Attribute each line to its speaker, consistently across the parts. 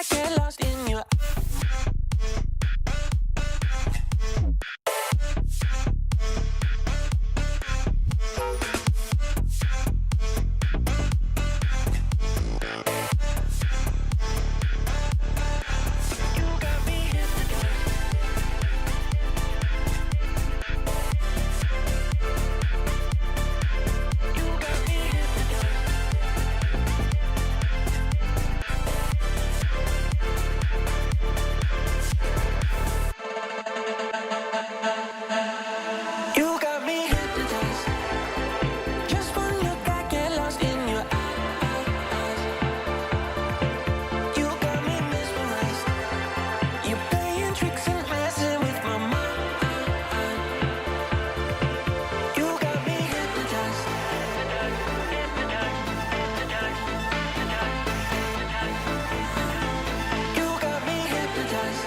Speaker 1: get lost in your. You got me hypnotized. Just one look, I get lost in your eyes. You got me mesmerized. You're playing tricks and messing with my mind. You got me hypnotized. You got me hypnotized.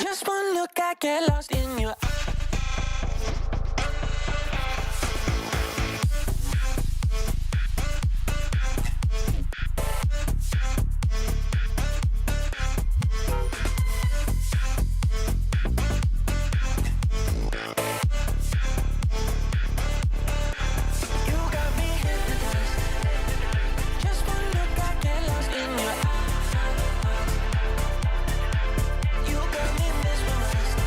Speaker 1: Just one look, I get lost in your. You got me hypnotized. Just one look, I get lost in your eyes. You got me mesmerized.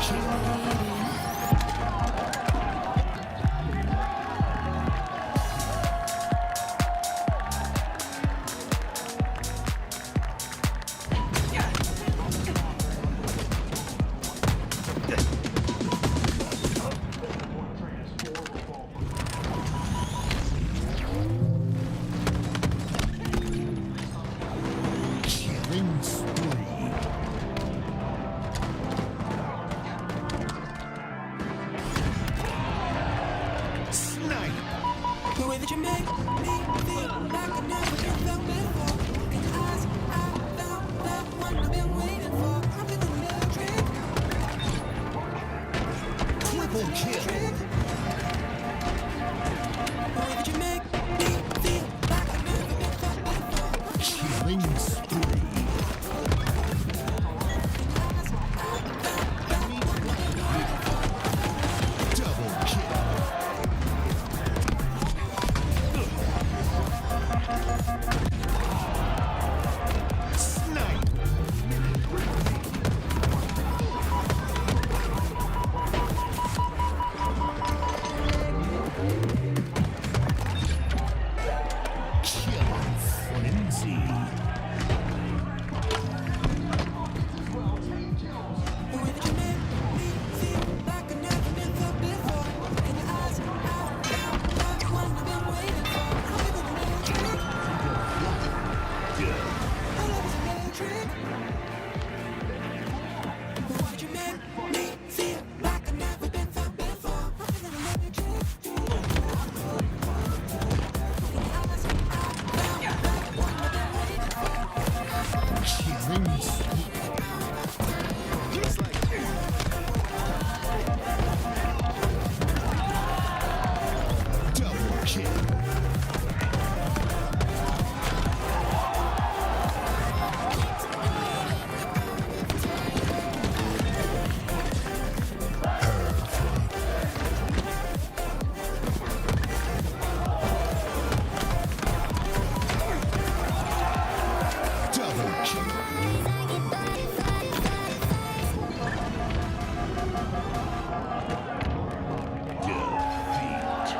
Speaker 2: Killing spree. Snipe.
Speaker 1: The way that you make me feel like I never been felt before. In your eyes, I found that one I've been waiting for. I'm feeling electric.
Speaker 2: Triple kill.
Speaker 1: The way that you make me feel like I never been felt before.
Speaker 2: Killing spree. Double kill. Snipe. Killing frenzy.
Speaker 1: The way that you make me feel like I never been felt before. In your eyes, I found that one I've been waiting for. I'm feeling electric. My love is electric. The way that you make me feel like I never been felt before. I'm feeling electric. In your eyes, I found that one I've been waiting for.
Speaker 2: Killing spree. Double kill. Double kill. Defeat.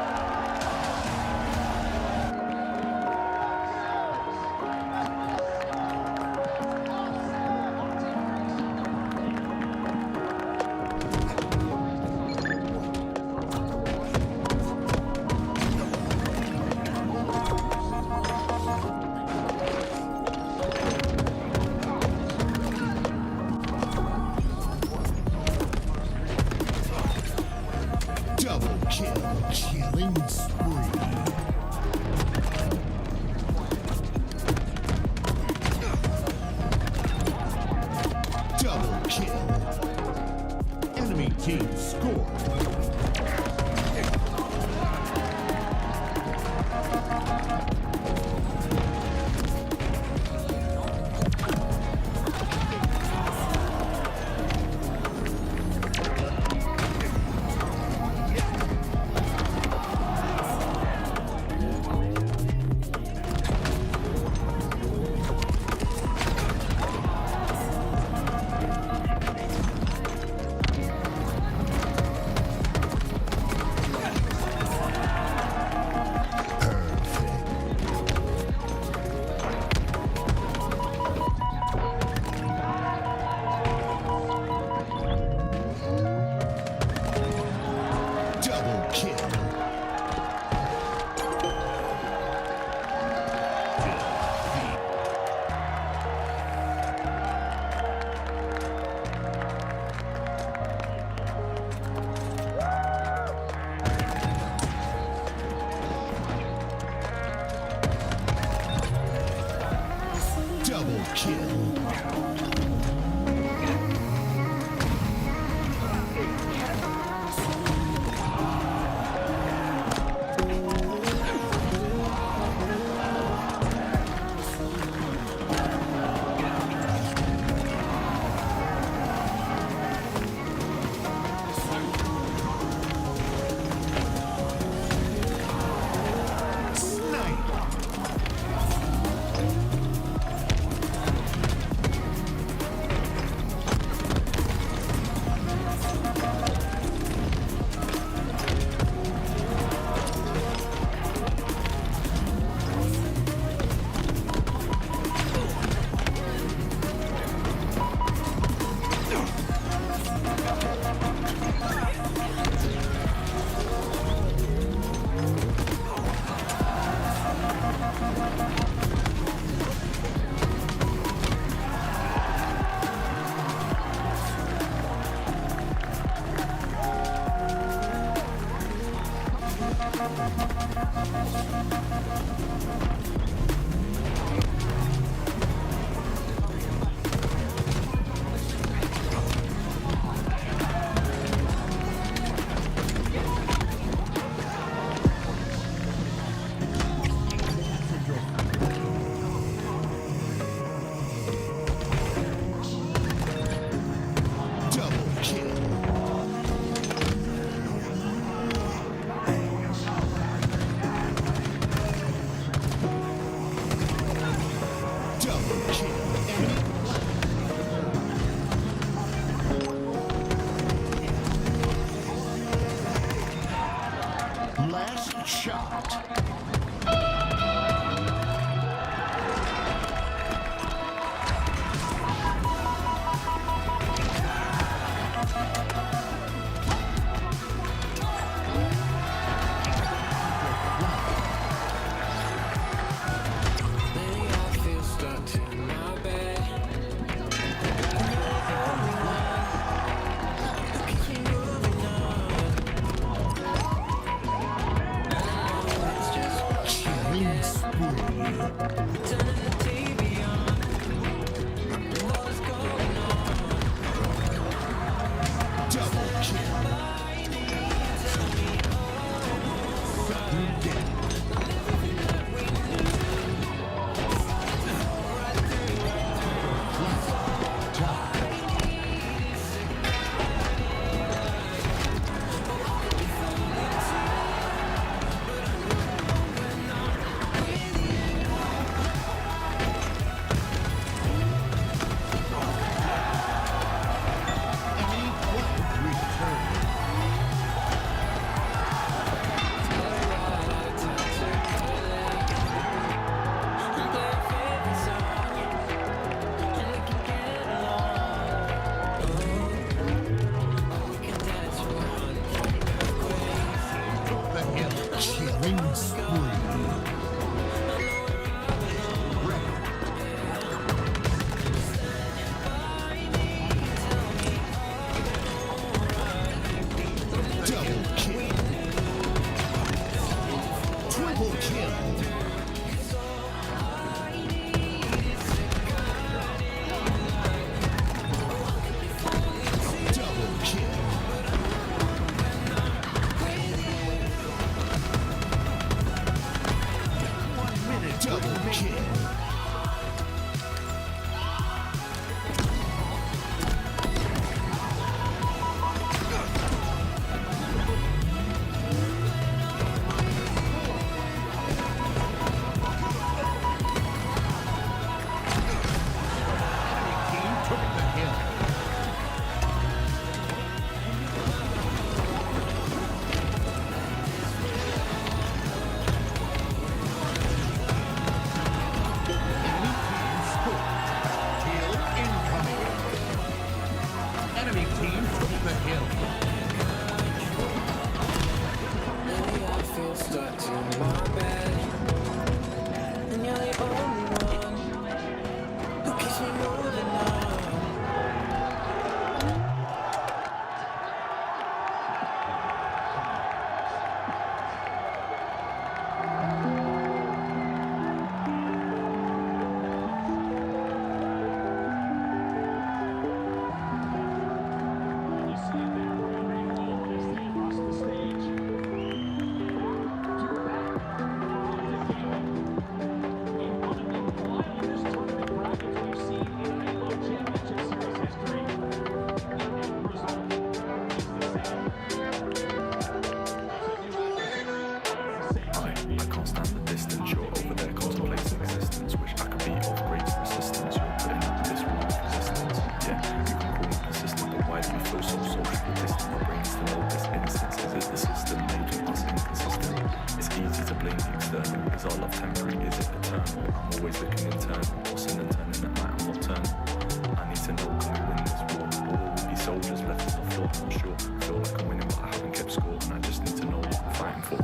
Speaker 2: Double kill. Killing spree. Double kill. Enemy team score. Double kill. Double kill. Enemy last shot.
Speaker 1: Lately I feel stuck to my bed. Keeps me moving on. It's just
Speaker 2: Killing spree.
Speaker 1: turning the TV on. What's going on?
Speaker 2: Double kill. Sudden death. Enemy return. The hill. Killing spree. Double kill. Triple kill. Double kill. Double kill. Team took the hill. Enemy team scored. Kill incoming. Enemy team took the hill.
Speaker 1: Lately I feel stuck to my bed. And you're the only one who keeps me moving on.
Speaker 3: You see it there, very well as they across the stage. To the back, from the game. In one of the wildest tournament brackets we've seen in Halo Championship Series history. The end result is the same. There's a new adversary.
Speaker 4: I can't stand the distance. You're over there contemplating existence. Wish I could be of greater assistance. You're putting up this wall of resistance. Yeah, you can call me persistent, but why do we feel so socially distant? My brains to know this instance. Is it the system making us inconsistent? It's easy to blame the external. Is our love temporary? Is it eternal? I'm always looking internal, tossing and turning at night. I'm nocturnal. I need to know, can we win this war? Or will we be soldiers left on the floor? I'm not sure. Feel like I'm winning, but I haven't kept score, and I just need to know what I'm fighting for.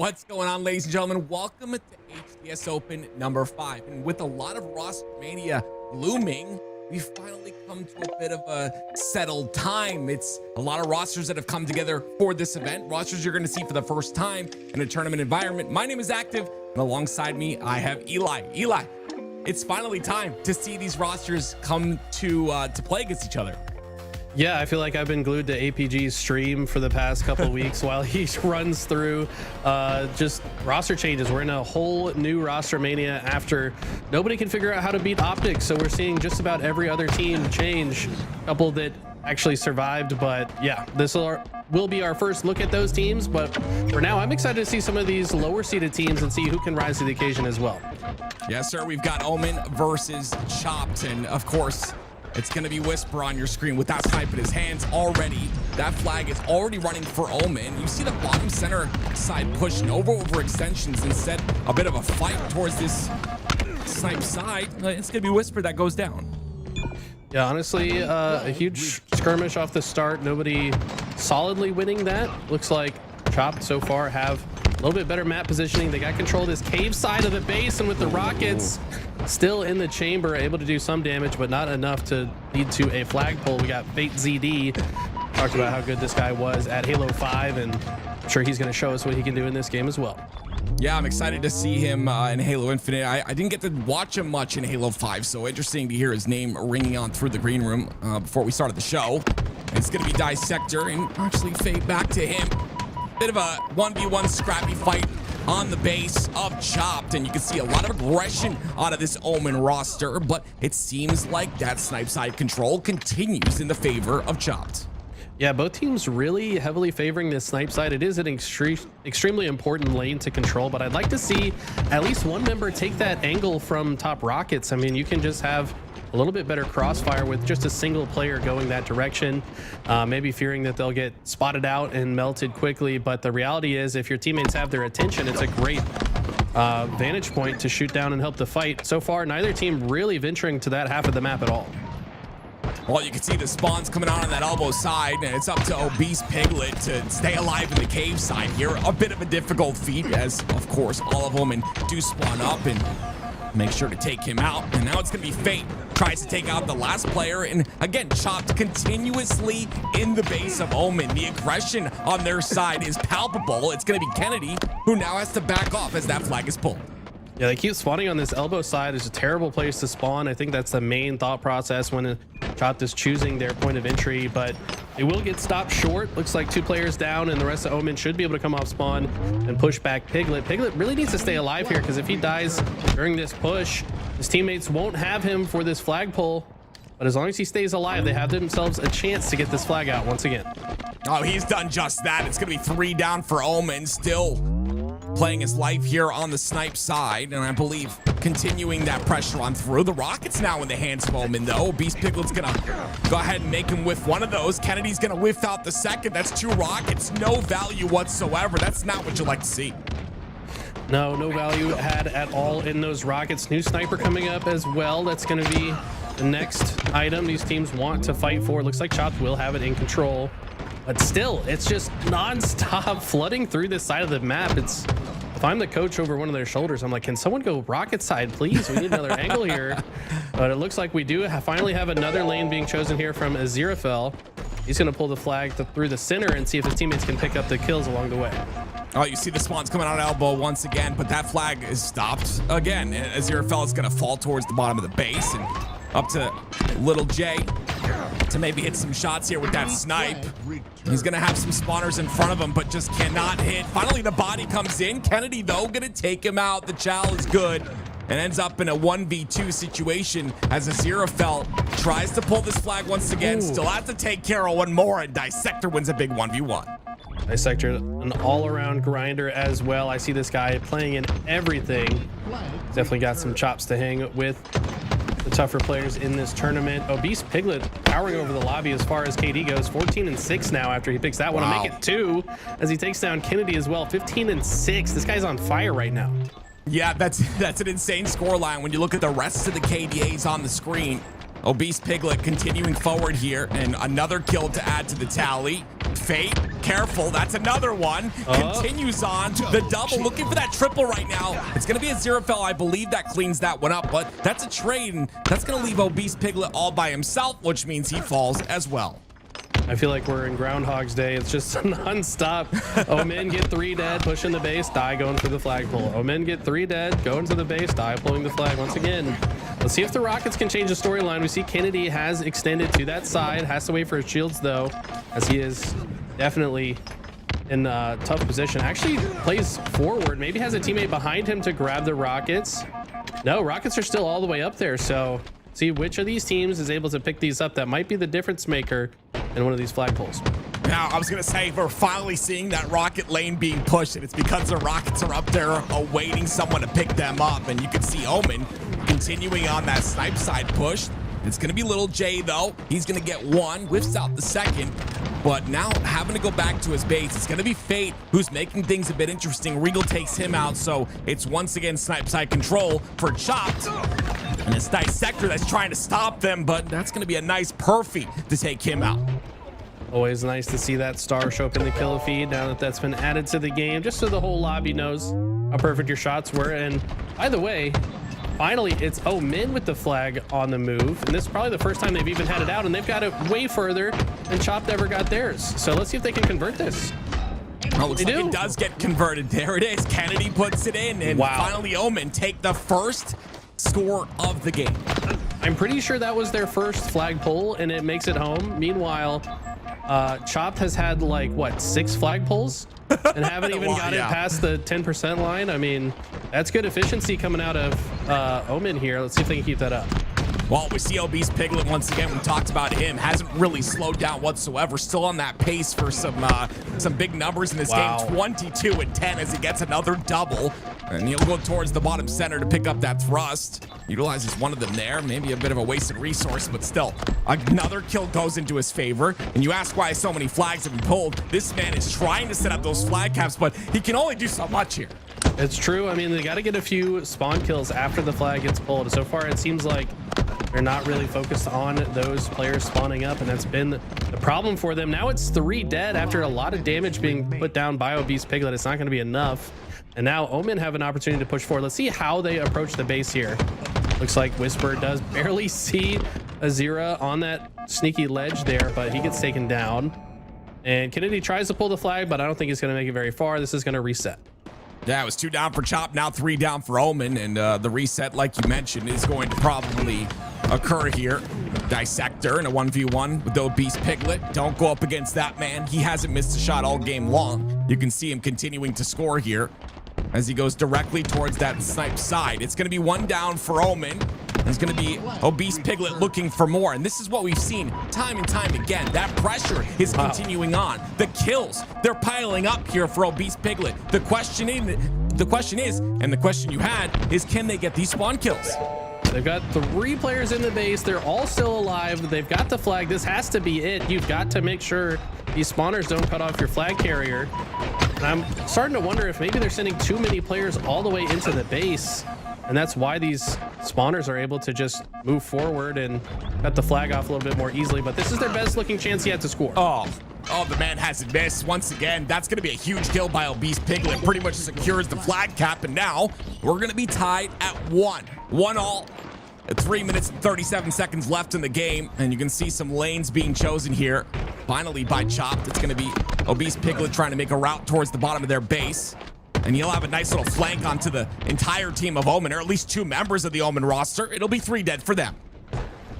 Speaker 5: What's going on, ladies and gentlemen? Welcome to HCS Open number 5. And with a lot of roster mania looming, we finally come to a bit of a settled time. It's a lot of rosters that have come together for this event, rosters you're going to see for the first time in a tournament environment. My name is Active, and alongside me, I have Eli. Eli, it's finally time to see these rosters come to play against each other.
Speaker 6: Yeah, I feel like I've been glued to APG's stream for the past couple of weeks while he runs through just roster changes. We're in a whole new roster mania after nobody can figure out how to beat Optics. So we're seeing just about every other team change. A couple that actually survived, but yeah, this will be our first look at those teams. But for now, I'm excited to see some of these lower seeded teams and see who can rise to the occasion as well.
Speaker 5: Yes, sir. We've got Omen versus Chopped, and of course, it's going to be Whisper on your screen with that snipe in his hands already. That flag is already running for Omen. You see the bottom center side push Nova over extensions and set a bit of a fight towards this snipe side. It's going to be Whisper that goes down.
Speaker 6: Yeah, honestly, a huge skirmish off the start. Nobody solidly winning that. Looks like Chopped so far have a little bit better map positioning. They got control of this cave side of the base, and with the rockets still in the chamber, able to do some damage, but not enough to lead to a flagpole. We got Fate ZD. Talked about how good this guy was at Halo 5, and I'm sure he's going to show us what he can do in this game as well.
Speaker 5: Yeah, I'm excited to see him in Halo Infinite. I didn't get to watch him much in Halo 5, so interesting to hear his name ringing on through the green room before we started the show. It's going to be Dissector, and actually fade back to him. Bit of a 1v1 scrappy fight on the base of Chopped, and you can see a lot of aggression out of this Omen roster, but it seems like that snipe side control continues in the favor of Chopped.
Speaker 6: Yeah, both teams really heavily favoring this snipe side. It is an extremely important lane to control, but I'd like to see at least one member take that angle from top rockets. I mean, you can just have a little bit better crossfire with just a single player going that direction, maybe fearing that they'll get spotted out and melted quickly. But the reality is, if your teammates have their attention, it's a great vantage point to shoot down and help the fight. So far, neither team really venturing to that half of the map at all.
Speaker 5: Well, you can see the spawns coming on that elbow side, and it's up to Obese Piglet to stay alive in the cave side here. A bit of a difficult feat, as of course all of them do spawn up and make sure to take him out. And now it's going to be Fate tries to take out the last player, and again, Chopped continuously in the base of Omen. The aggression on their side is palpable. It's going to be Kennedy who now has to back off as that flag is pulled.
Speaker 6: Yeah, they keep spawning on this elbow side. It's a terrible place to spawn. I think that's the main thought process when Chopped is choosing their point of entry, but it will get stopped short. Looks like 2 players down, and the rest of Omen should be able to come off spawn and push back Piglet. Piglet really needs to stay alive here, because if he dies during this push, his teammates won't have him for this flagpole. But as long as he stays alive, they have themselves a chance to get this flag out once again.
Speaker 5: Oh, he's done just that. It's going to be 3 down for Omen, still playing his life here on the snipe side, and I believe continuing that pressure on through. The rockets now in the hands of Omen, though. Beast Piglet's gonna go ahead and make him whiff one of those. Kennedy's gonna whiff out the second. That's 2 rockets, no value whatsoever. That's not what you like to see.
Speaker 6: No value had at all in those rockets. New sniper coming up as well. That's going to be the next item these teams want to fight for. Looks like Chopped will have it in control, but still, it's just non-stop flooding through this side of the map. If I'm the coach over one of their shoulders, I'm like, can someone go rocket side, please? We need another angle here. But it looks like we do finally have another lane being chosen here from Aziraphale. He's going to pull the flag through the center and see if his teammates can pick up the kills along the way.
Speaker 5: Oh, you see the spawns coming out elbow once again, but that flag is stopped again. Aziraphale is going to fall towards the bottom of the base, and up to Little J to maybe hit some shots here with that snipe. He's going to have some spawners in front of him, but just cannot hit. Finally, the body comes in. Kennedy, though, going to take him out. The chow is good and ends up in a 1v2 situation as Aziraphale tries to pull this flag once again.
Speaker 6: Ooh.
Speaker 5: Still has to take care of one more, and Dissector wins a big 1v1.
Speaker 6: Dissector, an all-around grinder as well. I see this guy playing in everything. Definitely got some chops to hang with the tougher players in this tournament. Obese Piglet powering over the lobby as far as KD goes. 14-6 now after he picks that one.
Speaker 5: Wow.
Speaker 6: To make it 2 as he takes down Kennedy as well. 15-6. This guy's on fire right now.
Speaker 5: Yeah, that's an insane scoreline when you look at the rest of the KDAs on the screen. Obese Piglet continuing forward here, and another kill to add to the tally. Fate, careful, that's another one. Continues on the double, looking for that triple right now. It's gonna be a zero fell. I believe that cleans that one up, but that's a trade, and that's gonna leave Obese Piglet all by himself, which means he falls as well.
Speaker 6: I feel like we're in Groundhog's Day. It's just non-stop. Omen get 3 dead, pushing the base, die going for the flagpole. Omen get 3 dead, going to the base, die pulling the flag once again. Let's see if the Rockets can change the storyline. We see Kennedy has extended to that side, has to wait for his shields though, as he is definitely in a tough position. Actually plays forward, maybe has a teammate behind him to grab the Rockets. No, Rockets are still all the way up there, so see which of these teams is able to pick these up. That might be the difference maker in one of these flagpoles.
Speaker 5: Now, I was going to say, we're finally seeing that rocket lane being pushed, and it's because the Rockets are up there awaiting someone to pick them up. And you can see Omen continuing on that snipe side push. It's going to be Little J, though. He's going to get one, whiffs out the second. But now having to go back to his base, it's going to be Fate who's making things a bit interesting. Regal takes him out, so it's once again snipe side control for Chopped. And it's Dissector that's trying to stop them, but that's going to be a nice perfy to take him out.
Speaker 6: Always nice to see that star show up in the kill feed now that that's been added to the game, just so the whole lobby knows how perfect your shots were. And by the way, finally, it's Omen with the flag on the move. And this is probably the first time they've even had it out, and they've got it way further than Chopped ever got theirs. So let's see if they can convert this.
Speaker 5: Oh, looks like it does get converted. There it is. Kennedy puts it in, and finally Omen take the first score of the game.
Speaker 6: I'm pretty sure that was their first flagpole, and it makes it home. Meanwhile, Chopped has had like what 6 flagpoles and haven't even got it past the 10% line. I mean, that's good efficiency coming out of Omen here. Let's see if they can keep that up.
Speaker 5: Well, we see Obese Piglet once again. We talked about him. Hasn't really slowed down whatsoever. Still on that pace for some big numbers in this game. 22 and 10 as he gets another double. And he'll go towards the bottom center to pick up that thrust. Utilizes one of them there. Maybe a bit of a wasted resource, but still. Another kill goes into his favor. And you ask why so many flags have been pulled. This man is trying to set up those flag caps, but he can only do so much here.
Speaker 6: It's true. I mean, they got to get a few spawn kills after the flag gets pulled. So far, it seems like they're not really focused on those players spawning up, and that's been the problem for them. Now it's 3 dead after a lot of damage being put down by Obese Piglet. It's not going to be enough. And now Omen have an opportunity to push forward. Let's see how they approach the base here. Looks like Whisper does barely see Azira on that sneaky ledge there, but he gets taken down. And Kennedy tries to pull the flag, but I don't think he's going to make it very far. This is going to reset.
Speaker 5: Yeah, it was 2 down for Chop, now 3 down for Omen, and the reset, like you mentioned, is going to probably occur here. Dissector in a 1v1 with the Obese Piglet. Don't go up against that man. He hasn't missed a shot all game long. You can see him continuing to score here as he goes directly towards that snipe side. It's going to be 1 down for Omen. It's going to be Obese Piglet looking for more. And this is what we've seen time and time again. That pressure is continuing on. The kills, they're piling up here for Obese Piglet. The question is, and the question you had is, can they get these spawn kills?
Speaker 6: They've got 3 players in the base. They're all still alive. They've got the flag. This has to be it. You've got to make sure these spawners don't cut off your flag carrier. And I'm starting to wonder if maybe they're sending too many players all the way into the base. And that's why these spawners are able to just move forward and cut the flag off a little bit more easily. But this is their best looking chance yet to score.
Speaker 5: Oh, the man hasn't missed. Once again, that's going to be a huge kill by Obese Piglet. Pretty much secures the flag cap. And now we're going to be tied at 1-1 at 3 minutes and 37 seconds left in the game. And you can see some lanes being chosen here. Finally by Chopped. It's going to be Obese Piglet trying to make a route towards the bottom of their base. And he'll have a nice little flank onto the entire team of Omen, or at least 2 members of the Omen roster. It'll be 3 dead for them.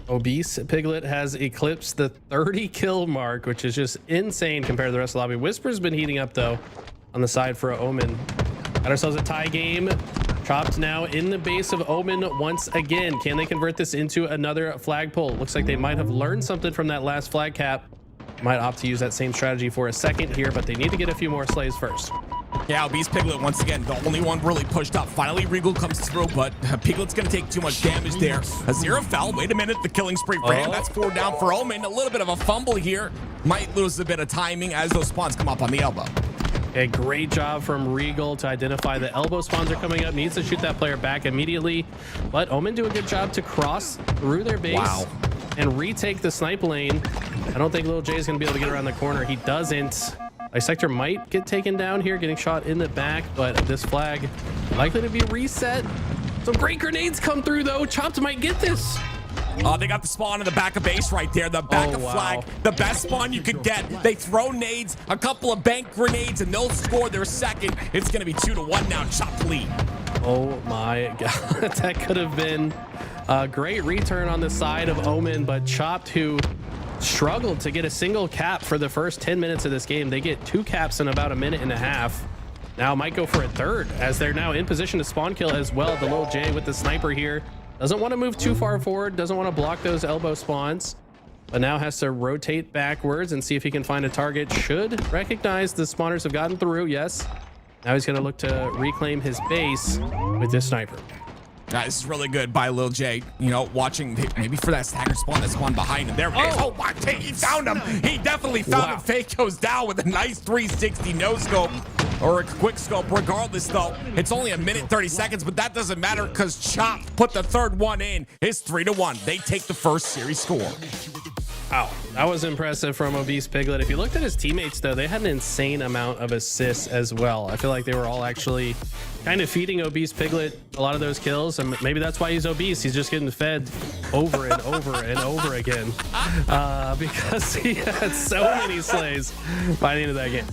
Speaker 6: Obese Piglet has eclipsed the 30 kill mark, which is just insane compared to the rest of the lobby. Whisper's been heating up though on the side for Omen. Got ourselves a tie game. Chopped now in the base of Omen once again. Can they convert this into another flagpole? Looks like they might have learned something from that last flag cap. Might opt to use that same strategy for a second here, but they need to get a few more slays first.
Speaker 5: Yeah, Obese Piglet once again, the only one really pushed up. Finally, Regal comes through, but Piglet's going to take too much damage there. Azira fell. Wait a minute, the killing spree for him. That's 4 down for Omen. A little bit of a fumble here. Might lose a bit of timing as those spawns come up on the elbow.
Speaker 6: A great job from Regal to identify the elbow spawns are coming up. Needs to shoot that player back immediately, but Omen do a good job to cross through their base. and retake the snipe lane. I don't think Lil J is going to be able to get around the corner. He doesn't. Dissector might get taken down here, getting shot in the back, but this flag likely to be reset. Some great grenades come through, though. Chopped might get this.
Speaker 5: Oh, they got the spawn in the back of base right there. The back of flag, the best spawn you could get. They throw nades, a couple of bank grenades, and they'll score their second. It's going to be 2-1 now. Chopped lead.
Speaker 6: Oh my God. That could have been a great return on the side of Omen, but Chopped, who struggled to get a single cap for the first 10 minutes of this game. They get 2 caps in about a minute and a half. Now might go for a third, as they're now in position to spawn kill as well. The Lil J with the sniper here. Doesn't want to move too far forward, doesn't want to block those elbow spawns, but now has to rotate backwards and see if he can find a target. Should recognize the spawners have gotten through, yes. Now he's going to look to reclaim his base with this sniper.
Speaker 5: This is really good by Lil J. You know, watching maybe for that stagger spawn that spawned behind him. There it is. Oh, my, he found him. He definitely found him. Fake goes down with a nice 360 no scope. Or a quick scope. Regardless, though, it's only a minute 30 seconds, but that doesn't matter because Chop put the third one in. It's 3-1. They take the first series score.
Speaker 6: Wow, that was impressive from Obese Piglet. If you looked at his teammates, though, they had an insane amount of assists as well. I feel like they were all actually kind of feeding Obese Piglet a lot of those kills, and maybe that's why he's obese. He's just getting fed over and over and over again because he had so many slays by the end of that game.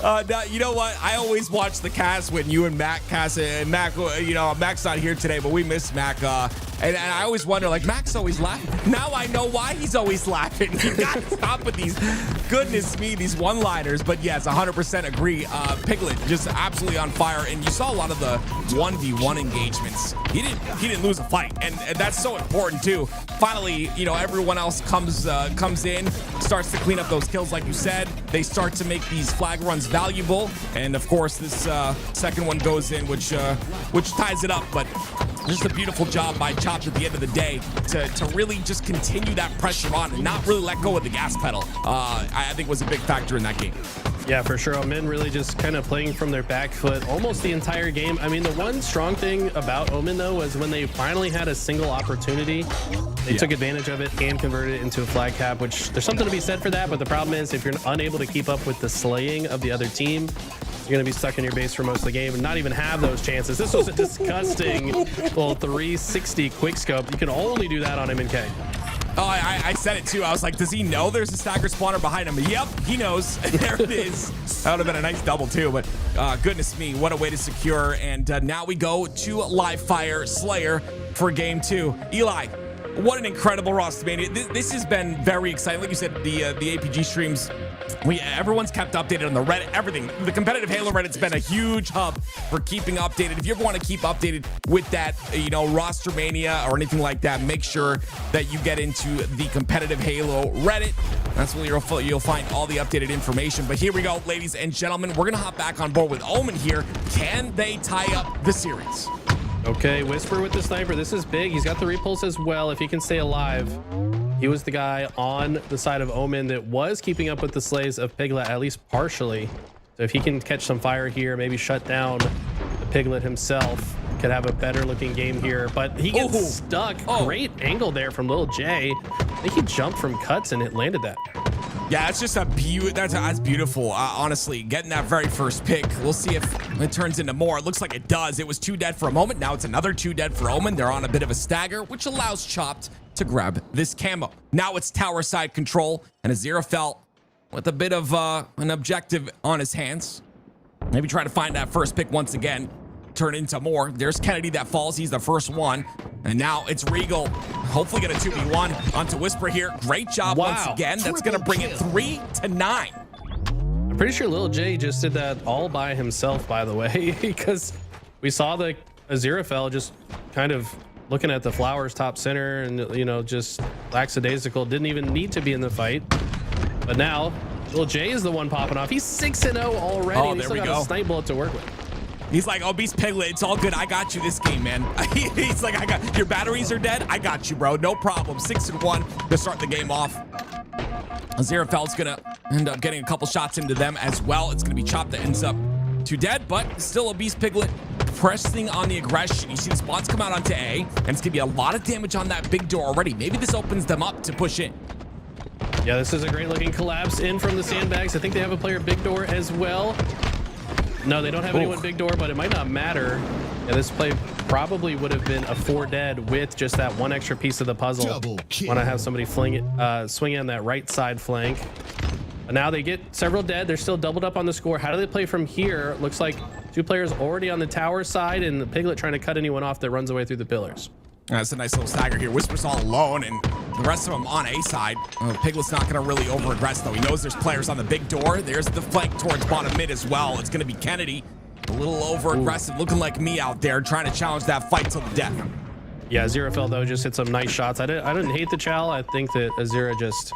Speaker 5: Now, you know what? I always watch the cast when you and Mac cast it. And Mac, you know, Mac's not here today, but we miss Mac. And I always wonder, like, Mac's always laughing. Now I know why he's always laughing. You got to stop with these, goodness me, these one-liners. But yes, 100% agree. Piglet just absolutely on fire. And you saw a lot of the 1v1 engagements. He didn't lose a fight. And that's so important, too. Finally, you know, everyone else comes in, starts to clean up those kills, like you said. They start to make these flag runs valuable, and of course this second one goes in, which ties it up. But just a beautiful job by Chopped at the end of the day to really just continue that pressure on and not really let go of the gas pedal. I think was a big factor in that game.
Speaker 6: Yeah, for sure. Omen really just kind of playing from their back foot almost the entire game. I mean, the one strong thing about Omen, though, was when they finally had a single opportunity, they took advantage of it and converted it into a flag cap, which there's something to be said for that. But the problem is if you're unable to keep up with the slaying of the other team, you're going to be stuck in your base for most of the game and not even have those chances. This was a disgusting little 360 quick scope. You can only do that on MNK.
Speaker 5: Oh, I said it too. I was like, does he know there's a stagger spawner behind him? Yep, he knows. There it is. That would have been a nice double too, but goodness me, what a way to secure. And now we go to Live Fire Slayer for game 2. Eli, what an incredible roster, man. This has been very exciting. Like you said, the APG streams, everyone's kept updated on the Reddit, everything. The competitive Halo Reddit's been a huge hub for keeping updated. If you ever want to keep updated with that, you know, roster mania or anything like that, make sure that you get into the competitive Halo Reddit. That's where you'll find all the updated information. But here we go, ladies and gentlemen. We're gonna hop back on board with Omen here. Can they tie up the series?
Speaker 6: Okay, Whisper with the sniper. This is big. He's got the repulse as well. If he can stay alive. He was the guy on the side of Omen that was keeping up with the slays of Piglet, at least partially. So if he can catch some fire here, maybe shut down the Piglet himself, could have a better looking game here. But he gets stuck. Great angle there from Lil J. I think he jumped from cuts and it landed that.
Speaker 5: Yeah, it's just that's beautiful. Honestly, getting that very first pick. We'll see if it turns into more. It looks like it does. It was 2 dead for a moment. Now it's another 2 dead for Omen. They're on a bit of a stagger, which allows Chopped to grab this camo. Now it's tower side control and a Aziraphale with a bit of an objective on his hands. Maybe try to find that first pick once again. Turn into more. There's Kennedy that falls. He's the first one. And now it's Regal. Hopefully get a 2v1 onto Whisper here. Great job once again. That's going to bring it 3-9.
Speaker 6: I'm pretty sure Lil J just did that all by himself, by the way, because we saw the Aziraphale just kind of looking at the flowers top center and, you know, just lackadaisical. Didn't even need to be in the fight. But now Lil J is the one popping off. He's 6-0 already.
Speaker 5: Oh,
Speaker 6: and he's
Speaker 5: there we
Speaker 6: still got
Speaker 5: go.
Speaker 6: a snipe bullet to work with.
Speaker 5: He's like, Obese Piglet, it's all good. I got you this game, man. He's like, I got your batteries are dead. I got you, bro. No problem. 6-1 to start the game off. Aziraphale's gonna end up getting a couple shots into them as well. It's gonna be Chopped that ends up 2 dead, but still Obese Piglet pressing on the aggression. You see the spawns come out onto A, and it's gonna be a lot of damage on that big door already. Maybe this opens them up to push in.
Speaker 6: Yeah, this is a great looking collapse in from the sandbags. I think they have a player big door as well. No, they don't have anyone big door, but it might not matter. Yeah, this play probably would have been a 4 dead with just that one extra piece of the puzzle.
Speaker 2: Double kill.
Speaker 6: Want to have somebody swing on that right side flank. But now they get several dead. They're still doubled up on the score. How do they play from here? Looks like 2 players already on the tower side, and the Piglet trying to cut anyone off that runs away through the pillars.
Speaker 5: That's a nice little stagger here. Whisper's all alone, and the rest of them on A side. Piglet's not going to really over-aggress, though. He knows there's players on the big door. There's the flank towards bottom mid as well. It's going to be Kennedy. A little over-aggressive, looking like me out there, trying to challenge that fight till the death.
Speaker 6: Yeah, Azira though just hit some nice shots. I didn't hate the chow. I think that Azira just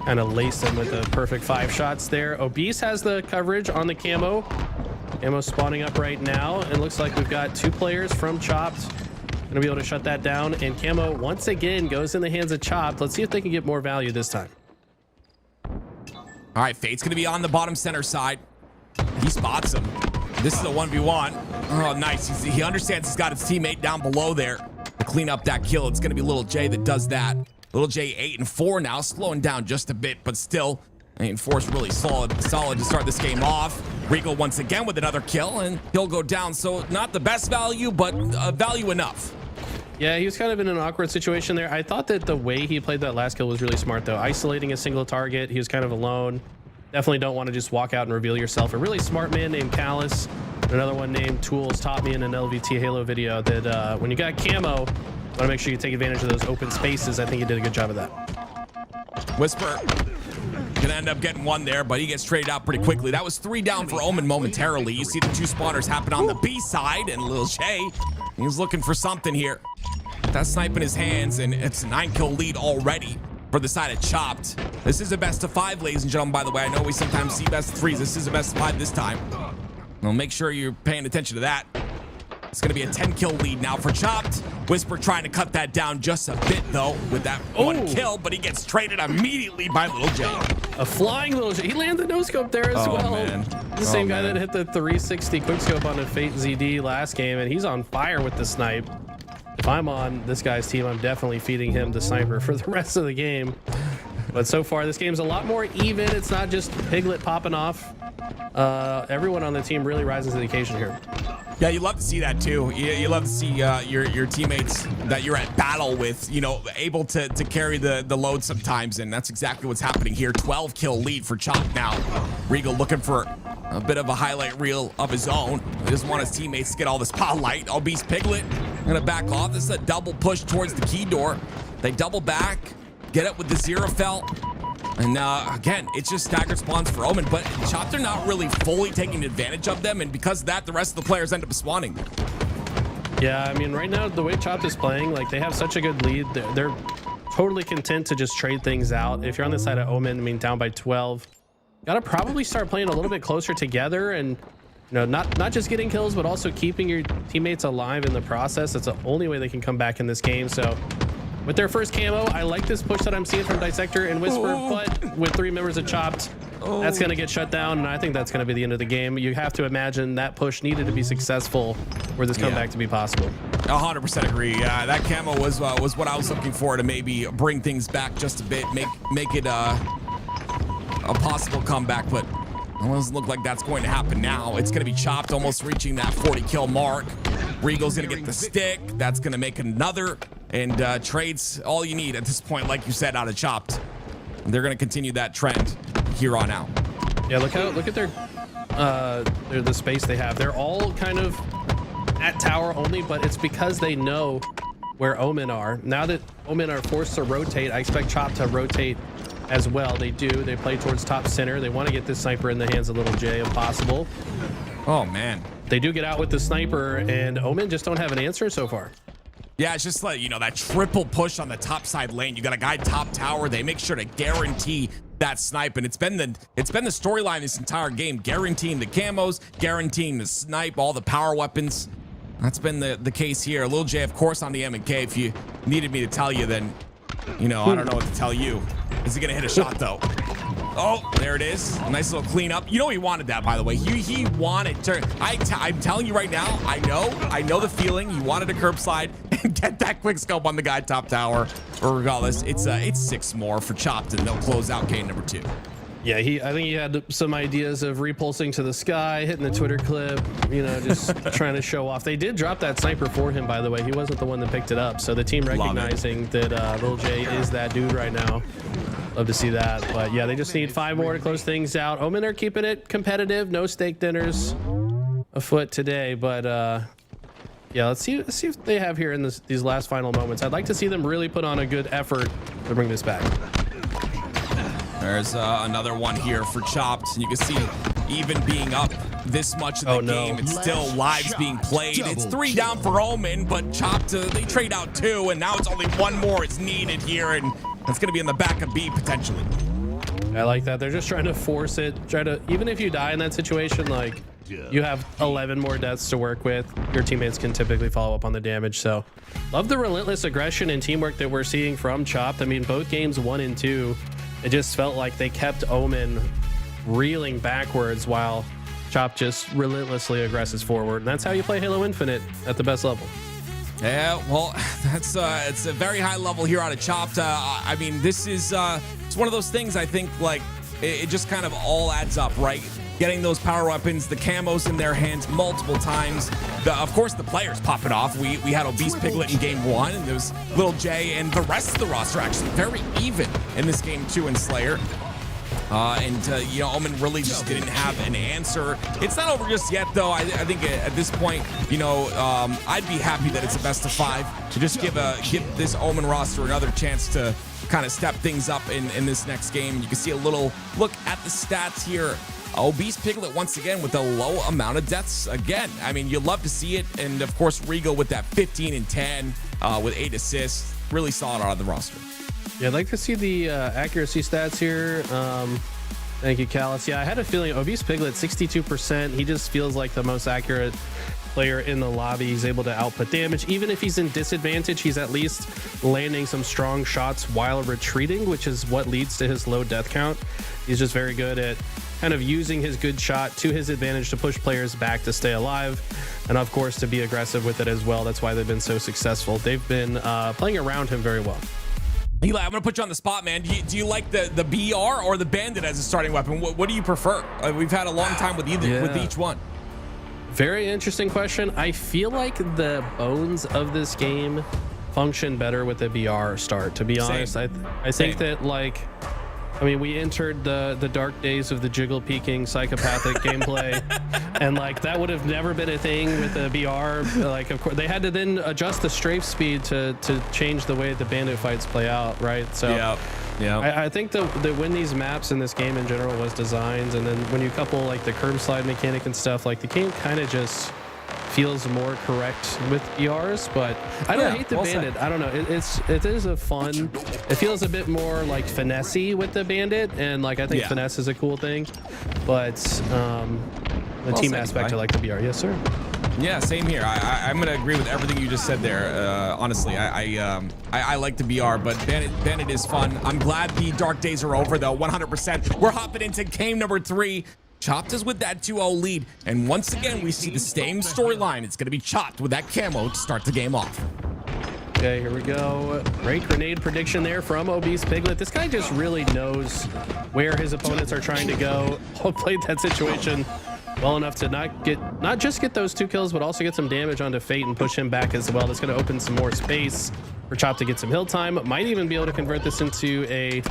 Speaker 6: kind of laced him with the perfect 5 shots there. Obese has the coverage on the camo. Camo spawning up right now. It looks like we've got 2 players from Chopped. Gonna be able to shut that down. And Camo once again goes in the hands of Chopped. Let's see if they can get more value this time.
Speaker 5: All right, Fate's gonna be on the bottom center side. He spots him. This is a 1v1. Oh, nice. He understands he's got his teammate down below there to clean up that kill. It's gonna be Little J that does that. Little J 8 and 4 now, slowing down just a bit, but still, 8 and 4 is really solid to start this game off. Regal once again with another kill, and he'll go down. So not the best value, but value enough.
Speaker 6: Yeah, he was kind of in an awkward situation there. I thought that the way he played that last kill was really smart, though. Isolating a single target, he was kind of alone. Definitely don't want to just walk out and reveal yourself. A really smart man named Callus, another one named Tools, taught me in an LVT Halo video that when you got camo, you want to make sure you take advantage of those open spaces. I think he did a good job of that.
Speaker 5: Whisper gonna end up getting 1 there, but he gets traded out pretty quickly. That was 3 down for Omen momentarily. You see the 2 spawners happen on the B side, and Lil Shay, he was looking for something here. That snipe in his hands, and it's a 9-kill lead already for the side of Chopped. This is a best of 5, ladies and gentlemen, by the way. I know we sometimes see best of 3s. This is a best of 5 this time. Well, make sure you're paying attention to that. It's going to be a 10-kill lead now for Chopped. Whisper trying to cut that down just a bit, though, with that 1 kill, but he gets traded immediately by Little J.
Speaker 6: A flying Little J. He landed the no-scope there as well.
Speaker 5: Man.
Speaker 6: The same guy that hit the 360 quickscope on the Fate ZD last game, and he's on fire with the snipe. If I'm on this guy's team, I'm definitely feeding him the sniper for the rest of the game. But so far, this game's a lot more even. It's not just Piglet popping off. Everyone on the team really rises to the occasion here.
Speaker 5: Yeah, you love to see that too. You love to see your teammates that you're at battle with, you know, able to carry the load sometimes, and that's exactly what's happening here. 12-kill lead for Chop now. Regal looking for a bit of a highlight reel of his own. He doesn't want his teammates to get all the spotlight. Obese Piglet gonna back off. This is a double push towards the key door. They double back, get up with the Xerafel. And again, it's just staggered spawns for Omen, but Chopped are not really fully taking advantage of them, and because of that, the rest of the players end up spawning.
Speaker 6: Yeah, I mean, right now, the way Chopped is playing, like, they have such a good lead. They're totally content to just trade things out. If you're on the side of Omen, I mean, down by 12, gotta probably start playing a little bit closer together and, you know, not just getting kills, but also keeping your teammates alive in the process. That's the only way they can come back in this game. So with their first camo, I like this push that I'm seeing from Dissector and Whisper, but with 3 members of Chopped, that's going to get shut down, and I think that's going to be the end of the game. You have to imagine that push needed to be successful for this comeback to be possible.
Speaker 5: 100% agree. That camo was what I was looking for to maybe bring things back just a bit, make it a possible comeback, but it doesn't look like that's going to happen now. It's going to be Chopped almost reaching that 40-kill mark. Regal's going to get the stick. That's going to make another, and trades all you need at this point, like you said, out of Chopped. They're going to continue that trend here on out.
Speaker 6: Yeah, look at their the space they have. They're all kind of at tower only, but it's because they know where Omen are. Now that Omen are forced to rotate, I expect Chopped to rotate as well. They do. They play towards top center. They want to get this sniper in the hands of Little J if possible.
Speaker 5: Oh, man.
Speaker 6: They do get out with the sniper, and Omen just don't have an answer so far.
Speaker 5: Yeah, it's just like, you know, that triple push on the top side lane. You got a guy top tower. They make sure to guarantee that snipe, and it's been the storyline this entire game, guaranteeing the camos, guaranteeing the snipe, all the power weapons. That's been the case here. Lil J, of course, on the M&K. If you needed me to tell you, then, you know, I don't know what to tell you. Is he gonna hit a shot though? Oh, there it is. A nice little cleanup. You know he wanted that, by the way. He wanted to. I'm telling you right now, I know the feeling. He wanted a curb slide and get that quick scope on the guy top tower. But regardless, it's 6 more for Chopped, and they'll close out game number 2.
Speaker 6: Yeah, I think he had some ideas of repulsing to the sky, hitting the Twitter clip, you know, just trying to show off. They did drop that sniper for him, by the way. He wasn't the one that picked it up. So the team recognizing that Lil J is that dude right now. Love to see that. But yeah, they just need 5 more to close things out. Omen are keeping it competitive. No steak dinners afoot today. But yeah, let's see if they have here in these last final moments. I'd like to see them really put on a good effort to bring this back.
Speaker 5: There's another one here for Chopped. And you can see even being up this much in the game, it's still lives being played. It's 3 down for Omen, but Chopped, they trade out 2, and now it's only 1 more is needed here, and it's going to be in the back of B potentially.
Speaker 6: I like that. They're just trying to force it. Even if you die in that situation, like you have 11 more deaths to work with. Your teammates can typically follow up on the damage. So love the relentless aggression and teamwork that we're seeing from Chopped. I mean, both games 1 and 2, it just felt like they kept Omen reeling backwards while Chopped just relentlessly aggresses forward. And that's how you play Halo Infinite at the best level.
Speaker 5: Yeah, well, it's a very high level here out of Chopped. I mean, this is it's one of those things. I think like it just kind of all adds up, right? Getting those power weapons, the camos in their hands multiple times. Of course, the players pop it off. We had Obese Piglet in game 1, and there was Lil J, and the rest of the roster actually very even in this game 2 in Slayer. You know, Omen really just didn't have an answer. It's not over just yet, though. I think at this point, you know, I'd be happy that it's a best of 5 to just give this Omen roster another chance to kind of step things up in this next game. You can see a little look at the stats here. Obese Piglet once again with a low amount of deaths again. I mean, you love to see it, and of course Rigo with that 15 and 10 with 8 assists, really solid out of the roster.
Speaker 6: Yeah, I'd like to see the accuracy stats here. Thank you, Callus. Yeah, I had a feeling Obese Piglet 62%. He just feels like the most accurate player in the lobby. He's able to output damage. Even if he's in disadvantage, he's at least landing some strong shots while retreating, which is what leads to his low death count. He's just very good at kind of using his good shot to his advantage to push players back to stay alive, and of course to be aggressive with it as well. That's why they've been so successful. They've been playing around him very well.
Speaker 5: Eli, I'm gonna put you on the spot, man. Do you like the BR or the Bandit as a starting weapon? What do you prefer? We've had a long time with each one.
Speaker 6: Very interesting question. I feel like the bones of this game function better with the BR start, to be honest. I think that, like, I mean, we entered the dark days of the jiggle peeking psychopathic gameplay, and like that would have never been a thing with the BR. Like, of course, they had to then adjust the strafe speed to change the way the bandit fights play out, right? So yeah, I think that when these maps in this game in general was designed, and then when you couple like the curb slide mechanic and stuff, like the game kind of just feels more correct with BRs. But I don't hate the bandit. I don't know. It is a fun. It feels a bit more like finessey with the bandit, and like I think finesse is a cool thing. But the team aspect, I like the BR. Yes, sir.
Speaker 5: Yeah, same here. I'm gonna agree with everything you just said there. Honestly, I like the BR, but Bandit is fun. I'm glad the dark days are over, though. 100%. We're hopping into game number 3. Chopped is with that 2-0 lead, and once again we see the same storyline. It's gonna be Chopped with that camo to start the game off.
Speaker 6: Okay, here we go. Great grenade prediction there from Obese Piglet. This guy just really knows where his opponents are trying to go. Played that situation well enough to not just get those 2 kills, but also get some damage onto Fate and push him back as well. That's going to open some more space for Chopped to get some hill time. Might even be able to convert this into a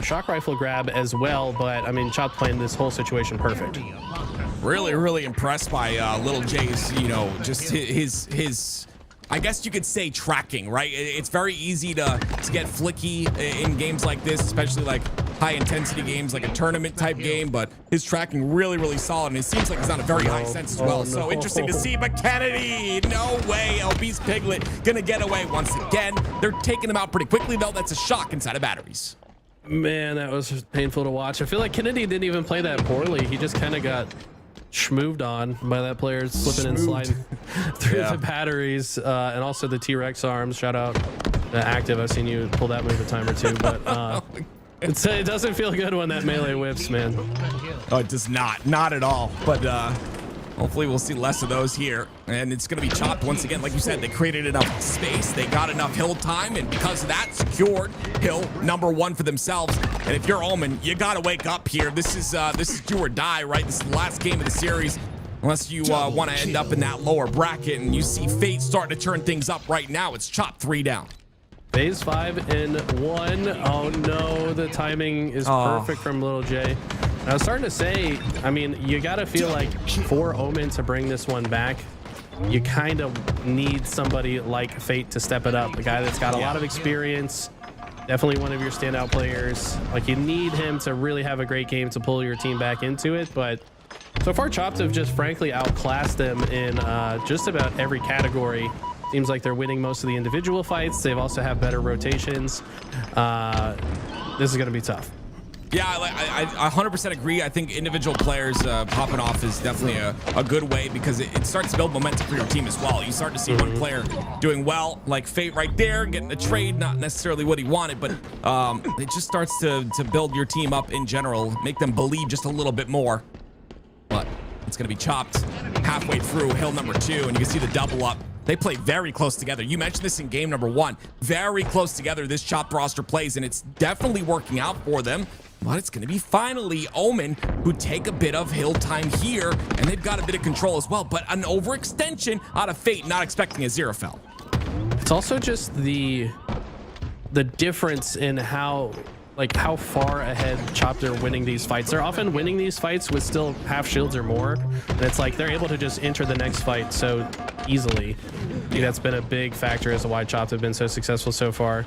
Speaker 6: shock rifle grab as well. But I mean, Chopped playing this whole situation perfect.
Speaker 5: Really impressed by Lil J's, you know, just his I guess you could say tracking, right? It's very easy to get flicky in games like this, especially like high intensity games, like a tournament type game, but his tracking really solid, and it seems like he's on a very high sense as well. So interesting to see, but Kennedy, no way. Obese Piglet gonna get away once again. They're taking him out pretty quickly, though. That's a shock inside of batteries.
Speaker 6: Man, that was painful to watch. I feel like Kennedy didn't even play that poorly. He just kind of got schmooved on by that player slipping and sliding through the batteries, and also the T-Rex arms. Shout out Active. I've seen you pull that move a time or two, but It doesn't feel good when that melee whips, man.
Speaker 5: Oh, it does not at all. But hopefully we'll see less of those here. And it's going to be chopped once again. Like you said, they created enough space. They got enough hill time. And because of that, secured hill #1 for themselves. And if you're Omen, you got to wake up here. This is do or die, right? This is the last game of the series. Unless you want to end up in that lower bracket. And you see Fate starting to turn things up right now. It's chopped 3 down.
Speaker 6: Phase 5 in 1. Oh no, the timing is perfect from Little J. I was starting to say, I mean, you gotta feel like for Omen to bring this one back, you kind of need somebody like Fate to step it up. A guy that's got a lot of experience, definitely one of your standout players. Like, you need him to really have a great game to pull your team back into it. But so far, Chopped have just frankly outclassed them in just about every category. Seems like they're winning most of the individual fights. They've also have better rotations. This is going to be tough.
Speaker 5: Yeah, I 100% agree. I think individual players popping off is definitely a good way because it starts to build momentum for your team as well. You start to see one player doing well, like Fate right there, getting a trade, not necessarily what he wanted, but it just starts to build your team up in general, make them believe just a little bit more. But it's going to be chopped halfway through hill #2, and you can see the double up. They play very close together. You mentioned this in game #1. Very close together, this chopped roster plays, and it's definitely working out for them. But it's going to be finally Omen who take a bit of hill time here, and they've got a bit of control as well. But an overextension out of Fate, not expecting a zero fell.
Speaker 6: It's also just the difference in how far ahead Chopped are winning these fights. They're often winning these fights with still half shields or more. And it's like they're able to just enter the next fight so easily. I think that's been a big factor as to why Chopped have been so successful so far.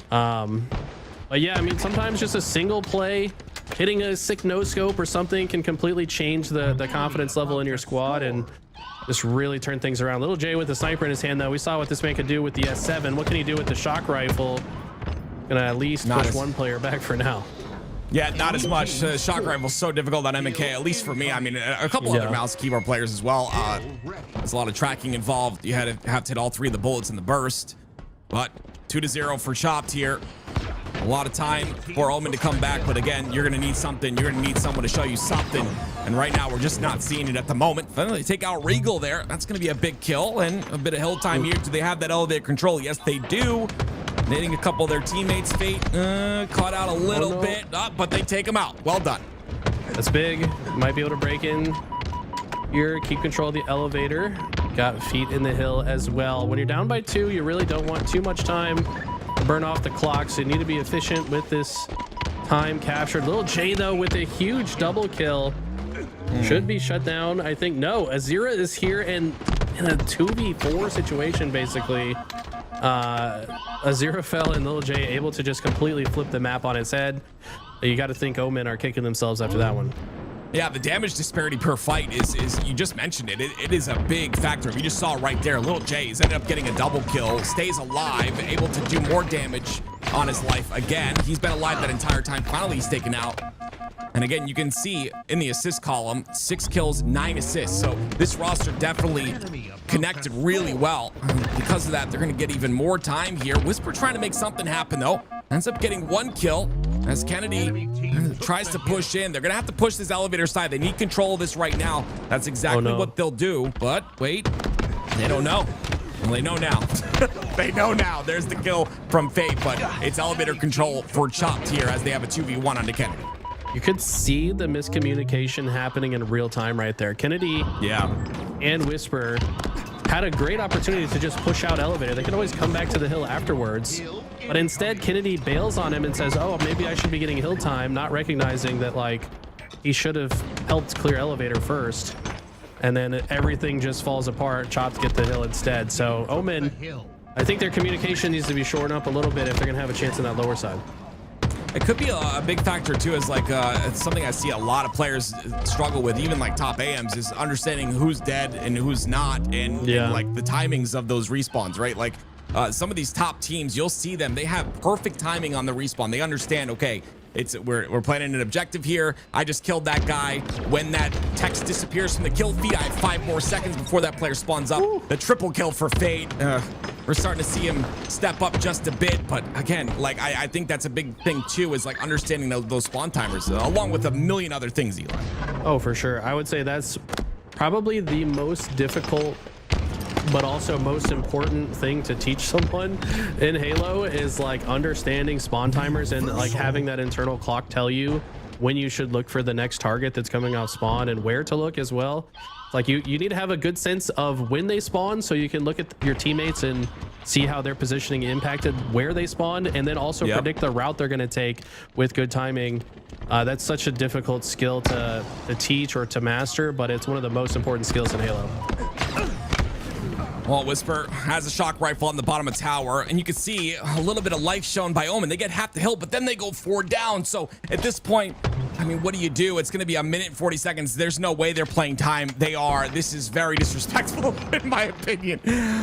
Speaker 6: But yeah, I mean, sometimes just a single play, hitting a sick no scope or something can completely change the confidence level in your squad and just really turn things around. Little J with the sniper in his hand, though. We saw what this man could do with the S7. What can he do with the shock rifle? Gonna at least push one player back for now.
Speaker 5: Yeah, not as much. Shock rifle's so difficult on MK, at least for me. I mean, a couple other mouse keyboard players as well. There's a lot of tracking involved. You have to hit all 3 of the bullets in the burst. But 2-0 for Chopped here. A lot of time for Omen to come back, but again, you're going to need something. You're going to need someone to show you something. And right now, we're just not seeing it at the moment. Finally, take out Regal there. That's going to be a big kill and a bit of hill time here. Do they have that elevator control? Yes, they do. Hitting a couple of their teammates. Fate caught out a little bit, but they take them out. Well done.
Speaker 6: That's big. Might be able to break in here, keep control of the elevator. Got feet in the hill as well. When you're down by 2, you really don't want too much time to burn off the clock, so you need to be efficient with this time captured. Little J, though, with a huge double kill. Should be shut down. I think no. Azira is here and in a 2v4 situation, basically. Azira fell and Little J able to just completely flip the map on its head. You got to think Omen are kicking themselves after that one.
Speaker 5: Yeah, the damage disparity per fight is you just mentioned it. It is a big factor. You just saw right there, Little J's ended up getting a double kill, stays alive, able to do more damage on his life again. He's been alive that entire time. Finally, he's taken out. And again, you can see in the assist column, 6 kills, 9 assists. So this roster definitely connected really well. Because of that, they're going to get even more time here. Whisper trying to make something happen, though. Ends up getting 1 kill as Kennedy tries to push in. They're going to have to push this elevator side. They need control of this right now. That's exactly what they'll do. But wait, they don't know. Well, they know now. They know now. There's the kill from Fate, but it's elevator control for Chopped here as they have a 2v1 onto Kennedy.
Speaker 6: You could see the miscommunication happening in real time right there. Kennedy and Whisper had a great opportunity to just push out elevator. They could always come back to the hill afterwards. But instead, Kennedy bails on him and says, oh, maybe I should be getting hill time, not recognizing that, like, he should have helped clear elevator first. And then everything just falls apart. Chopped get the hill instead. So Omen, I think their communication needs to be shortened up a little bit if they're going to have a chance in that lower side.
Speaker 5: It could be a big factor too, is like it's something I see a lot of players struggle with, even like top AMs, is understanding who's dead and who's not, and like the timings of those respawns, right? Like some of these top teams, you'll see them, they have perfect timing on the respawn. They understand, okay, we're planning an objective here. I just killed that guy. When that text disappears from the kill feed, I have 5 more seconds before that player spawns up. The triple kill for Fate. we're starting to see him step up just a bit. But again, like I think that's a big thing too, is like understanding those spawn timers, along with a million other things, Eli.
Speaker 6: Oh, for sure. I would say that's probably the most difficult but also most important thing to teach someone in Halo is like understanding spawn timers and like having that internal clock tell you when you should look for the next target that's coming off spawn and where to look as well. Like you need to have a good sense of when they spawn so you can look at your teammates and see how their positioning impacted where they spawned, and then also predict the route they're going to take with good timing. That's such a difficult skill to teach or to master, but it's one of the most important skills in Halo.
Speaker 5: Well, Whisper has a shock rifle on the bottom of tower, and you can see a little bit of life shown by Omen. They get half the hill, but then they go 4 down. So at this point, I mean, what do you do? It's going to be a minute and 40 seconds. There's no way they're playing time. They are. This is very disrespectful, in my opinion.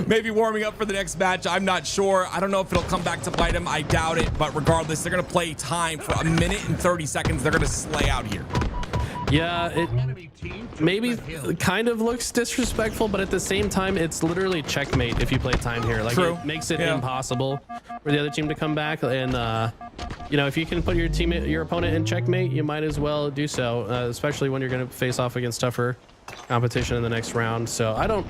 Speaker 5: Maybe warming up for the next match. I'm not sure. I don't know if it'll come back to bite them. I doubt it. But regardless, they're going to play time for a minute and 30 seconds. They're going to slay out here.
Speaker 6: Yeah, it maybe kind of looks disrespectful, but at the same time, it's literally checkmate if you play time here. Like, it makes it impossible for the other team to come back. And you know, if you can put your opponent in checkmate, you might as well do so, especially when you're going to face off against tougher competition in the next round. So I don't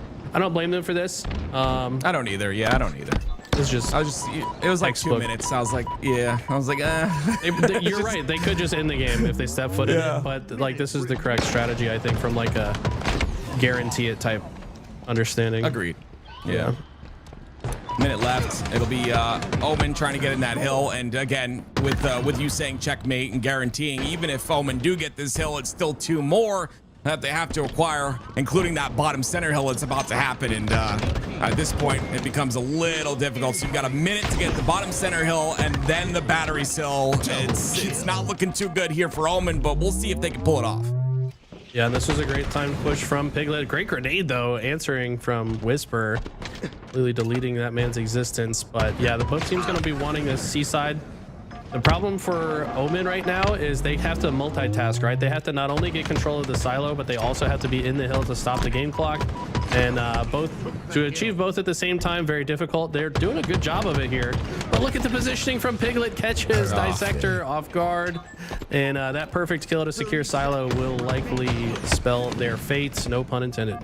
Speaker 6: blame them for this.
Speaker 5: I don't either. Yeah, I don't either.
Speaker 6: It's just,
Speaker 5: it was like 2 minutes. I was like, yeah. I was like,
Speaker 6: You're right. They could just end the game if they step foot in it. But like, this is the correct strategy, I think, from like a guarantee it type understanding.
Speaker 5: Agreed. Yeah. Minute left. It'll be Omen trying to get in that hill, and again, with you saying checkmate and guaranteeing, even if Omen do get this hill, it's still 2 more that they have to acquire, including that bottom center hill that's about to happen. And at this point, it becomes a little difficult. So you've got a minute to get the bottom center hill and then the battery hill. It's not looking too good here for Omen, but we'll see if they can pull it off.
Speaker 6: Yeah, this was a great time push from Piglet. Great grenade, though, answering from Whisper, really deleting that man's existence. But yeah, both teams going to be wanting this seaside. The problem for Omen right now is they have to multitask, right? They have to not only get control of the silo, but they also have to be in the hill to stop the game clock. And to achieve both at the same time, very difficult. They're doing a good job of it here. But look at the positioning from Piglet. Catches Dissector off guard. And that perfect kill to secure silo will likely spell their fates. No pun intended.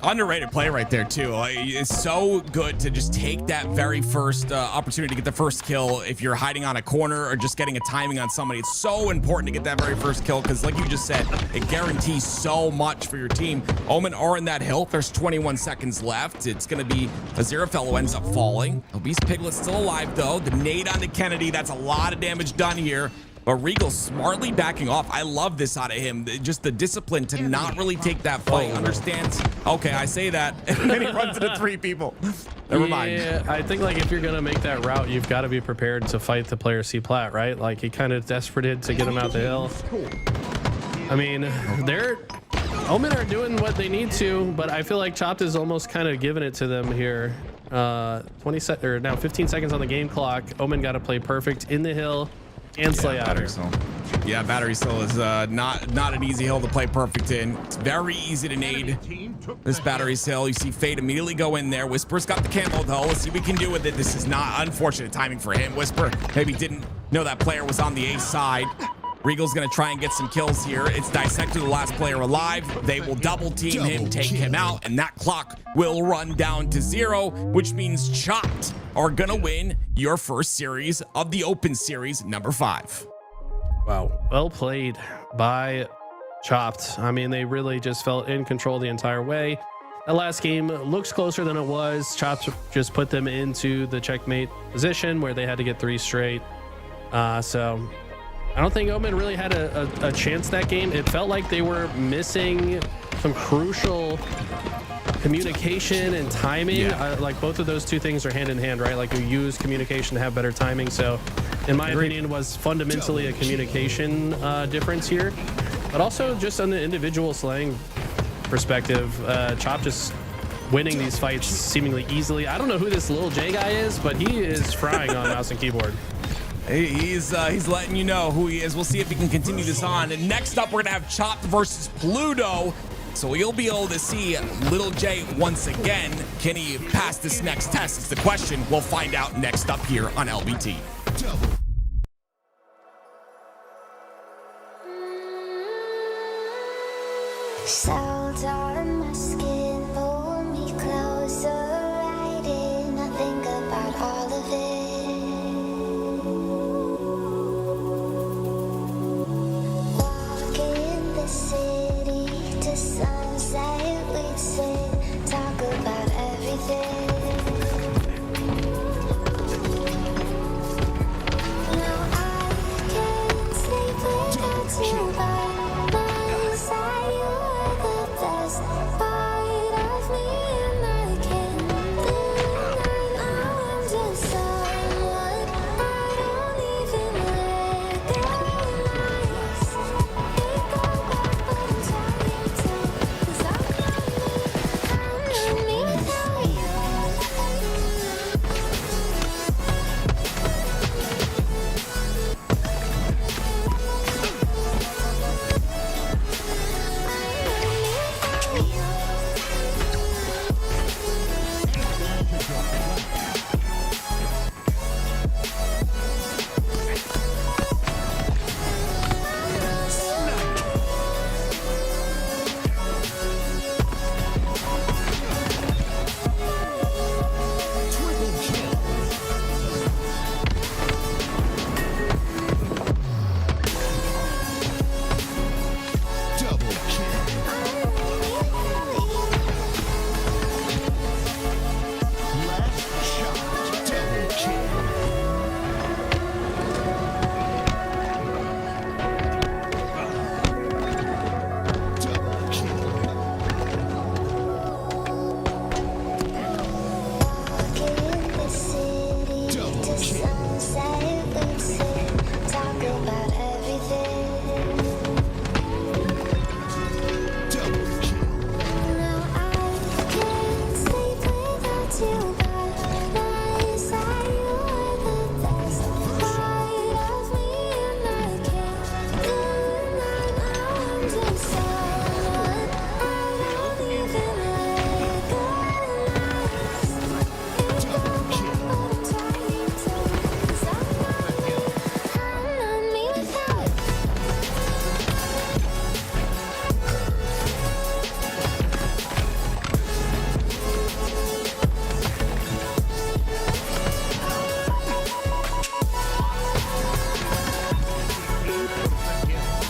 Speaker 5: Underrated play right there too. It's so good to just take that very first opportunity to get the first kill. If you're hiding on a corner or just getting a timing on somebody, it's so important to get that very first kill, because like you just said, it guarantees so much for your team. Omen are in that hill. There's 21 seconds left. It's going to be a Zero fellow ends up falling. Obese Piglet's still alive though. The nade onto Kennedy. That's a lot of damage done here. But Regal smartly backing off. I love this out of him. Just the discipline to not really take that fight. Understands. Okay, I say that. And then he runs into 3 people. Never mind.
Speaker 6: Yeah, I think like if you're going to make that route, you've got to be prepared to fight the player C plat, right? Like he kind of desperated to get him out the hill. I mean, Omen are doing what they need to, but I feel like Chopped is almost kind of giving it to them here. 15 seconds on the game clock. Omen got to play perfect in the hill and slay out her.
Speaker 5: Yeah, battery still is not an easy hill to play perfect in. It's very easy to nade this battery hill. You see Fade immediately go in there. Whisper's got the camo though. Let's see what we can do with it. This is not unfortunate timing for him. Whisper maybe didn't know that player was on the A side. Regal's gonna try and get some kills here. It's Dissector, the last player alive. They will double team him, take him out, and that clock will run down to 0, which means Chopped are gonna win your first series of the Open Series number 5.
Speaker 6: Wow, well played by Chopped. I mean, they really just felt in control the entire way. That last game looks closer than it was. Chopped just put them into the checkmate position where they had to get 3 straight. So I don't think Omen really had a chance that game. It felt like they were missing some crucial communication and timing. Like both of those 2 things are hand in hand, right? Like you use communication to have better timing. So in my opinion, was fundamentally a communication difference here, but also just on the individual slaying perspective, Chop just winning these fights seemingly easily. I don't know who this little J guy is, but he is frying on mouse and keyboard.
Speaker 5: He's letting you know who he is. We'll see if he can continue this on. And next up, we're gonna have Chopped versus Pluto. So you'll be able to see Little J once again. Can he pass this next test? It's the question. We'll find out next up here on LBT.
Speaker 2: Double.
Speaker 7: Salt on my skin, pull me closer, right in. I think about all of it. Walk in the city to sunset, we'd sit, talk about everything. Now I can't sleep without you by my side. You're the best part of me, and I can't deny. Now I'm just someone I don't even recognize. It go back, but I'm tired too, 'cause I'm not me without you.
Speaker 2: Double kill. Last shot. Double kill. Double kill.
Speaker 7: Walk in the city to sunset, we'd sit, talk about everything.
Speaker 2: Double kill.
Speaker 7: Now I can't sleep without you by my side. You're the best part of me, and I can't deny. Now I'm just someone I don't even recognize. It go back, but I'm tired too, 'cause I'm not me without you.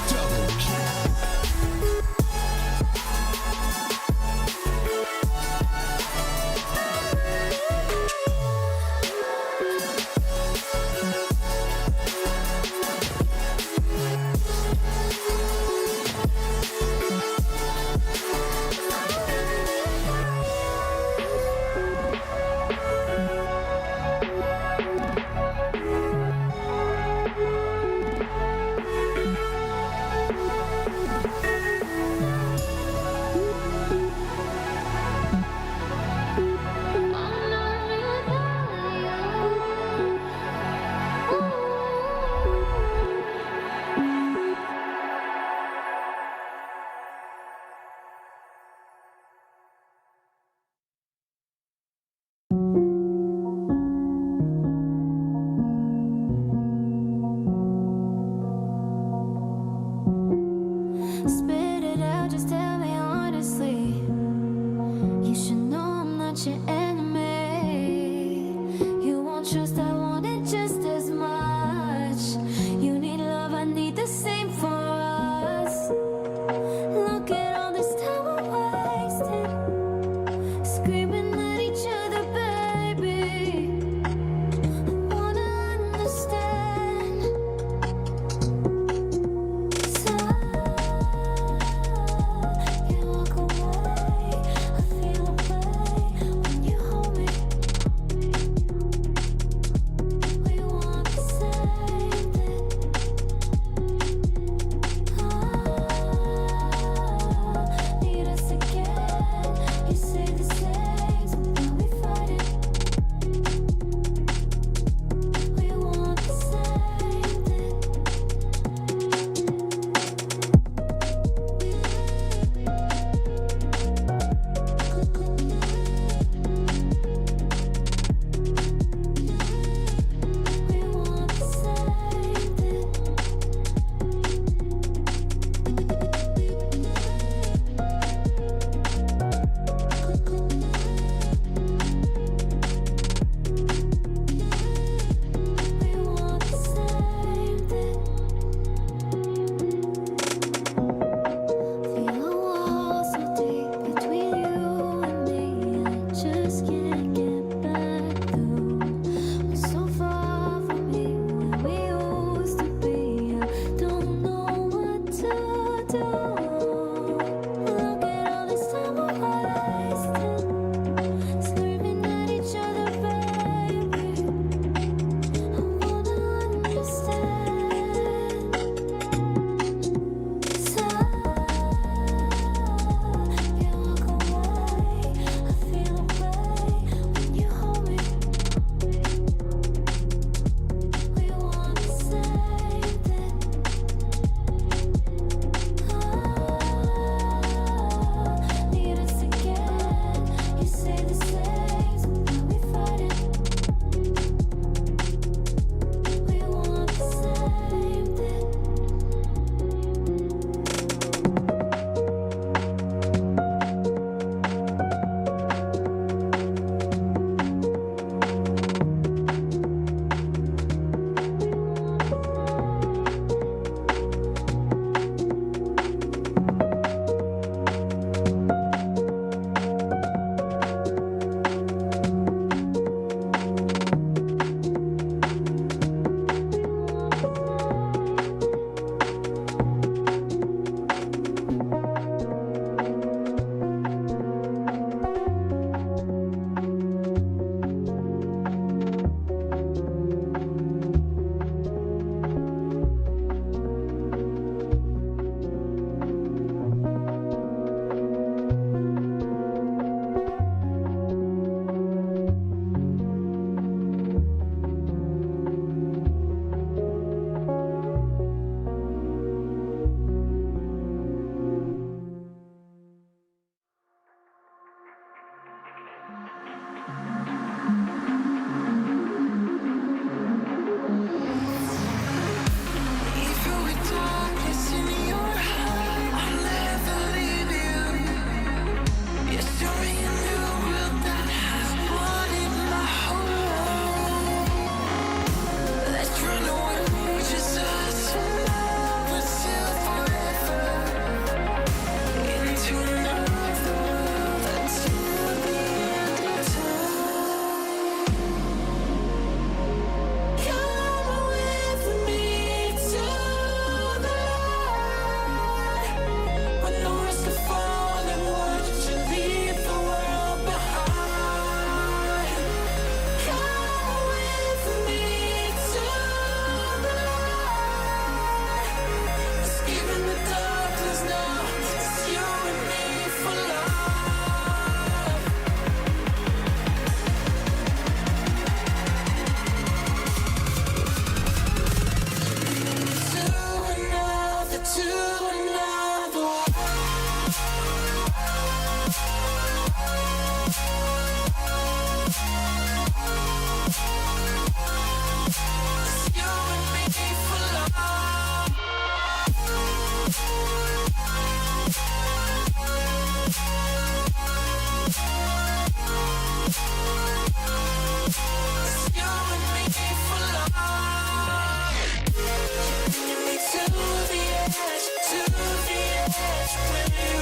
Speaker 2: Double kill.
Speaker 7: Spit it out, just tell me honestly. You should know I'm not your enemy. You want trust, I want it just as much. You need love, I need the same for us. Look at all this time I wasted, screaming at each other, baby. I wanna understand. So you walk away, I feel a way when you do? Look at all this time we're wasting, screaming at each other, baby. I wanna understand. So can't walk away. I feel away when you hold me. We want the same thing. Need us again. You say the same, so now we fighting. We want the same thing. Even with darkness in your heart, I'll never leave you. You're showing a new world that has wanted my whole world. Let's run away, just us tonight, until forever. Into another world until the end of time. Come with me to the light. When the rest are falling, would you leave the world behind? Come with me to the light. Escaping the darkness now, it's you and me for life. To another It's you and me for life. It's you and me for life. Bringing me to the edge with you.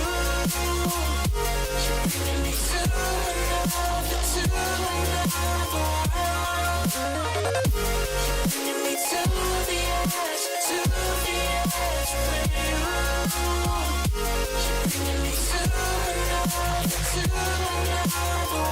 Speaker 7: You're bringing me to another world. You're bringing me to the edge with you. You're bringing me to another world.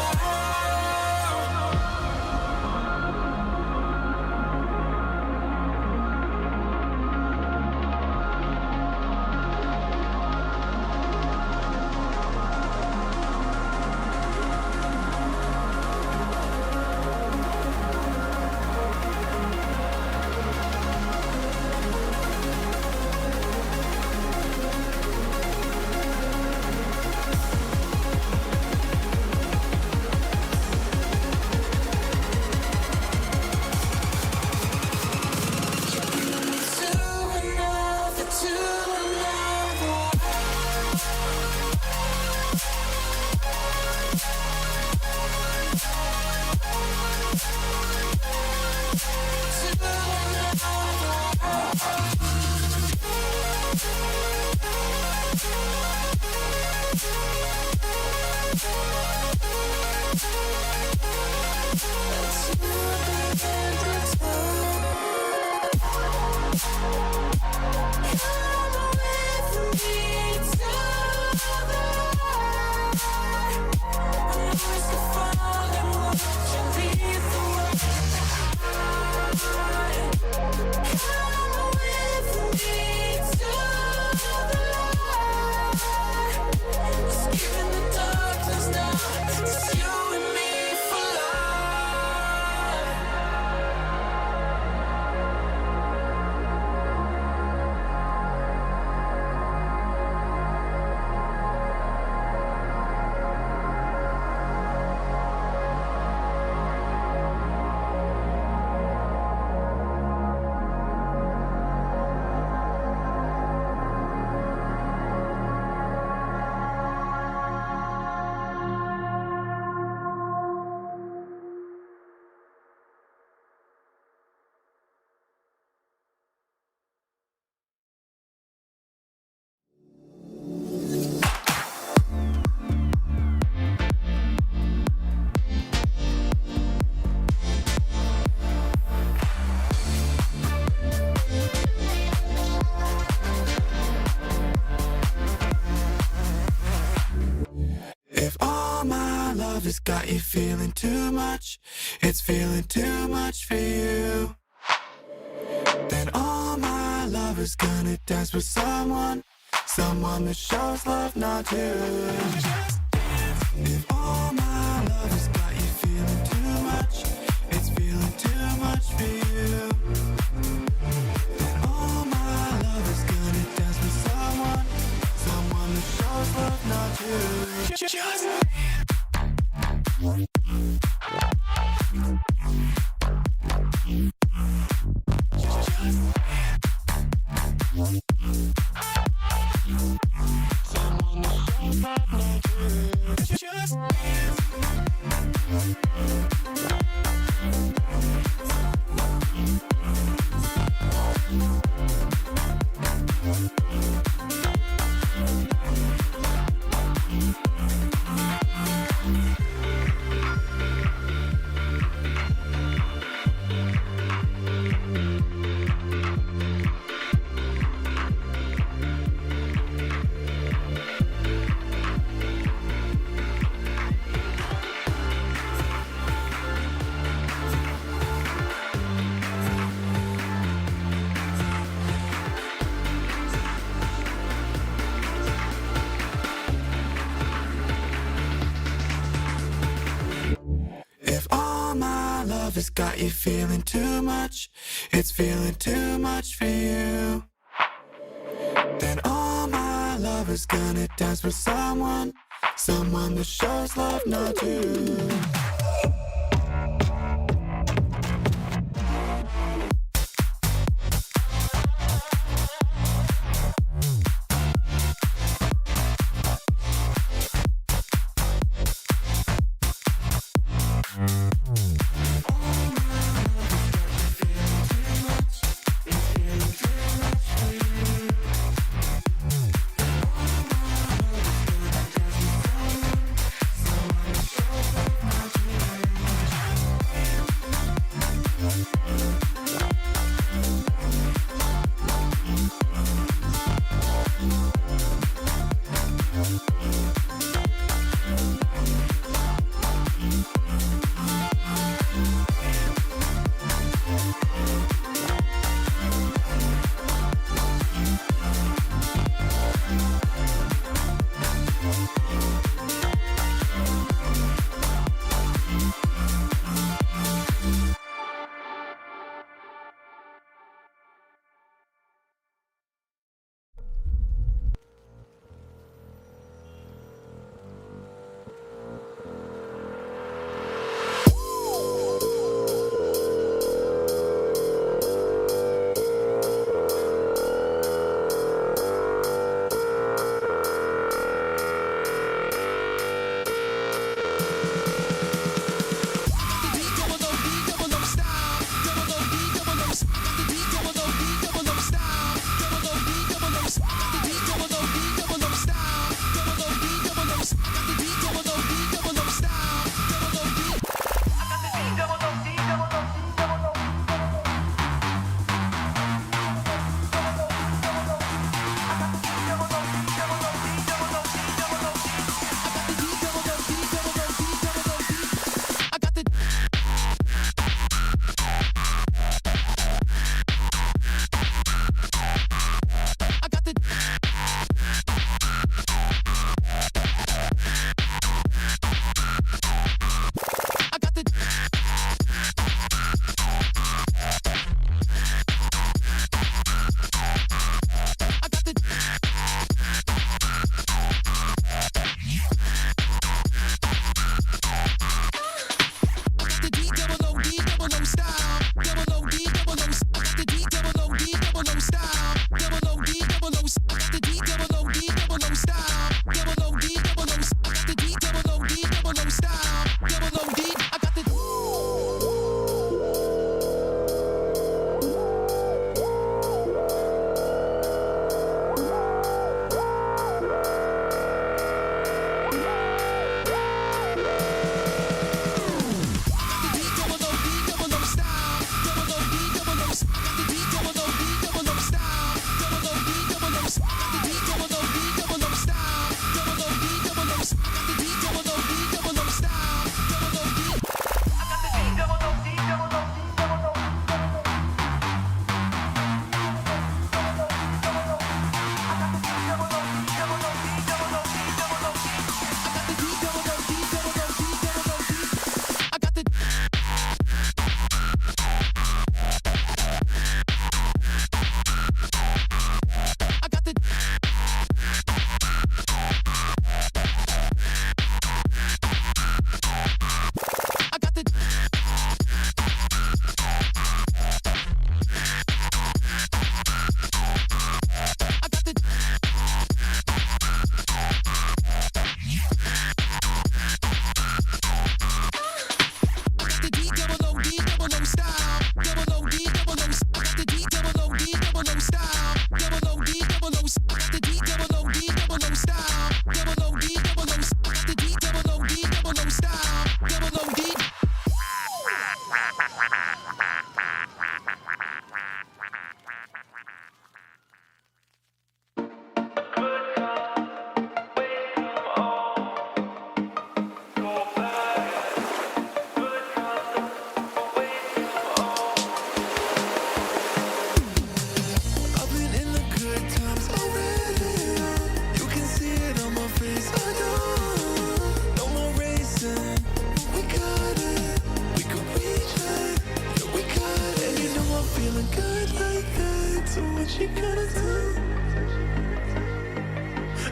Speaker 1: love has got you feeling too much. It's feeling too much for you. Then all my love is gonna dance with someone that shows love, not you. If all my love has got you feeling too much, it's feeling too much for you. Then all my love is gonna dance with someone that shows love, not you. Just has got you feeling too much. It's feeling too much for you. Then all my love is gonna dance with someone that shows love, not you.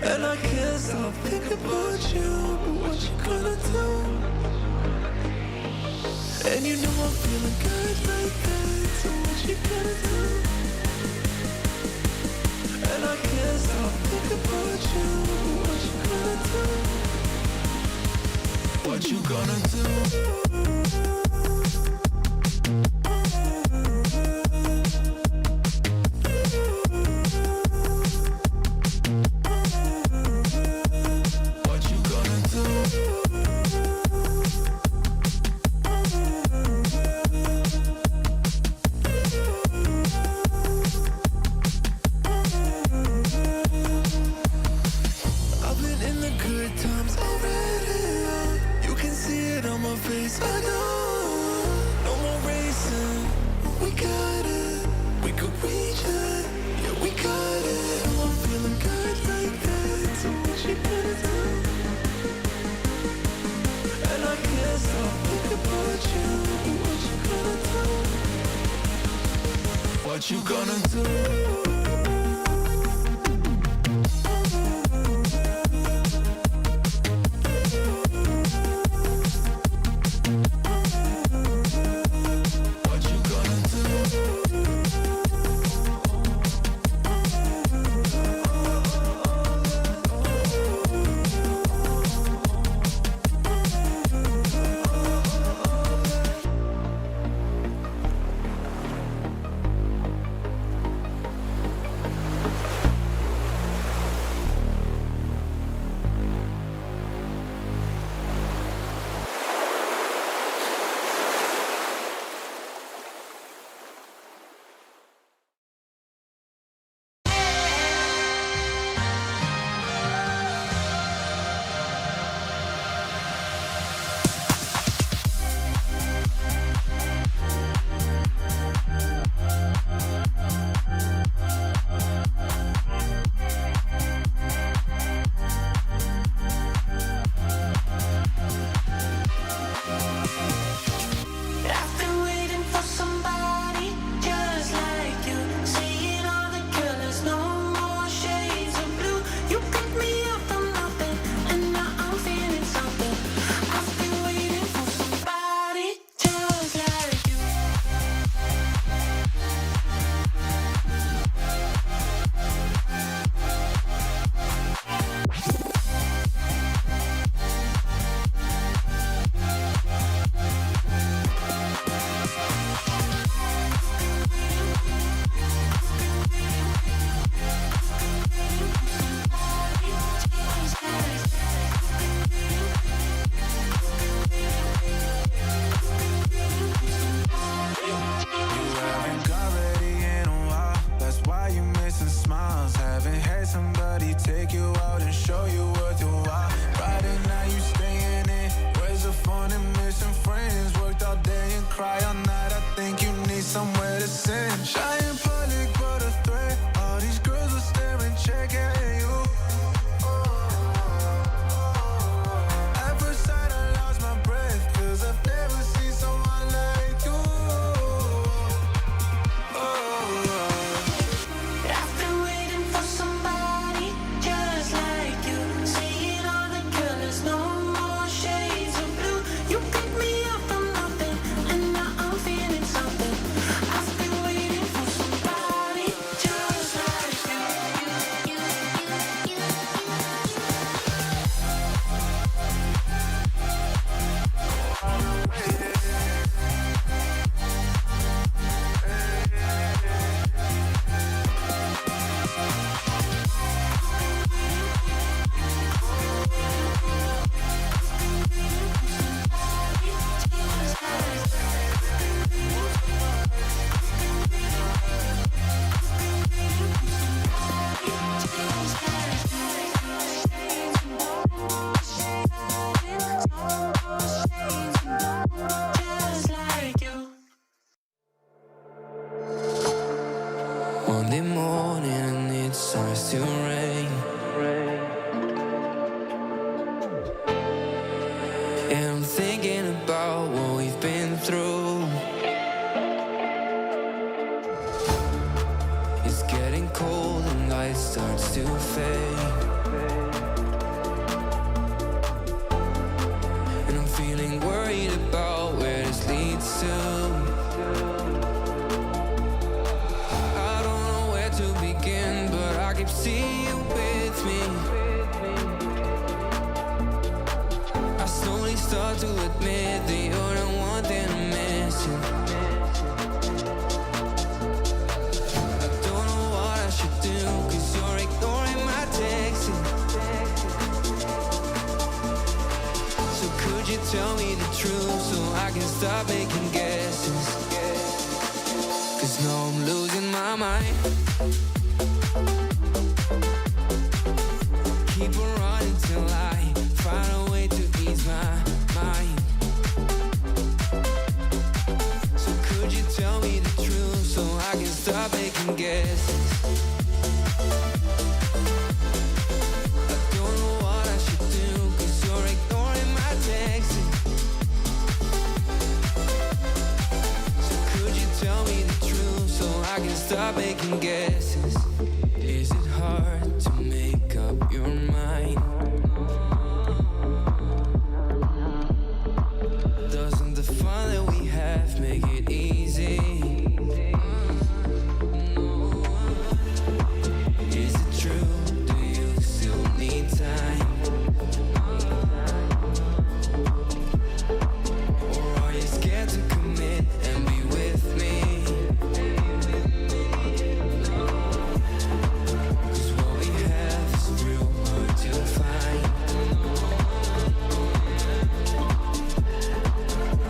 Speaker 1: And I can't stop thinking about you, but what you gonna do? And you know I'm feeling good like that, so what you gonna do? And I can't stop thinking about you, but what you gonna do? What you gonna do? What you gonna do?
Speaker 8: Monday morning and it starts to rain. And I'm thinking about what we've been through. It's getting cold and light starts to fade. start to admit that you're the one that I'm missing. I don't know what I should do, cause you're ignoring my texts. So could you tell me the truth so I can stop making guesses? Cause now I'm losing my mind. Keep on running till I find a way to ease my mind. So could you tell me the truth so I can stop making guesses? I don't know what I should do, cause you're ignoring my texts. So could you tell me the truth so I can stop making guesses? Is it hard to make up your mind? Doesn't the fun that we have make it easy? Is it true? Do you still need time? Or are you scared to commit and be with me? Cause what we have is real hard to find.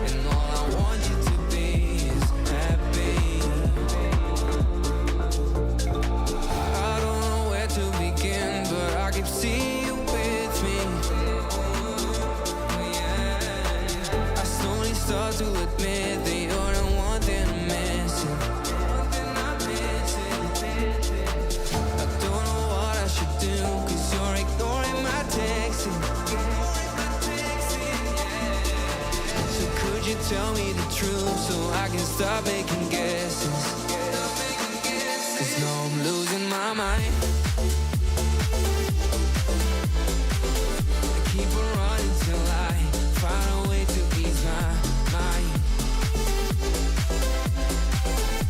Speaker 8: And all I want you to be is happy. I don't know where to begin, but I keep seeing you with me. I slowly start to admit that you're the one that I'm missing. I don't know what I should do, cause you're ignoring my texts. So could you tell me the truth so I can stop making guesses? Cause now I'm losing my mind. I keep on running till I find a way to ease my mind.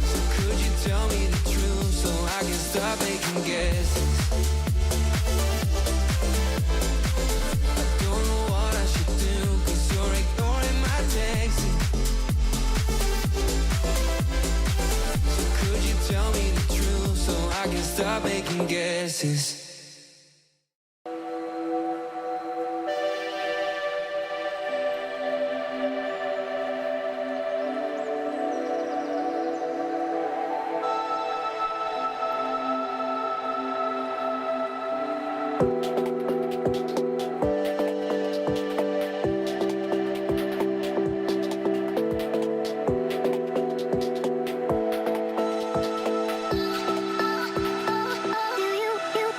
Speaker 8: So could you tell me the truth so I can stop making guesses? I don't know what I should do, cause you're ignoring my texts. So could you tell me the truth so I can stop making guesses?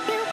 Speaker 7: You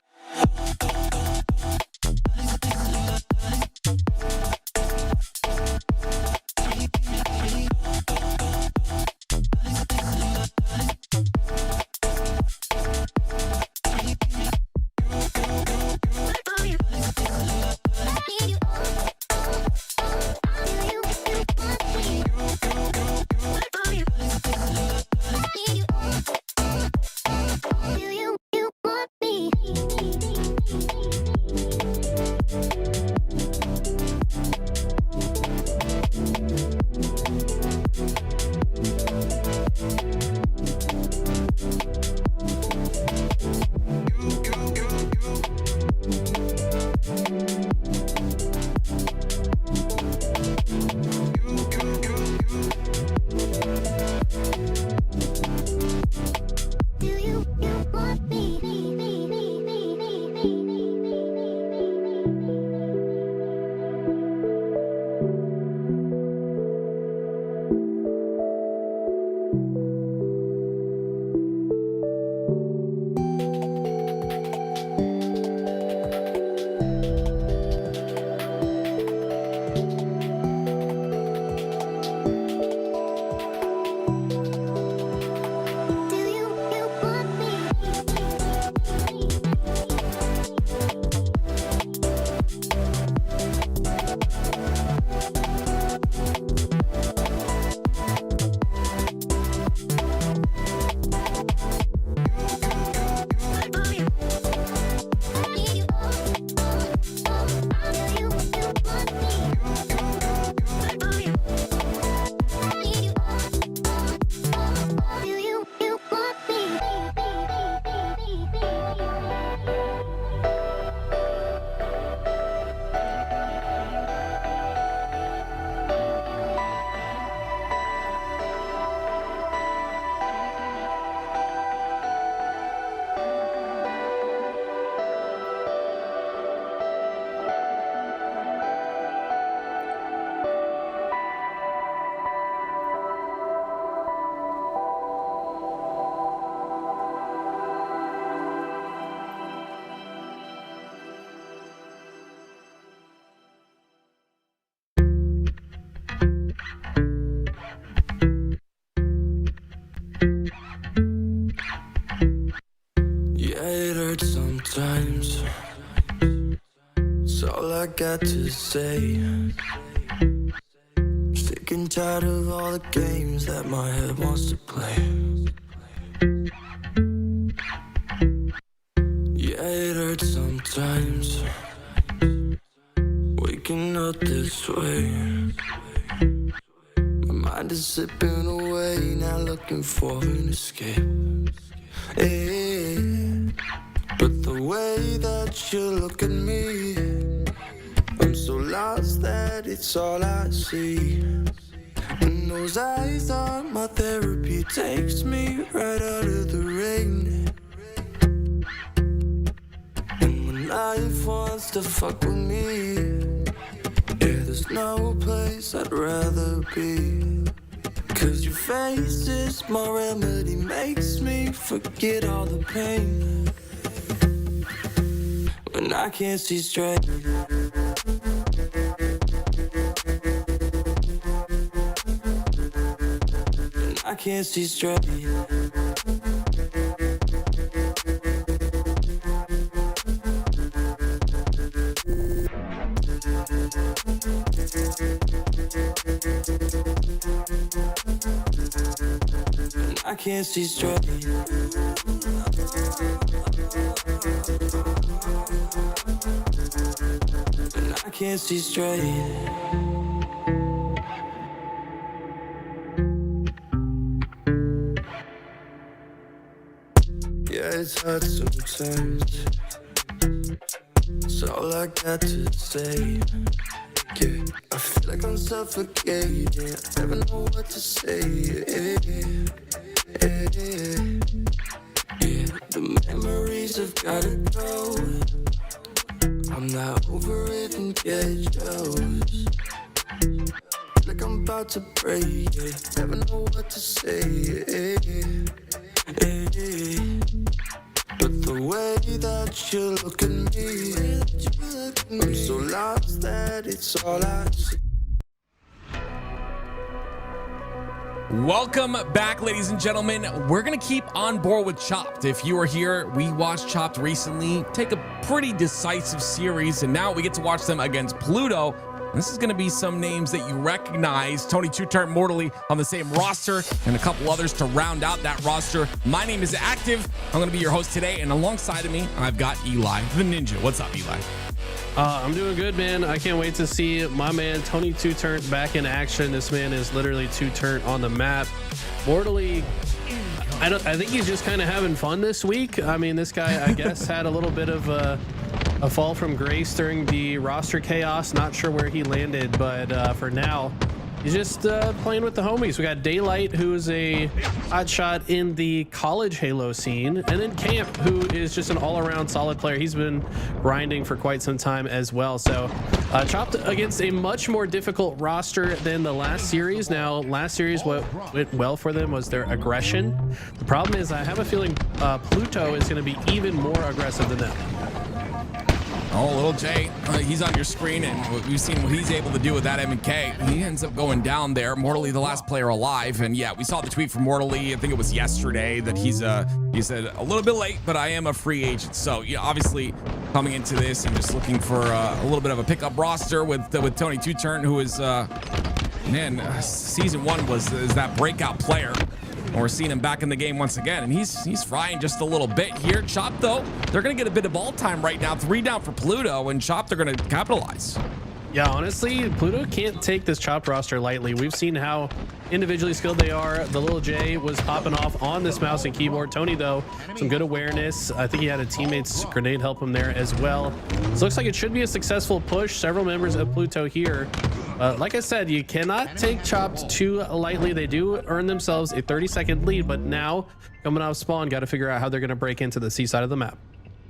Speaker 8: That's all I got to say. Sick and tired of all the games that my head wants to play. Yeah, it hurts sometimes waking up this way. My mind is slipping away, now looking for an escape. Yeah. But the way that you look at me, I'm so lost that it's all I see. And those eyes are my therapy, takes me right out of the rain. And when life wants to fuck with me, yeah, there's no place I'd rather be. Cause your face is my remedy, makes me forget all the pain. When I can't see straight. When I can't see straight. I can't see straight. I can't see straight. Yeah, it's hard sometimes. That's all I got to say. Yeah, I feel like I'm suffocating. I never know what to say. Yeah, the memories have gotta go. I'm not over it and get jealous. Like I'm about to break, yeah. Never know what to say. But the way that you look at me, I'm so lost that it's all I see.
Speaker 5: Welcome back, ladies and gentlemen. We're going to keep on board with Chopped. If you were here, we watched Chopped recently take a pretty decisive series, and now we get to watch them against Pluto. This is going to be some names that you recognize. Tony Two-Turn Mortally on the same roster, and a couple others to round out that roster. My name is Active. I'm going to be your host today, and alongside of me, I've got Eli, the Ninja. What's up, Eli?
Speaker 6: I'm doing good, man. I can't wait to see my man Tony Two-Turn back in action. This man is literally Two-Turn on the map. Mortally, I think he's just kind of having fun this week. I mean, this guy, I guess, had a little bit of a fall from grace during the roster chaos. Not sure where he landed, but for now, he's just playing with the homies. We got Daylight, who's a hot shot in the college Halo scene, and then Camp, who is just an all-around solid player. He's been grinding for quite some time as well. So Chopped against a much more difficult roster than the last series. Now, last series, what went well for them was their aggression. The problem is I have a feeling Pluto is going to be even more aggressive than them.
Speaker 5: Oh, little Jay, he's on your screen, and we've seen what he's able to do with that M&K. He ends up going down there. Mortally, the last player alive. And yeah, we saw the tweet from Mortally, I think it was yesterday, that he said a little bit late, but I am a free agent. So yeah, obviously coming into this and just looking for a little bit of a pickup roster with Tony Two-Turn, who is, season one is that breakout player. We're seeing him back in the game once again, and he's frying just a little bit here. Chop, though, they're going to get a bit of ball time right now. 3 down for Pluto, and Chop, they're going to capitalize.
Speaker 6: Yeah, honestly, Pluto can't take this Chopped roster lightly. We've seen how individually skilled they are. The little J was popping off on this mouse and keyboard. Tony, though, some good awareness. I think he had a teammate's grenade help him there as well. This looks like it should be a successful push. Several members of Pluto here. Like I said, you cannot take Chopped too lightly. They do earn themselves a 30-second lead, but now coming out of spawn, got to figure out how they're going to break into the C side of the map.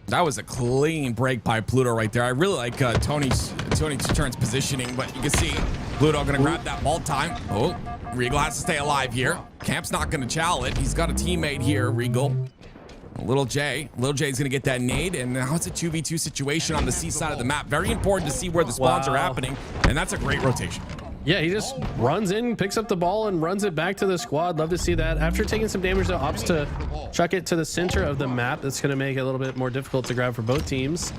Speaker 5: That was a clean break by Pluto right there. I really like Tony Two-Turn's positioning, but you can see Pluto going to grab that ball time. Oh, Regal has to stay alive here. Camp's not going to chow it. He's got a teammate here, Regal. Little Jay's gonna get that nade, and now it's a 2v2 situation on the C side of the map. Very important to see where the spawns are happening, and that's a great rotation.
Speaker 6: Yeah, he just runs in, picks up the ball, and runs it back to the squad. Love to see that. After taking some damage, though, opts to chuck it to the center of the map. That's going to make it a little bit more difficult to grab for both teams.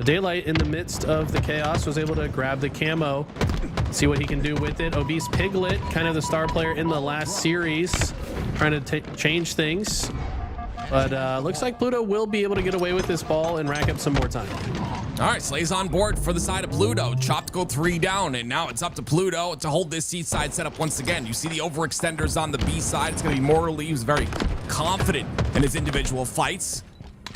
Speaker 6: Daylight in the midst of the chaos was able to grab the camo, see what he can do with it. Obese Piglet, kind of the star player in the last series, trying to change things. But looks like Pluto will be able to get away with this ball and rack up some more time.
Speaker 5: All right, Slay's on board for the side of Pluto. Chopped go 3 down, and now it's up to Pluto to hold this C side setup once again. You see the overextenders on the B side. It's going to be Morley, who's very confident in his individual fights.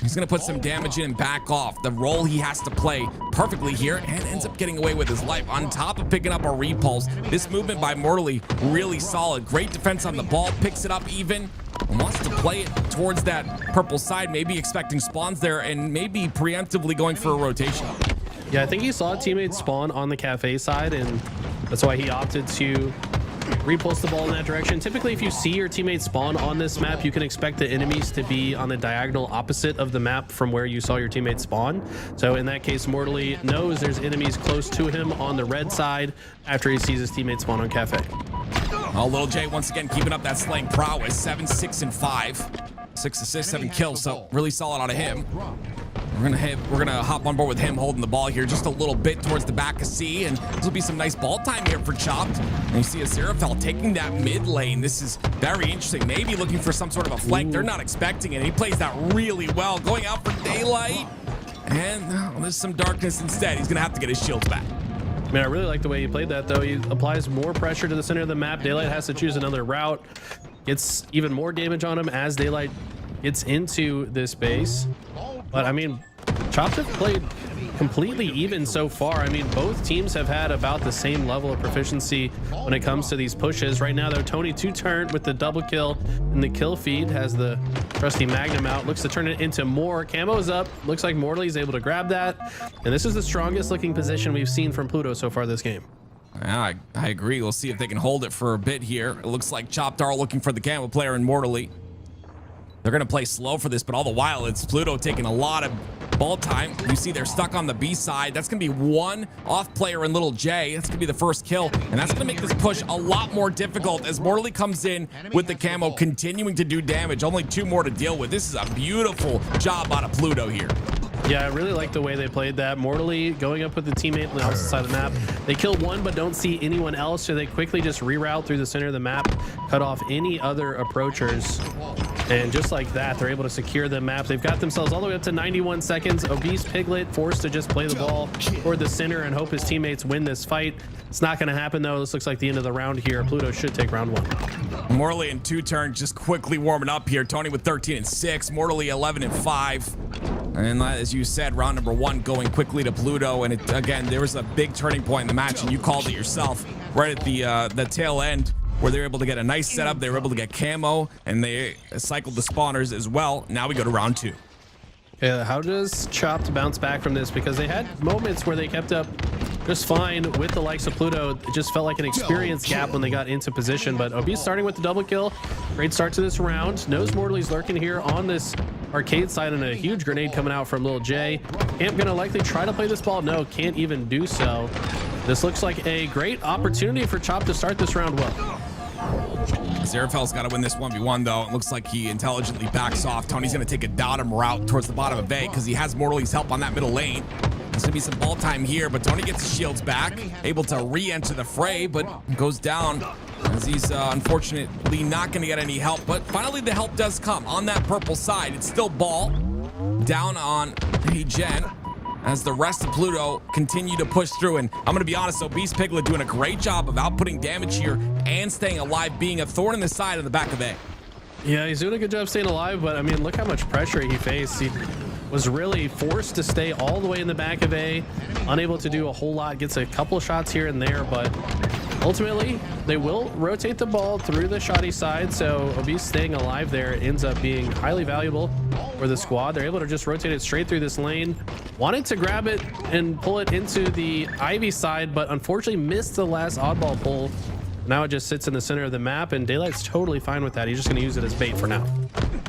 Speaker 5: He's going to put some damage in and back off. The role he has to play perfectly here and ends up getting away with his life. On top of picking up a repulse, this movement by Morley really solid. Great defense on the ball, picks it up even, and wants to play it towards that purple side, maybe expecting spawns there and maybe preemptively going for a rotation.
Speaker 6: Yeah, I think he saw teammates spawn on the cafe side, and that's why he opted to repulse the ball in that direction. Typically, if you see your teammates spawn on this map, you can expect the enemies to be on the diagonal opposite of the map from where you saw your teammates spawn. So in that case, Mortally knows there's enemies close to him on the red side after he sees his teammates spawn on cafe.
Speaker 5: Oh, Little J once again keeping up that slaying prowess. 7, 6, and 5. 6 assists, 7 kills, so really solid out of him. We're gonna hop on board with him holding the ball here just a little bit towards the back of C, and this will be some nice ball time here for Chopped. And you see Aziraphale taking that mid lane. This is very interesting. Maybe looking for some sort of a flank. They're not expecting it. He plays that really well, going out for Daylight, and there's some darkness instead. He's gonna have to get his shields back.
Speaker 6: Man, I really like the way he played that, though. He applies more pressure to the center of the map. Daylight has to choose another route. Gets even more damage on him as Daylight gets into this base. But I mean, Chopped have played completely even so far. I mean, both teams have had about the same level of proficiency when it comes to these pushes. Right now, though, Tony 2-turned with the double kill and the kill feed, has the trusty Magnum out, looks to turn it into more. Camo's up, looks like Morley's able to grab that. And this is the strongest looking position we've seen from Pluto so far this game.
Speaker 5: Yeah, I agree. We'll see if they can hold it for a bit here. It looks like Chopped are looking for the camo player in Mortally. They're going to play slow for this, but all the while, it's Pluto taking a lot of ball time. You see they're stuck on the B side. That's going to be one off player in Little J. That's going to be the first kill, and that's going to make this push a lot more difficult as Morley comes in with the camo, continuing to do damage. Only 2 more to deal with. This is a beautiful job out of Pluto here.
Speaker 6: Yeah, I really like the way they played that. Mortally going up with the teammate on the opposite side of the map. They kill one but don't see anyone else, so they quickly just reroute through the center of the map, cut off any other approachers. And just like that, they're able to secure the map. They've got themselves all the way up to 91 seconds. Obese Piglet forced to just play the ball toward the center and hope his teammates win this fight. It's not going to happen, though. This looks like the end of the round here. Pluto should take round 1.
Speaker 5: Morley in 2-turn just quickly warming up here. Tony with 13 and 6. Morley 11 and 5. And as you said, round number 1 going quickly to Pluto. And again, there was a big turning point in the match, and you called it yourself right at the tail end, where they were able to get a nice setup. They were able to get camo, and they cycled the spawners as well. Now we go to round 2.
Speaker 6: Yeah, how does Chopped bounce back from this? Because they had moments where they kept up just fine with the likes of Pluto. It just felt like an experience gap when they got into position. But Obese starting with the double kill. Great start to this round. Knows Mortally's lurking here on this arcade side, and a huge grenade coming out from Lil J. Camp gonna likely try to play this ball. No, can't even do so. This looks like a great opportunity for Chop to start this round well.
Speaker 5: Aziraphale's got to win this 1v1, though. It looks like he intelligently backs off. Tony's going to take a Dodom route towards the bottom of A because he has Mortally's help on that middle lane. There's going to be some ball time here, but Tony gets his shields back, able to re-enter the fray, but goes down as he's unfortunately not going to get any help. But finally, the help does come on that purple side. It's still ball down on Gen as the rest of Pluto continue to push through. And I'm going to be honest, Obese Piglet doing a great job of outputting damage here and staying alive, being a thorn in the side in the back of A.
Speaker 6: Yeah, he's doing a good job staying alive, but I mean, look how much pressure he faced. He was really forced to stay all the way in the back of A, unable to do a whole lot, gets a couple shots here and there, but ultimately they will rotate the ball through the shoddy side, so Obese staying alive there ends up being highly valuable for the squad. They're able to just rotate it straight through this lane. Wanted to grab it and pull it into the Ivy side, but unfortunately missed the last oddball pull. Now it just sits in the center of the map, and Daylight's totally fine with that. He's just going to use it as bait for now.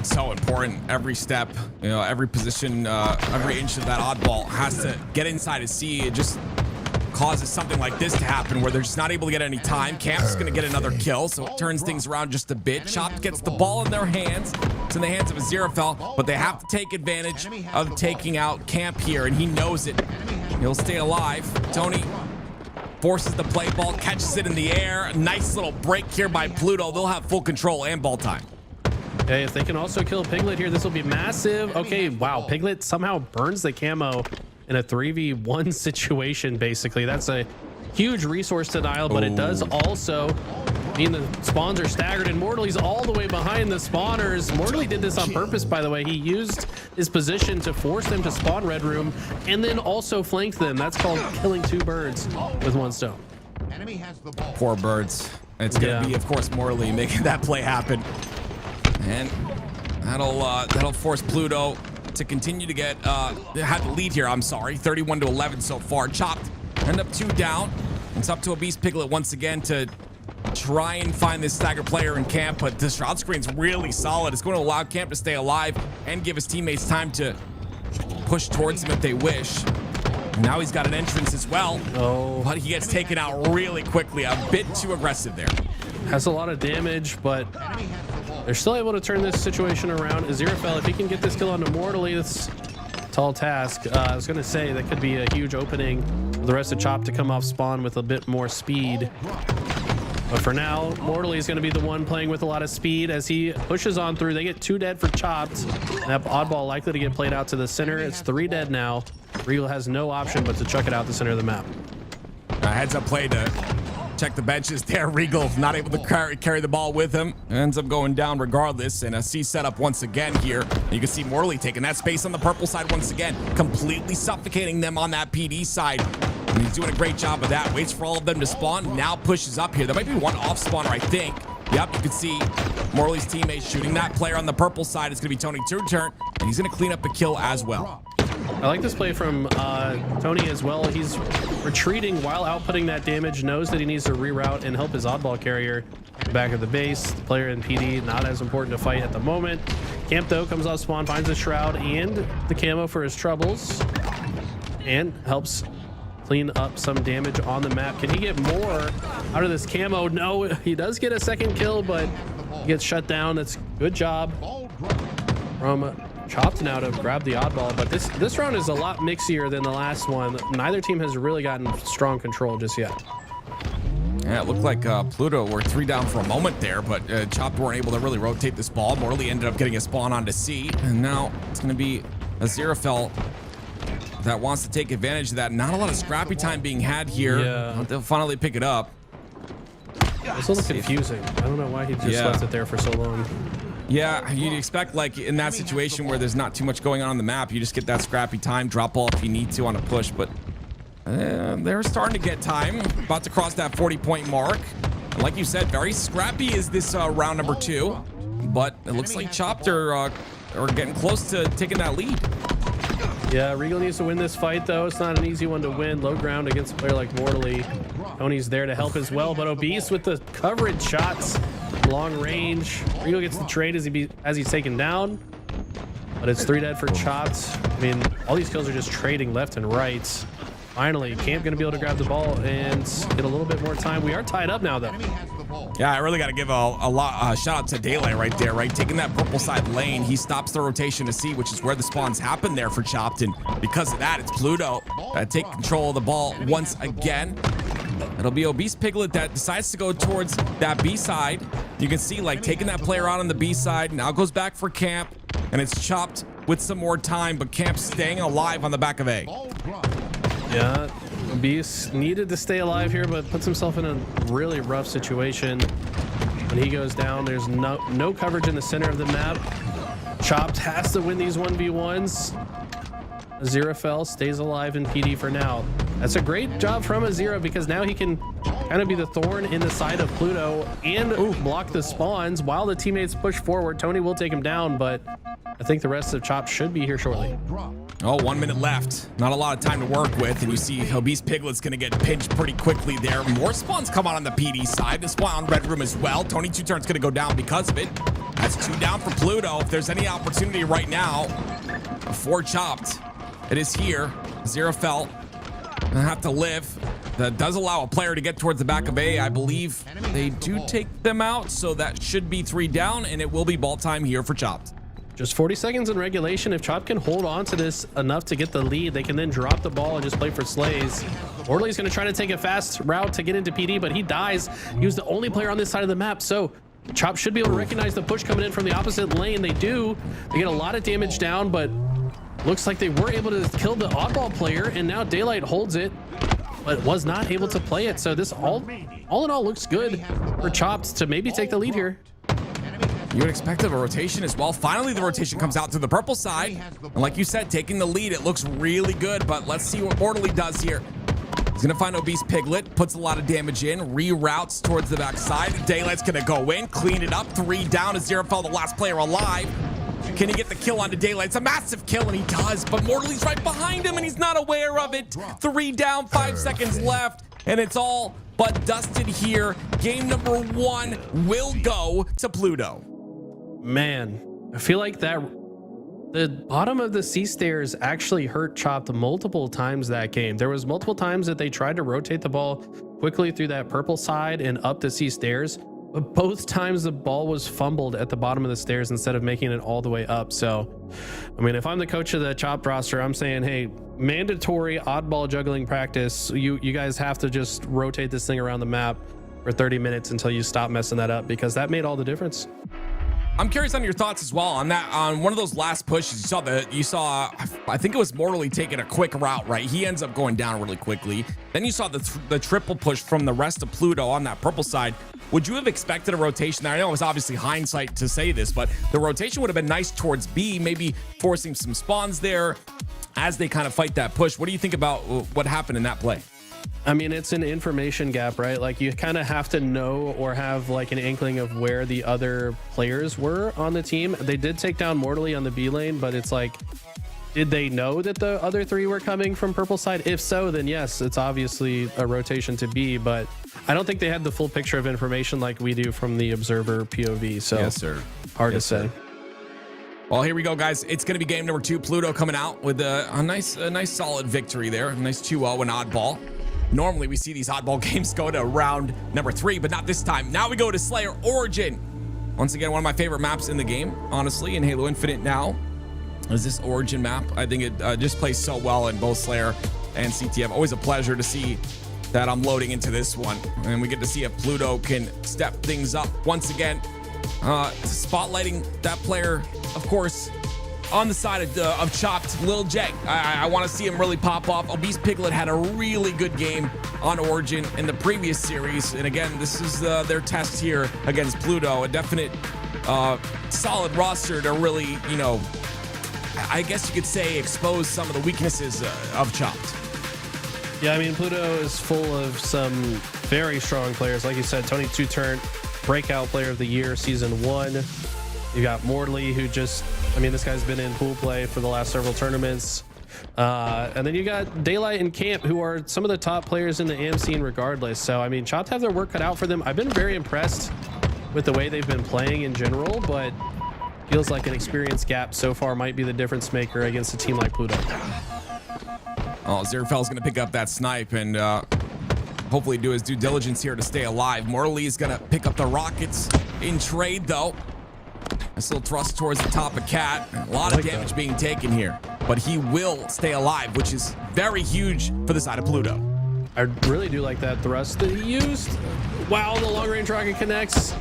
Speaker 5: So important. Every step, you know, every position, every inch of that oddball has to get inside to see. It just causes something like this to happen where they're just not able to get any time. Camp's going to get another kill, so it turns things around just a bit. Chopped gets the ball in their hands. It's in the hands of Aziraphale, but they have to take advantage of taking out Camp here, and he knows it. He'll stay alive. Tony forces the play ball, catches it in the air. A nice little break here by Pluto. They'll have full control and ball time.
Speaker 6: Okay, if they can also kill Piglet here, this will be massive. Okay, wow, Piglet somehow burns the camo in a 3v1 situation, basically. That's a huge resource denial, but it does also mean the spawns are staggered, and Mortali's all the way behind the spawners. Mortally did this on purpose, by the way. He used his position to force them to spawn Red Room and then also flanked them. That's called killing two birds with one stone.
Speaker 5: Poor birds. It's going to be, of course, Morley making that play happen. And that'll force Pluto to continue to get have the lead here. I'm sorry, 31-11 so far. Chopped end up 2 down. It's up to a Beast Piglet once again to try and find this stagger player in Camp, but the shot screen's really solid. It's going to allow Camp to stay alive and give his teammates time to push towards him if they wish. Now he's got an entrance as well, but he gets taken out really quickly. A bit too aggressive there.
Speaker 6: Has a lot of damage, but they're still able to turn this situation around. Aziraphale, if he can get this kill onto Mortally, that's a tall task. I was going to say that could be a huge opening for the rest of Chop to come off spawn with a bit more speed. But for now, Mortally is going to be the one playing with a lot of speed as he pushes on through. They get 2 dead for Chopped. That oddball likely to get played out to the center. It's 3 dead now. Regal has no option but to chuck it out the center of the map.
Speaker 5: Heads up play to check the benches there. Regal not able to carry the ball with him. Ends up going down regardless. And a C setup once again here. You can see Morley taking that space on the purple side once again, completely suffocating them on that PD side. And he's doing a great job of that. Waits for all of them to spawn. Now pushes up here. There might be one off spawner, I think. Yep, you can see Morley's teammates shooting that player on the purple side. It's going to be Tony turn, and he's going to clean up a kill as well.
Speaker 6: I like this play from Tony as well. He's retreating while outputting that damage, knows that he needs to reroute and help his oddball carrier back at the base. The player in PD, not as important to fight at the moment. Camp, though, comes off spawn, finds the shroud and the camo for his troubles, and helps clean up some damage on the map. Can he get more out of this camo? No, he does get a second kill, but he gets shut down. That's good job from Chopped now to grab the oddball, but this round is a lot mixier than the last one. Neither team has really gotten strong control just yet.
Speaker 5: Yeah, it looked like Pluto were 3 down for a moment there, but Chopped weren't able to really rotate this ball. Morley ended up getting a spawn onto C, and now it's going to be Aziraphale that wants to take advantage of that. Not a lot of scrappy time being had here.
Speaker 6: Yeah.
Speaker 5: They'll finally pick it up.
Speaker 6: It's a little confusing. I don't know why he just left it there for so long.
Speaker 5: Yeah, you'd expect, like, in that situation where there's not too much going on the map, you just get that scrappy time, drop ball if you need to on a push, but they're starting to get time. About to cross that 40-point mark. Like you said, very scrappy is this round number 2, but it looks like Chopped are getting close to taking that lead.
Speaker 6: Yeah, Regal needs to win this fight, though. It's not an easy one to win. Low ground against a player like Mortally. Tony's there to help as well, but Obese with the coverage shots, long range. Regal gets the trade as he's taken down, but it's 3 dead for Chopped. I mean, all these kills are just trading left and right. Finally, Camp gonna be able to grab the ball and get a little bit more time. We are tied up now, though.
Speaker 5: Yeah, I really got to give a shout out to Daylight right there, right? Taking that purple side lane, he stops the rotation to C, which is where the spawns happen there for Chopped, and because of that, it's Pluto take control of the ball once again. It'll be Obese Piglet that decides to go towards that B side. You can see, like, taking that player out on the B side, now goes back for Camp, and it's Chopped with some more time, but Camp staying alive on the back of A.
Speaker 6: Yeah, Beast needed to stay alive here, but puts himself in a really rough situation. When he goes down, there's no coverage in the center of the map. Chopped has to win these 1v1s. Aziraphale stays alive in PD for now. That's a great job from Azira, because now he can kind of be the thorn in the side of Pluto and block the spawns while the teammates push forward. Tony will take him down, but I think the rest of Chop should be here shortly.
Speaker 5: Oh, 1 minute left. Not a lot of time to work with, and you see Obese Piglet's gonna get pinched pretty quickly there. More spawns come out on the PD side. The spawn on Red Room as well. Tony 2 turns gonna go down because of it. That's 2 down for Pluto. If there's any opportunity right now for Chopped, it is here. Aziraphale gonna have to live that does allow a player to get towards the back of A. I believe they do take them out, so that should be 3 down, and it will be ball time here for Chopped.
Speaker 6: Just 40 seconds in regulation. If Chop can hold on to this enough to get the lead, they can then drop the ball and just play for Slays. Orderly's going to try to take a fast route to get into PD, but he dies. He was the only player on this side of the map, so Chop should be able to recognize the push coming in from the opposite lane. They do. They get a lot of damage down, but looks like they were able to kill the oddball player, and now Daylight holds it, but was not able to play it. So this all in all looks good for Chopped to maybe take the lead here.
Speaker 5: You would expect a rotation as well. Finally, the rotation comes out to the purple side. And like you said, taking the lead, it looks really good, but let's see what Orderly does here. He's gonna find Obese Piglet, puts a lot of damage in, reroutes towards the backside. Daylight's gonna go in, clean it up, 3 down. Aziraphale, the last player alive. Can he get the kill onto Daylight? It's a massive kill, and he does, but Mortally right behind him, and he's not aware of it. 3 down, 5 seconds left, and it's all but dusted here. Game number 1 will go to Pluto.
Speaker 6: Man, I feel like that the bottom of the C stairs actually hurt Chopped multiple times that game. There was multiple times that they tried to rotate the ball quickly through that purple side and up the C stairs, but both times the ball was fumbled at the bottom of the stairs instead of making it all the way up. So, I mean, if I'm the coach of the Chopped roster, I'm saying, hey, mandatory oddball juggling practice. You guys have to just rotate this thing around the map for 30 minutes until you stop messing that up, because that made all the difference.
Speaker 5: I'm curious on your thoughts as well on that. On one of those last pushes, you saw I think it was Mortally taking a quick route, right? He ends up going down really quickly. Then you saw the triple push from the rest of Pluto on that purple side. Would you have expected a rotation there? I know it was obviously hindsight to say this, but the rotation would have been nice towards B, maybe forcing some spawns there as they kind of fight that push. What do you think about what happened in that play?
Speaker 6: I mean, it's an information gap, right? Like, you kind of have to know or have like an inkling of where the other players were on the team. They did take down Mortally on the B lane, but it's like, did they know that the other 3 were coming from purple side? If so, then yes, it's obviously a rotation to B, but I don't think they had the full picture of information like we do from the observer POV. So
Speaker 5: yes, sir.
Speaker 6: Hard to say.
Speaker 5: Well, here we go, guys. It's going to be game number 2. Pluto coming out with a nice solid victory there. A nice 2-0 and oddball. Normally we see these oddball games go to round number 3, but not this time. Now we go to Slayer Origin. Once again, one of my favorite maps in the game, honestly, in Halo Infinite now is this Origin map. I think it just plays so well in both Slayer and CTF. Always a pleasure to see that I'm loading into this one. And we get to see if Pluto can step things up once again. Spotlighting that player, of course, on the side of Chopped, Lil J. I want to see him really pop off. Obese Piglet had a really good game on Origin in the previous series. And again, this is their test here against Pluto. A definite solid roster to really, you know, I guess you could say expose some of the weaknesses of Chopped.
Speaker 6: Yeah, I mean, Pluto is full of some very strong players. Like you said, Tony Two-Turn, breakout player of the year, season 1. You got Mortally, who just, I mean, this guy's been in pool play for the last several tournaments. And then you got Daylight and Camp, who are some of the top players in the AM scene regardless. So, I mean, Chopped have their work cut out for them. I've been very impressed with the way they've been playing in general, but feels like an experience gap so far might be the difference maker against a team like Pluto.
Speaker 5: Oh, Aziraphale's going to pick up that snipe and hopefully do his due diligence here to stay alive. Mortally is going to pick up the rockets in trade, though. A still thrust towards the top of Cat. A lot of damage being taken here, but he will stay alive, which is very huge for the side of Pluto.
Speaker 6: I really do like that thrust that he used. Wow, the long range rocket connects.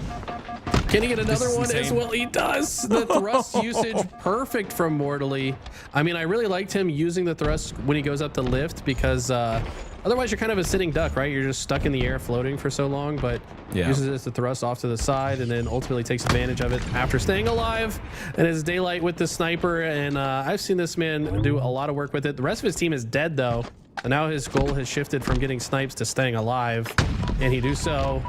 Speaker 6: Can he get another one
Speaker 5: insane.
Speaker 6: as well? He does. The thrust usage perfect from Mortally. I mean, I really liked him using the thrust when he goes up the lift, because otherwise you're kind of a sitting duck, right? You're just stuck in the air floating for so long, but uses it to thrust off to the side and then ultimately takes advantage of it after staying alive. And it's Daylight with the sniper, and I've seen this man do a lot of work with it. The rest of his team is dead though, and now his goal has shifted from getting snipes to staying alive, and he do so.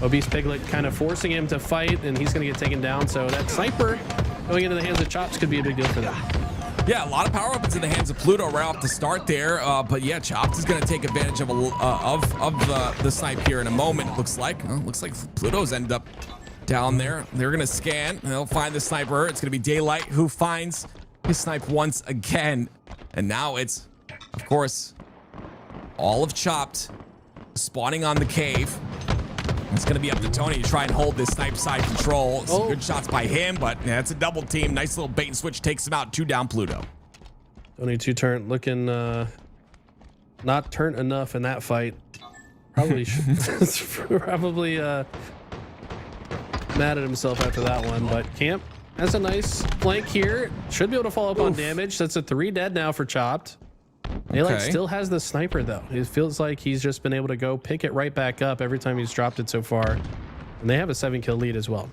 Speaker 6: Obese Piglet kind of forcing him to fight, and he's going to get taken down. So that sniper going into the hands of Chops could be a big deal for them.
Speaker 5: Yeah, a lot of power weapons in the hands of Pluto right off the start there. But yeah, Chopped is going to take advantage of the snipe here in a moment. It looks like Pluto's ended up down there. They're going to scan. They'll find the sniper. It's going to be Daylight who finds his snipe once again. And now it's, of course, all of Chopped spawning on the cave. It's going to be up to Tony to try and hold this snipe side control. Some good shots by him, but yeah, it's a double team. Nice little bait and switch takes him out. 2 down Pluto.
Speaker 6: Tony 2 turn looking not turnt enough in that fight. Probably probably mad at himself after that one, but Camp has a nice flank here. Should be able to follow up on damage. That's a 3 dead now for Chopped. Daylight still has the sniper though. It feels like he's just been able to go pick it right back up every time he's dropped it so far. And they have a 7-kill lead as well.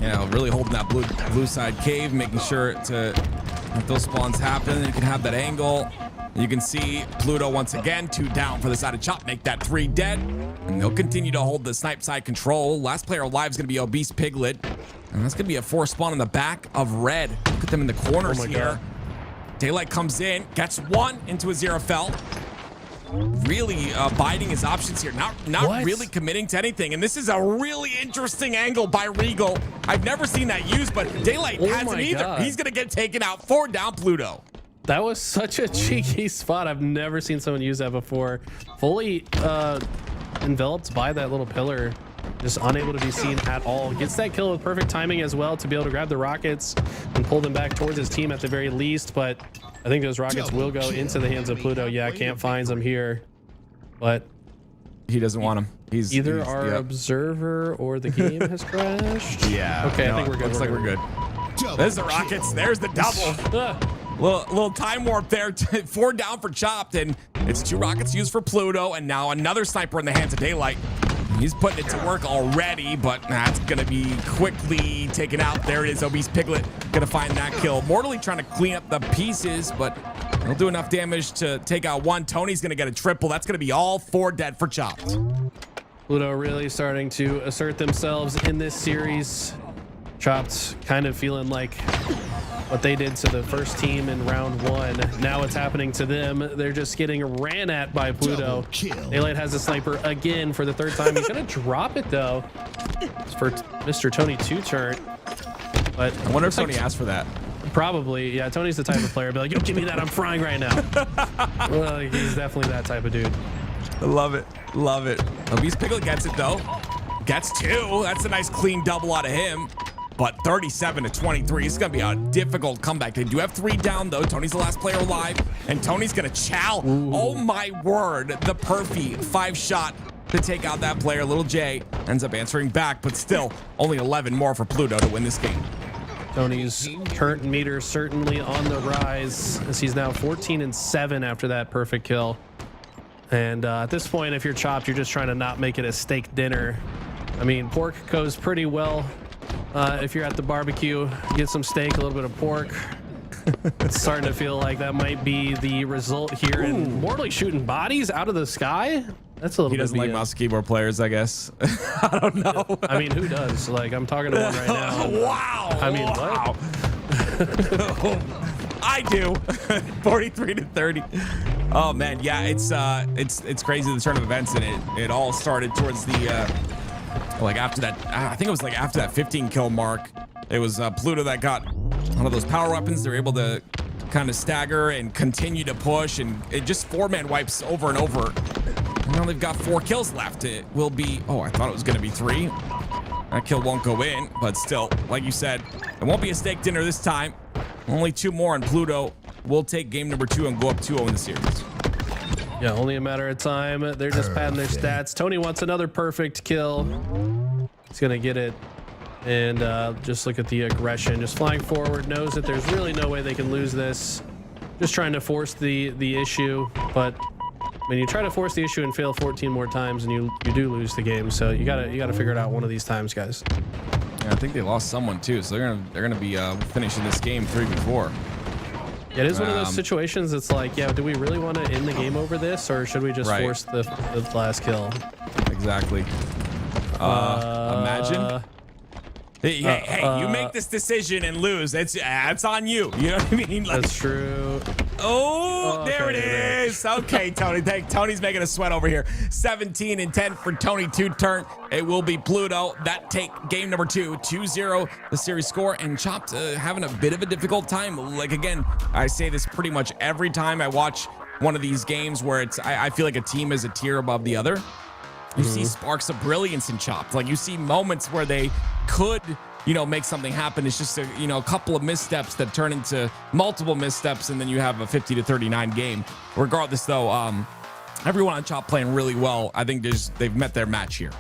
Speaker 5: Yeah, really holding that blue side cave, making sure to let those spawns happen. You can have that angle. You can see Pluto once again 2 down for the side of Chop, make that 3 dead. And they'll continue to hold the snipe side control. Last player alive is going to be Obese Piglet. And that's going to be a 4 spawn on the back of Red. Look at them in the corners here. God. Daylight comes in, gets 1 into a 0 fell. Really biding his options here. Not really committing to anything. And this is a really interesting angle by Regal. I've never seen that used, but Daylight hasn't either. God. He's going to get taken out. 4 down Pluto.
Speaker 6: That was such a cheeky spot. I've never seen someone use that before. Fully enveloped by that little pillar. Just unable to be seen at all. Gets that kill with perfect timing as well to be able to grab the rockets and pull them back towards his team at the very least. But I think those rockets will go into the hands of Pluto. Yeah, Camp finds them here, but
Speaker 5: he doesn't want them. He's
Speaker 6: either our observer or the game has crashed.
Speaker 5: Yeah.
Speaker 6: Okay, I think we're good.
Speaker 5: Looks like we're good. There's the rockets. There's the double. Little time warp there. 4 down for Chopped, and it's 2 rockets used for Pluto, and now another sniper in the hands of Daylight. He's putting it to work already, but that's going to be quickly taken out. There it is. Obese Piglet going to find that kill. Mortally trying to clean up the pieces, but he'll do enough damage to take out 1. Tony's going to get a triple. That's going to be all 4 dead for Chopped.
Speaker 6: Pluto really starting to assert themselves in this series. Chopped kind of feeling like what they did to the first team in round 1. Now it's happening to them. They're just getting ran at by Pluto. Daylight has a sniper again for the 3rd time. He's going to drop it though. It's for Mr. Tony 2 turn. But
Speaker 5: I wonder if Tony asked for that.
Speaker 6: Probably. Yeah, Tony's the type of player. Be like, yo, give me that. I'm frying right now. Well, he's definitely that type of dude.
Speaker 5: I love it. Love it. Obese Piglet gets it though. Gets 2. That's a nice clean double out of him. But 37-23 is going to be a difficult comeback. They do have 3 down, though. Tony's the last player alive, and Tony's going to chow. Ooh. Oh, my word. The perfy 5-shot to take out that player. Little J ends up answering back, but still only 11 more for Pluto to win this game.
Speaker 6: Tony's turret meter certainly on the rise, as he's now 14-7 after that perfect kill. And at this point, if you're Chopped, you're just trying to not make it a steak dinner. I mean, pork goes pretty well. If you're at the barbecue, get some steak, a little bit of pork. It's starting to feel like that might be the result here. Ooh. And Mortally shooting bodies out of the sky. That's a little bit.
Speaker 5: He doesn't like mouse keyboard players, I guess. I don't know.
Speaker 6: I mean, who does? Like, I'm talking to one right now.
Speaker 5: Wow.
Speaker 6: I mean,
Speaker 5: wow. What? I do. 43-30. Oh man, yeah, it's crazy the turn of events, and it all started towards the. Like after that, I think it was like after that 15 kill mark, it was Pluto that got one of those power weapons. They're able to kind of stagger and continue to push, and it just 4-man wipes over and over. Now they've got 4 kills left. It will be, oh, I thought it was going to be 3. That kill won't go in, but still, like you said, it won't be a steak dinner this time. Only 2 more, and Pluto will take game number 2 and go up 2-0 in the series.
Speaker 6: Yeah, only a matter of time. They're just padding their stats. Tony wants another perfect kill. He's going to get it. And just look at the aggression. Just flying forward. Knows that there's really no way they can lose this. Just trying to force the issue. But when you try to force the issue and fail 14 more times, and you do lose the game. So you gotta figure it out one of these times, guys.
Speaker 5: Yeah, I think they lost someone too. So they're gonna be finishing this game 3v4.
Speaker 6: It is one of those situations. It's like, yeah, do we really want to end the game over this, or should we just force the last kill?
Speaker 5: Exactly. Imagine. Hey, you make this decision and lose. It's on you. You know what I mean? Like,
Speaker 6: that's true.
Speaker 5: Oh, there it is. Okay, Tony. Tony's making a sweat over here. 17-10 for Tony 2 turn. It will be Pluto. That take game number 2, 2-0 the series score. And Chopped having a bit of a difficult time. Like, again, I say this pretty much every time I watch one of these games where I feel like a team is a tier above the other. You see sparks of brilliance in Chopped. Like you see moments where they could, make something happen. It's just a couple of missteps that turn into multiple missteps, and then you have a 50-39 game. Regardless, though, everyone on Chopped playing really well. I think they've met their match here.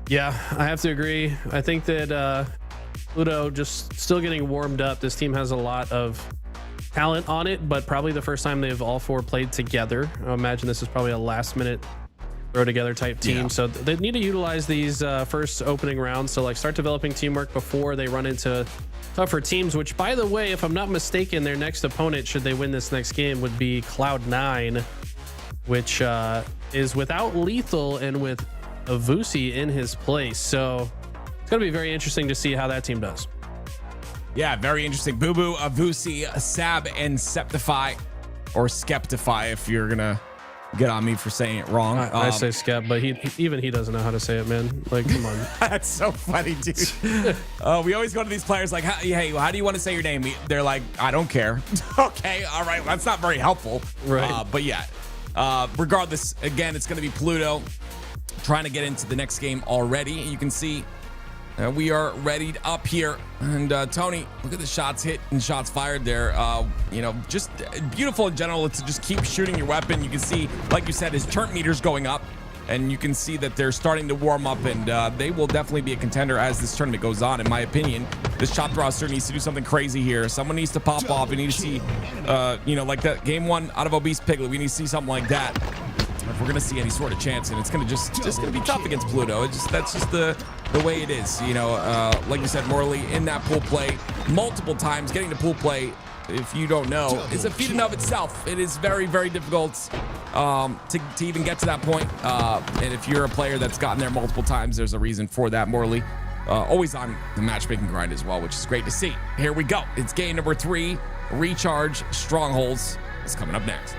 Speaker 6: Yeah, I have to agree. I think that Pluto just still getting warmed up. This team has a lot of talent on it, but probably the first time they've all four played together. I imagine this is probably a last minute throw together type team. So they need to utilize these first opening rounds to start developing teamwork before they run into tougher teams, which, by the way, if I'm not mistaken, their next opponent, should they win this next game, would be Cloud9, which is without Lethal and with Avusi in his place. So it's going to be very interesting to see how that team does.
Speaker 5: Yeah, very interesting. Boo Boo, Avusi, Sab, and Septify, or Skeptify if you're going to get on me for saying it wrong.
Speaker 6: I say Skep, but he doesn't know how to say it, man. Like, come on.
Speaker 5: That's so funny, dude. We always go to these players like, hey, how do you want to say your name? They're like, I don't care. Okay, all right. Well, that's not very helpful.
Speaker 6: Right.
Speaker 5: But yeah, regardless, again, it's going to be Pluto trying to get into the next game already. You can see we are readied up here. And Tony, look at the shots hit and shots fired there. Just beautiful in general to just keep shooting your weapon. You can see, like you said, his turn meter's going up. And you can see that they're starting to warm up, and they will definitely be a contender as this tournament goes on, in my opinion. This Chopped roster needs to do something crazy here. Someone needs to pop off. We need to see, like that game one out of Obese Piglet. We need to see something like that if we're gonna see any sort of chance, and it's gonna just gonna be tough against Pluto. That's just the way it is. Like you said, Morley in that pool play multiple times. Getting to pool play, if you don't know, is a feat in of itself. It is very, very difficult to even get to that point. And if you're a player that's gotten there multiple times, there's a reason for that. Morley always on the matchmaking grind as well, which is great to see. Here we go. It's game number 3. Recharge Strongholds is coming up next.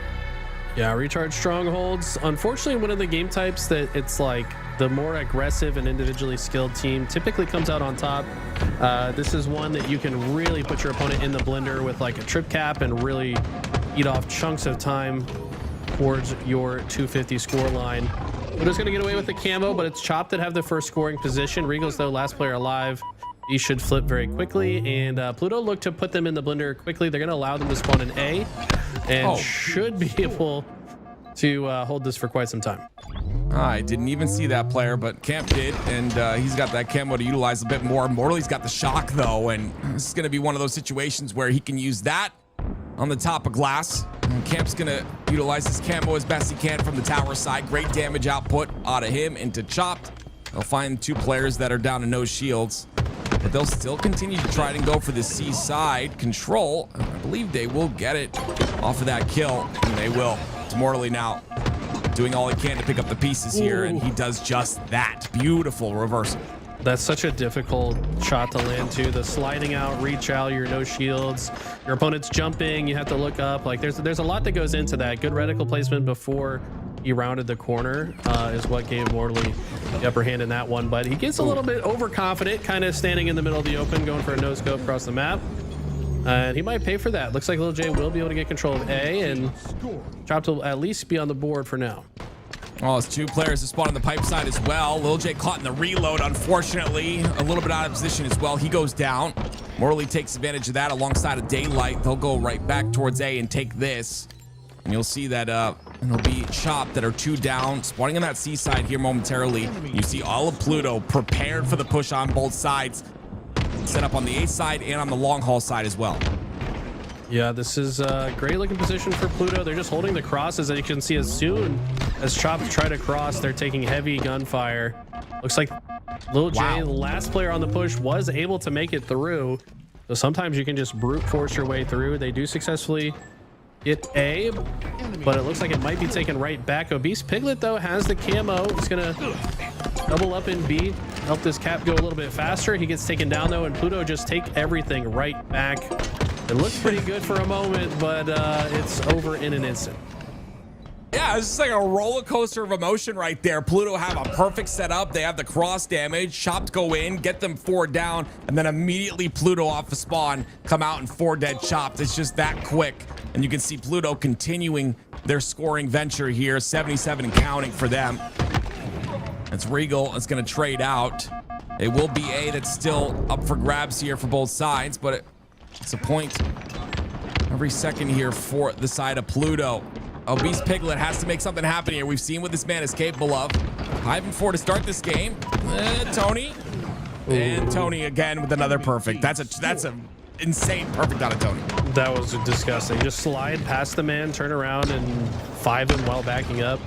Speaker 6: Yeah, Recharge Strongholds. Unfortunately, one of the game types that it's like the more aggressive and individually skilled team typically comes out on top. This is one that you can really put your opponent in the blender with like a trip cap and really eat off chunks of time towards your 250 score line. Pluto's going to get away with the camo, but it's Chopped that have the first scoring position. Regal's, though, last player alive. He should flip very quickly, and Pluto look to put them in the blender quickly. They're going to allow them to spawn an A, and should be able to hold this for quite some time.
Speaker 5: I didn't even see that player, but Camp did, and he's got that camo to utilize a bit more. Morley's got the shock, though, and this is going to be one of those situations where he can use that on the top of glass. And Camp's going to utilize his camo as best he can from the tower side. Great damage output out of him into Chopped. They'll find 2 players that are down to no shields, but they'll still continue to try and go for the C side control. I believe they will get it off of that kill, and they will. It's Morley now doing all he can to pick up the pieces here, and he does just that. Beautiful reversal.
Speaker 6: That's such a difficult shot to land too. The sliding out, reach out, you're no shields, your opponent's jumping, you have to look up. Like there's a lot that goes into that. Good reticle placement before he rounded the corner is what gave Morley the upper hand in that one. But he gets a little bit overconfident, kind of standing in the middle of the open, going for a no scope across the map. And he might pay for that. Looks like Lil J will be able to get control of A, and Chopped will at least be on the board for now.
Speaker 5: Oh, it's 2 players to spawn on the pipe side as well. Lil J caught in the reload, unfortunately. A little bit out of position as well. He goes down. Morley takes advantage of that alongside of Daylight. They'll go right back towards A and take this. And you'll see that it'll be Chopped that are 2 down, spawning on that C side here momentarily. You see all of Pluto prepared for the push on both sides. Set up on the A side and on the long haul side as well.
Speaker 6: Yeah, this is a great looking position for Pluto. They're just holding the crosses, and you can see as soon as Chopped try to cross, they're taking heavy gunfire. Looks like Lil J, the last player on the push, was able to make it through. So sometimes you can just brute force your way through. They do successfully get A, but it looks like it might be taken right back. Obese Piglet, though, has the camo. He's gonna double up in B, help this cap go a little bit faster. He gets taken down, though, and Pluto just take everything right back. It looks pretty good for a moment, but it's over in an instant.
Speaker 5: Yeah, it's just like a roller coaster of emotion right there. Pluto have a perfect setup. They have the cross damage. Chopped go in, get them 4 down, and then immediately Pluto off the spawn, come out and 4 dead Chopped. It's just that quick. And you can see Pluto continuing their scoring venture here, 77 and counting for them. it's Regal. It's going to trade out. It will be A that's still up for grabs here for both sides, but it's a point every second here for the side of Pluto. Obese Piglet has to make something happen here. We've seen what this man is capable of. 5-4 to start this game. Tony. And Tony again with another perfect. That's a insane perfect out of Tony.
Speaker 6: That was disgusting. Just slide past the man, turn around, and 5 him while backing up.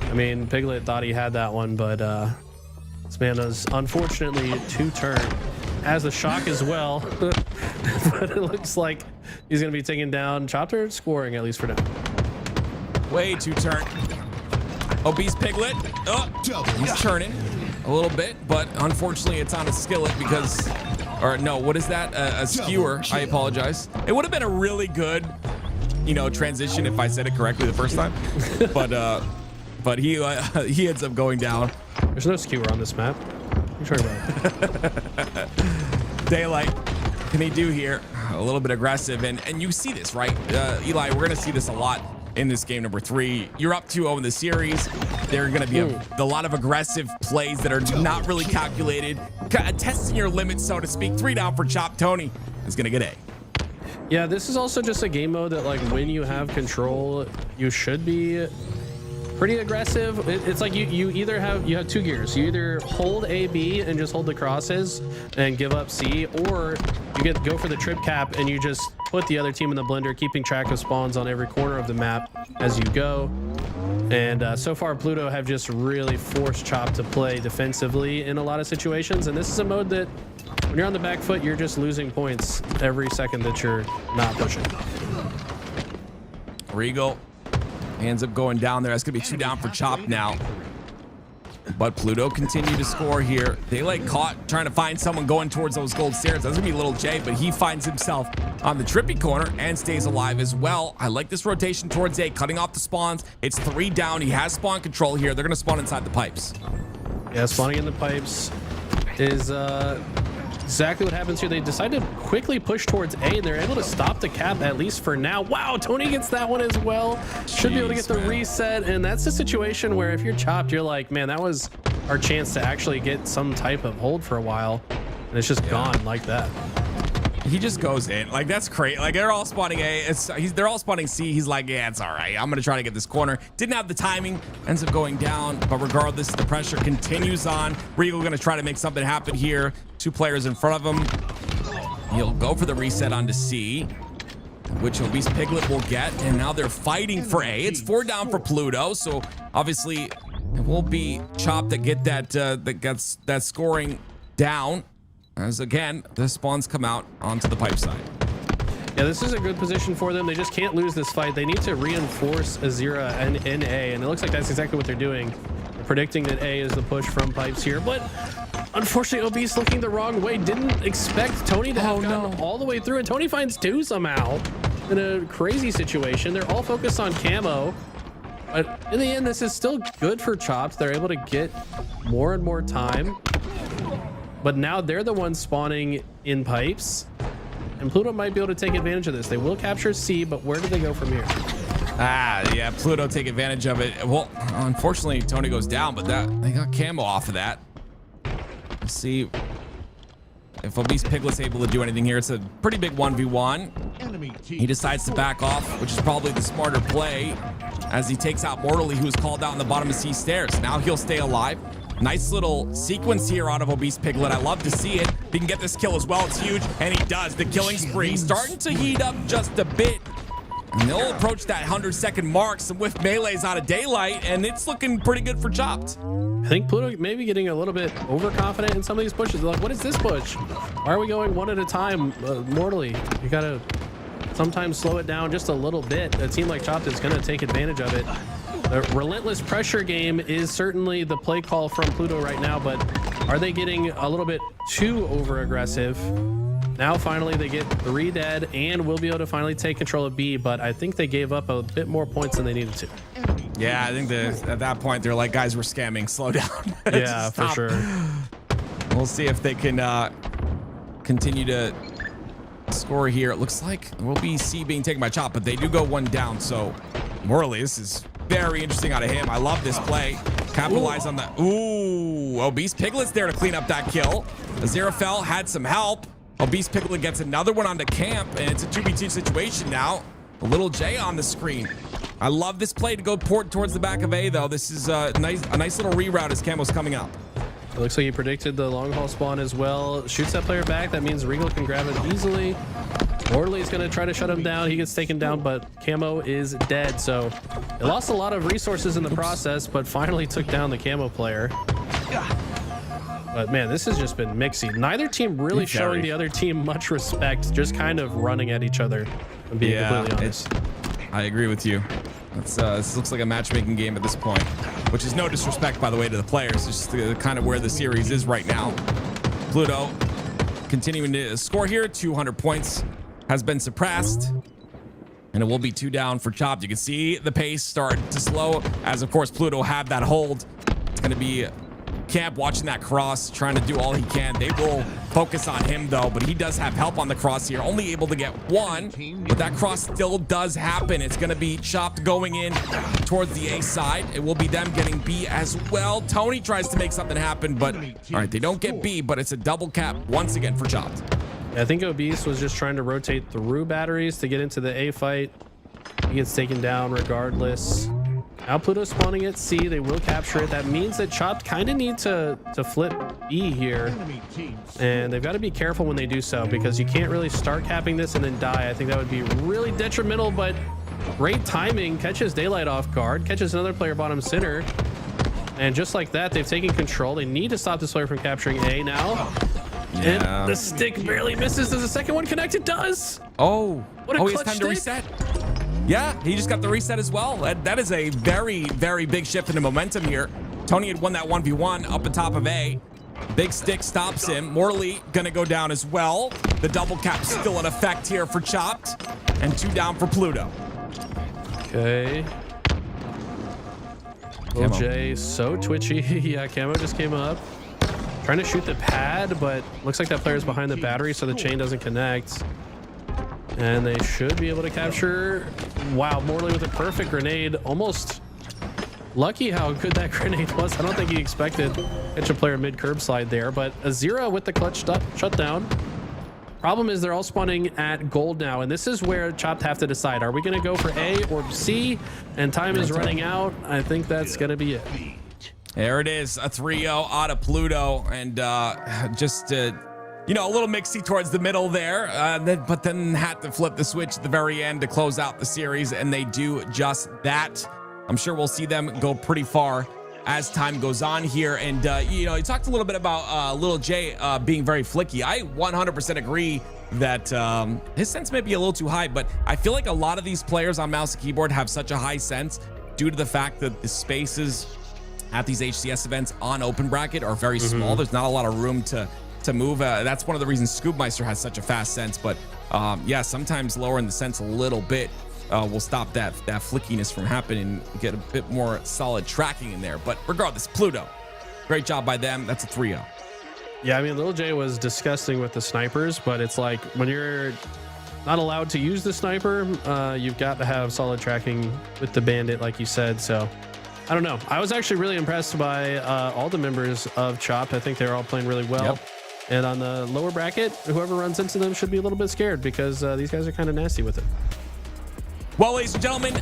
Speaker 6: I mean, Piglet thought he had that one, but this man is unfortunately 2-turn. Has a shock as well, but it looks like he's going to be taken down. Chopper scoring, at least for now.
Speaker 5: Way 2-turn. Obese Piglet. He's turning a little bit, but unfortunately it's on a skillet because, or no, what is that? A skewer. I apologize. It would have been a really good, transition if I said it correctly the first time, but he ends up going down.
Speaker 6: There's no skewer on this map. What are you talking about?
Speaker 5: Daylight, can he do here? A little bit aggressive, and you see this, right? Eli, we're gonna see this a lot in this game number 3. You're up 2-0 in the series. There are going to be a lot of aggressive plays that are not really calculated, testing your limits, so to speak. 3 down for Chop. Tony is going to get A.
Speaker 6: Yeah, this is also just a game mode that, like, when you have control, you should be pretty aggressive. It's like you have 2 gears. You either hold A, B, and just hold the crosses and give up C, or you go for the trip cap and you just put the other team in the blender, keeping track of spawns on every corner of the map as you go. And so far, Pluto have just really forced Chop to play defensively in a lot of situations. And this is a mode that when you're on the back foot, you're just losing points every second that you're not pushing.
Speaker 5: Regal ends up going down there. That's going to be 2 down for Chop now. But Pluto continue to score here. Daylight caught trying to find someone going towards those gold stairs. That's going to be Little J, but he finds himself on the trippy corner and stays alive as well. I like this rotation towards A, cutting off the spawns. It's 3 down. He has spawn control here. They're going to spawn inside the pipes.
Speaker 6: Yeah, spawning in the pipes is exactly what happens here. They decide to quickly push towards A, and they're able to stop the cap, at least for now. Wow, Tony gets that one as well. Should be able to get the reset, and that's a situation where if you're Chopped, you're like, man, that was our chance to actually get some type of hold for a while, and it's just gone like that.
Speaker 5: He just goes in. Like, that's crazy. Like, they're all spawning A. They're all spawning C. He's like, yeah, it's all right. I'm going to try to get this corner. Didn't have the timing. Ends up going down. But regardless, the pressure continues on. Regal going to try to make something happen here. 2 players in front of him. He'll go for the reset onto C, which Obese Piglet will get. And now they're fighting for A. It's 4 down for Pluto. So, obviously, it will be Chop that get that gets that scoring down. As again, the spawns come out onto the pipe side.
Speaker 6: Yeah, this is a good position for them. They just can't lose this fight. They need to reinforce Azira and A, and it looks like that's exactly what they're doing. They're predicting that A is the push from pipes here, but unfortunately, Obese looking the wrong way. Didn't expect Tony to have gone all the way through, and Tony finds 2 somehow in a crazy situation. They're all focused on camo, but in the end, this is still good for Chops. They're able to get more and more time. But now they're the ones spawning in pipes, and Pluto might be able to take advantage of this. They will capture C, but where do they go from here?
Speaker 5: Yeah, Pluto take advantage of it. Well, unfortunately, Tony goes down, but they got camo off of that. Let's see if Obese Piglet's able to do anything here. It's a pretty big 1v1. He decides to back off, which is probably the smarter play, as he takes out Mortally, who's called out on the bottom of C stairs. Now he'll stay alive. Nice little sequence here out of Obese Piglet. I love to see it. If he can get this kill as well, it's huge. And he does. The killing spree starting to heat up just a bit. And they'll approach that 100-second mark. Some whiff melees out of Daylight, and it's looking pretty good for Chopped.
Speaker 6: I think Pluto may be getting a little bit overconfident in some of these pushes. They're like, what is this push? Why are we going one at a time? Mortally, you got to sometimes slow it down just a little bit. It seemed like Chopped is going to take advantage of it. The relentless pressure game is certainly the play call from Pluto right now, but are they getting a little bit too over aggressive? Now finally they get 3 dead and will be able to finally take control of B, but I think they gave up a bit more points than they needed to.
Speaker 5: Yeah, I think at that point they're like, guys, we're scamming, slow down.
Speaker 6: Yeah, for sure.
Speaker 5: We'll see if they can continue to score here. It looks like it will be C being taken by Chop, but they do go 1 down, so morally this is very interesting out of him. I love this play. Capitalize on that. Ooh, Obese Piglet's there to clean up that kill. Aziraphale had some help. Obese Piglet gets another one onto camp, and it's a 2v2 situation now. A little J on the screen. I love this play to go port towards the back of A, though. This is a nice little reroute as Camo's coming up.
Speaker 6: It looks like he predicted the long haul spawn as well. Shoots that player back. That means Regal can grab it easily. Morley's going to try to shut him down. He gets taken down, but Camo is dead. So it lost a lot of resources in the process, but finally took down the Camo player. But man, this has just been mixy. Neither team really showing the other team much respect, just kind of running at each other, and being completely honest.
Speaker 5: I agree with you. This looks like a matchmaking game at this point, which is no disrespect, by the way, to the players. It's just kind of where the series is right now. Pluto continuing to score here. 200 points has been suppressed, and it will be 2 down for Chopped. You can see the pace start to slow as, of course, Pluto had that hold. It's going to be Camp watching that cross, trying to do all he can. They will focus on him, though, but he does have help on the cross here. Only able to get one, but that cross still does happen. It's going to be Chopped going in towards the A side. It will be them getting B as well. Tony tries to make something happen, but all right, they don't get B, but it's a double cap once again for Chopped.
Speaker 6: I think Obese was just trying to rotate through batteries to get into the A fight. He gets taken down regardless. Now Pluto's spawning at C. They will capture it. That means that Chopped kind of need to flip B here. And they've got to be careful when they do so, because you can't really start capping this and then die. I think that would be really detrimental, but great timing. Catches Daylight off guard. Catches another player bottom center. And just like that, they've taken control. They need to stop this player from capturing A now.
Speaker 5: Yeah.
Speaker 6: And the stick barely misses. Does the second one connect? It does.
Speaker 5: Oh,
Speaker 6: What a
Speaker 5: he has
Speaker 6: clutch
Speaker 5: time
Speaker 6: stick.
Speaker 5: to reset. Yeah, he just got the reset as well. That is a very, very big shift in the momentum here. Tony had won that 1v1 up on top of A. Big stick stops him. Morley gonna go down as well. The double cap still in effect here for Chopped. And 2 down for Pluto.
Speaker 6: Okay. Little J, so twitchy. Yeah, Camo just came up. Trying to shoot the pad, but looks like that player's behind the battery, so the chain doesn't connect. And they should be able to capture. Wow, Morley with a perfect grenade. Almost lucky how good that grenade was. I don't think he expected to catch a player mid curb slide there, but Azira with the clutch shutdown. Problem is they're all spawning at gold now, and this is where Chopped have to decide. Are we going to go for A or C? And time is running out. I think that's going to be it.
Speaker 5: There it is, a 3-0 out of Pluto, and just you know, a little mixy towards the middle there, but then had to flip the switch at the very end to close out the series, and they do just that. I'm sure we'll see them go pretty far as time goes on here. And you know, you talked a little bit about Little J being very flicky. I 100% agree that his sense may be a little too high, but I feel like a lot of these players on mouse and keyboard have such a high sense due to the fact that the spaces at these HCS events on open bracket are very small. There's not a lot of room to move. That's one of the reasons Scoopmeister has such a fast sense, but yeah, sometimes lowering the sense a little bit will stop that flickiness from happening and get a bit more solid tracking in there. But regardless, Pluto, great job by them. That's a 3-0.
Speaker 6: Yeah, I mean, Little J was disgusting with the snipers, but it's like when you're not allowed to use the sniper, you've got to have solid tracking with the bandit, like you said. So I don't know. I was actually really impressed by all the members of Chopped. I think they're all playing really well.
Speaker 5: Yep.
Speaker 6: And on the lower bracket, whoever runs into them should be a little bit scared, because these guys are kind of nasty with it.
Speaker 5: Well, ladies and gentlemen,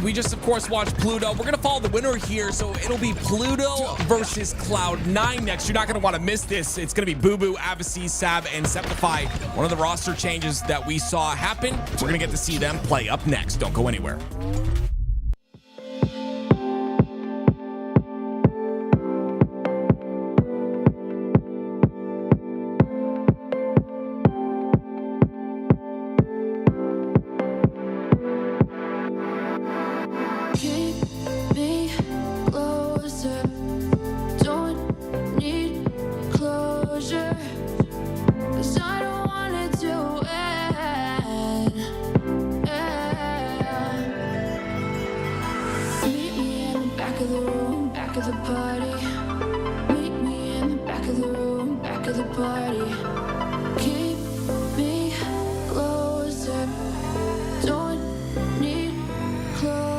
Speaker 5: we just, of course, watched Pluto. We're going to follow the winner here, so it'll be Pluto versus Cloud9 next. You're not going to want to miss this. It's going to be Boo Boo, Avicii, Sab, and Septify. One of the roster changes that we saw happen. We're going to get to see them play up next. Don't go anywhere.
Speaker 7: Keep me closer. Don't need closure. 'Cause I don't want it to end. Meet me in the back of the room, back of the party. Meet me in the back of the room, back of the party. Keep me closer. Don't need closure.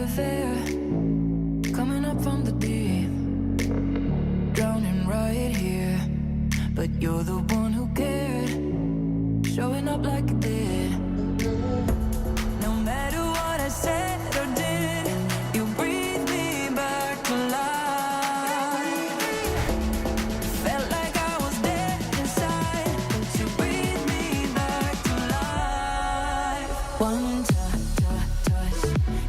Speaker 7: affair, coming up from the deep, drowning right here. But you're the one who cared, showing up like you did. No matter what I said or did, you breathe me back to life. Felt like I was dead inside, but you breathe me back to life. One touch,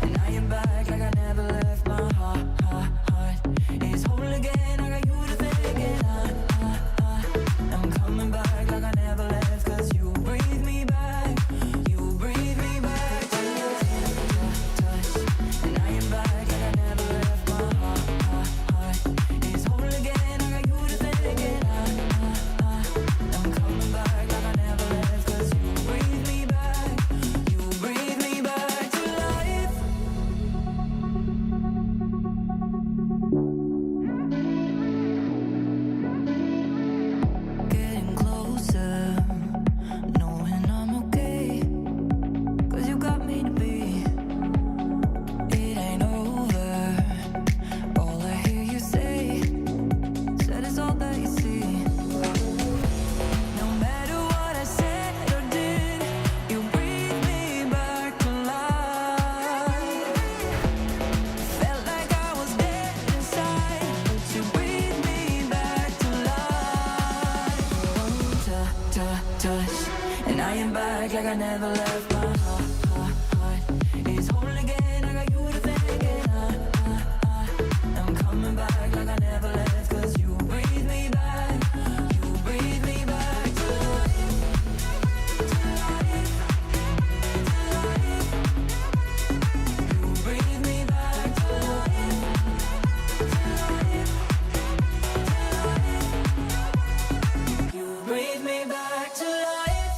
Speaker 7: and now you're back like I never left. My heart is whole again. I got you to thank, and I'm coming back like I never left. 'Cause you breathe me back, you breathe me back to touch, and now you're back like I never left. My heart is whole again. I got you to thank, and I'm coming back like I never left. 'Cause you breathe me back, you breathe me back to life. Getting closer, knowing I'm okay. 'Cause you got me to be. It ain't over. All I hear you say, said it's all that you see. No matter what I said or did, you breathe me back to life. Felt like I was dead inside, but you breathe me back to life. One touch, and I am back like I never left. My heart is whole again. I got you to thank, and I'm coming back like I never left. 'Cause you breathe me back, you breathe me back to life, to life, to life. You breathe me back to life, to life, to life. You breathe me back to life.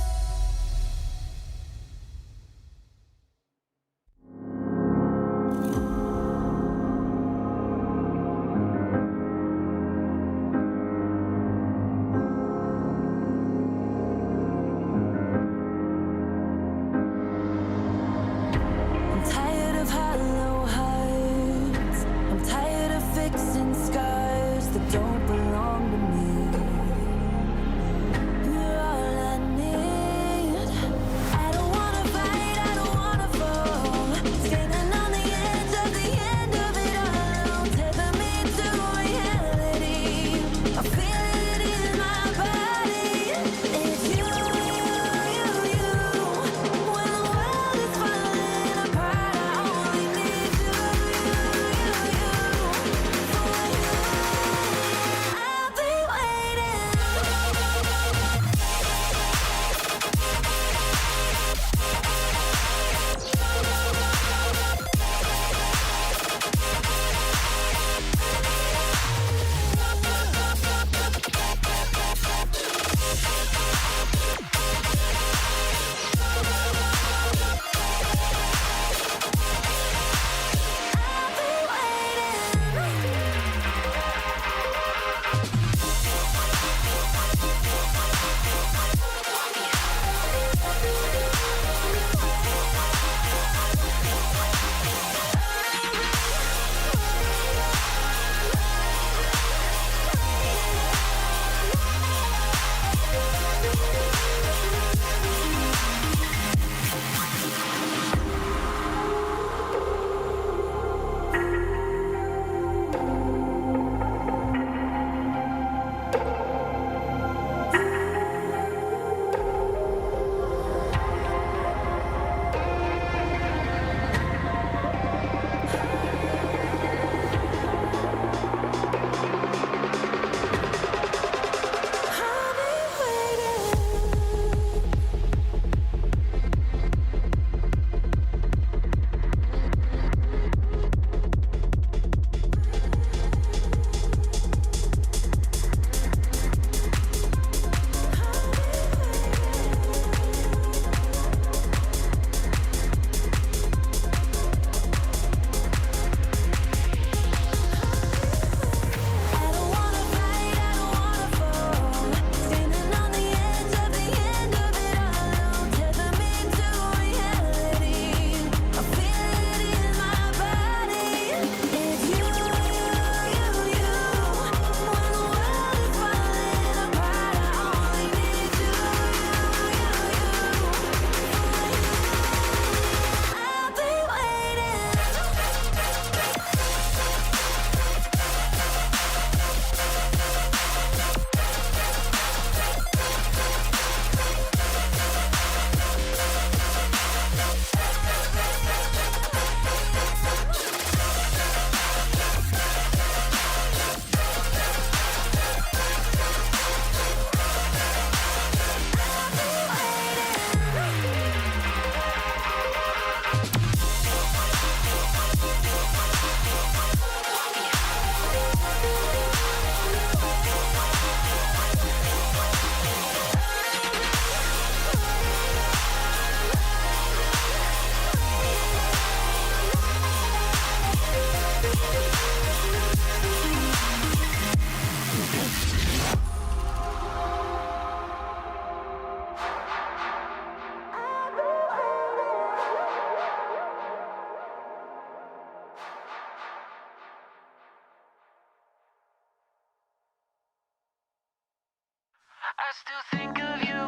Speaker 1: still think of you.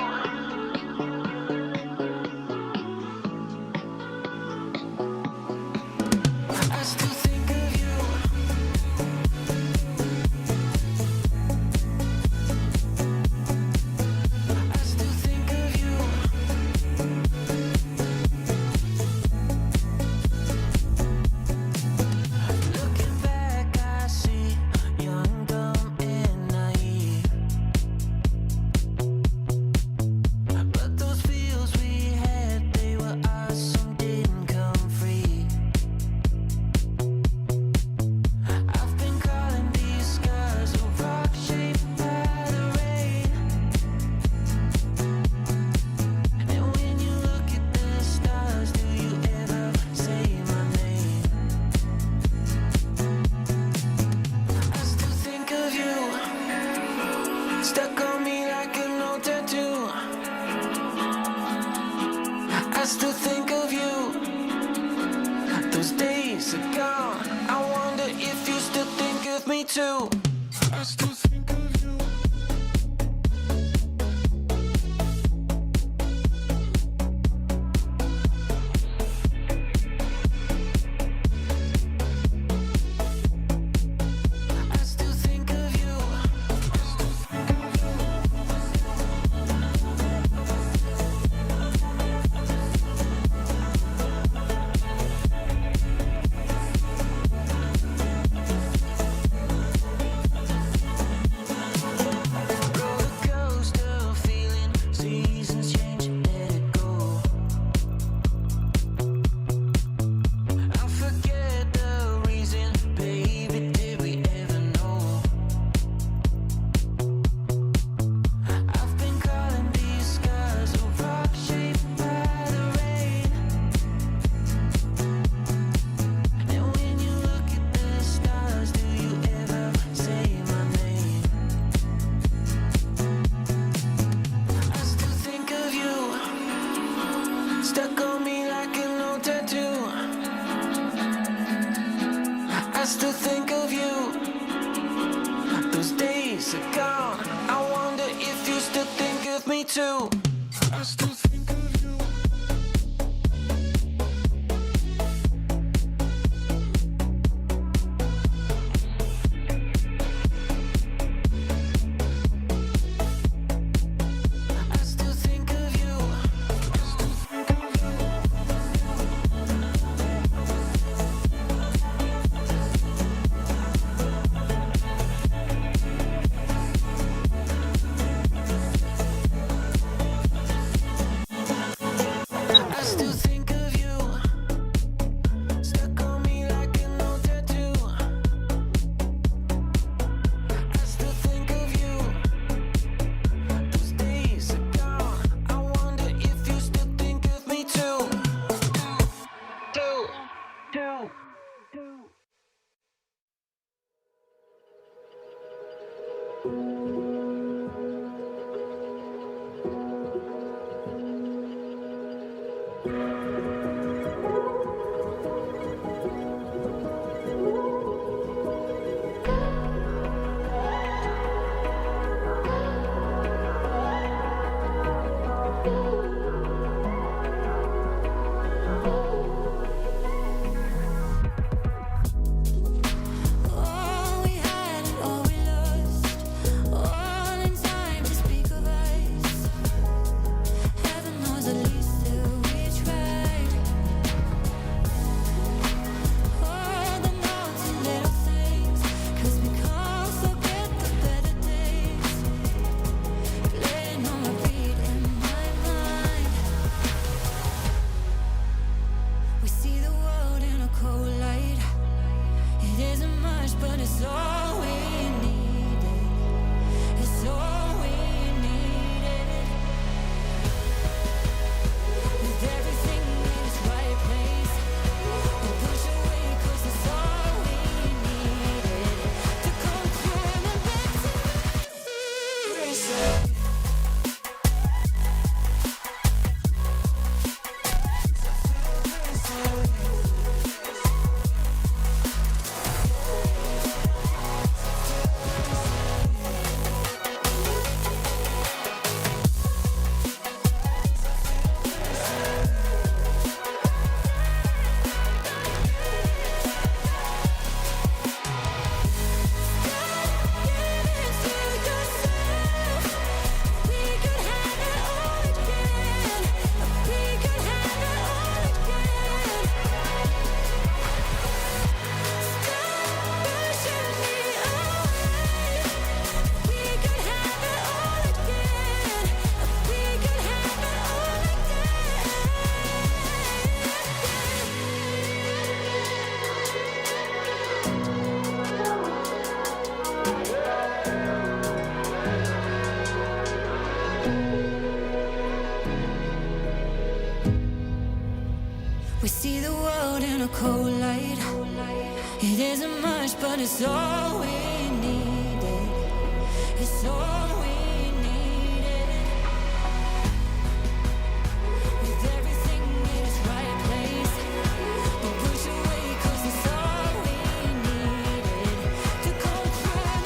Speaker 1: I still think of you. I still think of you. Looking back, I see young, dumb, and naive. But those feels we had, they were ours, some didn't come free. I've been calling these scars a rock shaped by the rain. And when you look at the stars, do you ever say my name? I still think of you, stuck on me like an old tattoo. I still think of you. Those days are gone. I wonder if you still think of me too. I still think of you. I still think of you. Roller coaster feeling, seasons change, let it go. I forget the reason, baby, did we ever know? I've been calling these scars a rock shaped by the rain. And when you look at the stars, do you ever say my name? I still think of you, stuck on me like an old tattoo. I still think of you. Those days are gone. I wonder if you still think of me too. I still think of you. I still think of you. I still think of you, stuck on me like an old tattoo. I still think of you. Those days are gone. I wonder if you still think of me too. Two.
Speaker 7: All we had and all we lost, all in time to speak of us. Heaven knows at least that we tried. All the naughty little things, 'cause we can't forget the better days. Playing on repeat in my mind. We see the world in a cold light. It isn't much, but it's all we needed. It's all we needed. With everything in its right place, we push away 'cause it's all we needed. To come crawling back to me. We see the world in a cold light. It isn't much, but it's all we needed. It's all we needed. With everything in its right place, we push away 'cause it's all we needed to go through and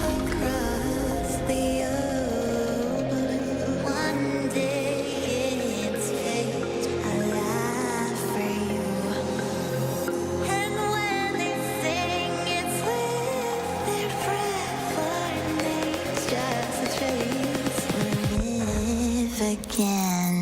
Speaker 7: across the open. One day it's fate, alive for you. And when they sing, it's with their breath, for it makes just a trace. Live again.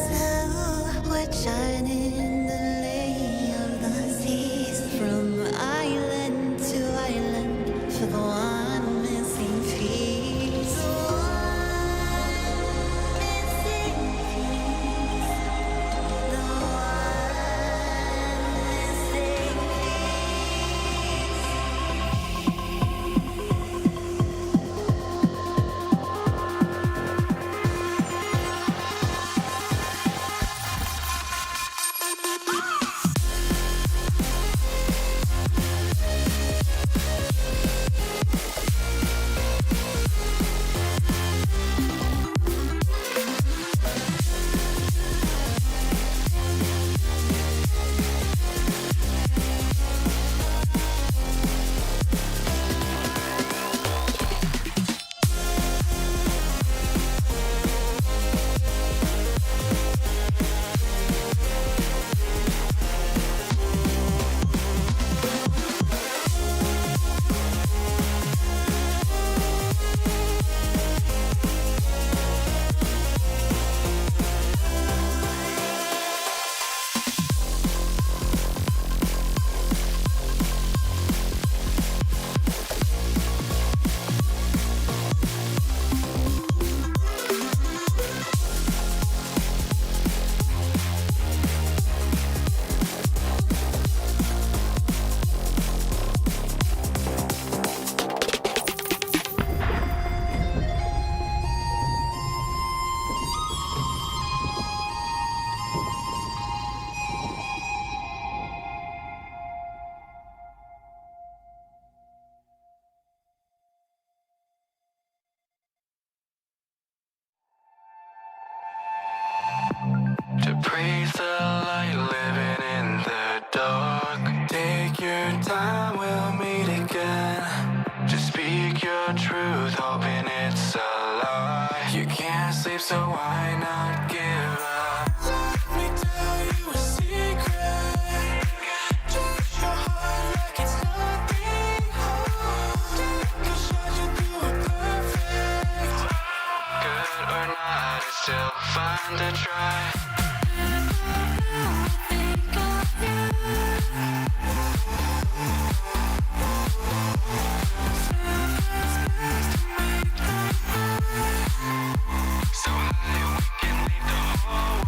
Speaker 7: So we're shining the lay of the seas from island to island for the one missing piece. The one missing piece. The one missing piece.
Speaker 8: chase the light, living in the dark. Take your time, we'll meet again. Just speak your truth, hoping it's a lie. You can't sleep, so why not give up? Let me tell you a secret. Touch your heart like it's nothing hard. Can shut you through it perfect. Good or not, it's still fun to try. So high we can leave the whole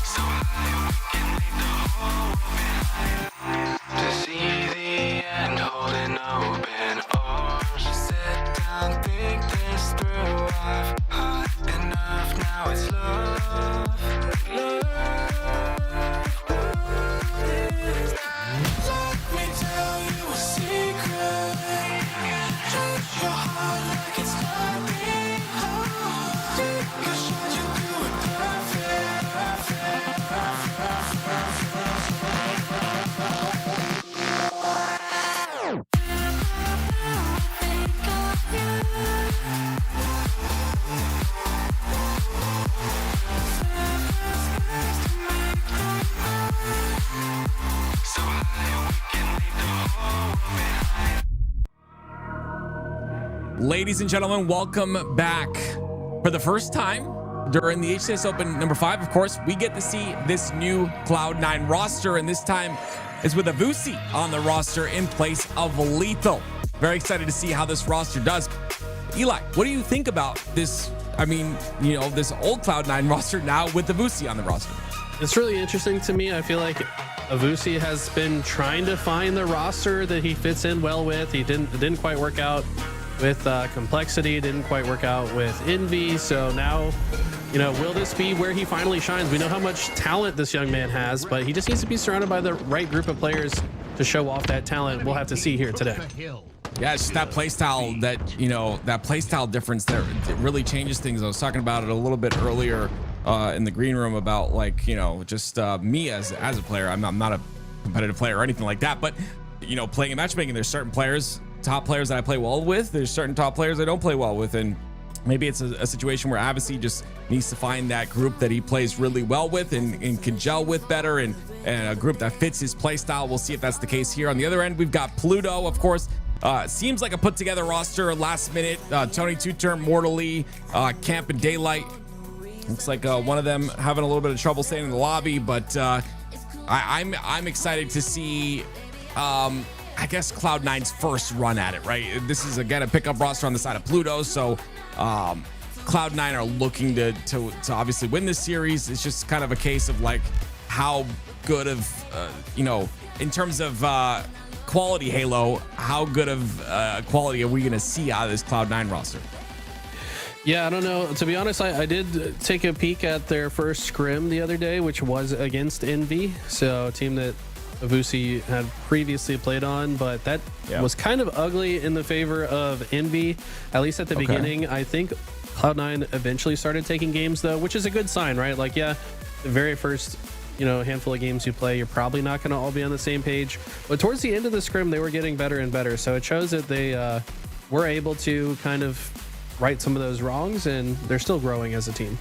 Speaker 8: So high we can leave the whole world behind. To see the end, holding open arms. Sit down, think this through. I've had enough, now it's love. Let me tell you a secret. Touch your heart like it's nothing hard. Can shut you through it So high we can leave the whole world behind.
Speaker 5: Ladies and gentlemen, welcome back. For the first time during the HCS Open number 5, of course, we get to see this new Cloud9 roster, and this time is with Avusi on the roster in place of Lethal. Very excited to see how this roster does. Eli, what do you think about this? I mean, you know, this old Cloud9 roster now with Avusi on the roster.
Speaker 6: It's really interesting to me. I feel like Avusi has been trying to find the roster that he fits in well with. It didn't quite work out with Complexity, didn't quite work out with Envy. So now, you know, will this be where he finally shines? We know how much talent this young man has, but he just needs to be surrounded by the right group of players to show off that talent. We'll have to see here today.
Speaker 5: Yeah, it's just that playstyle that, you know, that playstyle difference there, it really changes things. I was talking about it a little bit earlier in the green room about, like, you know, just me as a player. I'm not a competitive player or anything like that, but, you know, playing and matchmaking, there's certain players, top players that I play well with. There's certain top players I don't play well with, and maybe it's a situation where Avusi just needs to find that group that he plays really well with and can gel with better, and a group that fits his play style. We'll see if that's the case here. On the other end, we've got Pluto, of course. Seems like a put together roster, last minute. Tony Two-Term, Mortally, Camp and Daylight. Looks like one of them having a little bit of trouble staying in the lobby, but I'm excited to see I guess Cloud9's first run at it, right? This is again a pickup roster on the side of Pluto, so Cloud9 are looking to obviously win this series. It's just kind of a case of like how good of you know, in terms of quality Halo, how good of quality are we going to see out of this Cloud9 roster?
Speaker 6: Yeah, I don't know. To be honest, I did take a peek at their first scrim the other day, which was against Envy, so a team that Avusi had previously played on, but that was kind of ugly in the favor of Envy, at least at the beginning. I think Cloud9 eventually started taking games, though, which is a good sign, right? Like, yeah, the very first, you know, handful of games you play, you're probably not going to all be on the same page. But towards the end of the scrim, they were getting better and better. So it shows that they were able to kind of right some of those wrongs, and they're still growing as a team.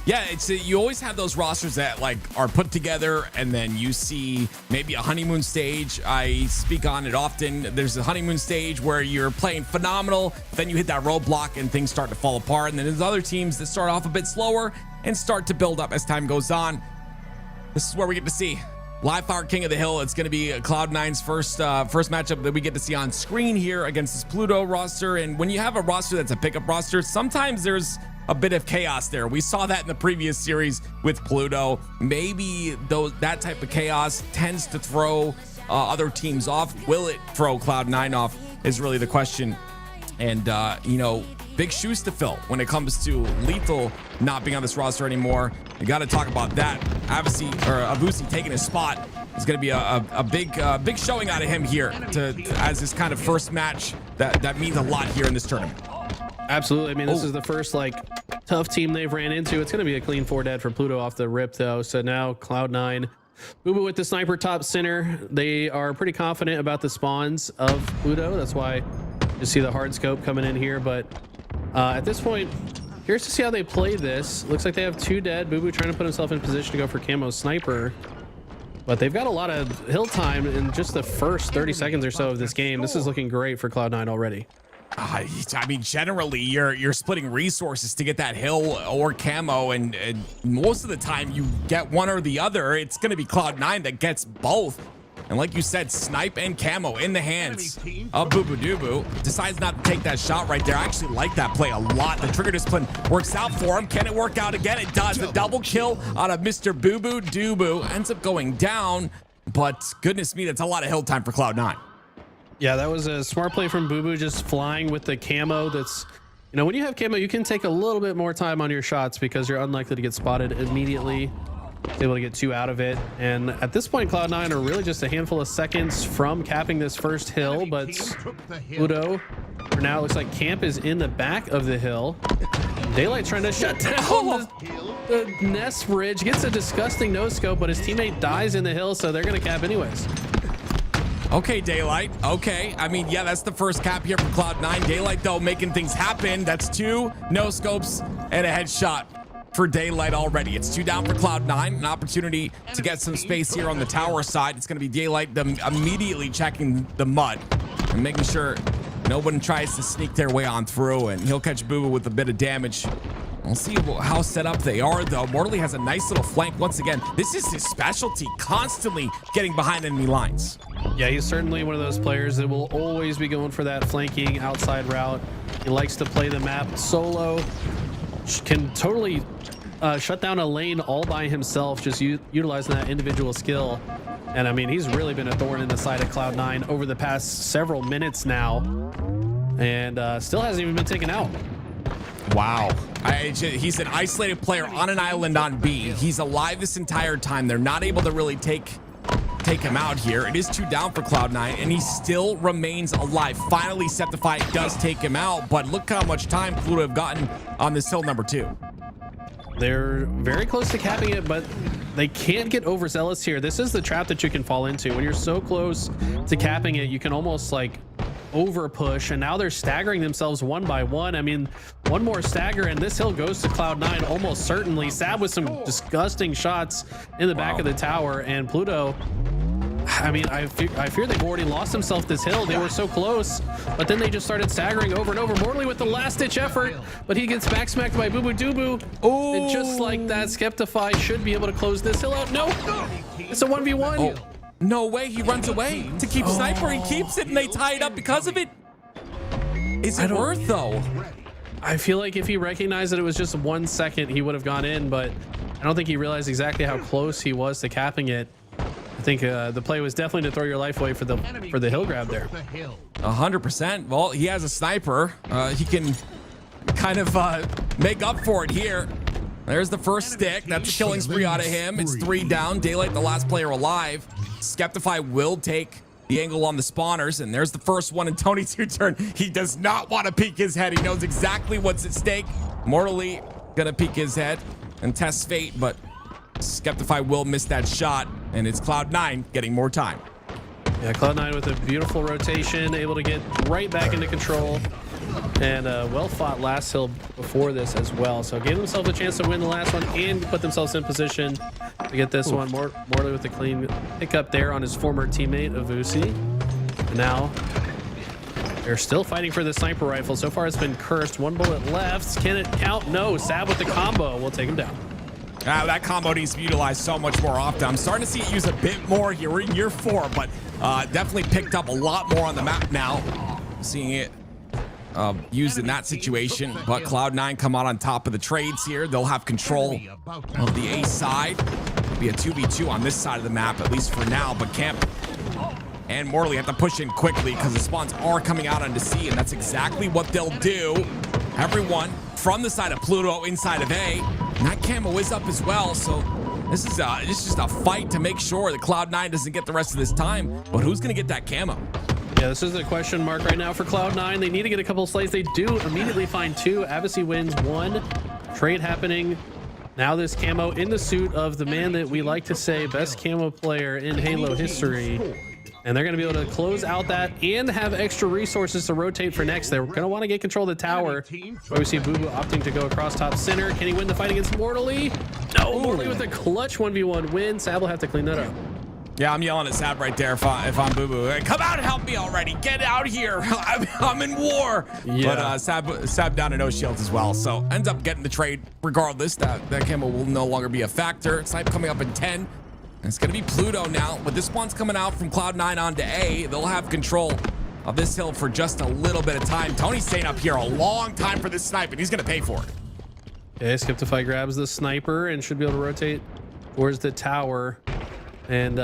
Speaker 5: Yeah, it's you always have those rosters that like are put together, and then you see maybe a honeymoon stage. I speak on it often. There's a honeymoon stage where you're playing phenomenal, then you hit that roadblock and things start to fall apart. And then there's other teams that start off a bit slower and start to build up as time goes on. This is where we get to see Live Fire King of the Hill. It's going to be Cloud9's first matchup that we get to see on screen here against this Pluto roster. And when you have a roster that's a pickup roster, sometimes there's a bit of chaos there. We saw that in the previous series with Pluto. Maybe that type of chaos tends to throw other teams off. Will it throw Cloud9 off is really the question. And, you know, big shoes to fill when it comes to Lethal not being on this roster anymore. You got to talk about that. Avusi taking his spot It's going to be a big showing out of him here as his kind of first match that means a lot here in this tournament.
Speaker 6: Absolutely. I mean, this is the first like tough team they've ran into. It's going to be a clean 4 dead for Pluto off the rip though. So now Cloud9, Boo with the sniper top center. They are pretty confident about the spawns of Pluto. That's why you see the hard scope coming in here. But at this point, curious to see how they play this. Looks like they have 2 dead. Boo trying to put himself in position to go for camo sniper. But they've got a lot of hill time in just the first 30 seconds or so of this game. This is looking great for Cloud9 already.
Speaker 5: I mean, generally, you're splitting resources to get that hill or camo, and most of the time you get one or the other. It's going to be Cloud9 that gets both. And like you said, snipe and camo in the hands of Boo Doo. Decides not to take that shot right there. I actually like that play a lot. The trigger discipline works out for him. Can it work out again? It does. The double kill out of Mr. Boo Doo ends up going down. But goodness me, that's a lot of hill time for Cloud9.
Speaker 6: Yeah, that was a smart play from Boo just flying with the camo. That's, you know, when you have camo, you can take a little bit more time on your shots because you're unlikely to get spotted immediately. Able to get 2 out of it. And at this point, Cloud9 are really just a handful of seconds from capping this first hill. But Pluto, for now, it looks like camp is in the back of the hill. Daylight's trying to shut down the nest bridge. Gets a disgusting no scope, but his teammate dies in the hill, so they're going to cap anyways.
Speaker 5: Okay, Daylight. Okay. I mean, yeah, that's the first cap here for Cloud9. Daylight, though, making things happen. That's 2 no scopes and a headshot for Daylight already. It's 2 down for Cloud9. An opportunity to get some space here on the tower side. It's going to be Daylight immediately checking the mud and making sure no one tries to sneak their way on through, and he'll catch Boo with a bit of damage. We'll see how set up they are, though. Morley has a nice little flank once again. This is his specialty, constantly getting behind enemy lines.
Speaker 6: Yeah, he's certainly one of those players that will always be going for that flanking outside route. He likes to play the map solo. Can totally shut down a lane all by himself, just utilizing that individual skill. And I mean, he's really been a thorn in the side of Cloud9 over the past several minutes now, and still hasn't even been taken out.
Speaker 5: Wow. He's an isolated player on an island on B. He's alive this entire time. They're not able to really take him out here. It is 2 down for Cloud9, and he still remains alive. Finally, Septify does take him out, but look how much time Pluto have gotten on this hill number 2.
Speaker 6: They're very close to capping it, but they can't get overzealous here. This is the trap that you can fall into. When you're so close to capping it, you can almost like over push, and now they're staggering themselves one by one. I mean, one more stagger and this hill goes to Cloud9 almost certainly. Sab with some disgusting shots in the back of the tower, and Pluto, I mean, I fear they've already lost themselves this hill. They were so close, but then they just started staggering over and over. Morley with the last-ditch effort, but he gets back smacked by Boo Doo. And just like that, Skeptify should be able to close this hill out. No, it's a 1v1.
Speaker 5: Oh, no way, he runs away to keep Sniper. He keeps it, and they tie it up because of it. Is it worth, though?
Speaker 6: I feel like if he recognized that it was just 1 second, he would have gone in, but I don't think he realized exactly how close he was to capping it. I think the play was definitely to throw your life away for the hill grab there.
Speaker 5: 100%. Well, he has a sniper. He can kind of make up for it here. There's the first stick. That's a killing spree out of him. It's 3 down. Daylight, the last player alive. Skeptify will take the angle on the spawners, and there's the first one in Tony's turn. He does not want to peek his head. He knows exactly what's at stake. Mortally gonna peek his head and test fate, but Skeptify will miss that shot, and it's Cloud9 getting more time.
Speaker 6: Yeah, Cloud9 with a beautiful rotation, able to get right back into control, and well fought last hill before this as well. So gave themselves a chance to win the last one and put themselves in position to get this one. Morley with a clean pickup there on his former teammate Avusi. And now they're still fighting for the sniper rifle. So far it's been cursed. 1 bullet left. Can it count? No. Sab with the combo will take him down.
Speaker 5: That combo needs to be utilized so much more often. I'm starting to see it used a bit more here. We're in year 4, but definitely picked up a lot more on the map now. Seeing it used in that situation, but Cloud9 come out on top of the trades here. They'll have control of the A side. It'll be a 2v2 on this side of the map, at least for now, but Camp and Morley have to push in quickly because the spawns are coming out onto C, and that's exactly what they'll do. Everyone from the side of Pluto inside of A, and that camo is up as well, so This is just a fight to make sure that Cloud9 doesn't get the rest of this time. But who's going to get that camo?
Speaker 6: Yeah, this is a question mark right now for Cloud9. They need to get a couple of slays. They do immediately find 2. Avicii wins 1. Trade happening. Now this camo in the suit of the man that we like to say best camo player in Halo history. And they're going to be able to close out that and have extra resources to rotate for next. They're going to want to get control of the tower. We see Boo Boo opting to go across top center. Can he win the fight against Mortally? No, Mortally with a clutch 1v1 win. Sab will have to clean that up.
Speaker 5: Yeah, I'm yelling at Sab right there if I'm Boo Boo. Hey, come out and help me already. Get out here. I'm in war.
Speaker 6: Yeah.
Speaker 5: But Sab down to no shields as well. So ends up getting the trade regardless. That camo will no longer be a factor. Snipe coming up in 10. And it's going to be Pluto now. With this one's coming out from Cloud9 onto A, they'll have control of this hill for just a little bit of time. Tony's staying up here a long time for this snipe, and he's going to pay for it.
Speaker 6: Okay, Skiptify grabs the sniper and should be able to rotate towards the tower. And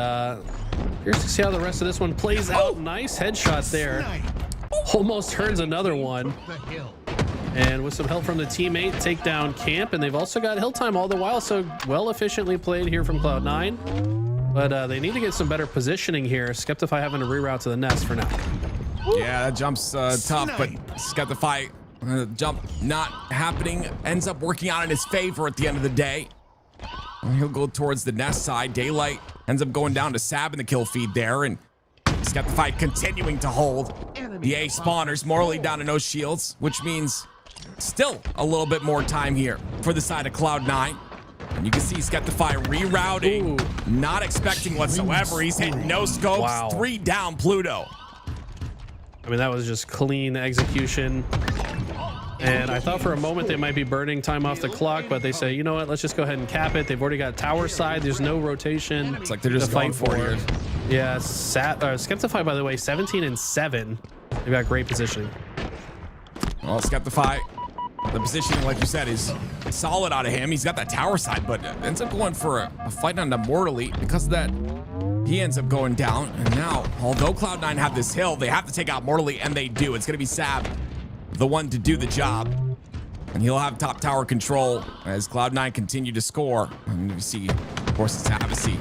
Speaker 6: here's to see how the rest of this one plays out. Nice headshot there. Almost turns another one. And with some help from the teammate, take down camp. And they've also got hill time all the while. So well efficiently played here from Cloud9. But they need to get some better positioning here. Skeptify having to reroute to the nest for now.
Speaker 5: Yeah, that jump's tough, but Skeptify jump not happening. Ends up working out in his favor at the end of the day. He'll go towards the nest side. Daylight ends up going down to Sab in the kill feed there. And Skeptify continuing to hold the A spawners. Morley down to no shields, which means still a little bit more time here for the side of Cloud9. And you can see Skeptify rerouting.
Speaker 6: Ooh.
Speaker 5: Not expecting whatsoever. He's hitting no scopes.
Speaker 6: Wow.
Speaker 5: 3 down Pluto.
Speaker 6: I mean, that was just clean execution. And I thought for a moment they might be burning time off the clock, but they say, you know what, let's just go ahead and cap it. They've already got tower side. There's no rotation.
Speaker 5: It's like they're just
Speaker 6: to fight
Speaker 5: going for it.
Speaker 6: Yeah, Skeptify, by the way, 17-7. They've got great positioning.
Speaker 5: Well, Skeptify, the positioning, like you said, is solid out of him. He's got that tower side, but ends up going for a fight on the Mortally. Because of that, he ends up going down. And now, although Cloud9 have this hill, they have to take out Mortally, and they do. It's going to be Sab, the one to do the job. And he'll have top tower control as Cloud9 continue to score. And you see, of course, it's Avicii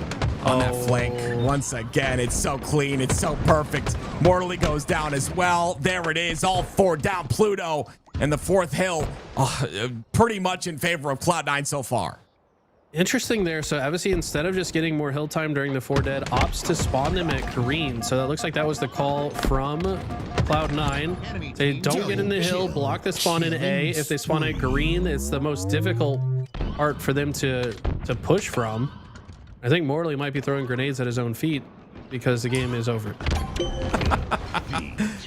Speaker 5: on that flank. Once again, it's so clean. It's so perfect. Mortally goes down as well. There it is. All 4 down. Pluto and the 4th hill pretty much in favor of Cloud9 so far.
Speaker 6: Interesting there. So Avicii, instead of just getting more hill time during the 4 dead, opts to spawn them at green. So that looks like that was the call from Cloud9. They don't get in the hill, block the spawn in A. If they spawn at green, it's the most difficult part for them to push from. I think Morley might be throwing grenades at his own feet because the game is over.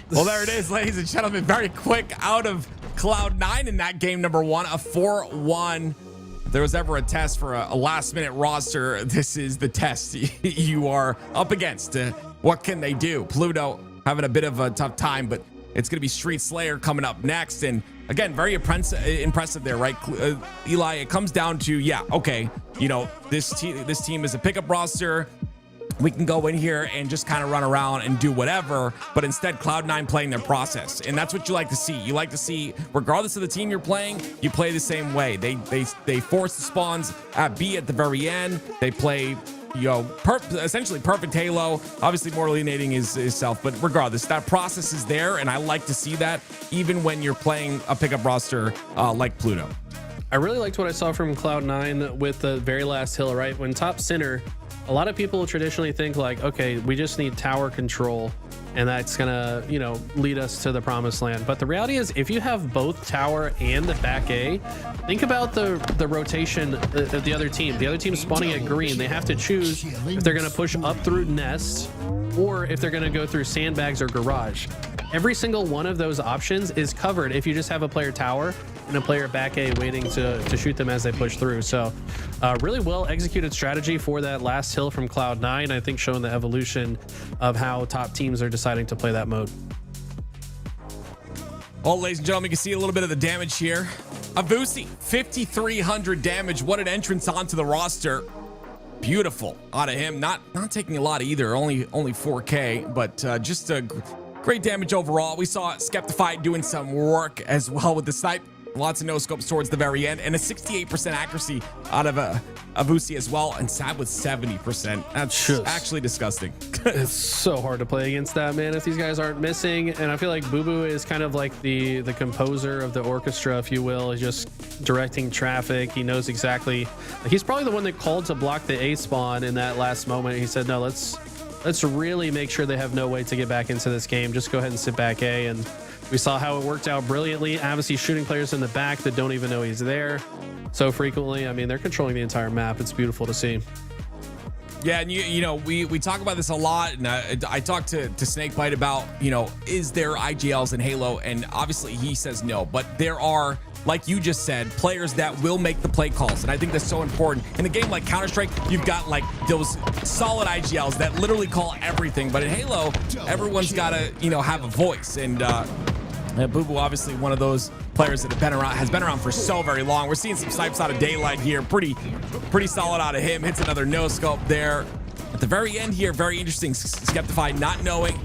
Speaker 5: Well, there it is, ladies and gentlemen. Very quick out of Cloud9 in that game number 1, a 4-1. If there was ever a test for a last-minute roster, this is the test you are up against. What can they do? Pluto having a bit of a tough time, but it's going to be Street Slayer coming up next. And again, very impressive there, right? Eli, it comes down to, yeah, okay, you know, this team is a pickup roster. We can go in here and just kind of run around and do whatever, but instead Cloud9 playing their process. And that's what you like to see. You like to see, regardless of the team you're playing, you play the same way. They force the spawns at B at the very end. They play, you know, essentially perfect Halo. Obviously more alienating is self, but regardless, that process is there, and I like to see that even when you're playing a pickup roster like Pluto.
Speaker 6: I really liked what I saw from Cloud9 with the very last hill, right? When top center, a lot of people traditionally think like, okay, we just need tower control and that's gonna, you know, lead us to the promised land. But the reality is, if you have both tower and the back A, think about the rotation of the other team. The other team's spawning at green. They have to choose if they're gonna push up through nest or if they're gonna go through sandbags or garage. Every single one of those options is covered if you just have a player tower and a player back A waiting to shoot them as they push through. So really well executed strategy for that last hill from Cloud9, I think showing the evolution of how top teams are deciding to play that mode.
Speaker 5: Well, ladies and gentlemen, you can see a little bit of the damage here. Avusi, 5,300 damage. What an entrance onto the roster. Beautiful out of him. Not taking a lot either, only 4K, but just a great damage overall. We saw Skeptify doing some work as well with the snipe. Lots of no scopes towards the very end, and a 68% accuracy out of Avusi as well, and Sad with 70%. That's
Speaker 6: Just-
Speaker 5: actually disgusting.
Speaker 6: It's so hard to play against that, man, if these guys aren't missing. And I feel like Boo Boo is kind of like the composer of the orchestra, if you will. He's just directing traffic. He knows exactly. Like, he's probably the one that called to block the A spawn in that last moment. He said, no, let's really make sure they have no way to get back into this game. Just go ahead and sit back A. And we saw how it worked out brilliantly. Obviously shooting players in the back that don't even know he's there so frequently. I mean, they're controlling the entire map. It's beautiful to see.
Speaker 5: Yeah, and you know, we talk about this a lot, and I talked to Snakebite about, you know, is there IGLs in Halo? And obviously he says no, but there are, like you just said, players that will make the play calls, and I think that's so important. In a game like Counter-Strike, you've got like those solid IGLs that literally call everything, but in Halo, everyone's got to, you know, have a voice, and Boo Boo, obviously one of those players that has been around for so very long. We're seeing some snipes out of Daylight here. Pretty solid out of him. Hits another no scope there. At the very end here, very interesting. Skeptify not knowing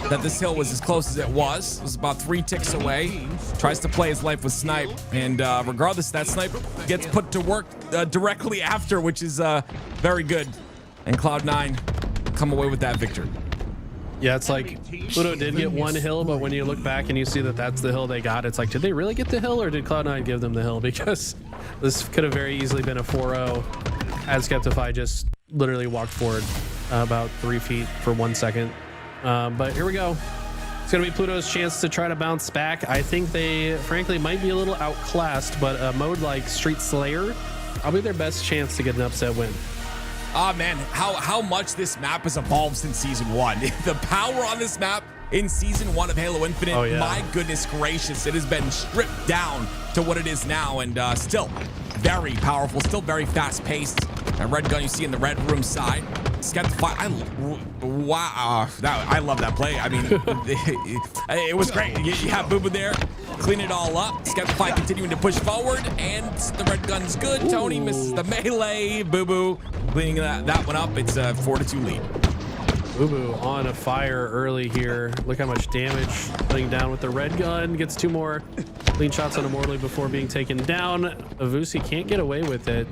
Speaker 5: that this hill was as close as it was. It was about 3 ticks away. Tries to play his life with snipe, and regardless, that snipe gets put to work directly after, which is very good. And Cloud9 come away with that victory.
Speaker 6: Yeah, it's like Pluto did get one hill, but when you look back and you see that that's the hill they got, it's like, did they really get the hill, or did Cloud9 give them the hill? Because this could have very easily been a 4-0 as Skeptify just literally walked forward about 3 feet for 1 second. But here we go. It's going to be Pluto's chance to try to bounce back. I think they, frankly, might be a little outclassed, but a mode like Street Slayer, probably their best chance to get an upset win.
Speaker 5: Oh man, how much this map has evolved since season 1. The power on this map in season 1 of Halo Infinite,
Speaker 6: Oh, yeah.
Speaker 5: My goodness gracious, it has been stripped down to what it is now, and still very powerful, still very fast paced. That red gun you see in the red room side. Skeptify, wow, I love that play. I mean, it was great. You have Boo Boo there, clean it all up. Skeptify continuing to push forward, and the red gun's good.
Speaker 6: Ooh.
Speaker 5: Tony misses the melee. Boo Boo cleaning that one up. It's a 4-2 lead.
Speaker 6: Boo Boo on a fire early here. Look how much damage putting down with the red gun. Gets 2 more clean shots on Immortally before being taken down. Avusi can't get away with it.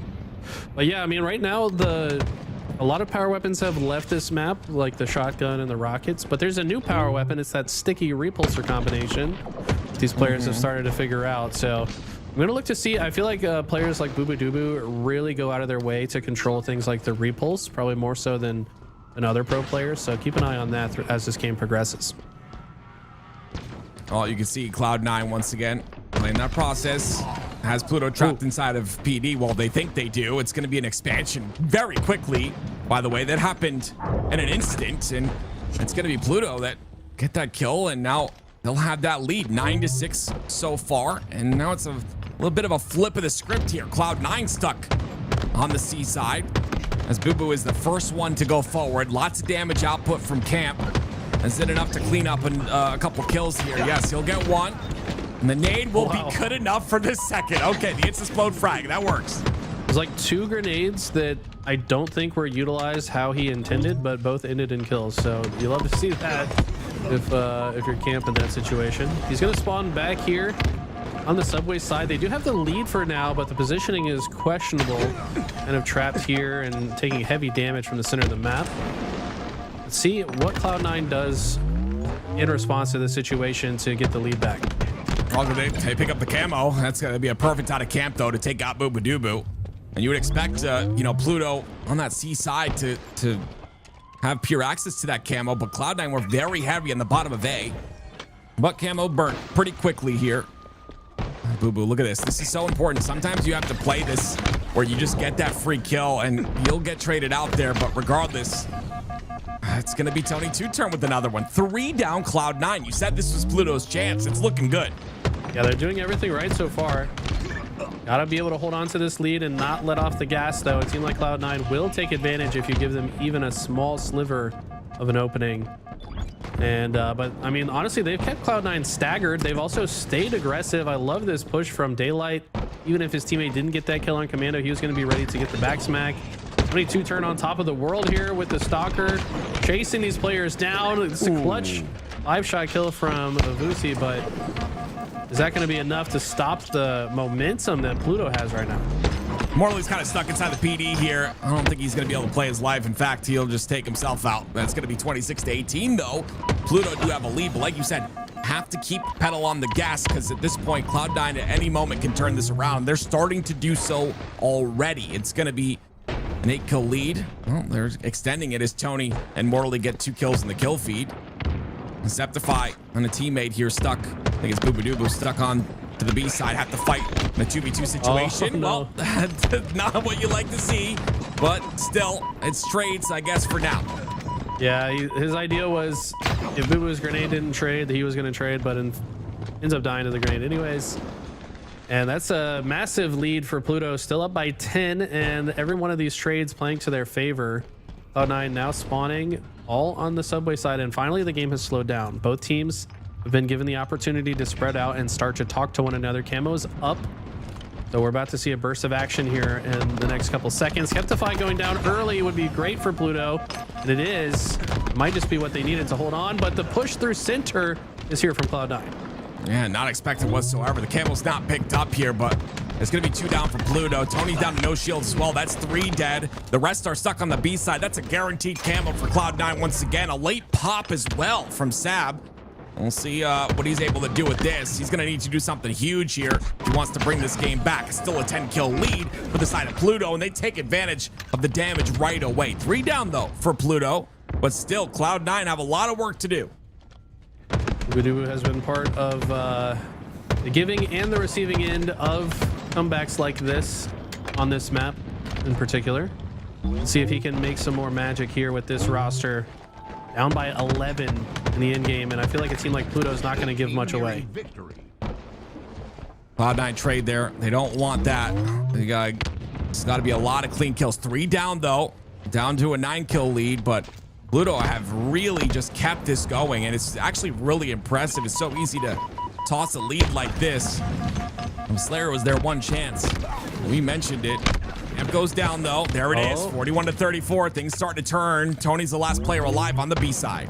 Speaker 6: But yeah, I mean, right now a lot of power weapons have left this map, like the shotgun and the rockets, but there's a new power weapon. It's that sticky repulsor combination these players have started to figure out. So I'm going to look to see. I feel like players like Boo Boo Doo Boo really go out of their way to control things like the repulse, probably more so than other pro players. So keep an eye on that as this game progresses.
Speaker 5: Oh, you can see Cloud9 once again playing that process. Has Pluto trapped inside of PD. Well, they think they do. It's going to be an expansion very quickly, by the way. That happened in an instant, and it's going to be Pluto that get that kill, and now they'll have that lead, 9-6 so far. And now it's a little bit of a flip of the script here. Cloud9 stuck on the C side, as Boo Boo is the first one to go forward. Lots of damage output from Camp. Is it enough to clean up a couple kills here? Yes, he'll get one. And the nade will be good enough for the second. Okay, the It's-Explode frag. That works.
Speaker 6: There's like 2 grenades that I don't think were utilized how he intended, but both ended in kills. So you love to see that if you're Camp in that situation. He's going to spawn back here on the subway side. They do have the lead for now, but the positioning is questionable. Kind of trapped here and taking heavy damage from the center of the map. Let's see what Cloud9 does in response to the situation to get the lead back.
Speaker 5: Oh, they pick up the camo. That's going to be a perfect out of Camp, though, to take out Boo Boo Doo Boo. And you would expect, you know, Pluto on that C side to have pure access to that camo, but Cloud9 were very heavy on the bottom of A. But camo burnt pretty quickly here. Boo Boo, look at this. This is so important. Sometimes you have to play this where you just get that free kill and you'll get traded out there, but regardless, it's going to be Tony 2-turn with another one. 3 down Cloud9. You said this was Pluto's chance. It's looking good.
Speaker 6: Yeah, they're doing everything right so far. Gotta be able to hold on to this lead and not let off the gas, though. It seems like Cloud9 will take advantage if you give them even a small sliver of an opening. And but I mean, honestly, they've kept Cloud9 staggered. They've also stayed aggressive. I love this push from Daylight. Even if his teammate didn't get that kill on Commando, he was going to be ready to get the back smack. 22-turn on top of the world here with the Stalker chasing these players down. It's a clutch 5-shot kill from Avusi, but Is that going to be enough to stop the momentum that Pluto has right now?
Speaker 5: Morley's kind of stuck inside the PD here. I don't think he's going to be able to play his life. In fact, he'll just take himself out. That's going to be 26-18, though. Pluto do have a lead, but like you said, have to keep pedal on the gas because at this point, Cloud9 at any moment can turn this around. They're starting to do so already. It's going to be an 8-kill lead. Well, they're extending it as Tony and Morley get 2 kills in the kill feed. Septify on a teammate here stuck. I think it's Booba stuck on to the B side. Have to fight in a 2v2 situation.
Speaker 6: No.
Speaker 5: Well, that's not what you like to see, but still, it's trades, I guess, for now.
Speaker 6: Yeah, his idea was if Booba's grenade didn't trade, he was going to trade, but ends up dying to the grenade anyways. And that's a massive lead for Pluto, still up by 10, and every one of these trades playing to their favor. Cloud9 now spawning all on the subway side, and finally the game has slowed down. Both teams have been given the opportunity to spread out and start to talk to one another. Camo's up, so we're about to see a burst of action here in the next couple seconds. Skeptify going down early would be great for Pluto, and it is. It might just be what they needed to hold on, but the push through center is here from Cloud9.
Speaker 5: Yeah, not expected whatsoever. The Camel's not picked up here, but it's going to be 2 down for Pluto. Tony's down to no shields as well. That's 3 dead. The rest are stuck on the B side. That's a guaranteed Camel for Cloud9 once again. A late pop as well from Sab. We'll see what he's able to do with this. He's going to need to do something huge here if he wants to bring this game back. It's still a 10-kill lead for the side of Pluto, and they take advantage of the damage right away. 3 down, though, for Pluto, but still, Cloud9 have a lot of work to do.
Speaker 6: Voodoo has been part of the giving and the receiving end of comebacks like this on this map in particular. Let's see if he can make some more magic here with this roster. Down by 11 in the end game, and I feel like a team like Pluto is not going to give much away.
Speaker 5: Cloud9 trade there. They don't want that. It's got to be a lot of clean kills. 3 down, though. Down to a 9-kill lead, but Pluto have really just kept this going, and it's actually really impressive. It's so easy to toss a lead like this. Slayer was their one chance. We mentioned it. Amp goes down, though. There it is. 41-34. Things start to turn. Tony's the last player alive on the B side.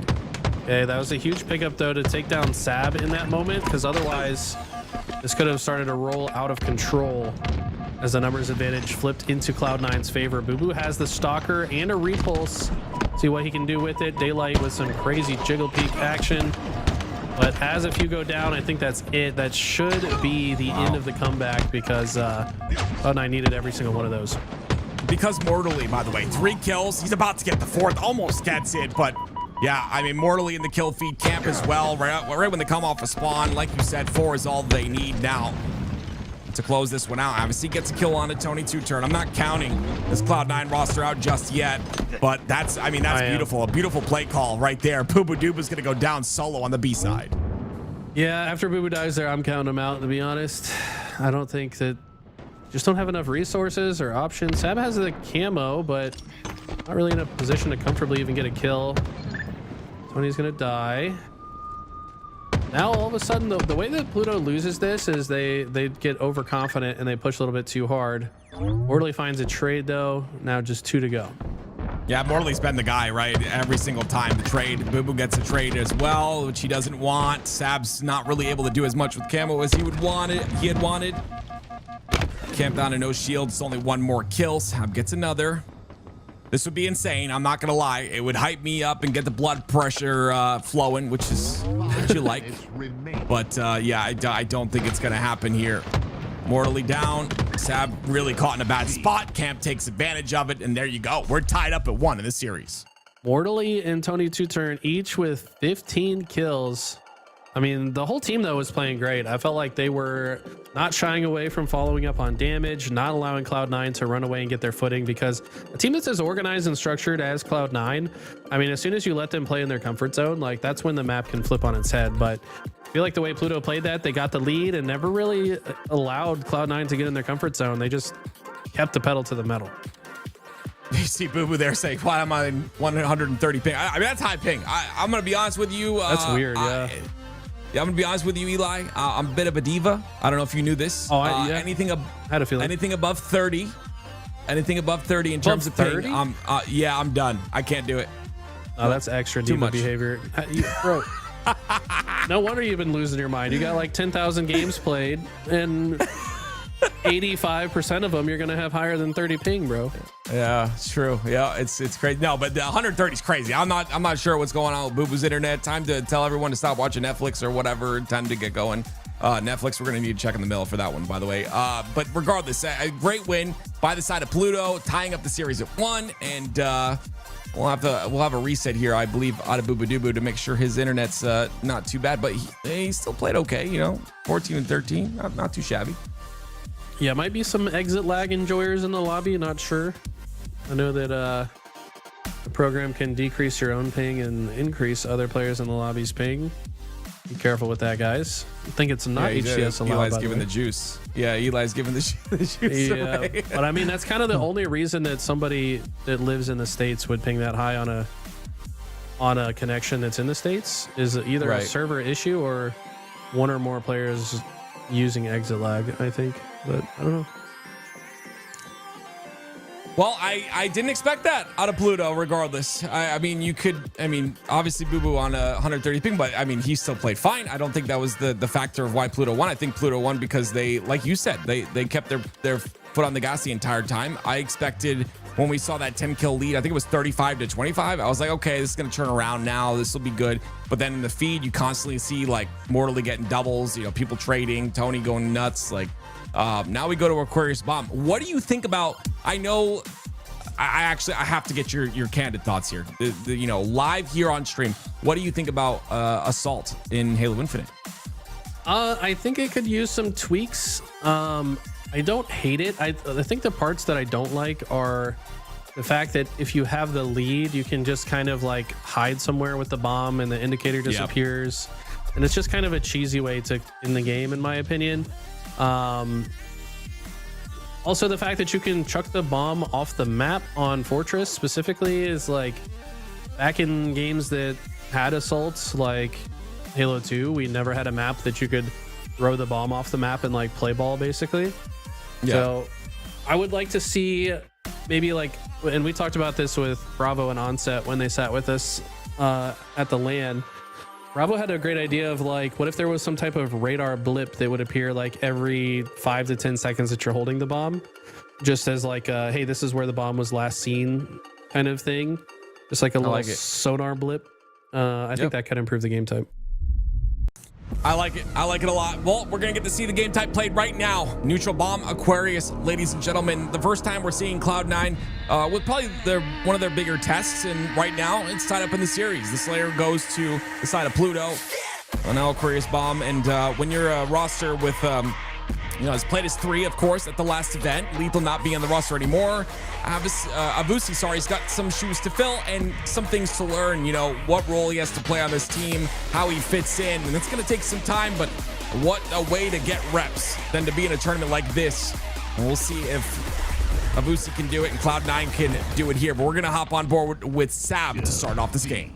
Speaker 6: Okay, that was a huge pickup, though, to take down Sab in that moment, because otherwise this could have started to roll out of control as the numbers advantage flipped into Cloud9's favor. Boo has the Stalker and a Repulse. See what he can do with it. Daylight with some crazy jiggle peek action. But as a few go down, I think that's it. That should be the end of the comeback because Cloud9 needed every single one of those.
Speaker 5: Because Mortally, by the way, 3 kills. He's about to get the 4th. Almost gets it, but yeah, I mean, Mortally in the kill feed camp as well. Right when they come off a spawn, like you said, 4 is all they need now to close this one out. Obviously gets a kill on a Tony 2-turn. I'm not counting this Cloud9 roster out just yet, but that's beautiful. A beautiful play call right there. Boo Dooba's gonna go down solo on the B side.
Speaker 6: Yeah, after Boo dies there, I'm counting him out, to be honest. I don't think that just don't have enough resources or options. Sab has the camo, but not really in a position to comfortably even get a kill. Tony's gonna die. Now all of a sudden, the way that Pluto loses this is they get overconfident and they push a little bit too hard. Morley finds a trade, though. Now just 2 to go.
Speaker 5: Yeah, Morley's been the guy, right? Every single time the trade. Boo Boo gets a trade as well, which he doesn't want. Sab's not really able to do as much with camo as he had wanted. Camp down to no shields. It's only 1 more kill. Sab gets another. This would be insane. I'm not going to lie. It would hype me up and get the blood pressure flowing, which is what you like. But yeah, I don't think it's going to happen here. Mortally down. Sab really caught in a bad spot. Camp takes advantage of it, and there you go. We're tied up at 1 in this series.
Speaker 6: Mortally and Tony 2-turn each with 15 kills. I mean, the whole team, though, was playing great. I felt like they were not shying away from following up on damage, not allowing Cloud9 to run away and get their footing, because a team that's as organized and structured as Cloud9, I mean, as soon as you let them play in their comfort zone, like, that's when the map can flip on its head. But I feel like the way Pluto played that, they got the lead and never really allowed Cloud9 to get in their comfort zone. They just kept the pedal to the metal.
Speaker 5: You see Boo Boo there saying, why am I 130 ping? I mean, that's high ping. I'm going to be honest with you.
Speaker 6: That's weird, yeah.
Speaker 5: Yeah, I'm gonna be honest with you, Eli. I'm a bit of a diva. I don't know if you knew this.
Speaker 6: Oh, yeah.
Speaker 5: Anything
Speaker 6: had a feeling.
Speaker 5: Anything above 30, anything above 30 in terms of
Speaker 6: 30?
Speaker 5: ping, yeah, I'm done. I can't do it.
Speaker 6: Oh, that's extra
Speaker 5: too
Speaker 6: diva
Speaker 5: much
Speaker 6: behavior, bro. No wonder you've been losing your mind. You got like 10,000 games played, and 85% of them you're gonna have higher than 30 ping, bro.
Speaker 5: Yeah, it's true. Yeah, it's crazy. No, but the 130 is crazy. I'm not sure what's going on with Boo Boo's internet. Time to tell everyone to stop watching Netflix or whatever. Time to get going. Netflix, we're gonna need to check in the mail for that one, by the way. But regardless, a great win by the side of Pluto, tying up the series at 1, and we'll have a reset here, I believe, out of Boo Boo Doo Boo to make sure his internet's not too bad, but he still played okay. 14 and 13, not too shabby.
Speaker 6: Yeah, might be some exit lag enjoyers in the lobby. Not sure. I know that the program can decrease your own ping and increase other players in the lobby's ping. Be careful with that, guys. I think it's not HCS allowed.
Speaker 5: Eli's giving the juice. Yeah, Eli's giving the juice.
Speaker 6: Yeah,
Speaker 5: away.
Speaker 6: but I mean, that's kind of the only reason that somebody that lives in the States would ping that high on a connection that's in the States is either a server issue or one or more players using exit lag, I think. But I don't know.
Speaker 5: Well, I didn't expect that out of Pluto, regardless. I mean, obviously Boo Boo on a 130 ping, but I mean, he still played fine. I don't think that was the factor of why Pluto won. I think Pluto won because they, like you said, they kept their foot on the gas the entire time. I expected when we saw that 10 kill lead, I think it was 35-25. I was like, okay, this is going to turn around now. This will be good. But then in the feed, you constantly see like Mortally getting doubles, people trading, Tony going nuts. Like, now we go to Aquarius Bomb. What do you think about, I know I have to get your candid thoughts here. Live here on stream, what do you think about Assault in Halo Infinite?
Speaker 6: I think it could use some tweaks. I don't hate it. I think the parts that I don't like are the fact that if you have the lead, you can just kind of like hide somewhere with the bomb and the indicator disappears. Yep. And it's just kind of a cheesy way to in the game, in my opinion. Also, the fact that you can chuck the bomb off the map on Fortress specifically is like back in games that had assaults like Halo 2, we never had a map that you could throw the bomb off the map and like play ball basically. Yeah. So I would like to see maybe like, and we talked about this with Bravo and Onset when they sat with us at the LAN. Bravo had a great idea of like, what if there was some type of radar blip that would appear like every 5 to 10 seconds that you're holding the bomb, just as like, hey, this is where the bomb was last seen kind of thing. Just like a little sonar blip. I think that could improve the game type.
Speaker 5: I like it. I like it a lot. Well, we're going to get to see the game type played right now. Neutral Bomb, Aquarius, ladies and gentlemen. The first time we're seeing Cloud9 with probably one of their bigger tests. And right now, it's tied up in the series. The Slayer goes to the side of Pluto. Now Aquarius Bomb. And when you're a roster with... has played as 3, of course, at the last event. Lethal not being on the roster anymore. Avusi, he's got some shoes to fill and some things to learn. What role he has to play on this team, how he fits in. And it's going to take some time, but what a way to get reps than to be in a tournament like this. And we'll see if Avusi can do it and Cloud9 can do it here. But we're going to hop on board with Sab to start off this game.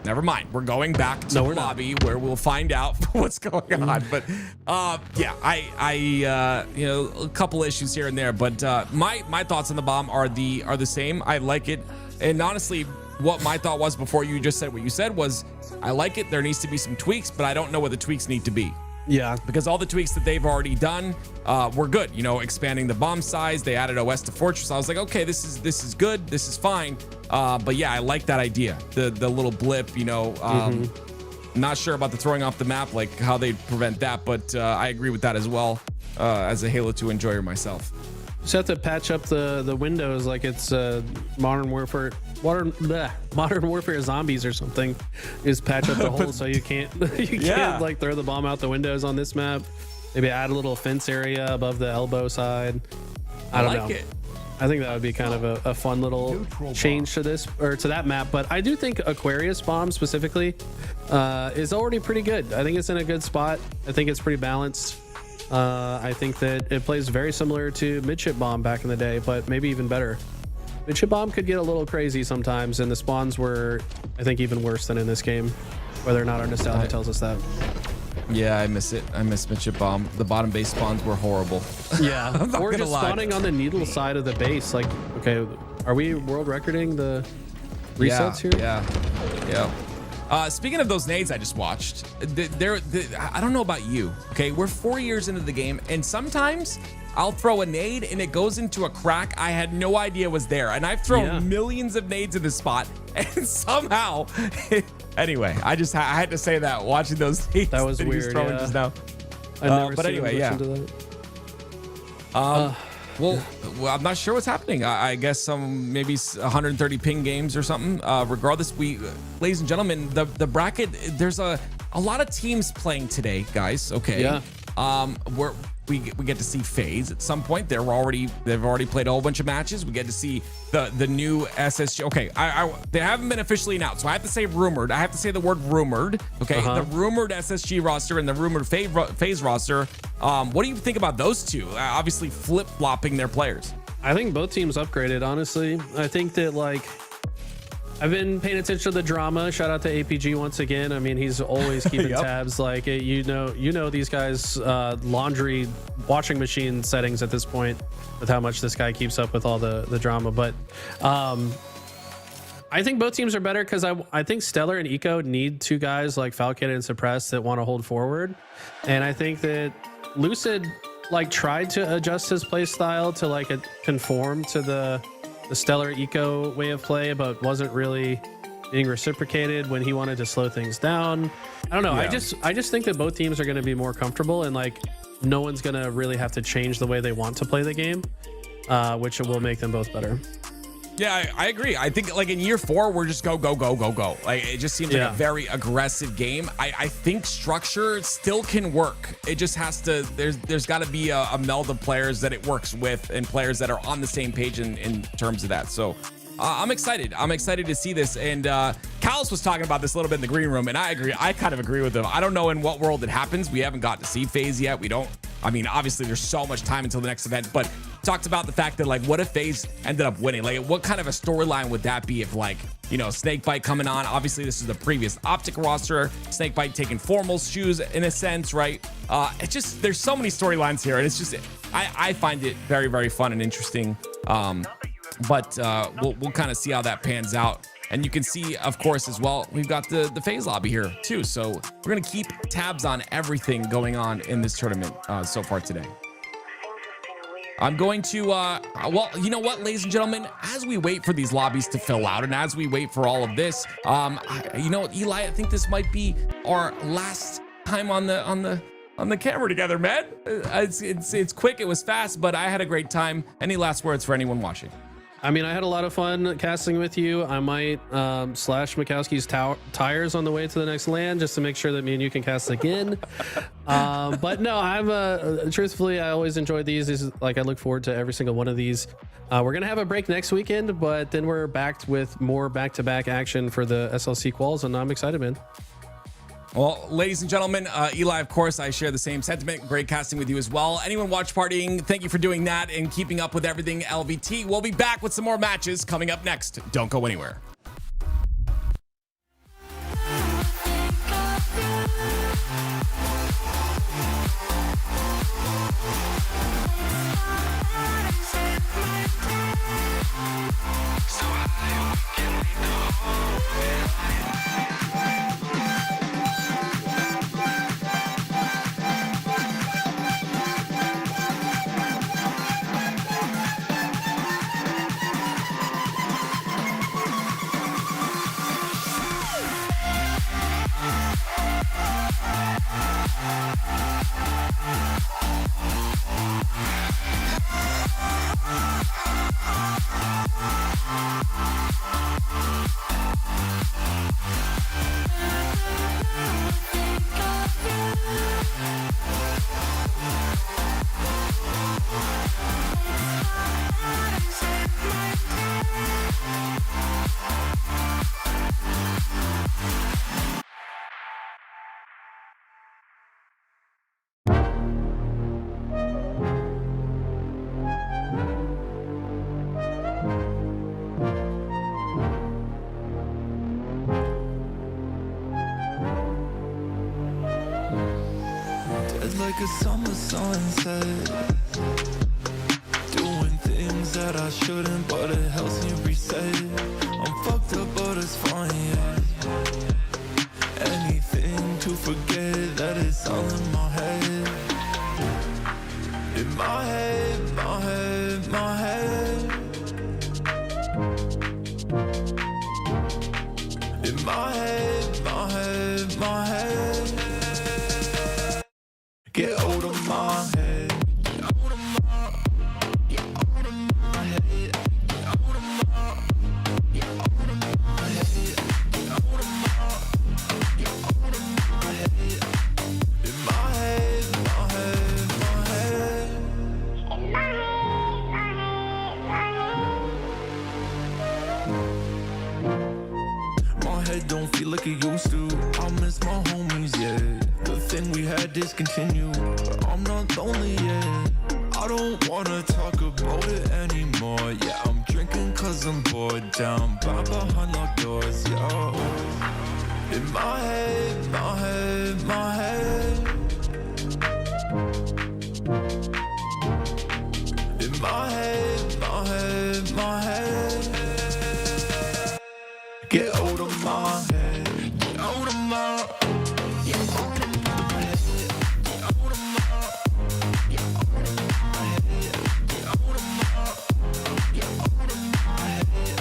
Speaker 5: Never mind. We're going back to the lobby where we'll find out what's going on. But a couple issues here and there. But my thoughts on the bomb are the same. I like it. And honestly, what my thought was before you just said what you said was, I like it. There needs to be some tweaks, but I don't know what the tweaks need to be.
Speaker 6: Yeah,
Speaker 5: because all the tweaks that they've already done were good. Expanding the bomb size, they added OS to Fortress. I was like, okay, this is good, this is fine. But yeah, I like that idea. The little blip, Not sure about the throwing off the map, like how they prevent that, but I agree with that as well. As a Halo 2 enjoyer myself.
Speaker 6: Just have to patch up the windows like it's Modern Warfare Zombies or something. Just patch up the holes so you can't like throw the bomb out the windows on this map. Maybe add a little fence area above the elbow side. I don't know. I think that would be kind of a fun little change to this or to that map. But I do think Aquarius Bomb specifically is already pretty good. I think it's in a good spot. I think it's pretty balanced. I think that it plays very similar to Midship Bomb back in the day, but maybe even better. Midship Bomb could get a little crazy sometimes, and the spawns were, I think, even worse than in this game, whether or not our nostalgia tells us that.
Speaker 5: Yeah, I miss it. I miss Midship Bomb. The bottom base spawns were horrible.
Speaker 6: Yeah, or just spawning on the needle side of the base. Like, okay, are we world recording the resets here?
Speaker 5: Yeah. Speaking of those nades I just watched, I don't know about you. Okay, we're 4 years into the game, and sometimes I'll throw a nade and it goes into a crack I had no idea was there. And I've thrown millions of nades in this spot, and somehow, anyway, I had to say that watching those nades
Speaker 6: That was
Speaker 5: he was
Speaker 6: weird,
Speaker 5: throwing
Speaker 6: yeah.
Speaker 5: just now.
Speaker 6: I've never
Speaker 5: But
Speaker 6: seen him
Speaker 5: anyway, yeah.
Speaker 6: listen to that.
Speaker 5: Well, I'm not sure what's happening. I guess some maybe 130 ping games or something. Regardless, ladies and gentlemen, the bracket. There's a lot of teams playing today, guys. Okay.
Speaker 6: Yeah.
Speaker 5: We get to see FaZe at some point. They've already played a whole bunch of matches. We get to see the new SSG. Okay, they haven't been officially announced, so I have to say rumored. I have to say the word rumored. Okay, the rumored SSG roster and the rumored FaZe roster. What do you think about those two? Obviously flip flopping their players.
Speaker 6: I think both teams upgraded. Honestly, I think that I've been paying attention to the drama. Shout out to APG once again. I mean, he's always keeping tabs. You know these guys' laundry washing machine settings at this point with how much this guy keeps up with all the drama. But I think both teams are better because I think Stellar and Eco need two guys like Falcon and Suppress that want to hold forward. And I think that Lucid tried to adjust his play style to conform to the Stellar Eco way of play, but wasn't really being reciprocated when he wanted to slow things down. I don't know.
Speaker 5: Yeah.
Speaker 6: I just think that both teams are going to be more comfortable, and no one's going to really have to change the way they want to play the game, which will make them both better.
Speaker 5: Yeah, I agree. I think in year 4, we're just go. It just seems like a very aggressive game. I think structure still can work. It just has to, there's got to be a meld of players that it works with and players that are on the same page in terms of that. So I'm excited. I'm excited to see this. And Callus was talking about this a little bit in the green room, and I agree. I kind of agree with him. I don't know in what world it happens. We haven't got to see FaZe yet. Obviously there's so much time until the next event, but talked about the fact that what if FaZe ended up winning? What kind of a storyline would that be if Snakebite coming on? Obviously this is the previous Optic roster, Snakebite taking formal shoes in a sense, right? There's so many storylines here, and it's just I find it very, very fun and interesting. But we'll kind of see how that pans out. And you can see, of course, as well, we've got the FaZe lobby here too. So we're going to keep tabs on everything going on in this tournament so far today. I'm going to, well, you know what, ladies and gentlemen, as we wait for these lobbies to fill out and as we wait for all of this, you know what, Eli, I think this might be our last time on the camera together, man. It's quick, it was fast, but I had a great time. Any last words for anyone watching?
Speaker 6: I mean, I had a lot of fun casting with you. I might slash Mikowski's tires on the way to the next land just to make sure that me and you can cast again. But no, I'm truthfully, I always enjoyed these. I look forward to every single one of these. We're gonna have a break next weekend, but then we're back with more back-to-back action for the SLC quals, and I'm excited, man.
Speaker 5: Well, ladies and gentlemen, Eli, of course, I share the same sentiment. Great casting with you as well. Anyone watch partying, thank you for doing that and keeping up with everything LVT. We'll be back with some more matches coming up next. Don't go anywhere.
Speaker 8: Like a summer sunset, doing things that I shouldn't, but it helps me reset. I'm fucked up, but it's fine, yeah. In my head, my head, my head. Get out of my head. Get out of my, get out of my head. Get out of my, get out of my head. Get out of my, get out of my head. In my head, my head, my head. My head don't feel like it used to. I miss my homies, yeah. The thing we had discontinued, but I'm not lonely yet. I don't wanna talk about it anymore. Yeah, I'm drinking cause I'm bored. Down bad behind locked doors, yeah. In my head, my head, my head. In my head, my head, my head. Get out of my head. Get out of my, get out of my head. Get out of my, get out of my head. Get out of my, get out of my head.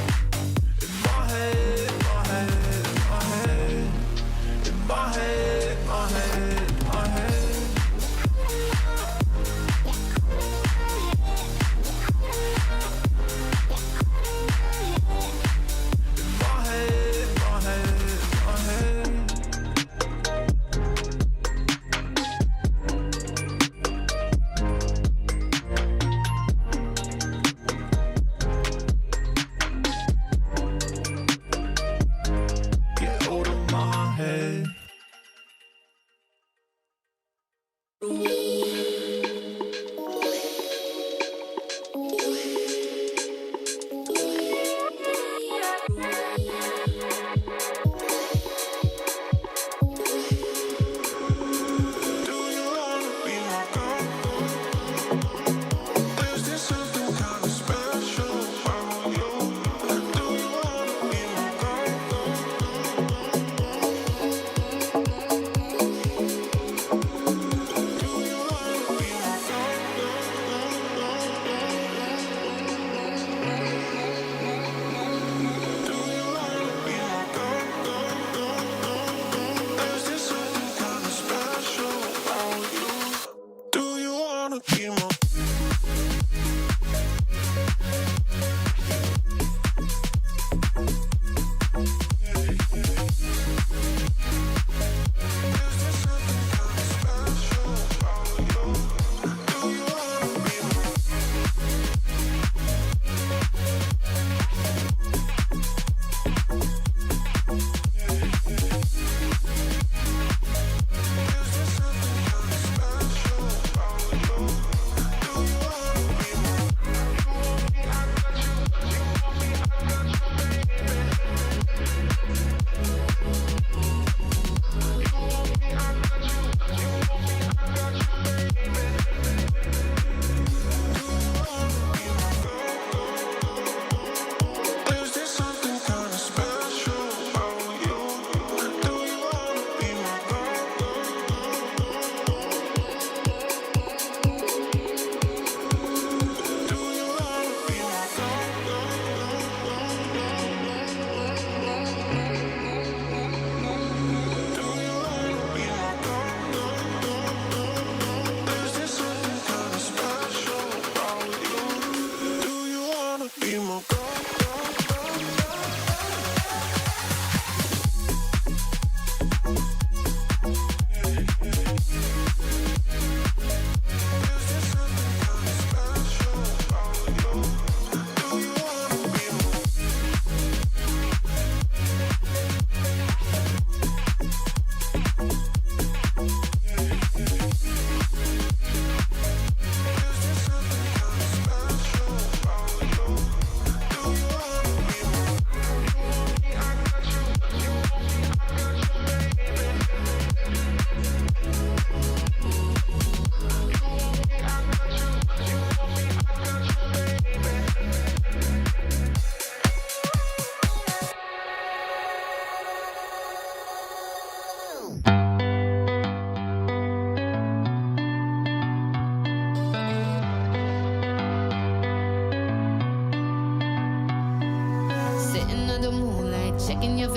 Speaker 8: In my head, my head, my head. In my head, my head, my head. In my head, my head, my head.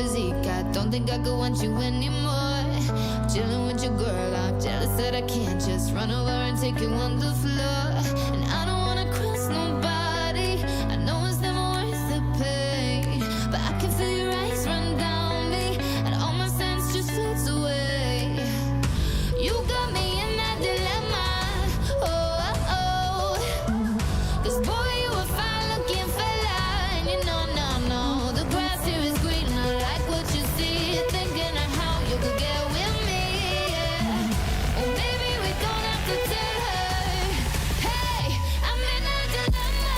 Speaker 7: physique. I don't think I could want you anymore. Chilling with your girl, I'm jealous that I can't just run over and take you on the floor. And I don't wanna cross nobody. I know it's never worth the pain, but I can feel your eyes run down me, and all my sense just floats away. You got me in that dilemma. Oh, oh, oh. 'Cause boy, you a fine looking fella, and you know, no, the grass here is green. I like what you see, thinking of how you could get with me. Yeah. Oh, maybe we don't have to tell her. Hey, I'm in a dilemma.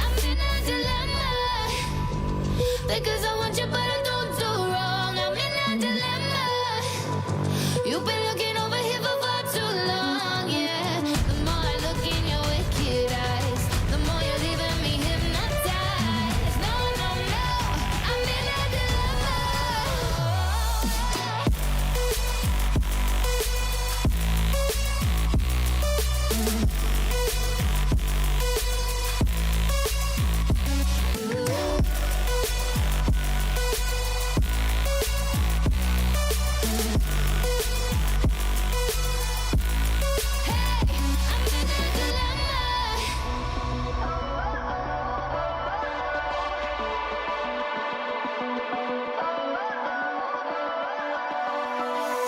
Speaker 7: I'm in a dilemma. Because I want you, but I don't do wrong. I'm in a dilemma. You've been looking over here for far too long, yeah. The more I look in your wicked eyes, the more you're leaving me hypnotized. No, no, no, I'm in a dilemma.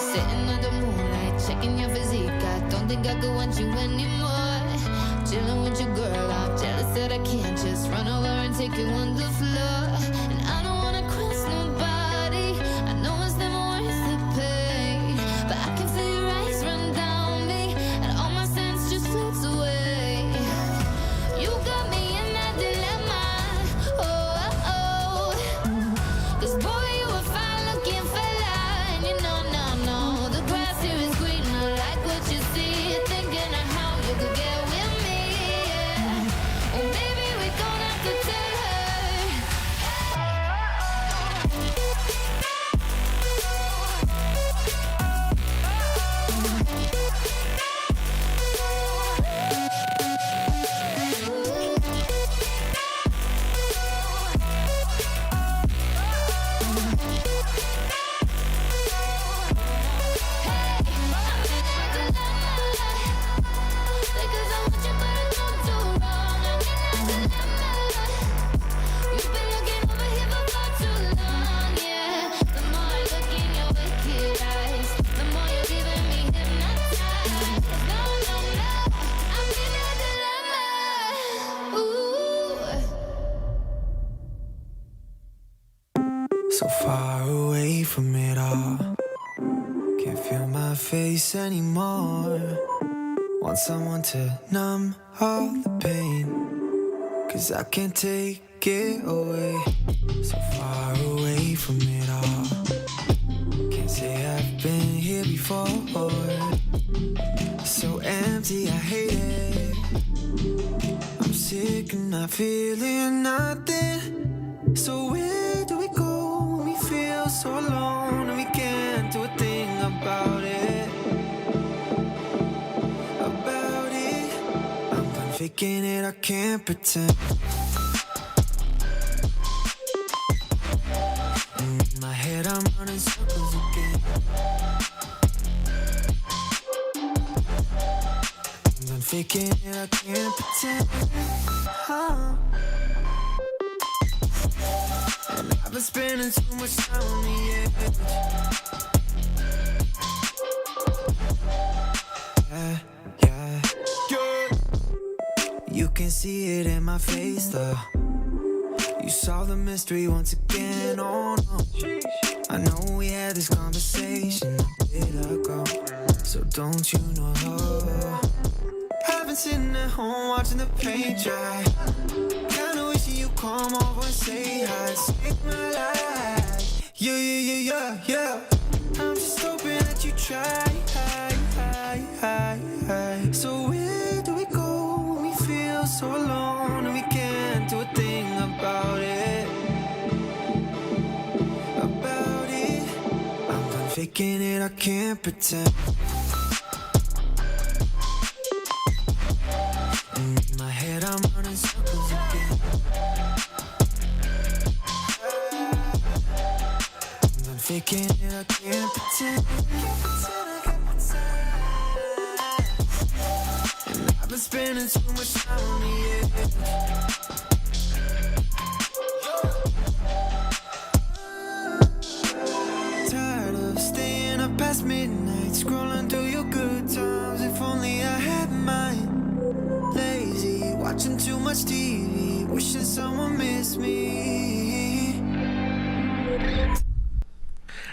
Speaker 7: Sitting under moonlight, checking your physique. I don't think I could want you anymore. Chilling with your girl, I'm jealous that I can't just run over and take you on the floor. And I don't wanna cross nobody. I know it's never worth the pain, but I can feel your eyes run down me, and all my sense just floats away. You got me in that dilemma. Oh, oh, oh. 'Cause boy, you a fine looking fella, and you know, no, the grass here is green. I like what you see, thinking of how you could get with me. Yeah. Or maybe we don't have to tell her. Because I want you, but I don't do wrong. I'm in a dilemma. You've been looking over here for far too long, yeah. The more I look in your wicked eyes, the more you're leaving me hypnotized. No, no, no, I'm in a dilemma. Ooh.
Speaker 8: So far away from it all. Can't feel my face anymore. Want someone to numb all the pain, 'cause I can't take it away. So far away from it all. Can't say I've been here before. So empty, I hate it. I'm sick and not feeling nothing. So where do we go when we feel so alone and we can't do a thing about it? About it. I'm done faking it, I can't pretend. And in my head I'm running circles again. I'm done faking it, I can't pretend. And I've been spending too much time on the edge. Yeah. You can see it in my face, though. You saw the mystery once again. Oh no, I know we had this conversation a bit ago. So don't you know? I've been sitting at home watching the paint dry. Kinda wishing you come over and say hi. Save my life. Yeah. I'm just hoping that you try. So where do we go when we feel so alone and we can't do a thing
Speaker 1: faking it, I can't pretend. In my head, I'm running circles again. I'm faking it, I can't pretend. And I've been spending too much time on the edge. Tired of staying up past midnight, scrolling through your good times. If only I had mine. Lazy, watching too much TV, wishing someone missed me.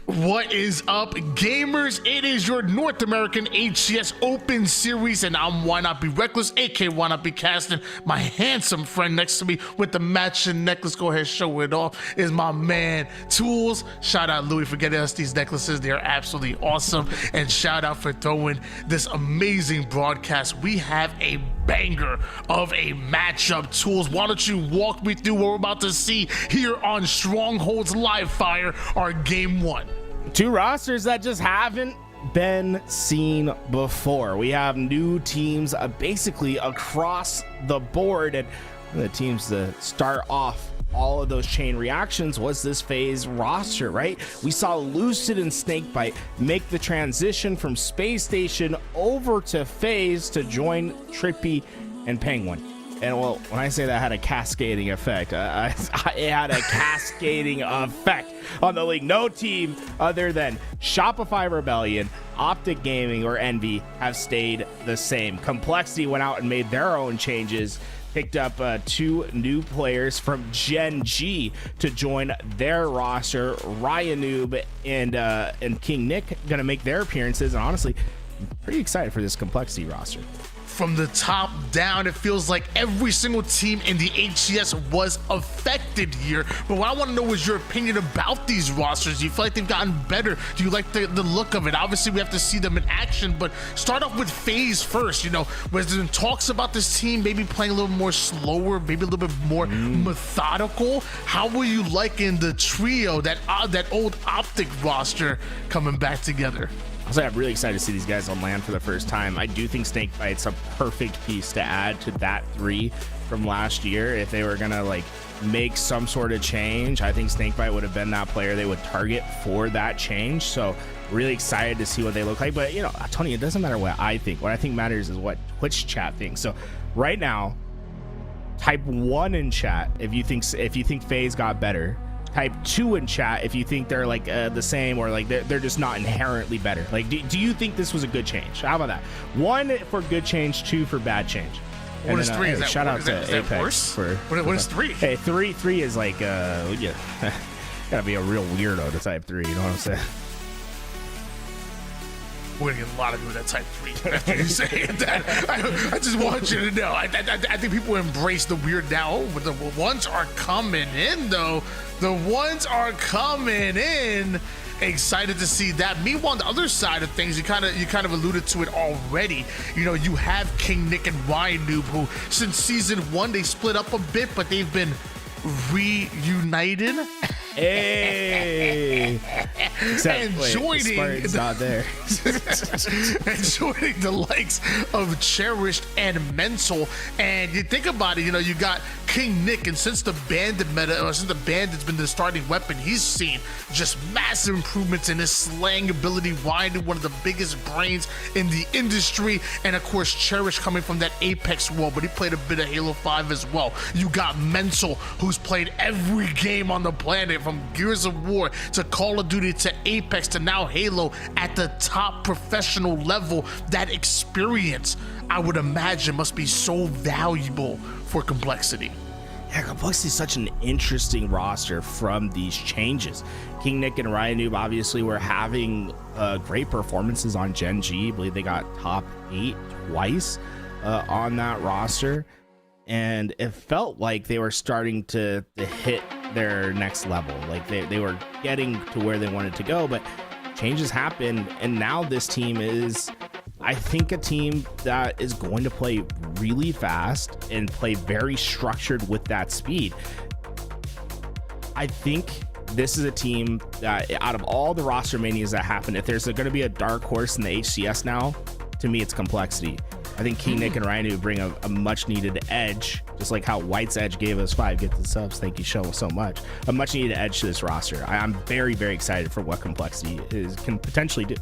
Speaker 2: What is up, gamers? It is your North American HCS Open Series, and I'm Why Not Be Reckless, aka Why Not Be Casting. My handsome friend next to me with the matching necklace, go ahead, show it off, is my man Tools. Shout out Louis for getting us these necklaces. They are absolutely awesome. And shout out for throwing this amazing broadcast. We have a banger of a matchup. Tools, why don't you walk me through what we're about to see here on Strongholds Live Fire, our game one.
Speaker 9: Two rosters that just haven't been seen before. We have new teams basically across the board, and the teams to start off all of those chain reactions was this FaZe roster, right? We saw Lucid and Snakebite make the transition from Space Station over to FaZe to join Trippy and Penguin. And well, when I say that had a cascading effect, it had a cascading effect on the league. No team other than Shopify Rebellion, Optic Gaming, or Envy have stayed the same. Complexity went out and made their own changes, picked up two new players from Gen G to join their roster. Ryan Noob and King Nick gonna make their appearances, and honestly, I'm pretty excited for this Complexity roster.
Speaker 2: From the top down, it feels like every single team in the HCS was affected here. But what I want to know is your opinion about these rosters. Do you feel like they've gotten better? Do you like the look of it? Obviously, we have to see them in action, but start off with FaZe first. You know, there's been talks about this team maybe playing a little more slower, maybe a little bit more methodical. How were you liking the trio, that old Optic roster coming back together?
Speaker 9: Also, I'm really excited to see these guys on land for the first time. I do think Snakebite's a perfect piece to add to that three from last year. If they were gonna like make some sort of change, I think Snakebite would have been that player they would target for that change. So really excited to see what they look like. But you know, Tony, it doesn't matter what I think. What I think matters is what Twitch chat thinks. So right now, type 1 in chat if you think FaZe got better. Type 2 in chat if you think they're like the same, or like they're just not inherently better. Like, do you think this was a good change? How about that? 1 for good change, 2 for bad change.
Speaker 2: What is 3? Is that,
Speaker 9: shout out
Speaker 2: is
Speaker 9: to
Speaker 2: that
Speaker 9: Apex
Speaker 2: worse?
Speaker 9: for
Speaker 2: what is 3?
Speaker 9: Hey, three is like yeah, gotta be a real weirdo to type 3. You know what I'm saying?
Speaker 2: We're gonna get a lot of people that type 3 after you say that. I just want you to know. I think people embrace the weird now. Oh, but the ones are coming in, though. The ones are coming in. Excited to see that. Meanwhile, on the other side of things, you kind of alluded to it already. You know, you have King Nick and Ryan Noob, who since season 1 they split up a bit, but they've been reunited.
Speaker 9: Hey,
Speaker 2: and joining
Speaker 9: not there.
Speaker 2: and joining the likes of Cherished and Mental. And you think about it, you know, you got King Nick, and since the bandit meta, or since the bandit's been the starting weapon, he's seen just massive improvements in his slang ability. Ryan, one of the biggest brains in the industry, and of course Cherish coming from that Apex world, but he played a bit of Halo 5 as well. You got Mental, who's played every game on the planet, from Gears of War to Call of Duty to Apex to now Halo, at the top professional level. That experience, I would imagine, must be so valuable for Complexity.
Speaker 9: Yeah, Complexity is such an interesting roster from these changes. King Nick and Ryan Noob obviously were having great performances on Gen G. I believe they got top 8 twice on that roster, and it felt like they were starting to hit their next level. Like they were getting to where they wanted to go, but changes happened, and now this team is, I think, a team that is going to play really fast and play very structured with that speed. I think this is a team that out of all the roster manias that happened, if there's going to be a dark horse in the HCS now, to me, it's Complexity. I think King Nick and Ryan bring a much needed edge, just like how White's Edge gave us 5 gifted subs. Thank you so much. A much needed edge to this roster. I'm very, very excited for what Complexity can potentially do.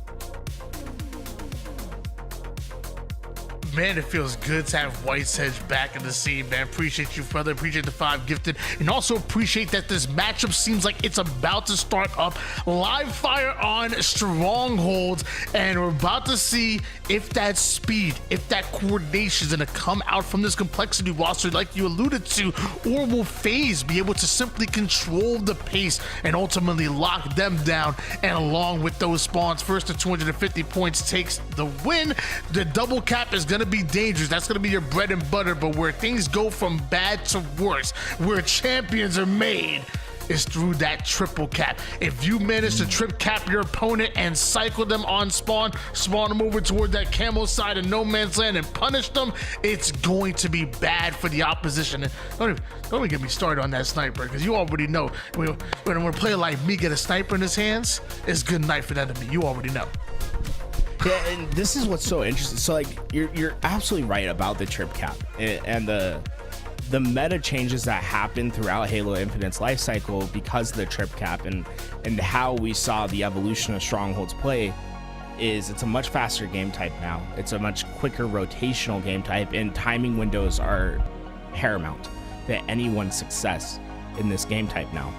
Speaker 2: Man, it feels good to have White's Edge back in the scene, man. Appreciate you, brother. Appreciate the 5 gifted. And also appreciate that this matchup seems like it's about to start up. Live fire on Strongholds. And we're about to see if that speed, if that coordination is going to come out from this Complexity roster like you alluded to, or will FaZe be able to simply control the pace and ultimately lock them down. And along with those spawns, first to 250 points takes the win. The double cap is going to be dangerous. That's going to be your bread and butter. But where things go from bad to worse, where champions are made, is through that triple cap. If you manage to trip cap your opponent and cycle them on spawn them over toward that camo side of no man's land and punish them, it's going to be bad for the opposition. And don't even get me started on that sniper, because you already know when a player like me get a sniper in his hands, it's good night for that to me. You already know.
Speaker 9: Yeah, and this is what's so interesting. So like you're absolutely right about the trip cap and the meta changes that happened throughout Halo Infinite's life cycle because of the trip cap and how we saw the evolution of Strongholds play. Is it's a much faster game type now. It's a much quicker rotational game type, and timing windows are paramount to anyone's success in this game type now.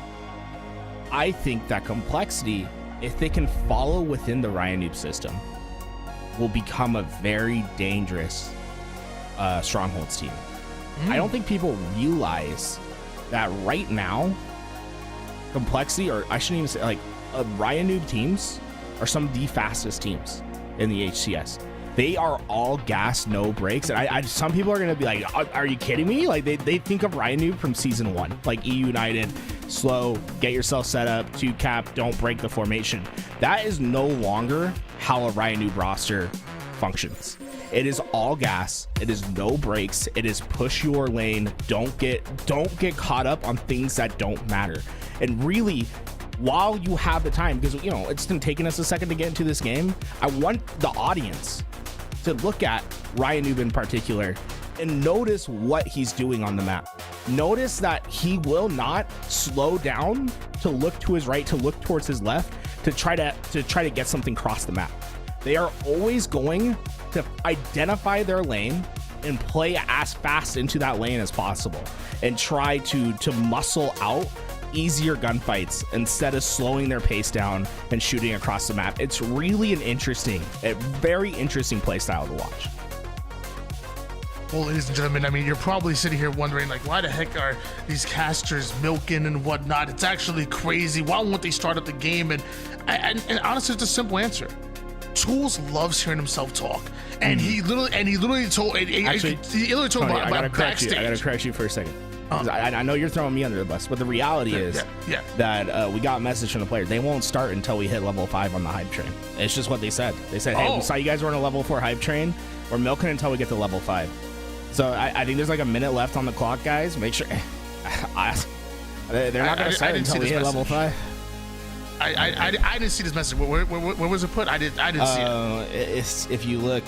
Speaker 9: I think that Complexity, if they can follow within the Ryan Noob system, will become a very dangerous Strongholds team. I don't think people realize that right now, Complexity, or I shouldn't even say, like, Ryan Noob teams are some of the fastest teams in the HCS. They are all gas, no brakes. And some people are going to be like, are you kidding me? Like, they think of Ryan Noob from season 1, like EU United, slow, get yourself set up, 2 cap, don't break the formation. That is no longer how a Ryan Noob roster functions. It is all gas. It is no brakes. It is push your lane. Don't get caught up on things that don't matter. And really, while you have the time, because it's been taking us a second to get into this game, I want the audience to look at Ryan Noob in particular and notice what he's doing on the map. Notice that he will not slow down to look to his right, to look towards his left, to try to get something across the map. They are always going to identify their lane and play as fast into that lane as possible and try to muscle out easier gunfights instead of slowing their pace down and shooting across the map. It's really a very interesting play style to watch.
Speaker 2: Well, ladies and gentlemen, I mean, you're probably sitting here wondering, like, why the heck are these casters milking and whatnot? It's actually crazy. Why won't they start up the game? And honestly, it's a simple answer. Tools loves hearing himself talk, and he literally told.
Speaker 9: Actually,
Speaker 2: he literally told
Speaker 9: Tony,
Speaker 2: my
Speaker 9: I gotta
Speaker 2: backstage.
Speaker 9: I gotta correct you for a second. I know you're throwing me under the bus, but the reality is that we got a message from the player. They won't start until we hit level 5 on the hype train. It's just what they said. They said, hey, we saw you guys were on a level 4 hype train. We're milking until we get to level 5. So I think there's like a minute left on the clock, guys. Make sure. They're not going to start until we hit level 5.
Speaker 2: I didn't see this message. Where was it put? I didn't see it.
Speaker 9: If you look,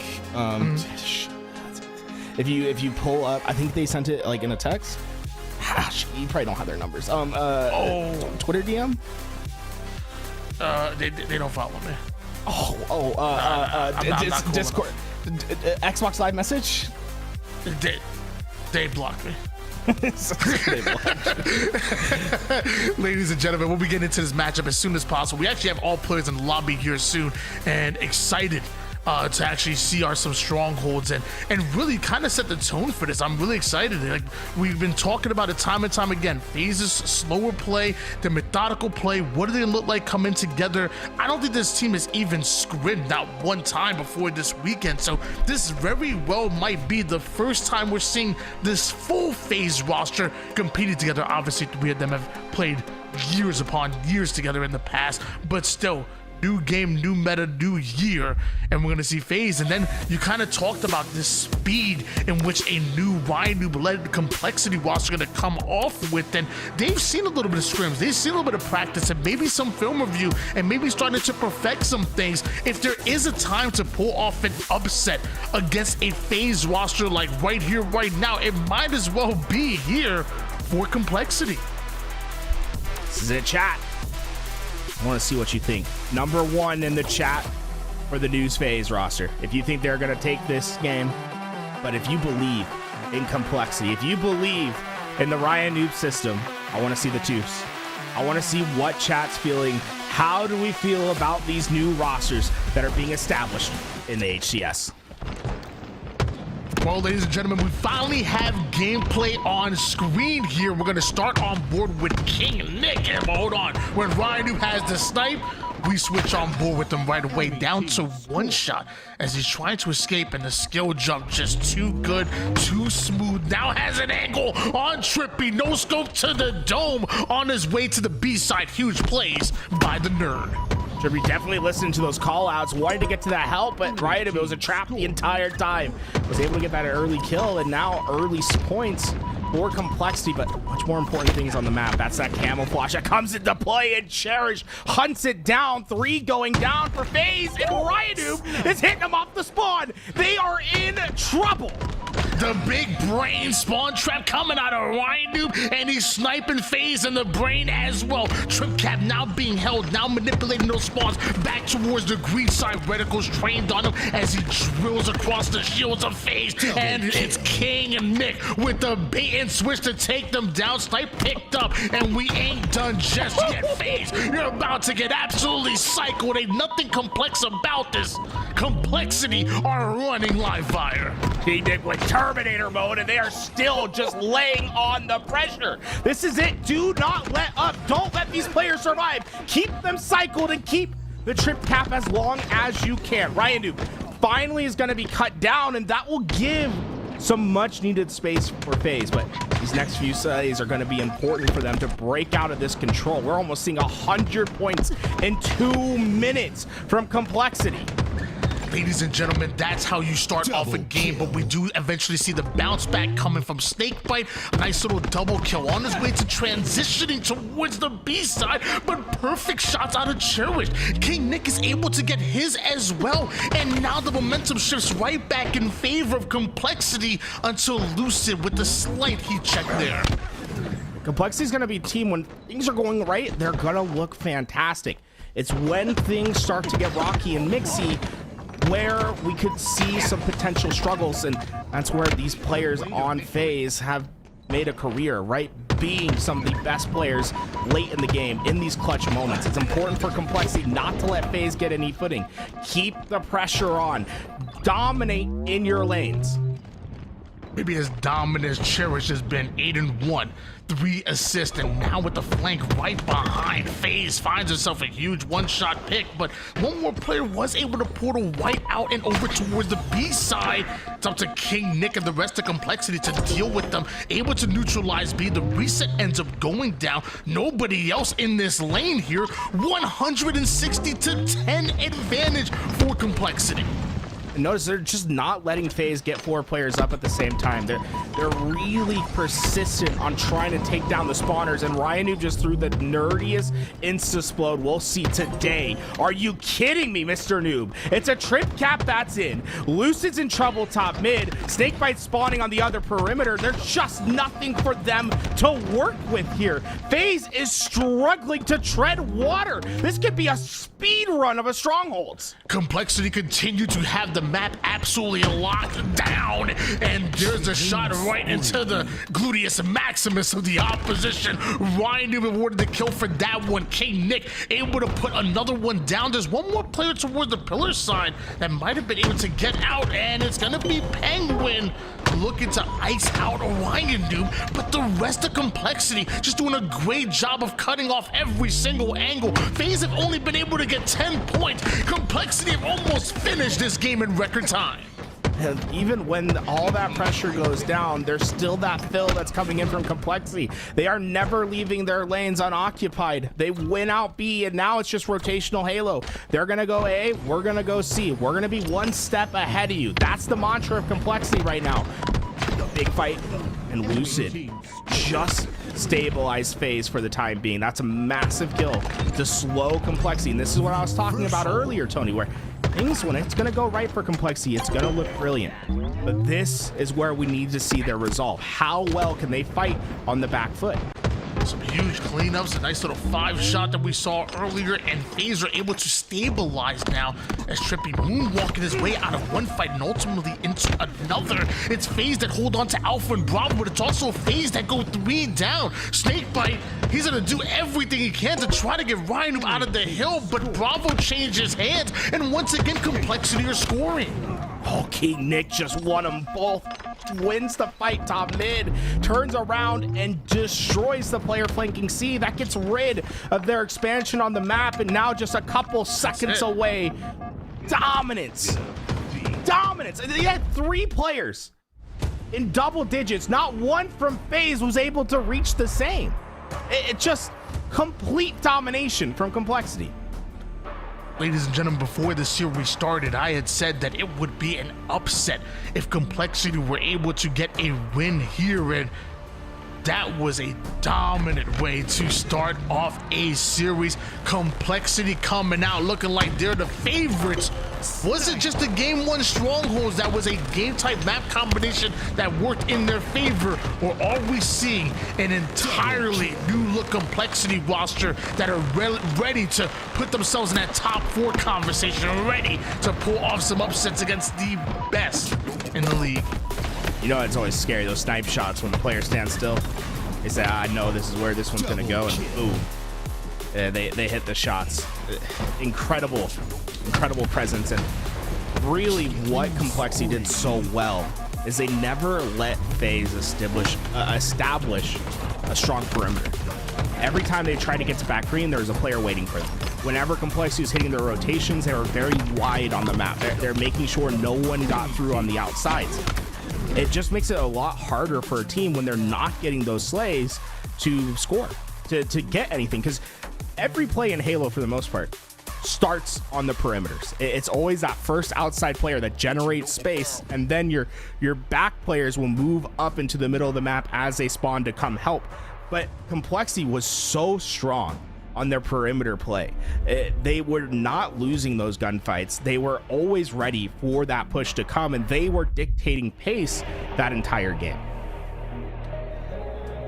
Speaker 9: if you pull up, I think they sent it like in a text. You probably don't have their numbers. Twitter DM.
Speaker 2: They don't follow me.
Speaker 9: It's Discord, Xbox Live message.
Speaker 2: They blocked me. Ladies and gentlemen, we'll be getting into this matchup as soon as possible. We actually have all players in the lobby here soon, and excited to actually see some strongholds and really kind of set the tone for this. I'm really excited. Like, we've been talking about it time and time again. Phases, slower play, the methodical play. What do they look like coming together? I don't think this team has even scrimmed not one time before this weekend. So this very well might be the first time we're seeing this full FaZe roster competing together. Obviously, 3 of them have played years upon years together in the past, but still, new game, new meta, new year, and we're gonna see FaZe. And then you kind of talked about this speed in which a new Ryan-led complexity roster gonna come off with, and they've seen a little bit of scrims, they've seen a little bit of practice, and maybe some film review, and maybe starting to perfect some things. If there is a time to pull off an upset against a FaZe roster like right here, right now, it might as well be here for complexity.
Speaker 9: This is it, chat. I want to see what you think. Number 1 in the chat for the News FaZe roster. If you think they're going to take this game, but if you believe in complexity, if you believe in the Ryan Noob system, I want to see the twos. I want to see what chat's feeling. How do we feel about these new rosters that are being established in the HCS?
Speaker 2: Well, ladies and gentlemen, we finally have gameplay on screen here. We're going to start on board with King Nick. And hold on, when Ryan Noob has the snipe, we switch on board with him right away, down to 1 shot as he's trying to escape, and the skill jump just too good, too smooth. Now has an angle on Trippy, no scope to the dome on his way to the B side. Huge plays by the nerd.
Speaker 9: Trippy definitely listened to those call outs, wanted to get to that help, but Ryan, it was a trap the entire time. Was able to get that early kill, and now early points for complexity, but much more important things on the map. That's that camouflage that comes into play, and Cherish hunts it down. 3 going down for FaZe, and Ryan Noob is hitting them off the spawn. They are in trouble.
Speaker 2: The big brain spawn trap coming out of Ryan Noob, and he's sniping FaZe in the brain as well. Trip Cap now being held, now manipulating those spawns back towards the green side. Reticles trained on him as he drills across the shields of FaZe, and it's King and Nick with the bait and switch to take them down. Snipe picked up, and we ain't done just yet. FaZe, you're about to get absolutely cycled. Ain't nothing complex about this. Complexity are running live fire.
Speaker 9: King Nick with Terminator mode, and they are still just laying on the pressure. This is it. Do not let up. Don't let these players survive. Keep them cycled and keep the trip cap as long as you can. Ryan Noob finally is going to be cut down, and that will give some much needed space for FaZe, but these next few days are going to be important for them to break out of this control. We're almost seeing 100 points in 2 minutes from complexity.
Speaker 2: Ladies and gentlemen, that's how you start off a game, but we do eventually see the bounce back coming from Snakebite. A nice little double kill on his way to transitioning towards the B side, but perfect shots out of Cherish. King Nick is able to get his as well, and now the momentum shifts right back in favor of complexity until Lucid with the slight heat check there.
Speaker 9: Complexity is going to be a team when things are going right, they're going to look fantastic. It's when things start to get rocky and mixy where we could see some potential struggles, and that's where these players on FaZe have made a career, right? Being some of the best players late in the game in these clutch moments. It's important for complexity not to let FaZe get any footing. Keep the pressure on. Dominate in your lanes.
Speaker 2: Maybe as dominant as Cherish has been, 8-1, 3 assists, and now with the flank right behind, FaZe finds himself a huge 1-shot pick, but one more player was able to pull the white out and over towards the B side. It's up to King Nick and the rest of complexity to deal with them, able to neutralize B. The reset ends up going down. Nobody else in this lane here. 160-10 advantage for complexity.
Speaker 9: And notice they're just not letting FaZe get 4 players up at the same time. They're really persistent on trying to take down the spawners, and Ryan Noob just threw the nerdiest insta-splode we'll see today. Are you kidding me, Mr. Noob? It's a trip cap that's in. Lucid's in trouble top mid. Snakebite spawning on the other perimeter. There's just nothing for them to work with here. FaZe is struggling to tread water. This could be a speed run of a strongholds.
Speaker 2: Complexity continue to have the map absolutely locked down, and there's a shot right into the gluteus maximus of the opposition. Ryan Noob awarded the kill for that one. King Nick able to put another one down. There's one more player towards the pillar side that might have been able to get out, and it's gonna be Penguin looking to ice out Ryan Noob, but the rest of complexity just doing a great job of cutting off every single angle. FaZe have only been able to get 10 points. Complexity have almost finished this game in record time.
Speaker 9: And even when all that pressure goes down, there's still that fill that's coming in from Complexity. They are never leaving their lanes unoccupied. They win out B, and now it's just rotational Halo. They're going to go A, we're going to go C. We're going to be one step ahead of you. That's the mantra of Complexity right now. Big fight, and Lucid just stabilize phase for the time being. That's a massive kill to slow Complexity. And this is what I was talking about earlier, Tony, where things, when it's going to go right for Complexity, it's going to look brilliant. But this is where we need to see their resolve. How well can they fight on the back foot?
Speaker 2: Some huge cleanups, a nice little 5-shot that we saw earlier, and FaZe are able to stabilize now as Trippy moonwalking his way out of one fight and ultimately into another. It's FaZe that hold on to Alpha and Bravo, but it's also FaZe that go 3 down. Snakebite, he's gonna do everything he can to try to get Ryan out of the hill, but Bravo changes hands, and once again, Complexity are scoring.
Speaker 9: Oh, King Nick just won them both. Wins the fight top mid, turns around and destroys the player flanking C. That gets rid of their expansion on the map, and now just a couple seconds away. Dominance. Dominance. They had 3 players in double digits. Not one from FaZe was able to reach the same. It's just complete domination from Complexity.
Speaker 2: Ladies and gentlemen, before the series started, I had said that it would be an upset if Complexity were able to get a win here, and that was a dominant way to start off a series. Complexity coming out looking like they're the favorites. Was it just the game 1 strongholds that was a game type map combination that worked in their favor, or are we seeing an entirely new look Complexity roster that are ready to put themselves in that top 4 conversation, ready to pull off some upsets against the best in the league?
Speaker 9: You know, it's always scary, those snipe shots when the player stands still. They say, I know this is where this one's gonna go, and boom. They hit the shots. Incredible presence. And really what Complexity did so well is they never let FaZe establish a strong perimeter. Every time they tried to get to back green, there was a player waiting for them. Whenever Complexity was hitting their rotations, they were very wide on the map. They're making sure no one got through on the outsides. It just makes it a lot harder for a team when they're not getting those slays to score, to get anything, because every play in Halo, for the most part, starts on the perimeters. It's always that first outside player that generates space, and then your back players will move up into the middle of the map as they spawn to come help. But Complexity was so strong on their perimeter play. They were not losing those gunfights. They were always ready for that push to come, and they were dictating pace that entire game.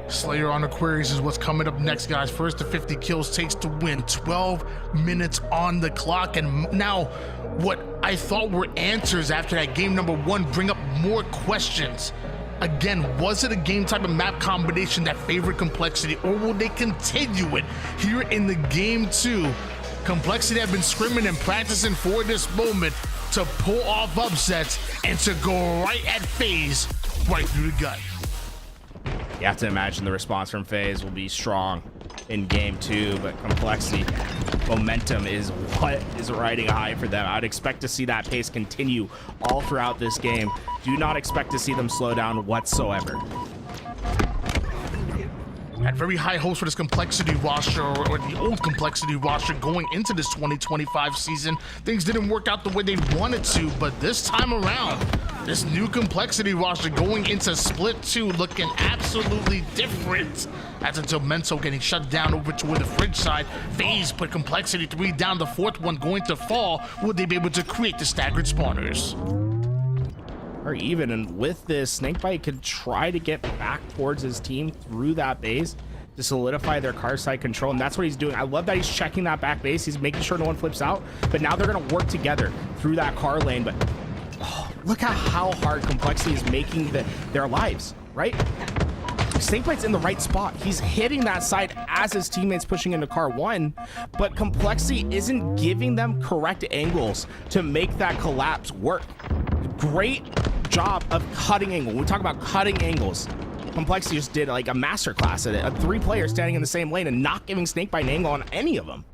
Speaker 2: Slayer on Aquarius is what's coming up next, guys. First to 50 kills takes to win. 12 minutes on the clock, and now what I thought were answers after that game number 1 bring up more questions. Again, was it a game type of map combination that favored Complexity, or will they continue it here in the game 2? Complexity have been scrimming and practicing for this moment to pull off upsets and to go right at FaZe, right through the gut.
Speaker 9: You have to imagine the response from FaZe will be strong in game 2, but Complexity momentum is what is riding high for them. I'd expect to see that pace continue all throughout this game. Do not expect to see them slow down whatsoever.
Speaker 2: Had very high hopes for this Complexity roster, or the old Complexity roster, going into this 2025 season. Things didn't work out the way they wanted to, but this time around, this new Complexity roster going into Split 2 looking absolutely different. That's until Menso getting shut down over toward the fridge side. FaZe put Complexity 3 down, the 4th one going to fall. Will they be able to create the staggered spawners?
Speaker 9: Or even, and with this, Snakebite could try to get back towards his team through that base to solidify their car side control, and that's what he's doing. I love that he's checking that back base. He's making sure no one flips out, but now they're going to work together through that car lane. But look at how hard Complexity is making their lives, right? Snakebite's in the right spot. He's hitting that side as his teammates pushing into car 1, but Complexity isn't giving them correct angles to make that collapse work. Great job of cutting angle. When we talk about cutting angles, Complexity just did like a masterclass at it. 3 players standing in the same lane and not giving Snakebite an angle on any of them.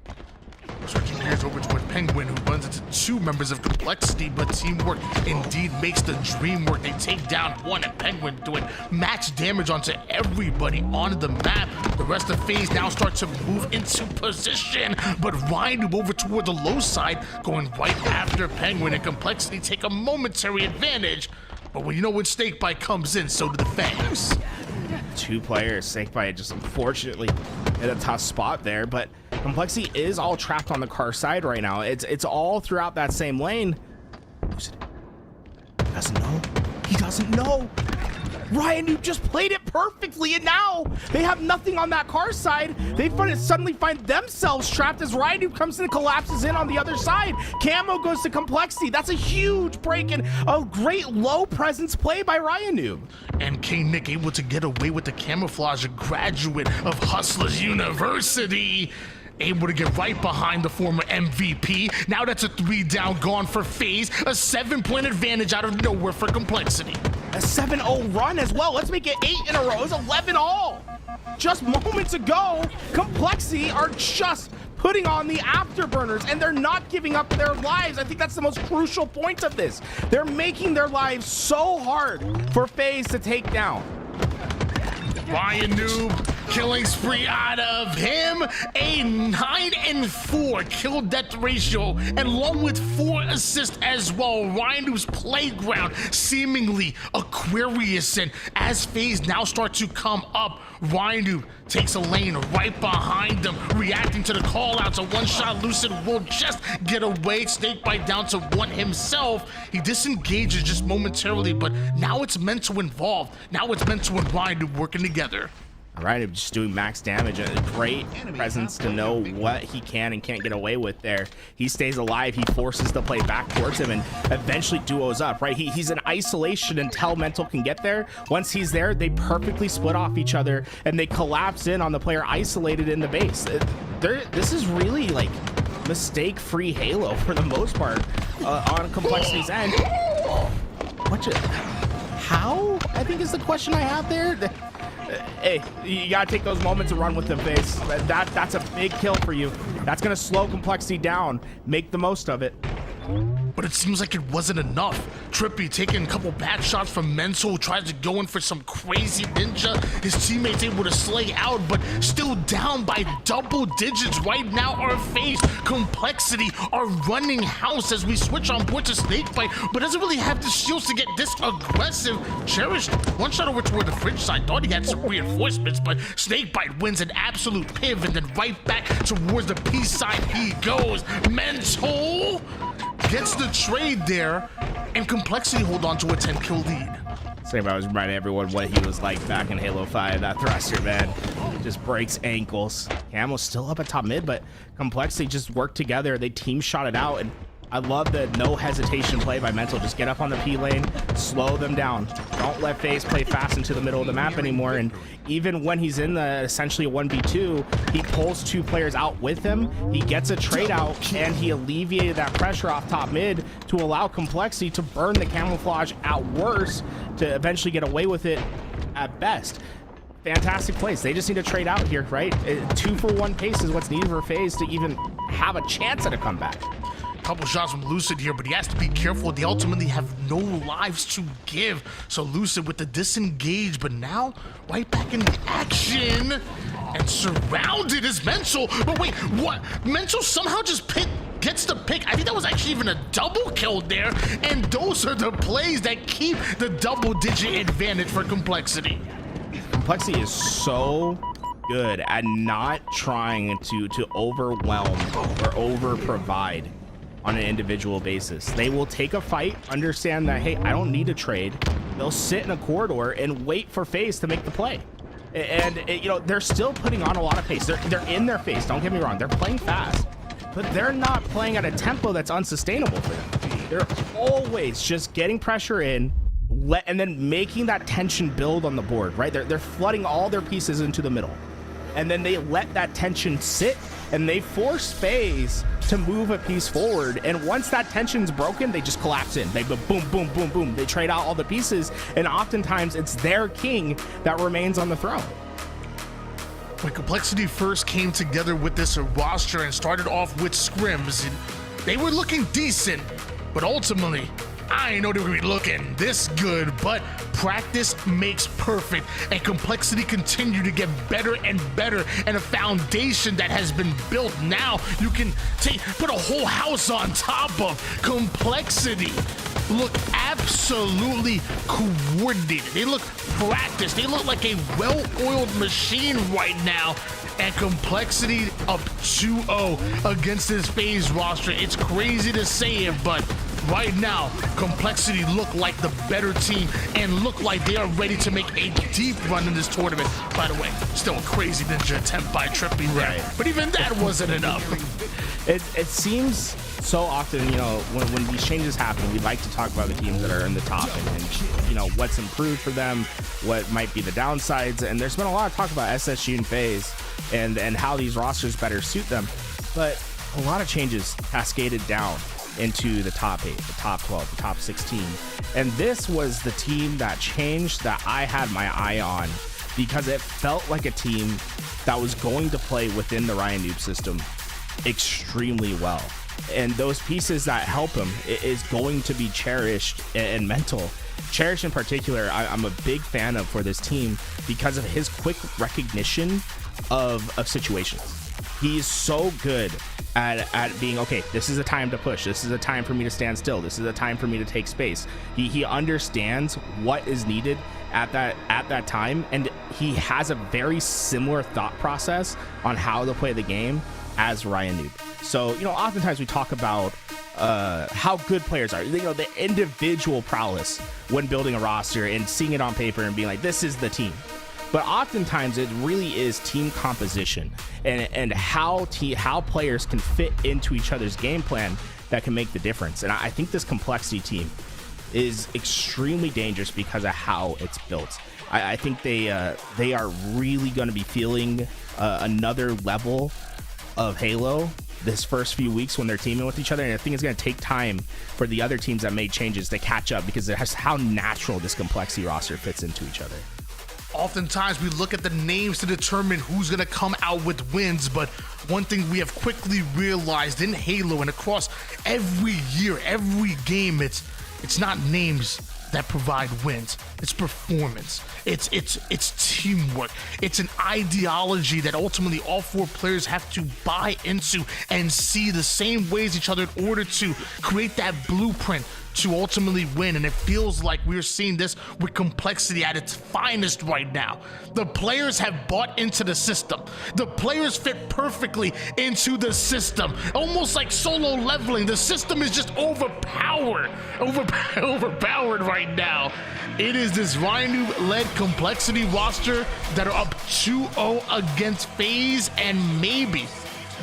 Speaker 2: Switching gears players over toward Penguin, who runs into 2 members of Complexity, but teamwork indeed makes the dream work. They take down 1, and Penguin doing match damage onto everybody on the map. The rest of FaZe now start to move into position, but Ryan over toward the low side, going right after Penguin, and Complexity take a momentary advantage. But when Snakebite comes in, so do the FaZe.
Speaker 9: 2 players. Snakebite just unfortunately in a tough spot there, but Complexity is all trapped on the car side right now. It's all throughout that same lane. Doesn't know. He doesn't know. Ryan, you just played it perfectly, and now they have nothing on that car side. They suddenly find themselves trapped as Ryan comes in and collapses in on the other side. Camo goes to Complexity. That's a huge break and a great low presence play by Ryan Noob.
Speaker 2: And King Nick able to get away with the camouflage, a graduate of Hustlers University. Able to get right behind the former MVP. Now that's a 3 down gone for FaZe. A 7-point advantage out of nowhere for Complexity.
Speaker 9: A 7-0 run as well. Let's make it 8 in a row. It's 11 all. Just moments ago, Complexity are just putting on the afterburners, and they're not giving up their lives. I think that's the most crucial point of this. They're making their lives so hard for FaZe to take down.
Speaker 2: Ryan Noob, killing spree out of him. A 9-4 kill death ratio, and along with 4 assists as well. Ryan Noob's playground seemingly Aquarius, and as FaZe now start to come up, Ryan Noob takes a lane right behind them, reacting to the call outs. A 1-shot Lucid will just get away. Snakebite down to 1 himself. He disengages just momentarily, but now it's Mental involved. Now it's Mental and Ryan Noob working together.
Speaker 9: All right, just doing max damage. A great presence to know what he can and can't get away with there. He stays alive. He forces the play back towards him and eventually duos up, right? He's in isolation until Mental can get there. Once he's there, they perfectly split off each other and they collapse in on the player isolated in the base. This is really like mistake-free Halo for the most part on Complexity's end. How? I think is the question I have there. Hey, you gotta take those moments and run with them, FaZe. That's a big kill for you. That's gonna slow Complexity down. Make the most of it.
Speaker 2: But it seems like it wasn't enough. Trippy taking a couple bad shots from Mental, tries to go in for some crazy ninja. His teammates able to slay out, but still down by double digits right now. Our FaZe Complexity are running house as we switch on board to Snakebite, but doesn't really have the shields to get this aggressive. Cherished 1 shot over toward the fridge side, thought he had some reinforcements, but Snakebite wins an absolute pivot, and then right back towards the P side he goes. Mental gets the trade there, and Complexity hold on to a 10-kill lead.
Speaker 9: Same, I was reminding everyone what he was like back in Halo 5. That thruster, man, just breaks ankles. Camo's still up at top mid, but Complexity just worked together. They team shot it out, and I love the no hesitation play by Mental. Just get up on the P lane, slow them down. Don't let FaZe play fast into the middle of the map anymore. And even when he's in the essentially a 1v2, he pulls 2 players out with him. He gets a trade out, and he alleviated that pressure off top mid to allow Complexity to burn the camouflage at worst to eventually get away with it at best. Fantastic plays. They just need to trade out here, right? 2-for-1 pace is what's needed for FaZe to even have a chance at a comeback.
Speaker 2: Couple shots from Lucid here, but he has to be careful. They ultimately have no lives to give. So Lucid with the disengage, but now right back in action and surrounded is Mental. But wait, what? Mental somehow just gets the pick. I think that was actually even a double kill there. And those are the plays that keep the double-digit advantage for Complexity.
Speaker 9: Complexity is so good at not trying to overwhelm or over provide on an individual basis. They will take a fight, understand that, hey, I don't need to trade. They'll sit in a corridor and wait for FaZe to make the play. And they're still putting on a lot of pace. They're in their face, don't get me wrong. They're playing fast, but they're not playing at a tempo that's unsustainable for them. They're always just getting pressure in, and then making that tension build on the board, right? They're flooding all their pieces into the middle. And then they let that tension sit, and they force FaZe to move a piece forward. And once that tension's broken, they just collapse in. They boom, boom, boom, boom. They trade out all the pieces, and oftentimes it's their king that remains on the throne.
Speaker 2: when Complexity first came together with this roster and started off with scrims, they were looking decent, but ultimately, I didn't know they were gonna be looking this good, but practice makes perfect, and Complexity continue to get better and better, and a foundation that has been built. Now you can put a whole house on top of. Complexity look absolutely coordinated. They look practiced. They look like a well-oiled machine right now. And Complexity up 2-0 against this FaZe roster. It's crazy to say it, but right now, Complexity look like the better team and look like they are ready to make a deep run in this tournament. By the way, still a crazy ninja attempt by Trippy there.
Speaker 9: Right.
Speaker 2: But even that wasn't enough.
Speaker 9: It seems so often, when these changes happen, we like to talk about the teams that are in the top and what's improved for them, what might be the downsides. And there's been a lot of talk about SSG and FaZe and how these rosters better suit them. But a lot of changes cascaded down into the top 8, the top 12, the top 16. And this was the team that changed that I had my eye on because it felt like a team that was going to play within the Ryan Noob system extremely well. And those pieces that help him is going to be cherished and mental. Cherish in particular, I'm a big fan of for this team because of his quick recognition of situations. He's so good at being, okay, this is a time to push. This is a time for me to stand still. This is a time for me to take space. He understands what is needed at that time, and he has a very similar thought process on how to play the game as Ryan Noob. So, oftentimes we talk about how good players are, the individual prowess when building a roster and seeing it on paper and being like, this is the team. But oftentimes it really is team composition and how players can fit into each other's game plan that can make the difference. And I think this Complexity team is extremely dangerous because of how it's built. I think they are really going to be feeling another level of Halo this first few weeks when they're teaming with each other, and I think it's going to take time for the other teams that made changes to catch up because of how natural this Complexity roster fits into each other.
Speaker 2: Oftentimes we look at the names to determine who's going to come out with wins, but one thing we have quickly realized in Halo and across every year, every game, it's not names that provide wins. It's performance. It's teamwork. It's an ideology that ultimately all 4 players have to buy into and see the same ways each other in order to create that blueprint to ultimately win. And it feels like we're seeing this with Complexity at its finest right now. The players have bought into the system. The players fit perfectly into the system. Almost like solo leveling. The system is just overpowered right now. It is this Ryan Noob-led Complexity roster that are up 2-0 against FaZe, and maybe,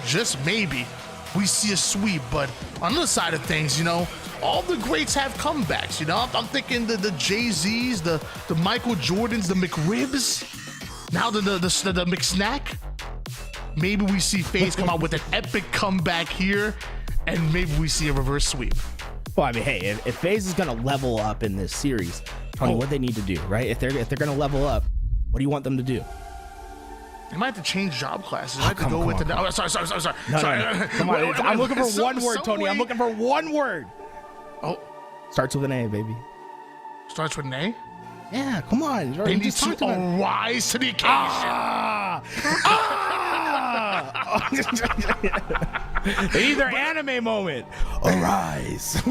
Speaker 2: just maybe, we see a sweep. But on the other side of things, all the greats have comebacks. I'm thinking the Jay-Z's, the Michael Jordans, the McRibs, now the McSnack. Maybe we see FaZe come out with an epic comeback here, and maybe we see a reverse sweep.
Speaker 9: Well, I mean, hey, if FaZe is going to level up in this series, Tony, what they need to do, right? If they're going to level up, what do you want them to do?
Speaker 2: They might have to change job classes. I have to go with the. Oh, sorry.
Speaker 9: No. Come on, I'm looking for one word, Tony. I'm looking for one word.
Speaker 2: Oh,
Speaker 9: starts with an A, baby.
Speaker 2: Starts with an A?
Speaker 9: Yeah, come on.
Speaker 2: They need to arise to the occasion.
Speaker 9: They need their anime moment. Arise.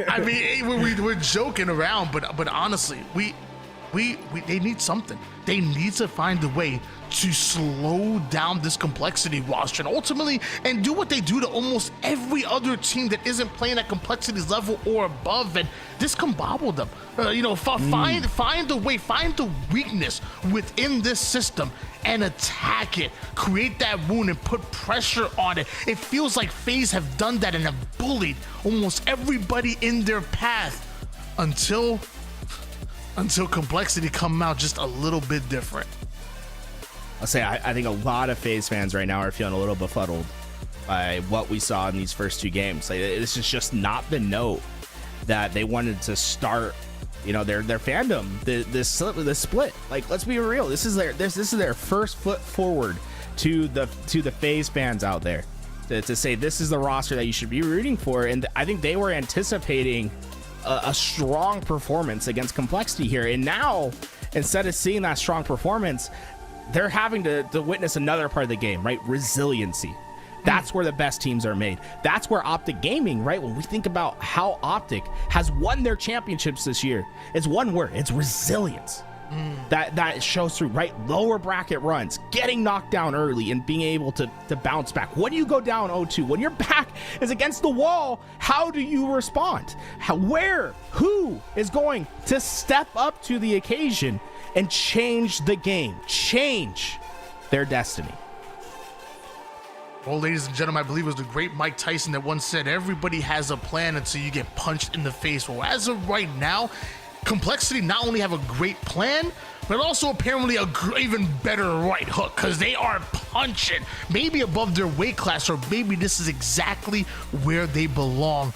Speaker 2: I mean, we're joking around, but honestly, they need something. They need to find a way to slow down this Complexity roster and ultimately and do what they do to almost every other team that isn't playing at Complexity's level or above, and discombobble them. Find a way, find the weakness within this system and attack it. Create that wound and put pressure on it. It feels like FaZe have done that and have bullied almost everybody in their path until Complexity come out just a little bit different.
Speaker 9: I'll say I think a lot of FaZe fans right now are feeling a little befuddled by what we saw in these first 2 games. Like, this is just not the note that they wanted to start their fandom, the split. Like, let's be real, this is their first foot forward to the FaZe fans out there to say this is the roster that you should be rooting for. And I think they were anticipating a strong performance against Complexity here, and now instead of seeing that strong performance, they're having to witness another part of the game, right? Resiliency. That's where the best teams are made. That's where Optic Gaming, right? When we think about how Optic has won their championships this year, it's one word, it's resilience. That shows through, right? Lower bracket runs, getting knocked down early and being able to bounce back. When you go down 0-2, when your back is against the wall, how do you respond? Who is going to step up to the occasion and change the game, change their destiny?
Speaker 2: Well, ladies and gentlemen, I believe it was the great Mike Tyson that once said, everybody has a plan until you get punched in the face. Well, as of right now, Complexity not only have a great plan, but also apparently a even better right hook, because they are punching maybe above their weight class, or maybe this is exactly where they belong.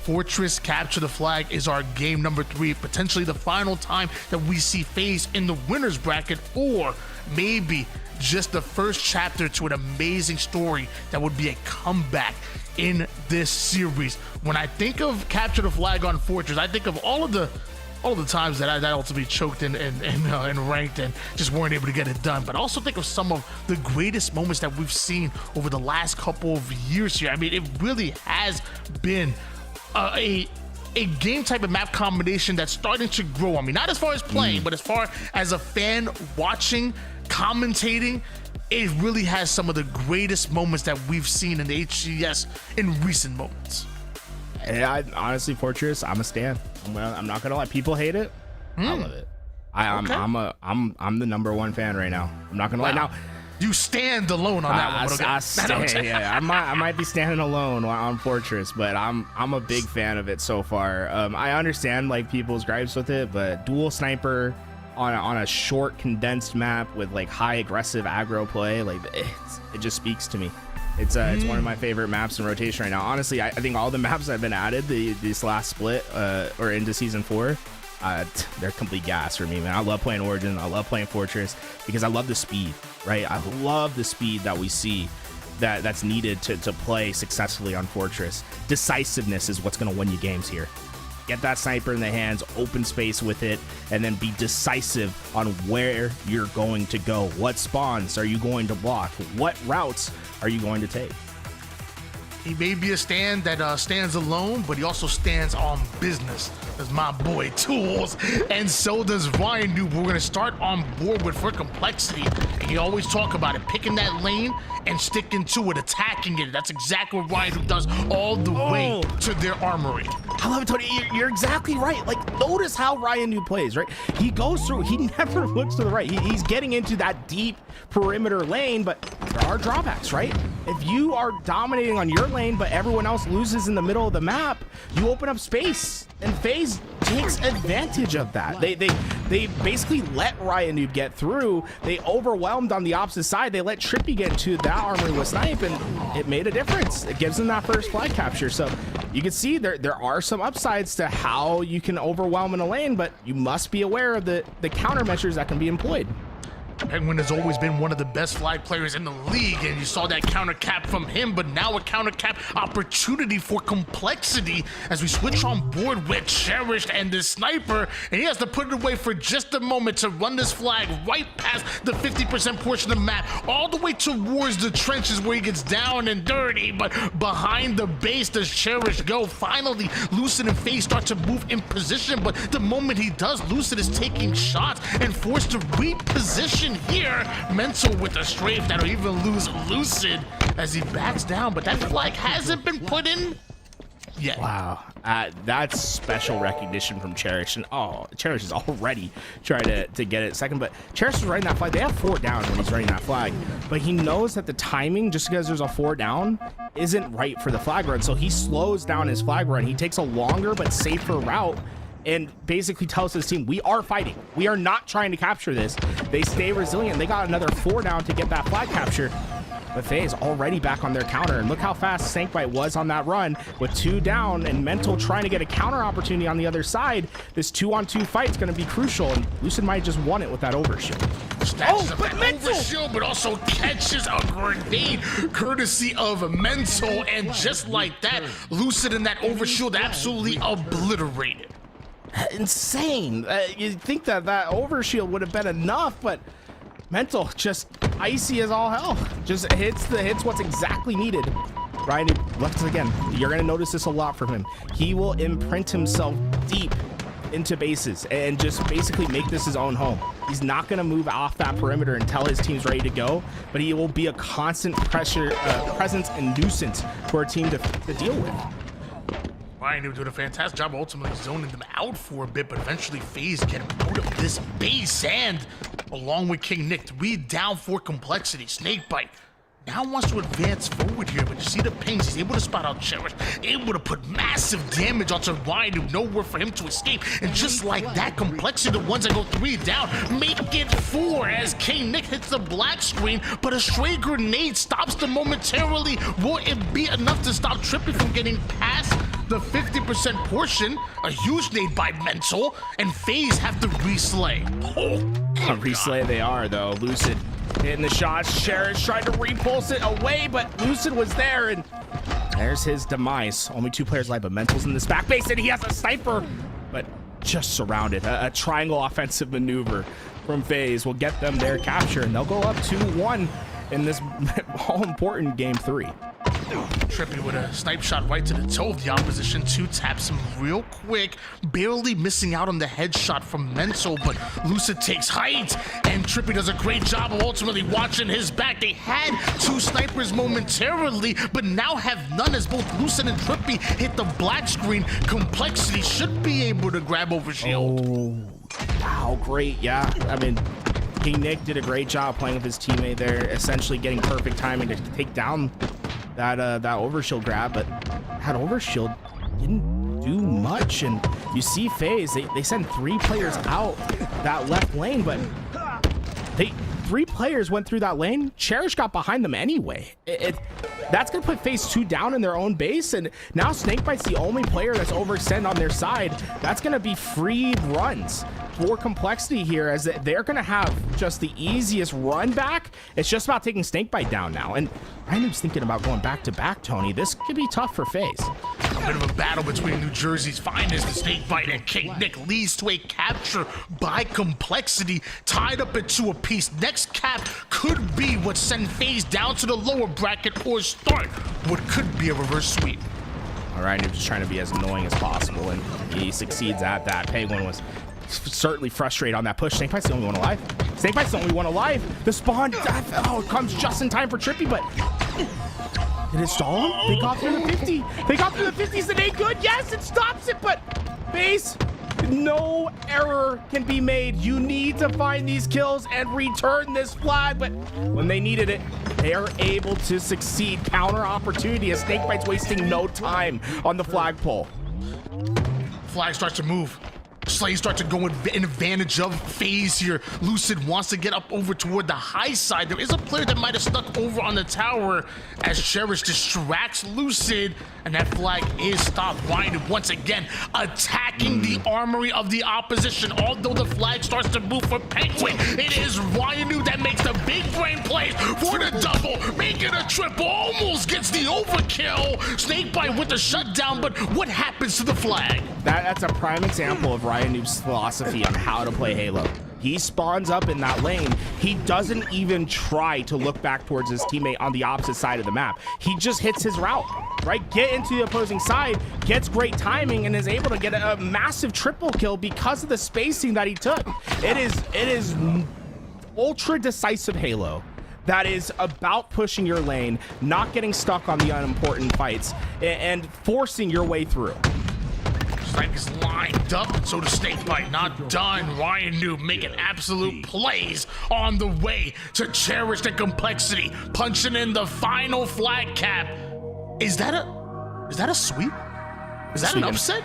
Speaker 2: Fortress capture the flag is our game number 3, potentially the final time that we see FaZe in the winner's bracket, or maybe just the first chapter to an amazing story that would be a comeback in this series. When I think of capture the flag on Fortress, I think of all the times that I ultimately choked and ranked and just weren't able to get it done. But also think of some of the greatest moments that we've seen over the last couple of years here. I mean, it really has been a game type of map combination that's starting to grow on me. Not as far as playing, but as far as a fan watching, commentating, it really has some of the greatest moments that we've seen in the HCS in recent moments.
Speaker 9: And honestly, Fortress, I'm a stan. I'm not gonna lie. People hate it. I love it. I'm the #1 fan right now. I'm not gonna lie. Now,
Speaker 2: you stand alone on that one.
Speaker 9: I might be standing alone on Fortress, but I'm a big fan of it so far. I understand like people's gripes with it, but dual sniper on a short condensed map with like high aggressive aggro play, like it just speaks to me. It's one of my favorite maps in rotation right now. Honestly, I think all the maps that have been added this last split or into season 4, they're complete gas for me, man. I love playing Origin. I love playing Fortress because I love the speed, right? I love the speed that we see that's needed to play successfully on Fortress. Decisiveness is what's going to win you games here. Get that sniper in the hands, open space with it, and then be decisive on where you're going to go. What spawns are you going to block? What routes are you going to take?
Speaker 2: He may be a stand that stands alone, but he also stands on business. That's my boy Tools, and so does Ryan Noob. We're going to start on board with for Complexity, and you always talk about it, picking that lane and sticking to it, attacking it. That's exactly what Ryan Noob does all the way to their armory.
Speaker 9: I love it, Tony. You're exactly right. Like, notice how Ryan Noob plays, right? He goes through, he never looks to the right. He's getting into that deep perimeter lane, but there are drawbacks, right? If you are dominating on your lane, but everyone else loses in the middle of the map, you open up space, and FaZe takes advantage of that. They basically let Ryan Noob get through. They overwhelmed on the opposite side. They let Trippy get into that armory with Snipe, and it made a difference. It gives them that first flag capture. So you can see there are some upsides to how you can overwhelm in a lane, but you must be aware of the countermeasures that can be employed.
Speaker 2: Penguin has always been one of the best flag players in the league, and you saw that counter cap from him, but now a counter cap opportunity for Complexity as we switch on board with Cherished and the sniper, and he has to put it away for just a moment to run this flag right past the 50% portion of the map, all the way towards the trenches where he gets down and dirty, but behind the base does Cherished go. Finally, Lucid and FaZe start to move in position, but the moment he does, Lucid is taking shots and forced to reposition here. Mental with a strafe that'll even lose Lucid as he backs down, but that flag hasn't been put in yet.
Speaker 9: Wow, that's special recognition from Cherish. And Cherish is already trying to get it second, but Cherish is running that flag. They have 4 down when he's running that flag, but he knows that the timing, just because there's a 4 down, isn't right for the flag run, so he slows down his flag run. He takes a longer but safer route and basically tells his team, we are fighting. We are not trying to capture this. They stay resilient. They got another 4 down to get that flag capture. But FaZe already back on their counter, and look how fast Snakebite was on that run with 2 down and Mental trying to get a counter opportunity on the other side. This 2-on-2 fight is going to be crucial, and Lucid might just won it with that overshield.
Speaker 2: Snatches up that overshield, but also catches a grenade courtesy of Mental, and just like that, Lucid and that overshield absolutely obliterated.
Speaker 9: Insane. You'd think that overshield would have been enough, but Mental just icy as all hell. Just hits what's exactly needed. Ryan left us again. You're going to notice this a lot from him. He will imprint himself deep into bases and just basically make this his own home. He's not going to move off that perimeter until his team's ready to go, but he will be a constant presence and nuisance for a team to deal with.
Speaker 2: Ryan doing a fantastic job ultimately zoning them out for a bit, but eventually FaZe get him out of this base, and along with King Nick, 3 down for Complexity. Snakebite now wants to advance forward here, but you see the pings. He's able to spot out Cherish, able to put massive damage onto Ryan, nowhere for him to escape. And just like that, Complexity, the ones that go 3 down, make it 4 as King Nick hits the black screen, but a stray grenade stops them momentarily. Will it be enough to stop Trippy from getting past the 50% portion? A huge nade by Mental, and FaZe have to reslay.
Speaker 9: A reslay they are, though. Lucid hitting the shots. Cherish tried to repulse it away, but Lucid was there, and there's his demise. Only 2 players alive, but Mental's in this back base, and he has a sniper, but just surrounded. A triangle offensive maneuver from FaZe will get them their capture, and they'll go up 2-1 in this all-important game 3.
Speaker 2: Trippy with a snipe shot right to the toe of the opposition. 2 taps him real quick, barely missing out on the headshot from Mental, but Lucid takes height, and Trippy does a great job of ultimately watching his back. They had 2 snipers momentarily, but now have none as both Lucid and Trippy hit the black screen. Complexity should be able to grab overshield.
Speaker 9: Oh, wow, great. Yeah, I mean, King Nick did a great job playing with his teammate there, essentially getting perfect timing to take down that overshield grab, but that overshield didn't do much. And you see FaZe, they send 3 players out that left lane, but 3 players went through that lane. Cherish got behind them anyway. That's gonna put FaZe 2 down in their own base, and now Snakebite's the only player that's oversend on their side. That's gonna be free runs for Complexity here, as they're gonna have just the easiest run back. It's just about taking Snakebite down now, and Ryan's thinking about going back to back, Tony. This could be tough for FaZe.
Speaker 2: A bit of a battle between New Jersey's finest, the Snakebite, and King Nick leads to a capture by Complexity, tied up at 2 apiece. Next cap could be what send FaZe down to the lower bracket or start what could be a reverse sweep.
Speaker 9: All right, just trying to be as annoying as possible, and he succeeds at that. Penguin was certainly frustrated on that push. Snakebite's the only one alive. Snakebite's the only one alive. The spawn, it comes just in time for Trippy, but did it stall him? They got through the 50. They got through the 50s, and they good. Yes, it stops it, but FaZe, no error can be made. You need to find these kills and return this flag, but when they needed it, they are able to succeed. Counter opportunity as Snakebite's wasting no time on the flagpole.
Speaker 2: Flag starts to move. Slay starts to go in advantage of FaZe here. Lucid wants to get up over toward the high side. There is a player that might have stuck over on the tower as Cherish distracts Lucid, and that flag is stopped. Ryan once again attacking the armory of the opposition. Although the flag starts to move for Penguin, it is Ryan that makes the big brain plays for the double, making a triple, almost gets the overkill. Snakebite with the shutdown, but what happens to the flag?
Speaker 9: That's a prime example of Ryan Noob's philosophy on how to play Halo. He spawns up in that lane. He doesn't even try to look back towards his teammate on the opposite side of the map. He just hits his route, right? Get into the opposing side, gets great timing, and is able to get a massive triple kill because of the spacing that he took. It is ultra decisive Halo that is about pushing your lane, not getting stuck on the unimportant fights, and forcing your way through.
Speaker 2: Snipe is lined up, and so does Snakebite. Not done. Ryan Noob making absolute plays on the way to Cherish the Complexity, punching in the final flag cap. Is that a sweep? Is that an upset?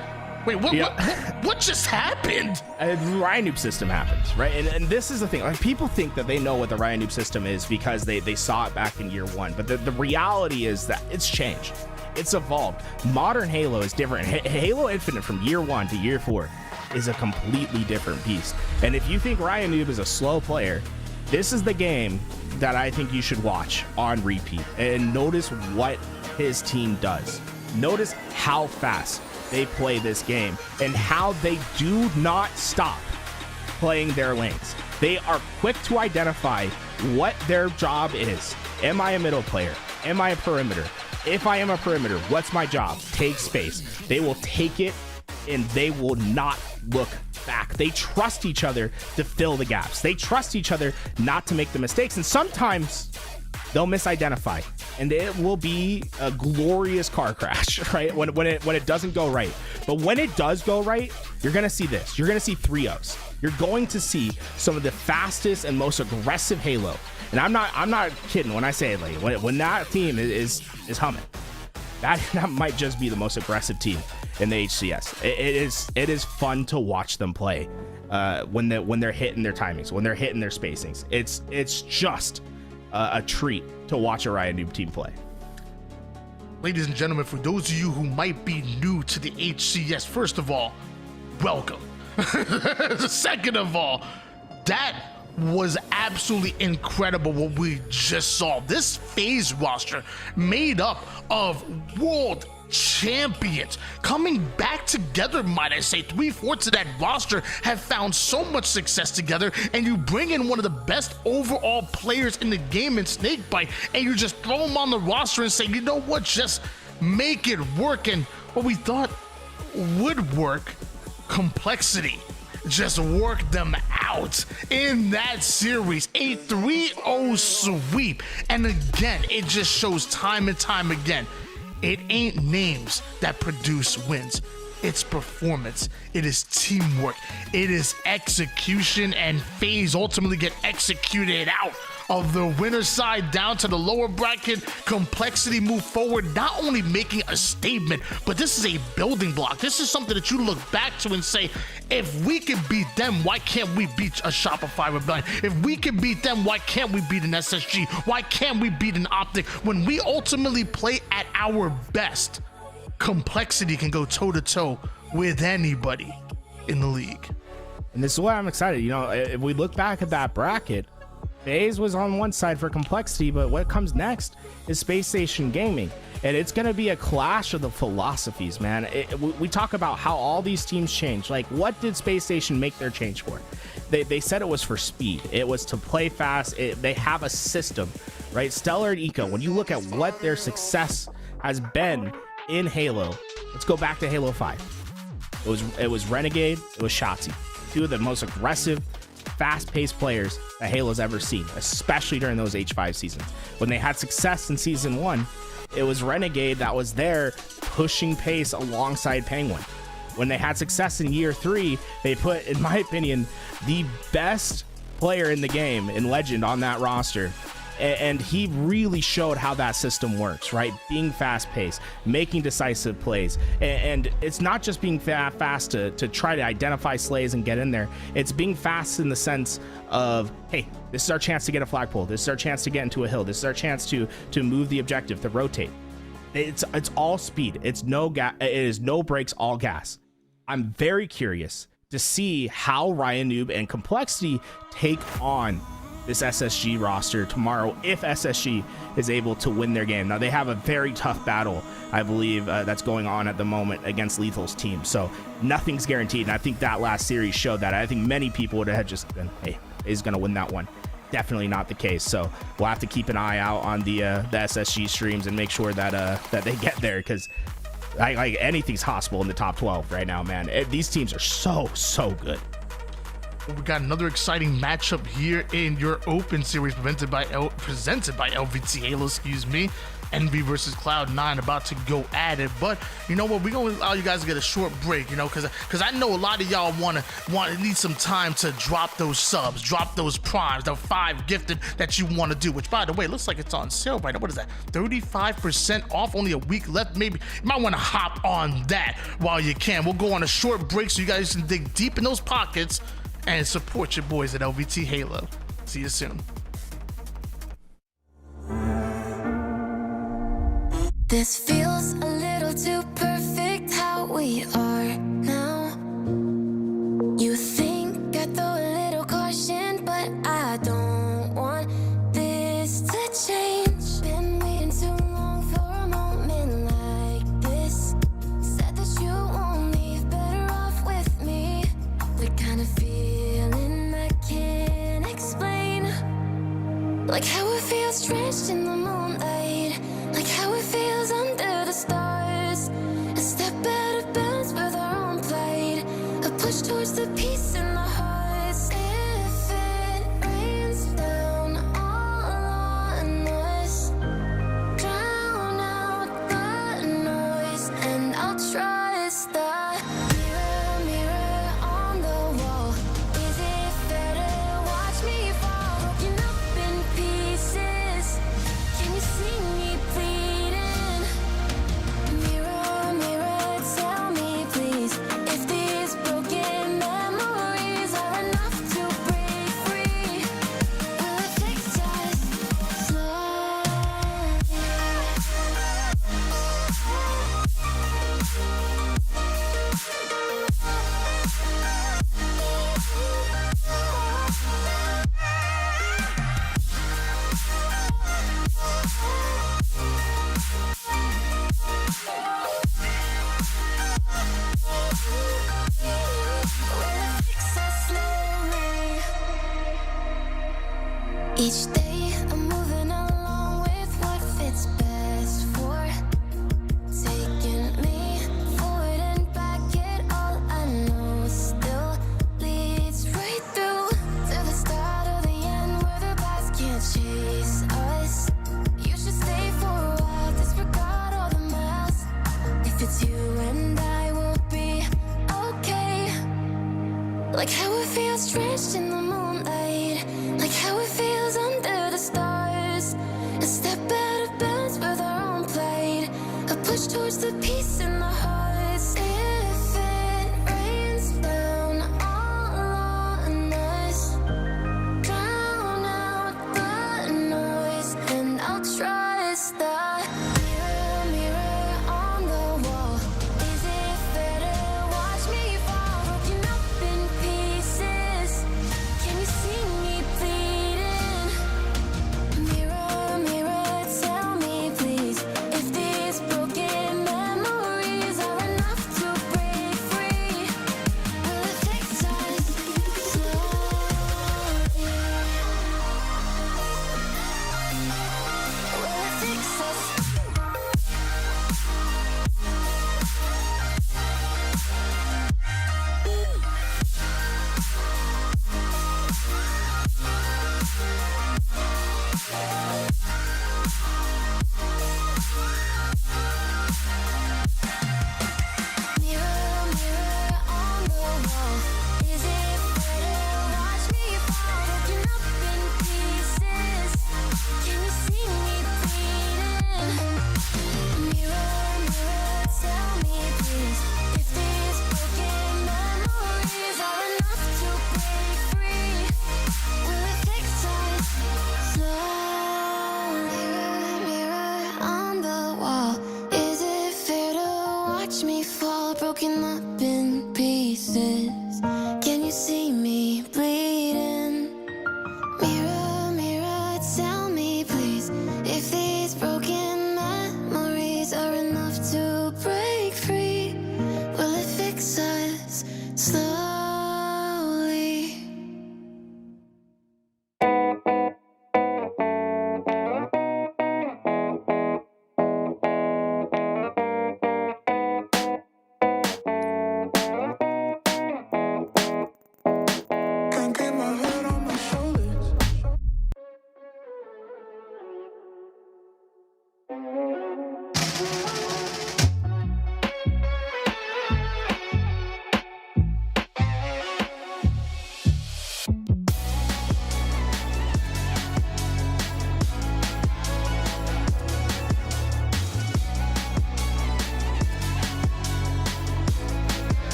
Speaker 2: Wait, what,
Speaker 9: Yeah.
Speaker 2: what just happened?
Speaker 9: A Ryan Noob system happens, right? And this is the thing. Like, people think that they know what the Ryan Noob system is because they saw it back in year one. But the reality is that it's changed. It's evolved. Modern Halo is different. Halo Infinite from year one to year 4 is a completely different beast. And if you think Ryan Noob is a slow player, this is the game that I think you should watch on repeat. And notice what his team does. Notice how fast they play this game and how they do not stop playing their lanes. They are quick to identify what their job is. Am I a middle player? Am I a perimeter? If I am a perimeter, what's my job? Take space. They will take it and they will not look back. They trust each other to fill the gaps. They trust each other not to make the mistakes. And sometimes they'll misidentify and it will be a glorious car crash, right? When it doesn't go right. But when it does go right, you're going to see this. You're going to see 3-0s. You're going to see some of the fastest and most aggressive Halo. And I'm not kidding when I say it, like when that team is humming, that might just be the most aggressive team in the HCS. It is fun to watch them play when they're hitting their timings, when they're hitting their spacings. It's just a treat to watch a Ryan Noob team play.
Speaker 2: Ladies and gentlemen, for those of you who might be new to the HCS, first of all, welcome. Second of all, that was absolutely incredible what we just saw. This FaZe roster made up of world champions coming back together, might I say. 3/4 of that roster have found so much success together, and you bring in one of the best overall players in the game in Snakebite, and you just throw him on the roster and say, you know what, just make it work. And what we thought would work, Complexity just worked them out in that series. A 3-0 sweep. And again, it just shows time and time again, it ain't names that produce wins. It's performance. It is teamwork. It is execution, and FaZe ultimately get executed out of the winner side down to the lower bracket. Complexity move forward, not only making a statement, but this is a building block. This is something that you look back to and say, if we can beat them, why can't we beat a Shopify Rebellion? If we can beat them, why can't we beat an SSG? Why can't we beat an Optic? When we ultimately play at our best, Complexity can go toe-to-toe with anybody in the league.
Speaker 9: And this is why I'm excited. You know, if we look back at that bracket, FaZe was on one side for Complexity, but what comes next is Space Station Gaming. And it's going to be a clash of the philosophies, man. We talk about how all these teams change. Like, what did Space Station make their change for? They said it was for speed. It was to play fast. They have a system, right? Stellar and Eco, when you look at what their success has been in Halo, let's go back to Halo 5. It was Renegade, it was Shotzi. Two of the most aggressive, fast-paced players that Halo's ever seen, especially during those H5 seasons. When they had success in season 1, it was Renegade that was there pushing pace alongside Penguin. When they had success in year 3, they put, in my opinion, the best player in the game in Legend on that roster. And he really showed how that system works, right? Being fast-paced, making decisive plays. And it's not just being fast to try to identify slays and get in there. It's being fast in the sense of, hey, this is our chance to get a flagpole. This is our chance to get into a hill. This is our chance to move the objective, to rotate. It's all speed. It is no brakes, all gas. I'm very curious to see how Ryan Noob and Complexity take on this SSG roster tomorrow, if SSG is able to win their game. Now, they have a very tough battle, I believe, that's going on at the moment against Lethal's team, so nothing's guaranteed, and I think that last series showed that. I think many people would have just been, hey, he's going to win that one. Definitely not the case, so we'll have to keep an eye out on the SSG streams and make sure that they get there, because like anything's possible in the top 12 right now, man. These teams are so good.
Speaker 2: we got another exciting matchup here in your Open Series presented by LVT Halo, excuse me. Envy versus Cloud9 about to go at it, but you know what? We're gonna allow you guys to get a short break, you know, because I know a lot of y'all need some time to drop those subs, drop those primes, the 5 gifted that you want to do. Which, by the way, looks like it's on sale right now. What is that? 35% off. Only a week left. Maybe you might want to hop on that while you can. We'll go on a short break so you guys can dig deep in those pockets and support your boys at LVT Halo. See you soon.
Speaker 7: This feels a little too perfect how we are now. You think I throw a little caution, but I don't want this to change. Been waiting too long for a moment like this. Said that you won't leave, better off with me. The kind of feeling I can't explain. Like how it feels drenched in the moonlight. Like how it feels under the stars. A step out of bounds with our own plight. A push towards the peace in the hearts. If it rains down all on us, drown out the noise, and I'll trust the mirror, mirror on the wall. Is it fair to watch me fall? Broken up in pieces. Can you see me bleeding? Mirror, mirror, tell me please if these broken memories are enough to break free. Will it fix us slowly? Each day I'm moving along with what fits best for taking me forward and back. It all I know still leads right through to the start of the end where the past can't chase us. You should stay for a while, disregard all the miles. If it's you and I will be okay. Like how it feels drenched in the moonlight. Like how it feels under the stars. A step out of bounds with our own plight. A push towards the peace in the hearts. If it rains down all on us, drown out the noise, and I'll trust the mirror, mirror on the wall. Is it fair to watch me fall? Broken up in pieces. Can you see me bleeding? Mirror, mirror, tell me please if these broken memories are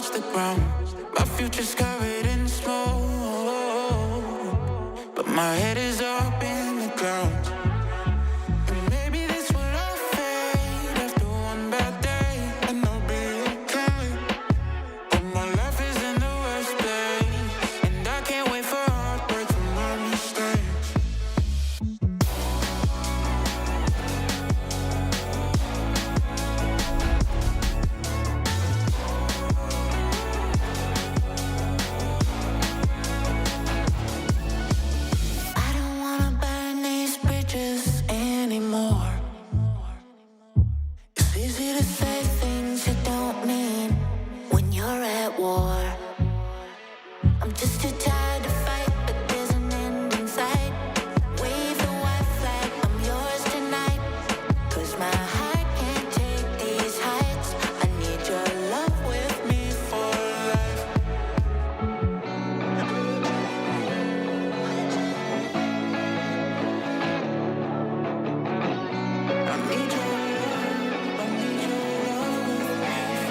Speaker 8: touch the ground. My future's covered in smoke, but my head is up in the ground. And maybe this will all fade after one bad day, and I'll be okay. But my life is in the worst place, and I can't wait for heartbreak from my mistakes. I don't wanna burn these bridges anymore. It's easy to say things you don't mean when you're at war. I'm just too tired to fight, but there's an end in sight. Wave the white flag, I'm yours tonight. 'Cause my heart can't take these heights. I need your love with me for life. I need your love, I need your love with me for life.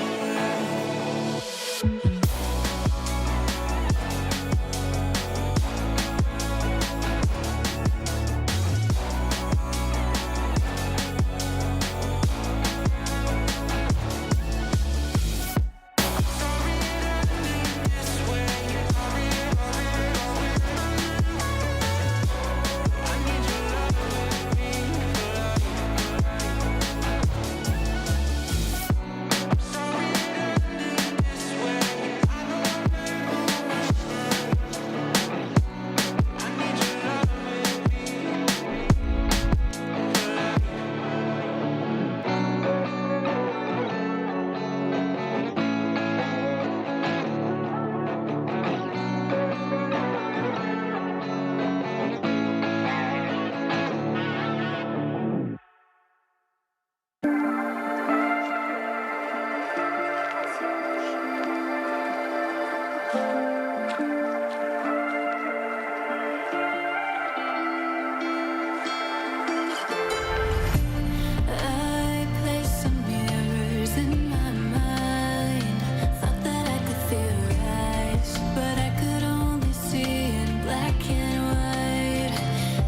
Speaker 8: I placed some mirrors in my mind. Thought that I could theorize, but I could only see in black and white.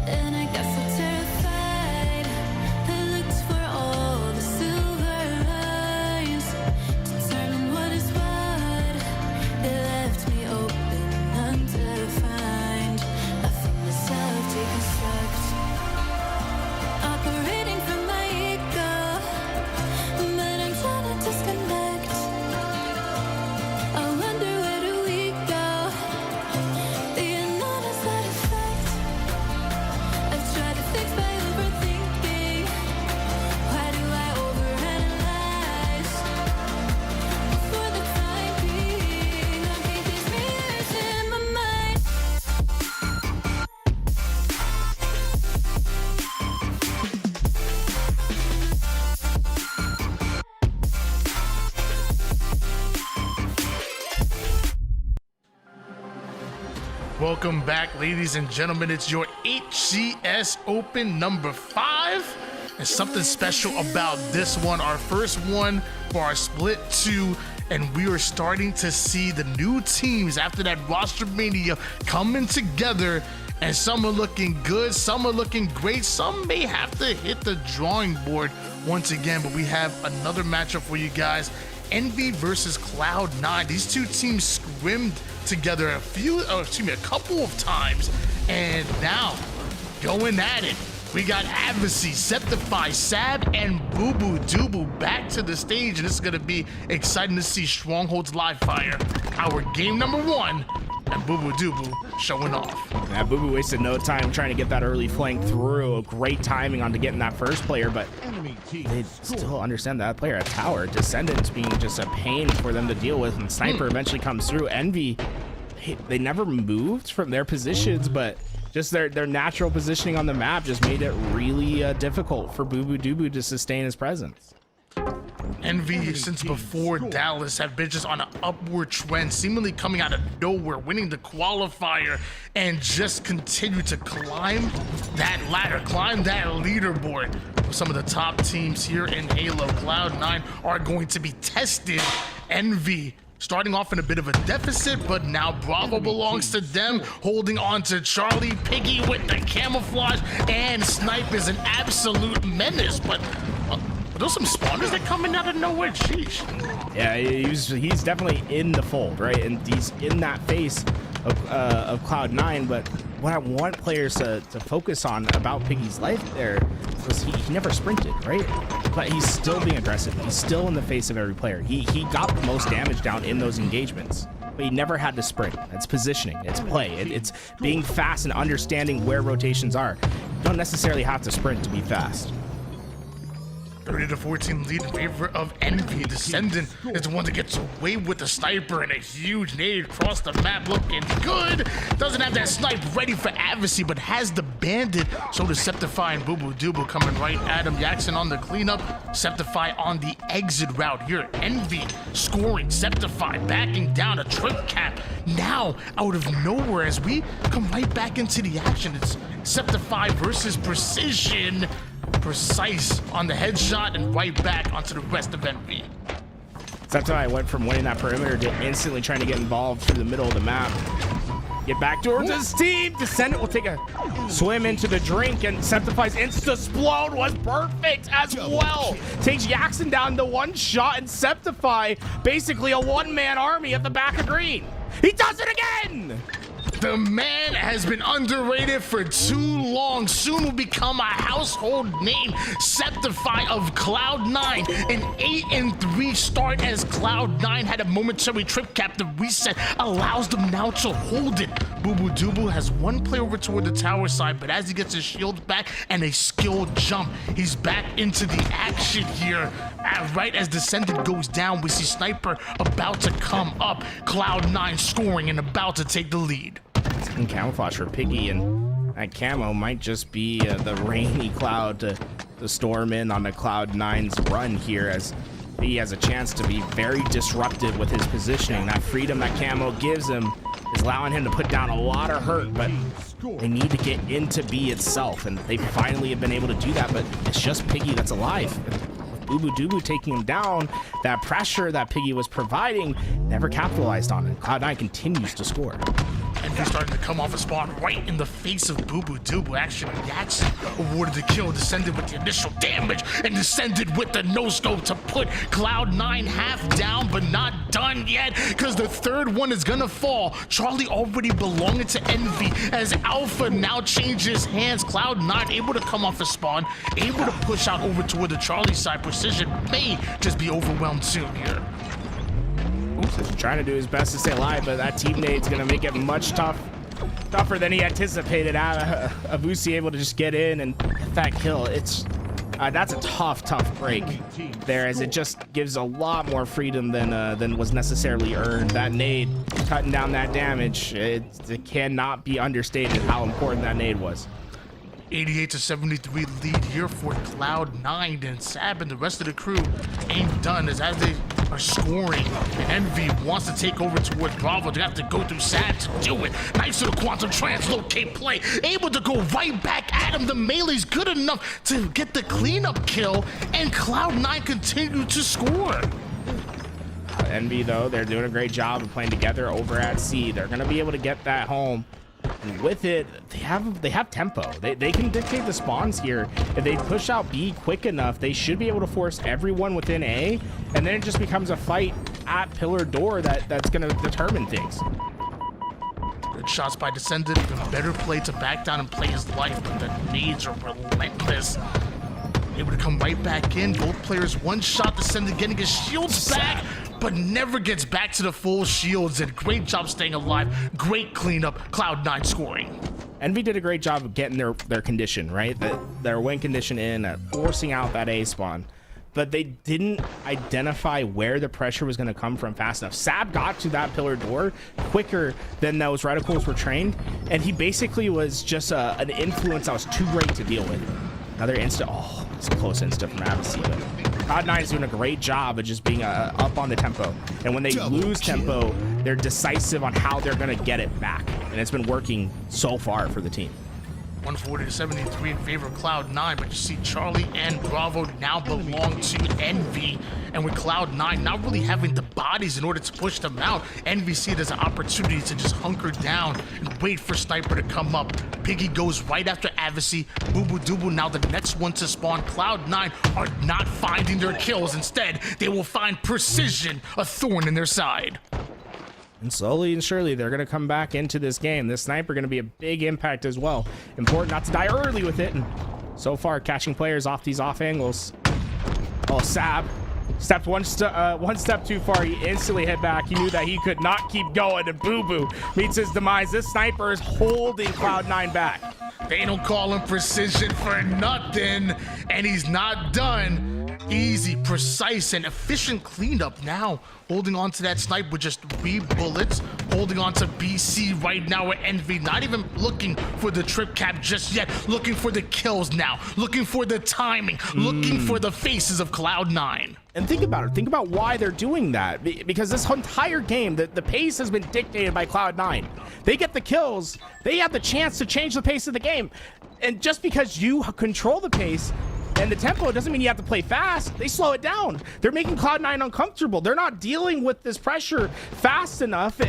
Speaker 8: And I got so terrified, I looked for all the silver lines to determine what is what. It left me open, undefined. I feel myself deconstruct. Operating from my ego, but I'm trying to disconnect. I wonder, where do we go? The unknown is that effect. I've tried to fix by overthinking. Why do I overanalyze? For the time being, I hate these mirrors in my mind.
Speaker 2: Welcome back, ladies and gentlemen. It's your HCS Open number 5. And something special about this one, our first one for our split 2. And we are starting to see the new teams after that roster mania coming together. And some are looking good, some are looking great. Some may have to hit the drawing board once again. But we have another matchup for you guys. Envy versus Cloud9. These two teams scrimmed together a couple of times, and now going at it. We got Advocacy, Septify, Sab, and Boo Boo Doo back to the stage, and this is gonna be exciting to see Stronghold's live fire. Our game number 1, and Boo Boo Doo showing off.
Speaker 9: Yeah, Boo Boo wasted no time trying to get that early flank through. Great timing onto getting that first player, but they still understand that player at tower. Descendants being just a pain for them to deal with, and Sniper eventually comes through. Envy, they never moved from their positions, but just their natural positioning on the map just made it really difficult for Boo Boo Doo to sustain his presence.
Speaker 2: Envy, since before Dallas, have been just on an upward trend, seemingly coming out of nowhere, winning the qualifier, and just continue to climb that ladder, climb that leaderboard. Some of the top teams here in Halo. Cloud9 are going to be tested. Envy starting off in a bit of a deficit, but now Bravo belongs to them, holding on to Charlie. Piggy with the camouflage, and Snipe is an absolute menace, but are those some spawners that coming out of nowhere? Sheesh.
Speaker 9: Yeah, he's definitely in the fold, right? And he's in that face of Cloud9, but what I want players to focus on about Piggy's life there was he never sprinted, right? But he's still being aggressive. He's still in the face of every player. He got the most damage down in those engagements, but he never had to sprint. It's positioning, it's play, it's being fast and understanding where rotations are. You don't necessarily have to sprint to be fast.
Speaker 2: 30-14 lead in favor of Envy. Descendant is the one that gets away with the sniper and a huge nade across the map, looking good. Doesn't have that snipe ready for adversary, but has the bandit. So does Septify and Boo Boo Doobu coming right at him. Jackson on the cleanup. Septify on the exit route here. Envy scoring. Septify backing down a trip cap. Now out of nowhere as we come right back into the action. It's Septify versus Precision. Precise on the headshot and right back onto the rest of Envy.
Speaker 9: Septify went from winning that perimeter to instantly trying to get involved through the middle of the map. Get back towards his team. Descendant will take a swim into the drink, and Septify's insta-splode was perfect as well. Takes Jackson down to one shot, and Septify basically a one-man army at the back of green. He does it again!
Speaker 2: The man has been underrated for too long. Soon will become a household name. Septify of Cloud9. An 8-3 start as Cloud9 had a momentary trip cap. The reset allows them now to hold it. Boo Boo Doobu has one play over toward the tower side, but as he gets his shield back and a skill jump, he's back into the action here. Right as Descendant goes down, we see Sniper about to come up. Cloud9 scoring and about to take the lead.
Speaker 9: And camouflage for Piggy, and that camo might just be the rainy cloud to storm in on the Cloud9's run here, as he has a chance to be very disruptive with his positioning. That freedom that camo gives him is allowing him to put down a lot of hurt, but they need to get into B itself, and they finally have been able to do that, but it's just Piggy that's alive. Boo Boo Doobu taking him down, that pressure that Piggy was providing never capitalized on it. Cloud9 continues to score.
Speaker 2: Envy starting to come off a spawn right in the face of Boo Boo Doobu. Actually, Jackson awarded the kill, Descended with the initial damage, and Descended with the no-scope to put Cloud9 half down, but not done yet, because the third one is gonna fall. Charlie already belonging to Envy, as Alpha now changes hands. Cloud9 able to come off a spawn, able to push out over toward the Charlie side. Precision may just be overwhelmed soon here.
Speaker 9: He's trying to do his best to stay alive, but that team nade's gonna make it much tougher than he anticipated. Avusi able to just get in and get that kill. It's that's a tough break there, as it just gives a lot more freedom than was necessarily earned. That nade cutting down that damage, it cannot be understated how important that nade was.
Speaker 2: 88-73 lead here for Cloud9, and Sab and the rest of the crew ain't done as they are scoring. Envy wants to take over towards Bravo. They have to go through Sab to do it. Nice little quantum translocate play. Able to go right back at him. The melee's good enough to get the cleanup kill, and Cloud9 continue to score.
Speaker 9: Envy, though, they're doing a great job of playing together over at C. They're going to be able to get that home. And with it, they have tempo. They can dictate the spawns here. If they push out B quick enough, they should be able to force everyone within A, and then it just becomes a fight at pillar door that's going to determine things.
Speaker 2: Good shots by Descendant. A better play to back down and play his life, but the nades are relentless. Able to come right back in. Both players one shot. Descendant getting his shields back, but never gets back to the full shields. And great job staying alive. Great cleanup. Cloud9 scoring.
Speaker 9: Envy did a great job of getting their condition, right? Their win condition in, forcing out that A spawn. But they didn't identify where the pressure was going to come from fast enough. Sab got to that pillar door quicker than those reticles were trained, and he basically was just an influence that was too great to deal with. Another insta. Oh, it's a close insta from Abbasi, but Cloud9 is doing a great job of just being up on the tempo. And when they lose tempo, they're decisive on how they're going to get it back. And it's been working so far for the team.
Speaker 2: 140 to 73 in favor of Cloud9, but you see Charlie and Bravo now belong to Envy. And with Cloud9 not really having the bodies in order to push them out, Envy see it as an opportunity to just hunker down and wait for Sniper to come up. Piggy goes right after Avicii. Boo Boo Doo Boo now the next one to spawn. Cloud9 are not finding their kills. Instead, they will find Precision, a thorn in their side.
Speaker 9: And slowly and surely, they're going to come back into this game. This Sniper going to be a big impact as well. Important not to die early with it. And so far, catching players off these off angles. Oh, Sab stepped one step too far. He instantly hit back. He knew that he could not keep going. And Boo Boo meets his demise. This Sniper is holding Cloud9 back.
Speaker 2: They don't call him Precision for nothing. And he's not done. Easy, precise, and efficient cleanup now. Holding on to that snipe with just 3 bullets. Holding on to BC right now with Envy. Not even looking for the trip cap just yet. Looking for the kills now. Looking for the timing. Looking for the faces of Cloud9.
Speaker 9: And think about it. Think about why they're doing that. Because this entire game, the pace has been dictated by Cloud9. They get the kills. They have the chance to change the pace of the game. And just because you control the pace and the tempo doesn't mean you have to play fast. They slow it down. They're making Cloud9 uncomfortable. They're not dealing with this pressure fast enough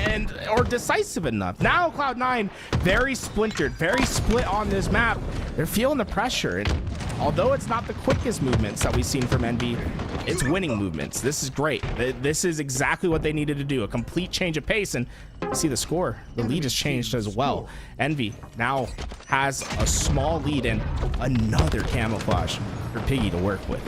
Speaker 9: or decisive enough. Now Cloud9 very splintered, very split on this map. They're feeling the pressure. And although it's not the quickest movements that we've seen from Envy, it's winning movements. This is great. This is exactly what they needed to do. A complete change of pace. And you see the score. The lead has changed as well. Envy now has a small lead and another camouflage for Piggy to work with.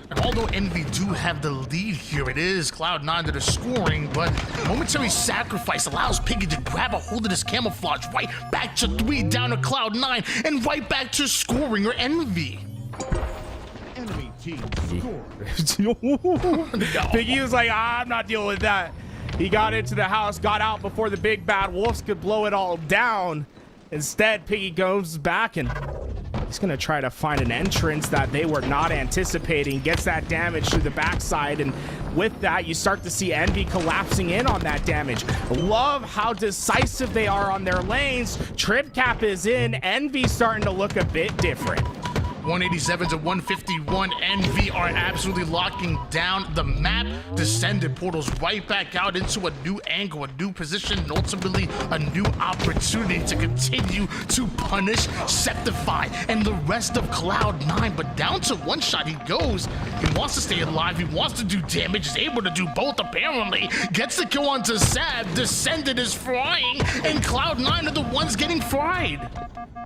Speaker 2: And although Envy do have the lead here, it is Cloud9 that are scoring, but momentary sacrifice allows Piggy to grab a hold of this camouflage, right back to 3 down to Cloud9, and right back to scoring or Envy.
Speaker 3: Enemy team
Speaker 9: Piggy was like, I'm not dealing with that. He got into the house, got out before the big bad wolves could blow it all down. Instead, Piggy goes back and he's going to try to find an entrance that they were not anticipating. Gets that damage through the backside. And with that, you start to see Envy collapsing in on that damage. Love how decisive they are on their lanes. Trip cap is in. Envy starting to look a bit different.
Speaker 2: 187 to 151. Envy are absolutely locking down the map. Descended portals right back out into a new angle, a new position, and ultimately a new opportunity to continue to punish Septify and the rest of Cloud9. But down to one shot he goes. He wants to stay alive. He wants to do damage. He's able to do both apparently. Gets the kill onto Sab. Descended is frying, and Cloud9 are the ones getting fried.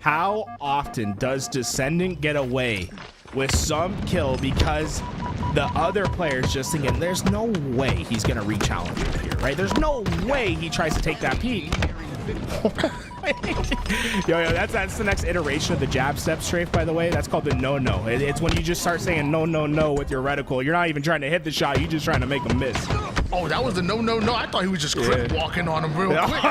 Speaker 9: How often does Descendant get away with some kill because the other player's just thinking there's no way he's gonna re-challenge him here, right? There's no way he tries to take that peek. yo, that's the next iteration of the jab step strafe, by the way. That's called the no-no. It's when you just start saying no with your reticle. You're not even trying to hit the shot. You're just trying to make him miss.
Speaker 2: Oh, that was the no. I thought he was just crip walking on him real quick.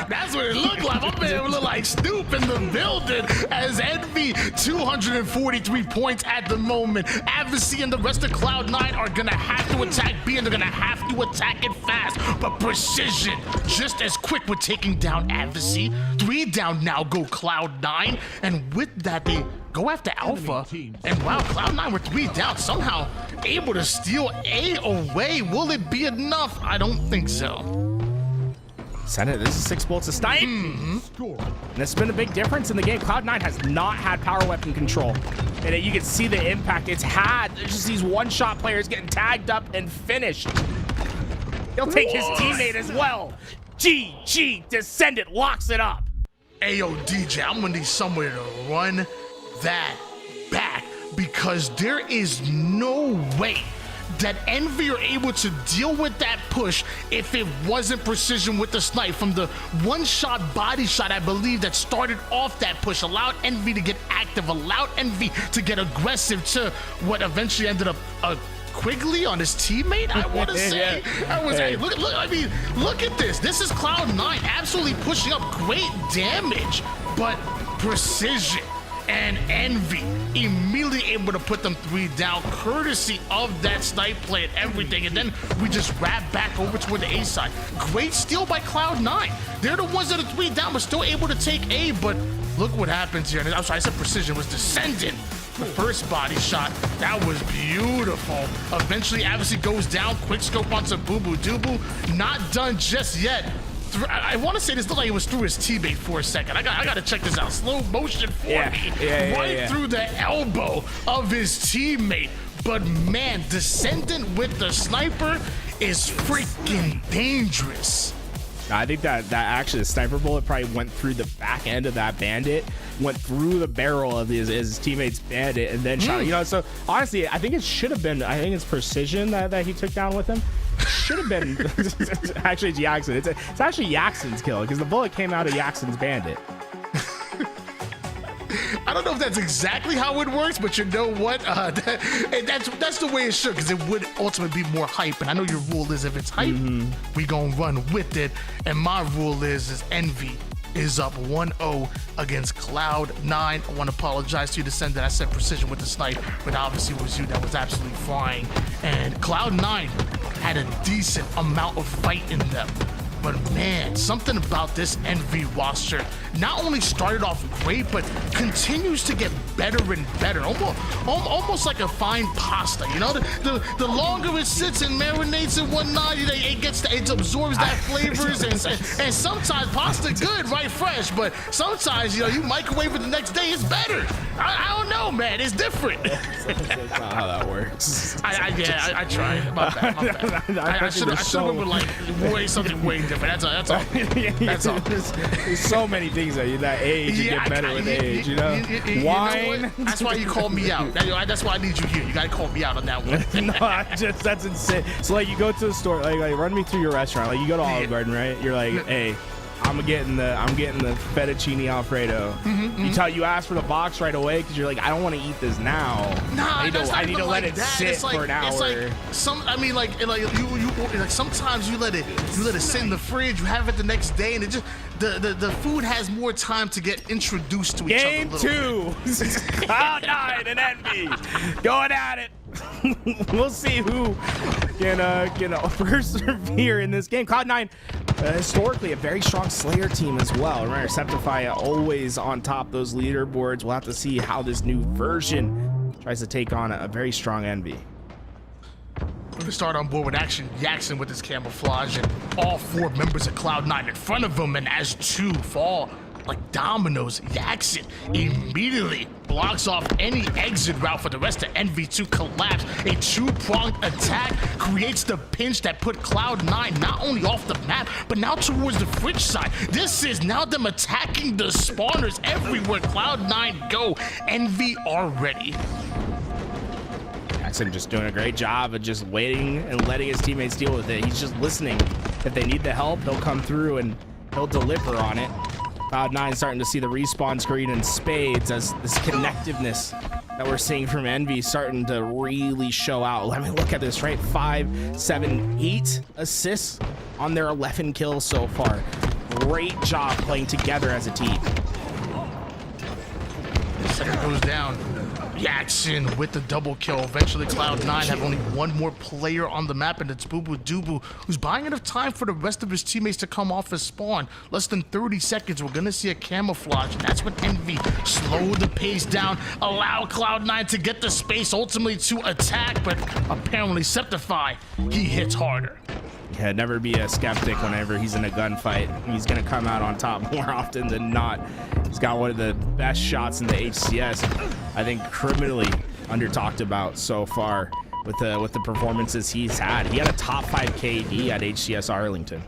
Speaker 2: That's what it looked like. My man looked like Snoop in the building as Envy 243 points at the moment. Avicii and the rest of Cloud9 are going to have to attack B, and they're going to have to attack it fast. But Precision, just as quick with taking down Avicii. 3 down now go Cloud9. And with that, they go after Alpha. And wow, Cloud9 with 3 down, somehow able to steal A away. Will it be enough? I don't think so.
Speaker 9: Senate, this is 6 bullets a snipe. And it's been a big difference in the game. Cloud9 has not had power weapon control. And you can see the impact it's had. There's just these one-shot players getting tagged up and finished. He'll take his teammate as well. GG, Descendant locks it up.
Speaker 2: Ayo, DJ, I'm gonna need somewhere to run that back because there is no way that Envy are able to deal with that push if it wasn't Precision with the snipe from the one-shot body shot, I believe, that started off that push, allowed Envy to get active, allowed Envy to get aggressive to what eventually ended up Quigley on his teammate, I want to say. Hey, look at this. This is Cloud9 absolutely pushing up great damage, but Precision and Envy immediately able to put them 3 down, courtesy of that snipe play and everything. And then we just wrap back over toward the A side. Great steal by Cloud9. They're the ones that are 3 down, but still able to take A. But look what happens here. And I'm sorry, I said precision was descendant. The first body shot, that was beautiful. Eventually, obviously goes down. Quick scope onto Boo Boo Doo. Not done just yet. I want to say this looked like it was through his teammate for a second. I got to check this out. Slow motion for me. Right through the elbow of his teammate. But man, Descendant with the sniper is freaking dangerous.
Speaker 9: I think that actually the sniper bullet probably went through the back end of that bandit, went through the barrel of his teammate's bandit, and then shot. You know, so honestly, I think it should have been. I think it's precision that he took down with him. Should have been actually Jackson. It's actually Jackson's kill because the bullet came out of Jackson's bandit.
Speaker 2: I don't know if that's exactly how it works, but you know what? That's the way it should, because it would ultimately be more hype. And I know your rule is if it's hype, we gonna run with it. And my rule is Envy is up 1-0 against Cloud9. I want to apologize to you, Descendant. I said precision with the snipe, but obviously it was you that was absolutely flying. And Cloud9 had a decent amount of fight in them. But man, something about this Envy roster not only started off great, but continues to get better and better. Almost like a fine pasta. You know, the longer it sits and marinates and whatnot, it absorbs that flavors. And sometimes pasta good, right, fresh. But sometimes, you know, you microwave it the next day, it's better. I don't know, man. It's different.
Speaker 9: That's not how that works.
Speaker 2: I tried. My bad. I should have went like something way different. That's all. That's all.
Speaker 9: There's so many things that age you get better with age, you know? Wine.
Speaker 2: Know that's why you call me out. That's why I need you here. You gotta call me out on that one.
Speaker 9: No, that's insane. So like you go to the store, like run me through your restaurant. Like you go to Olive Garden, right? You're like, hey, I'm getting the fettuccine alfredo. You ask for the box right away because you're like, I don't want to eat this now.
Speaker 2: Nah,
Speaker 9: I need to let it sit for an hour.
Speaker 2: It's like sometimes you let it sit in the fridge. You have it the next day, and it just the food has more time to get introduced to each other.
Speaker 9: Game 2, Cloud9 and Envy going at it. We'll see who can persevere in this game. Cloud9, historically a very strong Slayer team as well. Remember, Septify always on top of those leaderboards. We'll have to see how this new version tries to take on a very strong Envy.
Speaker 2: We're gonna start on board with action. Jackson with his camouflage, and all 4 members of Cloud9 in front of him. And as 2 fall like dominoes, Jackson immediately blocks off any exit route for the rest of Envy to collapse. A 2-pronged attack creates the pinch that put Cloud9 not only off the map, but now towards the fridge side. This is now them attacking the spawners everywhere Cloud9 go. Envy are ready.
Speaker 9: Jackson just doing a great job of just waiting and letting his teammates deal with it. He's just listening. If they need the help, he'll come through and he'll deliver on it. Cloud9 starting to see the respawn screen in spades as this connectiveness that we're seeing from Envy starting to really show out. Let me look at this, right? 5, 7, 8 assists on their 11 kills so far. Great job playing together as a team.
Speaker 2: Center goes down. Jackson with the double kill. Eventually, Cloud9 have only one more player on the map, and it's Boo Boo Doo, who's buying enough time for the rest of his teammates to come off his spawn. Less than 30 seconds, we're gonna see a camouflage, and that's when Envy slow the pace down, allow Cloud9 to get the space ultimately to attack, but apparently Septify, he hits harder.
Speaker 9: Yeah, never be a skeptic whenever he's in a gunfight. He's gonna come out on top more often than not. He's got one of the best shots in the HCS. I think criminally under talked about so far with the performances he's had. He had a top 5 KD at HCS Arlington.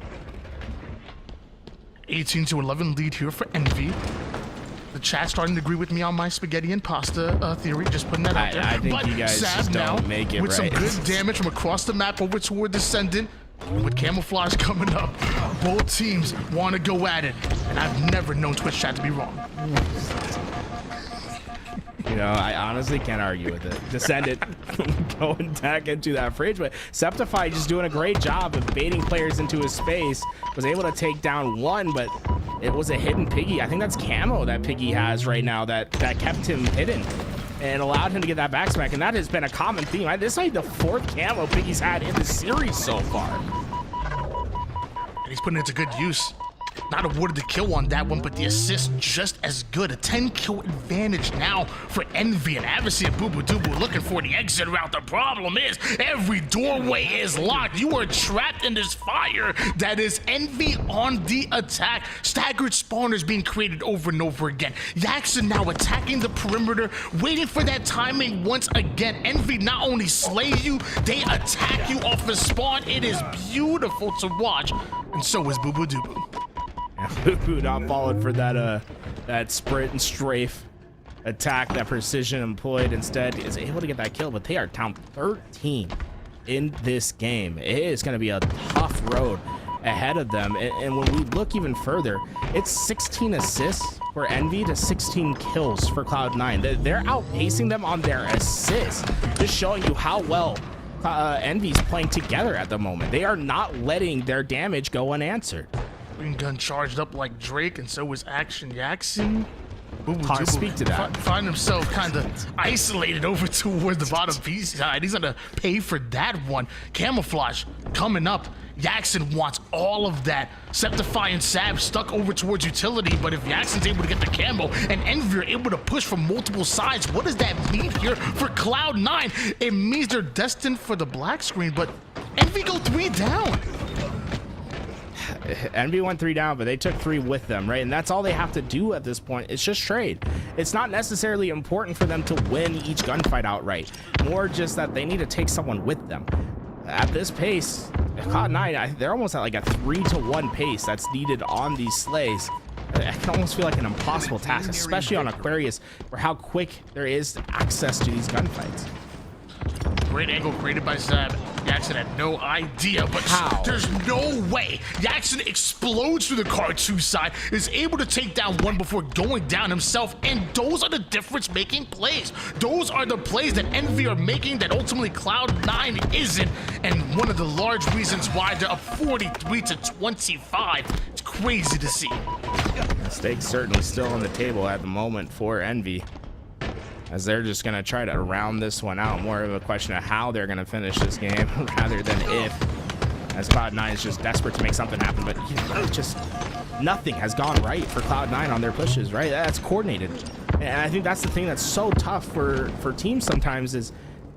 Speaker 2: 18-11 lead here for Envy. The chat starting to agree with me on my spaghetti and pasta theory. Just putting that out there.
Speaker 9: I think you guys just don't make it
Speaker 2: with
Speaker 9: right.
Speaker 2: some good damage from across the map over toward Descendant. With camouflage coming up, both teams want to go at it, and I've never known Twitch chat to be wrong.
Speaker 9: You know, I honestly can't argue with it. Descendant going back into that fridge, but Septify just doing a great job of baiting players into his space. Was able to take down one, but it was a hidden Piggy. I think that's camo that Piggy has right now that kept him hidden and allowed him to get that back smack. And that has been a common theme. This is like the 4th camo Piggy's had in the series so far.
Speaker 2: And he's putting it to good use. Not awarded the kill on that one, but the assist just as good. A 10 kill advantage now for Envy, and Adversary and Boo Boo Doo looking for the exit route. The problem is every doorway is locked. You are trapped in this fire that is Envy on the attack. Staggered spawners being created over and over again. Jackson now attacking the perimeter, waiting for that timing once again. Envy not only slay you, they attack you off the spawn. It is beautiful to watch, and so is Boo Boo Doo Boo.
Speaker 9: Boo Boo not falling for that sprint and strafe attack that Precision employed. Instead is able to get that kill, but they are down 13 in this game. It is going to be a tough road ahead of them, and when we look even further, it's 16 assists for Envy to 16 kills for Cloud9. They're outpacing them on their assists, just showing you how well Envy's playing together at the moment. They are not letting their damage go unanswered.
Speaker 2: Green gun charged up like Drake, and so is Action Jackson.
Speaker 9: Hard to speak to that.
Speaker 2: Find himself kind of isolated over towards the bottom B side. He's gonna pay for that one. Camouflage coming up. Jackson wants all of that. Septify and Sab stuck over towards utility, but if Jackson's able to get the camo and Envy are able to push from multiple sides, what does that mean here for Cloud9? It means they're destined for the black screen, but Envy go 3 down.
Speaker 9: Envy went 3 down, but they took 3 with them, right? And that's all they have to do at this point. It's just trade. It's not necessarily important for them to win each gunfight outright. More just that they need to take someone with them. At this pace, Cloud9, they're almost at like a 3-to-1 pace that's needed on these slays. I can almost feel like an impossible task, especially on Aquarius, for how quick there is access to these gunfights.
Speaker 2: Great angle created by Sab. Jackson had no idea, but
Speaker 9: how?
Speaker 2: There's no way. Jackson explodes through the car 2 side, is able to take down one before going down himself, and those are the difference-making plays. Those are the plays that Envy are making that ultimately Cloud9 isn't, and one of the large reasons why they're up 43-25. It's crazy to see.
Speaker 9: The stakes certainly still on the table at the moment for Envy, as they're just going to try to round this one out. More of a question of how they're going to finish this game rather than if, as Cloud9 is just desperate to make something happen. But you know, just nothing has gone right for Cloud9 on their pushes, right? That's coordinated. And I think that's the thing that's so tough for teams sometimes is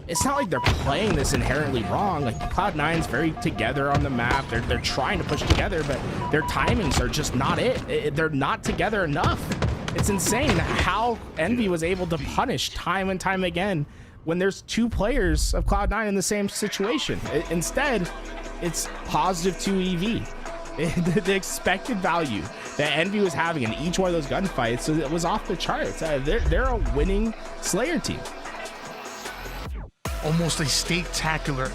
Speaker 9: it's not like they're playing this inherently wrong. Like Cloud9's very together on the map. They're trying to push together, but their timings are just not it. They're not together enough. It's insane how Envy was able to punish time and time again when there's 2 players of Cloud9 in the same situation. Instead, it's positive 2 EV. The expected value that Envy was having in each one of those gunfights, so it was off the charts. They're a winning Slayer team.
Speaker 2: Almost a state-tacular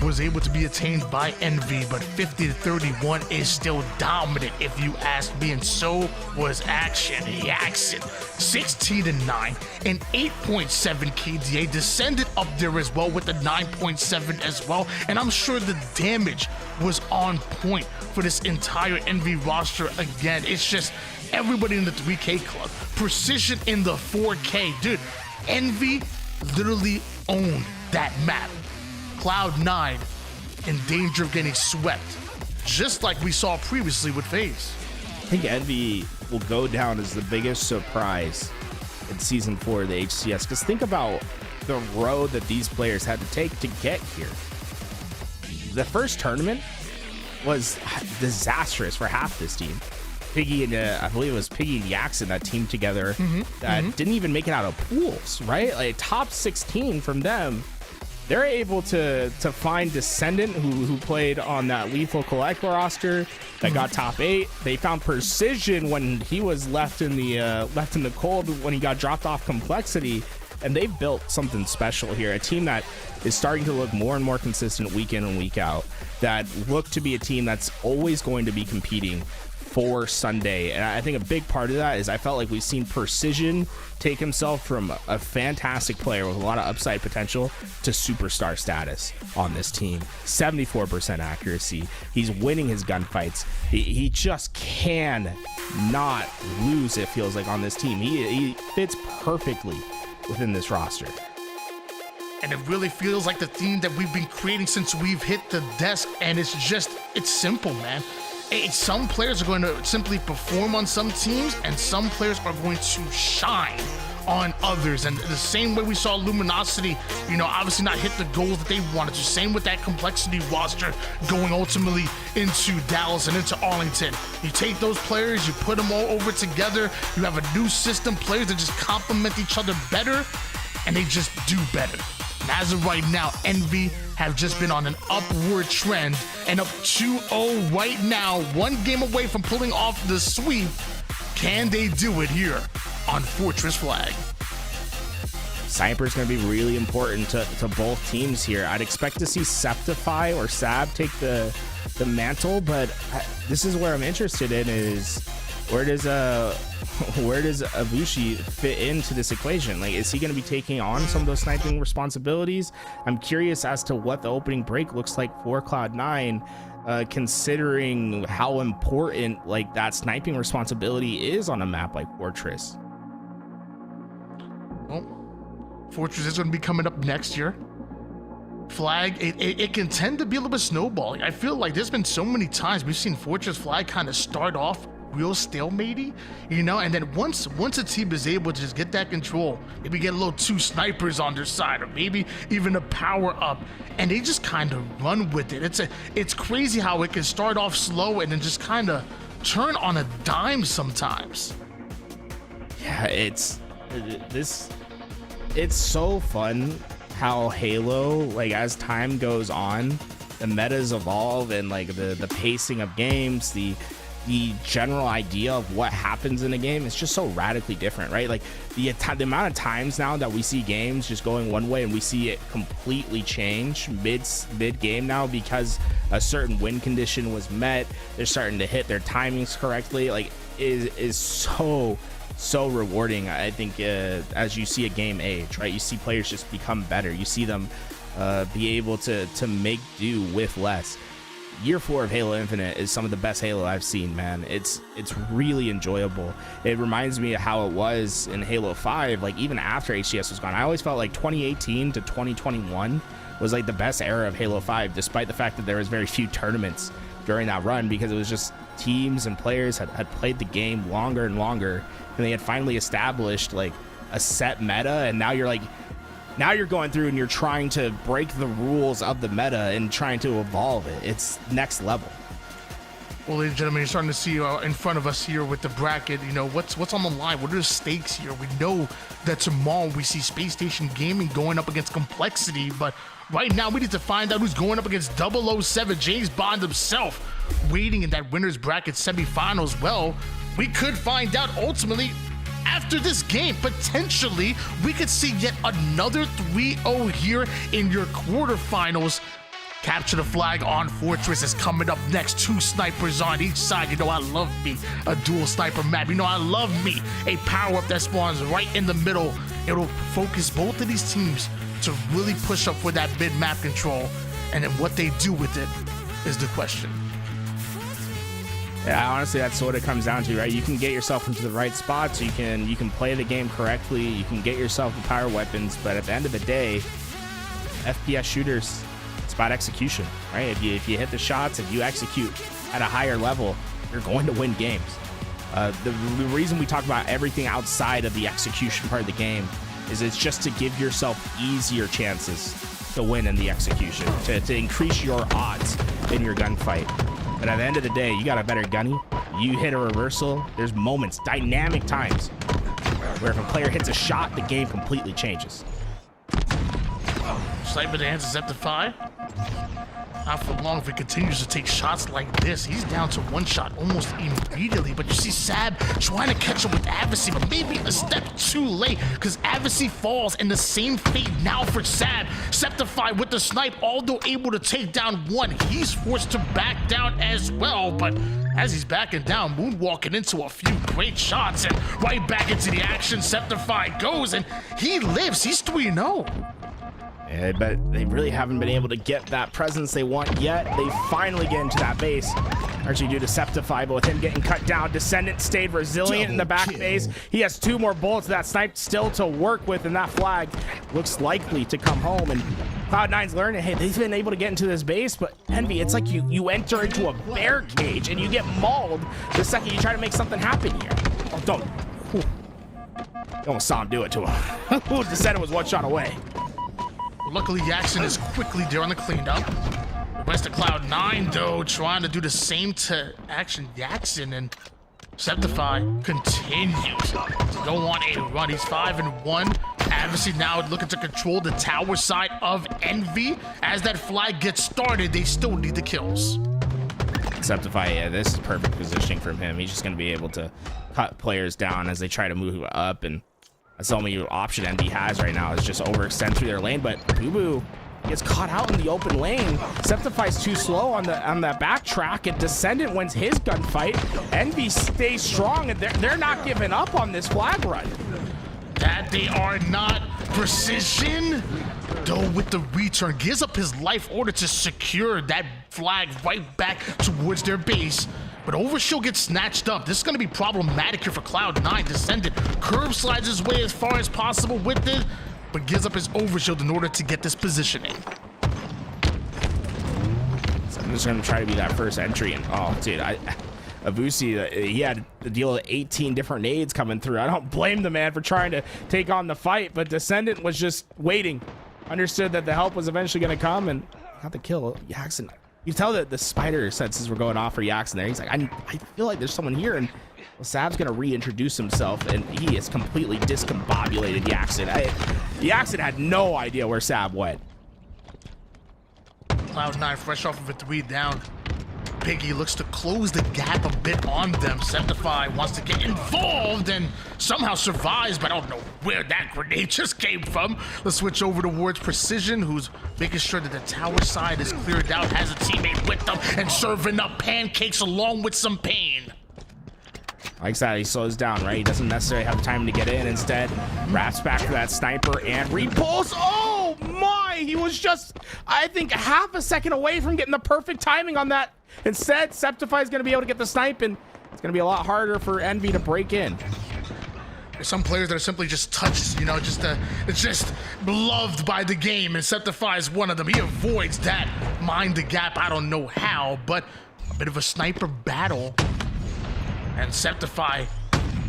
Speaker 2: was able to be attained by Envy, but 50-31 is still dominant if you ask me, and so was Action Jackson. 16-9 and 8.7 KDA descended up there as well with the 9.7 as well, and I'm sure the damage was on point for this entire Envy roster again. It's just everybody in the 3K club, Precision in the 4K. Dude, Envy literally owned that map. Cloud9 in danger of getting swept, just like we saw previously with FaZe.
Speaker 9: I think Envy will go down as the biggest surprise in Season 4 of the HCS, because think about the road that these players had to take to get here. The first tournament was disastrous for half this team. Piggy and I believe it was Piggy and Jackson that teamed together that didn't even make it out of pools, right? Like top 16 from them. They're able to find Descendant, who played on that Lethal Collect roster that got top 8. They found Precision when he was left in the cold when he got dropped off Complexity, and they built something special here. A team that is starting to look more and more consistent week in and week out. That look to be a team that's always going to be competing for Sunday. And I think a big part of that is I felt like we've seen Precision take himself from a fantastic player with a lot of upside potential to superstar status on this team. 74% accuracy. He's winning his gunfights. He just can not lose, it feels like, on this team. He fits perfectly within this roster.
Speaker 2: And it really feels like the theme that we've been creating since we've hit the desk. And it's simple, man. Some players are going to simply perform on some teams, and some players are going to shine on others. And the same way we saw Luminosity, obviously not hit the goals that they wanted to. Same with that Complexity roster going ultimately into Dallas and into Arlington. You take those players, you put them all over together, you have a new system, players that just complement each other better, and they just do better. And as of right now, Envy have just been on an upward trend and up 2-0 right now, one game away from pulling off the sweep. Can they do it here on Fortress Flag?
Speaker 9: Sniper is going to be really important to both teams here. I'd expect to see Septify or Sab take the mantle, but this is where I'm interested in is where does Avushi fit into this equation? Like, is he going to be taking on some of those sniping responsibilities? I'm curious as to what the opening break looks like for Cloud9, considering how important like that sniping responsibility is on a map like Fortress.
Speaker 2: Well, Fortress is going to be coming up next year. Flag, it can tend to be a little bit snowballing. I feel like there's been so many times we've seen Fortress Flag kind of start off real stalematey, and then once a team is able to just get that control, maybe get a little two snipers on their side, or maybe even a power up, and they just kind of run with it. It's crazy how it can start off slow and then just kind of turn on a dime sometimes.
Speaker 9: Yeah, it's so fun how Halo, like, as time goes on, the metas evolve, and like the pacing of games, the general idea of what happens in a game is just so radically different, right? Like the amount of times now that we see games just going one way and we see it completely change mid game now because a certain win condition was met, they're starting to hit their timings correctly, like is so rewarding. I think as you see a game age, right, you see players just become better, you see them be able to make do with less. Year 4 of Halo Infinite is some of the best Halo I've seen, man. It's really enjoyable. It reminds me of how it was in Halo 5, like even after HCS was gone. I always felt like 2018 to 2021 was like the best era of Halo 5, despite the fact that there was very few tournaments during that run, because it was just teams and players had played the game longer and longer, and they had finally established like a set meta, and now you're going through and you're trying to break the rules of the meta and trying to evolve it. It's next level.
Speaker 2: Well, ladies and gentlemen, you're starting to see in front of us here with the bracket, what's on the line? What are the stakes here? We know that tomorrow we see Space Station Gaming going up against Complexity, but right now we need to find out who's going up against 007, James Bond himself, waiting in that winner's bracket semifinals. Well, we could find out ultimately after this game. Potentially, we could see yet another 3-0 here in your quarterfinals. Capture the Flag on Fortress is coming up next. 2 snipers on each side. I love me a dual sniper map. I love me a power-up that spawns right in the middle. It'll focus both of these teams to really push up for that mid-map control. And then what they do with it is the question.
Speaker 9: Yeah, honestly, that's what it comes down to, right? You can get yourself into the right spots, you can play the game correctly, you can get yourself the power weapons, but at the end of the day, FPS shooters, it's about execution, right? If you hit the shots, if you execute at a higher level, you're going to win games. The reason we talk about everything outside of the execution part of the game is it's just to give yourself easier chances to win in the execution, to increase your odds in your gunfight. But at the end of the day, you got a better gunny, you hit a reversal, there's moments, dynamic times, where if a player hits a shot, the game completely changes.
Speaker 2: Sniper the hands is at the 5. Not for long if he continues to take shots like this. He's down to 1 shot almost immediately, but you see Sab trying to catch up with Avicii, but maybe a step too late, because Avicii falls in the same fate now for Sab. Septify with the snipe, although able to take down 1, he's forced to back down as well, but as he's backing down, moonwalking into a few great shots, and right back into the action. Septify goes, and he lives. He's 3-0.
Speaker 9: Yeah, but they really haven't been able to get that presence they want yet. They finally get into that base. Actually due to Septify, but with him getting cut down, Descendant stayed resilient in the back base. He has 2 more bullets. That snipe still to work with, and that flag looks likely to come home. And Cloud9's learning, hey, they've been able to get into this base, but Envy, it's like you enter into a bear cage and you get mauled the second you try to make something happen here. Oh, don't. Whew. You almost saw him do it to him. Descendant was 1 shot away.
Speaker 2: Luckily, Jackson is quickly there on the cleanup. The rest of Cloud9, though, trying to do the same to Action Jackson, and Septify continues to go on a run. He's 5-1. Adversary now looking to control the tower side of Envy. As that flag gets started, they still need the kills.
Speaker 9: Septify, yeah, this is perfect positioning from him. He's just going to be able to cut players down as they try to move up, and that's the only option Envy has right now is just overextend through their lane. But Boo Boo gets caught out in the open lane. Septify's too slow on the backtrack, and Descendant wins his gunfight. Envy stays strong, and they're not giving up on this flag run.
Speaker 2: That they are not. Precision, though, with the return, gives up his life order to secure that flag right back towards their base. But Overshield gets snatched up. This is going to be problematic here for Cloud9. Descendant curve slides his way as far as possible with it, but gives up his Overshield in order to get this positioning.
Speaker 9: So I'm just going to try to be that first entry. And oh, dude, Avusi, he had to deal with 18 different nades coming through. I don't blame the man for trying to take on the fight, but Descendant was just waiting. Understood that the help was eventually going to come and got the kill. Jackson, you tell that the spider senses were going off for Jackson there. He's like, I feel like there's someone here, and well, Sab's going to reintroduce himself, and he is completely discombobulated Jackson. Jackson had no idea where Sab went.
Speaker 2: Cloud9 fresh off of a 3 down. Piggy looks to close the gap a bit on them. Septify wants to get involved and somehow survives, but I don't know where that grenade just came from. Let's switch over towards Precision, who's making sure that the tower side is cleared out, has a teammate with them, and serving up pancakes along with some pain.
Speaker 9: Like that, he slows down, right? He doesn't necessarily have time to get in. Instead, wraps back for that sniper and repulse. Oh my! He was just, I think, half a second away from getting the perfect timing on that. Instead, Septify is going to be able to get the snipe, and it's going to be a lot harder for Envy to break in.
Speaker 2: There's some players that are simply just touched, you know, it's just beloved by the game, and Septify is one of them. He avoids that, mind the gap, I don't know how, but a bit of a sniper battle. And Septify,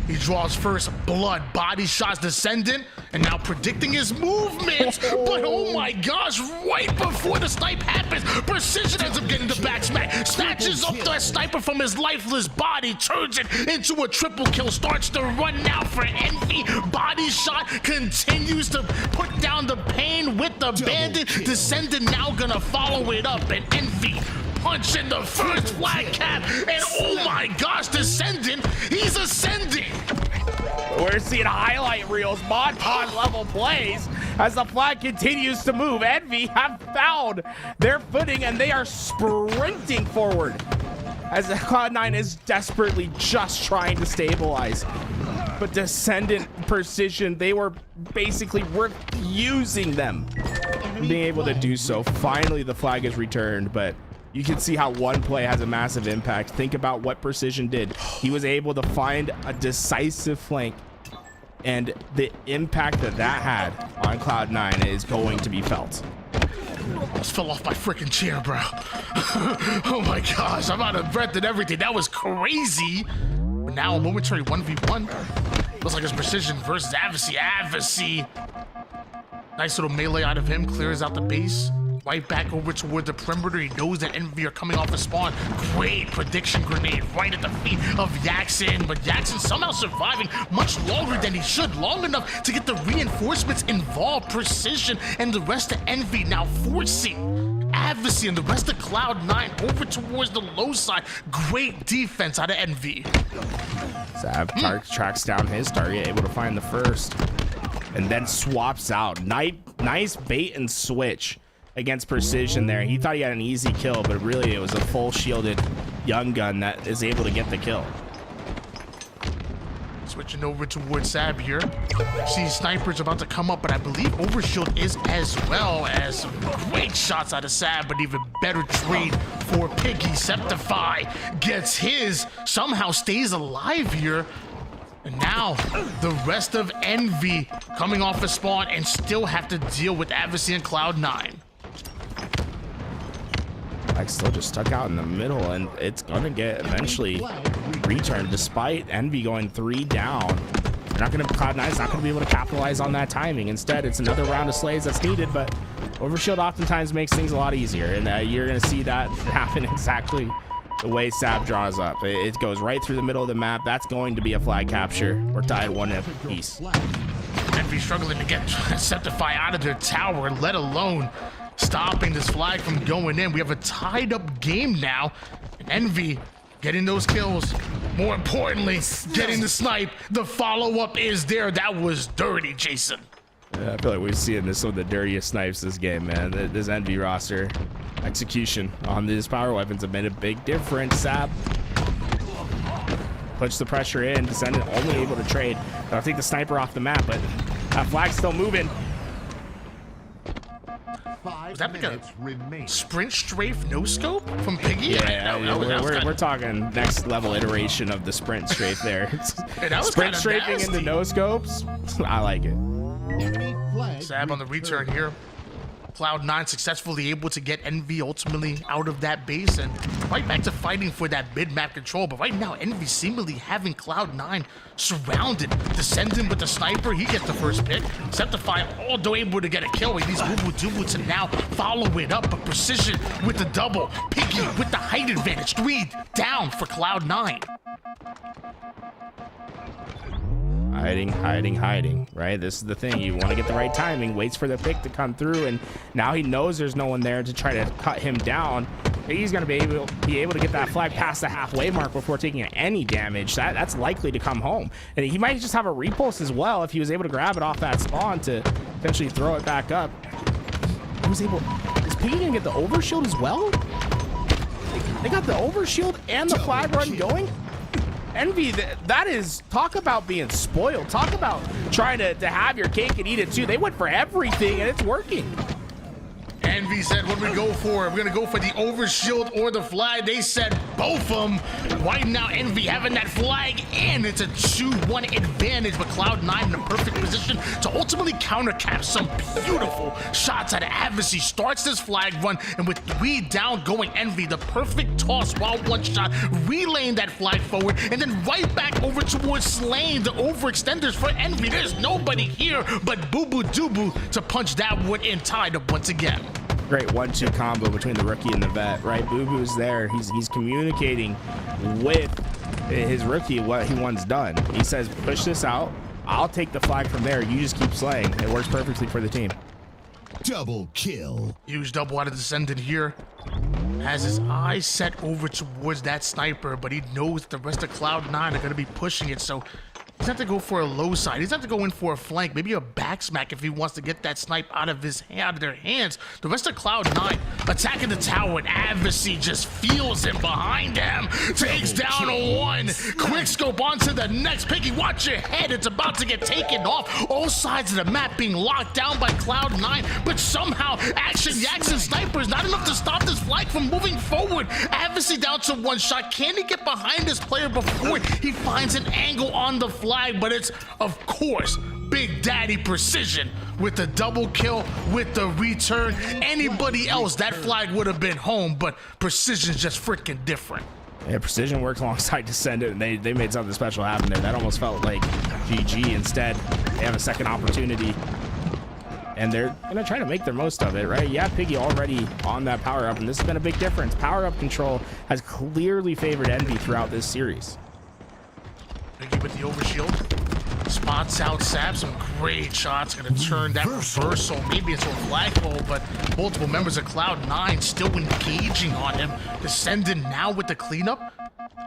Speaker 2: he draws first blood, body shots Descendant, and now predicting his movement. But oh my gosh, right before the snipe happens, Precision ends up getting the back smack, snatches up that sniper from his lifeless body, turns it into a triple kill, starts to run now for Envy. Body shot continues to put down the pain with the bandit. Descendant now gonna follow it up, and Envy punch in the first flag cap, and oh my gosh, Descendant, he's ascending.
Speaker 9: We're seeing highlight reels, Mod Pod level plays as the flag continues to move. Envy have found their footing, and they are sprinting forward as the Cloud9 is desperately just trying to stabilize. But Descendant Precision, they were basically refusing them being able to do so. Finally, the flag is returned, but you can see how one play has a massive impact. Think about what Precision did. He was able to find a decisive flank, and the impact that had on Cloud9 is going to be felt.
Speaker 2: Almost fell off my freaking chair, bro. Oh my gosh, I'm out of breath and everything. That was crazy. But now a momentary 1v1. Looks like it's Precision versus Adversary. Adversary. Nice little melee out of him. Clears out the base. Right back over toward the perimeter. He knows that Envy are coming off the spawn. Great prediction grenade right at the feet of Jackson. But Jackson somehow surviving much longer than he should. Long enough to get the reinforcements involved. Precision and the rest of Envy now forcing Adversary and the rest of Cloud9 over towards the low side. Great defense out of Envy.
Speaker 9: Sab tracks down his target, able to find the first. And then swaps out. Nice bait and switch against Precision there. He thought he had an easy kill, but really it was a full shielded young gun that is able to get the kill.
Speaker 2: Switching over towards Sab here. See Sniper's about to come up, but I believe Overshield is as well. As some great shots out of Sab, but even better trade for Piggy. Septify gets his, somehow stays alive here. And now the rest of Envy coming off a spawn and still have to deal with Adversary and Cloud9.
Speaker 9: Like still just stuck out in the middle, and it's gonna get eventually returned despite Envy going 3 down. They're not gonna, Cloud9's not gonna be able to capitalize on that timing. Instead, it's another round of slays that's needed, but Overshield oftentimes makes things a lot easier, and you're gonna see that happen exactly the way Sab draws up. It goes right through the middle of the map. That's going to be a flag capture. We're tied 1 apiece.
Speaker 2: Envy struggling to get Septify out of their tower, let alone stopping this flag from going in. We have a tied up game now. And Envy getting those kills. More importantly, getting the snipe. The follow-up is there. That was dirty, Jason.
Speaker 9: Yeah, I feel like we're seeing some of the dirtiest snipes this game, man. This Envy roster execution on these power weapons have made a big difference. Sab puts the pressure in. Descendant only able to trade. I'll take the sniper off the map, but that flag's still moving.
Speaker 2: Was that like a sprint strafe no scope from Piggy?
Speaker 9: Yeah, we're talking next level iteration of the sprint strafe there. Sprint strafing into no scopes. I like it.
Speaker 2: Sab on the return here. Cloud9 successfully able to get Envy ultimately out of that base and right back to fighting for that mid-map control. But right now, Envy seemingly having Cloud9 surrounded. Descending with the sniper, he gets the first pick. Septify, although able to get a kill, he needs Boo Boo to now follow it up. But Precision with the double. Piggy with the height advantage. 3 down for Cloud9.
Speaker 9: Hiding, right? This is the thing. You want to get the right timing, waits for the pick to come through, and now he knows there's no one there to try to cut him down. He's going to be able to get that flag past the halfway mark before taking any damage. That's likely to come home. And he might just have a repulse as well if he was able to grab it off that spawn to potentially throw it back up. Is Piggy going to get the overshield as well? They got the overshield and the flag run going? Envy, that is, talk about being spoiled. Talk about trying to have your cake and eat it too. They went for everything and it's working.
Speaker 2: Envy said, what do we go for? We're gonna go for the overshield or the flag. They said both of them. Right now, Envy having that flag and it's a 2-1 advantage, but Cloud9 in a perfect position to ultimately countercap some beautiful shots out of Adversary. Starts this flag run, and with 3 down going Envy, the perfect toss while 1 shot, relaying that flag forward, and then right back over towards slaying the overextenders for Envy. There's nobody here but Boo Boo Doo to punch that one in, tied up once again.
Speaker 9: Great 1-2 combo between the rookie and the vet, right? Boo Boo's there. He's communicating with his rookie what he wants done. He says, push this out. I'll take the flag from there. You just keep slaying. It works perfectly for the team.
Speaker 10: Double kill.
Speaker 2: Huge double out of Descendant here. Has his eyes set over towards that sniper, but he knows the rest of Cloud9 are going to be pushing it, so he's not to go for a low side. He's not to go in for a flank, maybe a back smack if he wants to get that snipe out of their hands. The rest of Cloud9 attacking the tower, and Adversary just feels him behind him. Takes down one. Quick scope onto the next. Piggy, watch your head. It's about to get taken off. All sides of the map being locked down by Cloud9, but somehow Action Yaks and Snipers not enough to stop this flag from moving forward. Adversary down to 1 shot. Can he get behind this player before he finds an angle on the flag? But it's, of course, Big Daddy Precision with the double kill with the return. Anybody else, that flag would have been home, but Precision's just freaking different.
Speaker 9: Yeah, Precision worked alongside Descendant, and they made something special happen there. That almost felt like GG. Instead, they have a second opportunity, and they're gonna try to make the most of it, right? Yeah, Piggy already on that power up, and this has been a big difference. Power up control has clearly favored Envy throughout this series.
Speaker 2: Piggy with the overshield. Spots out Sab, some great shots. Gonna turn that reversal. Maybe it's a flagpole, but multiple members of Cloud9 still engaging on him. Descendant now with the cleanup.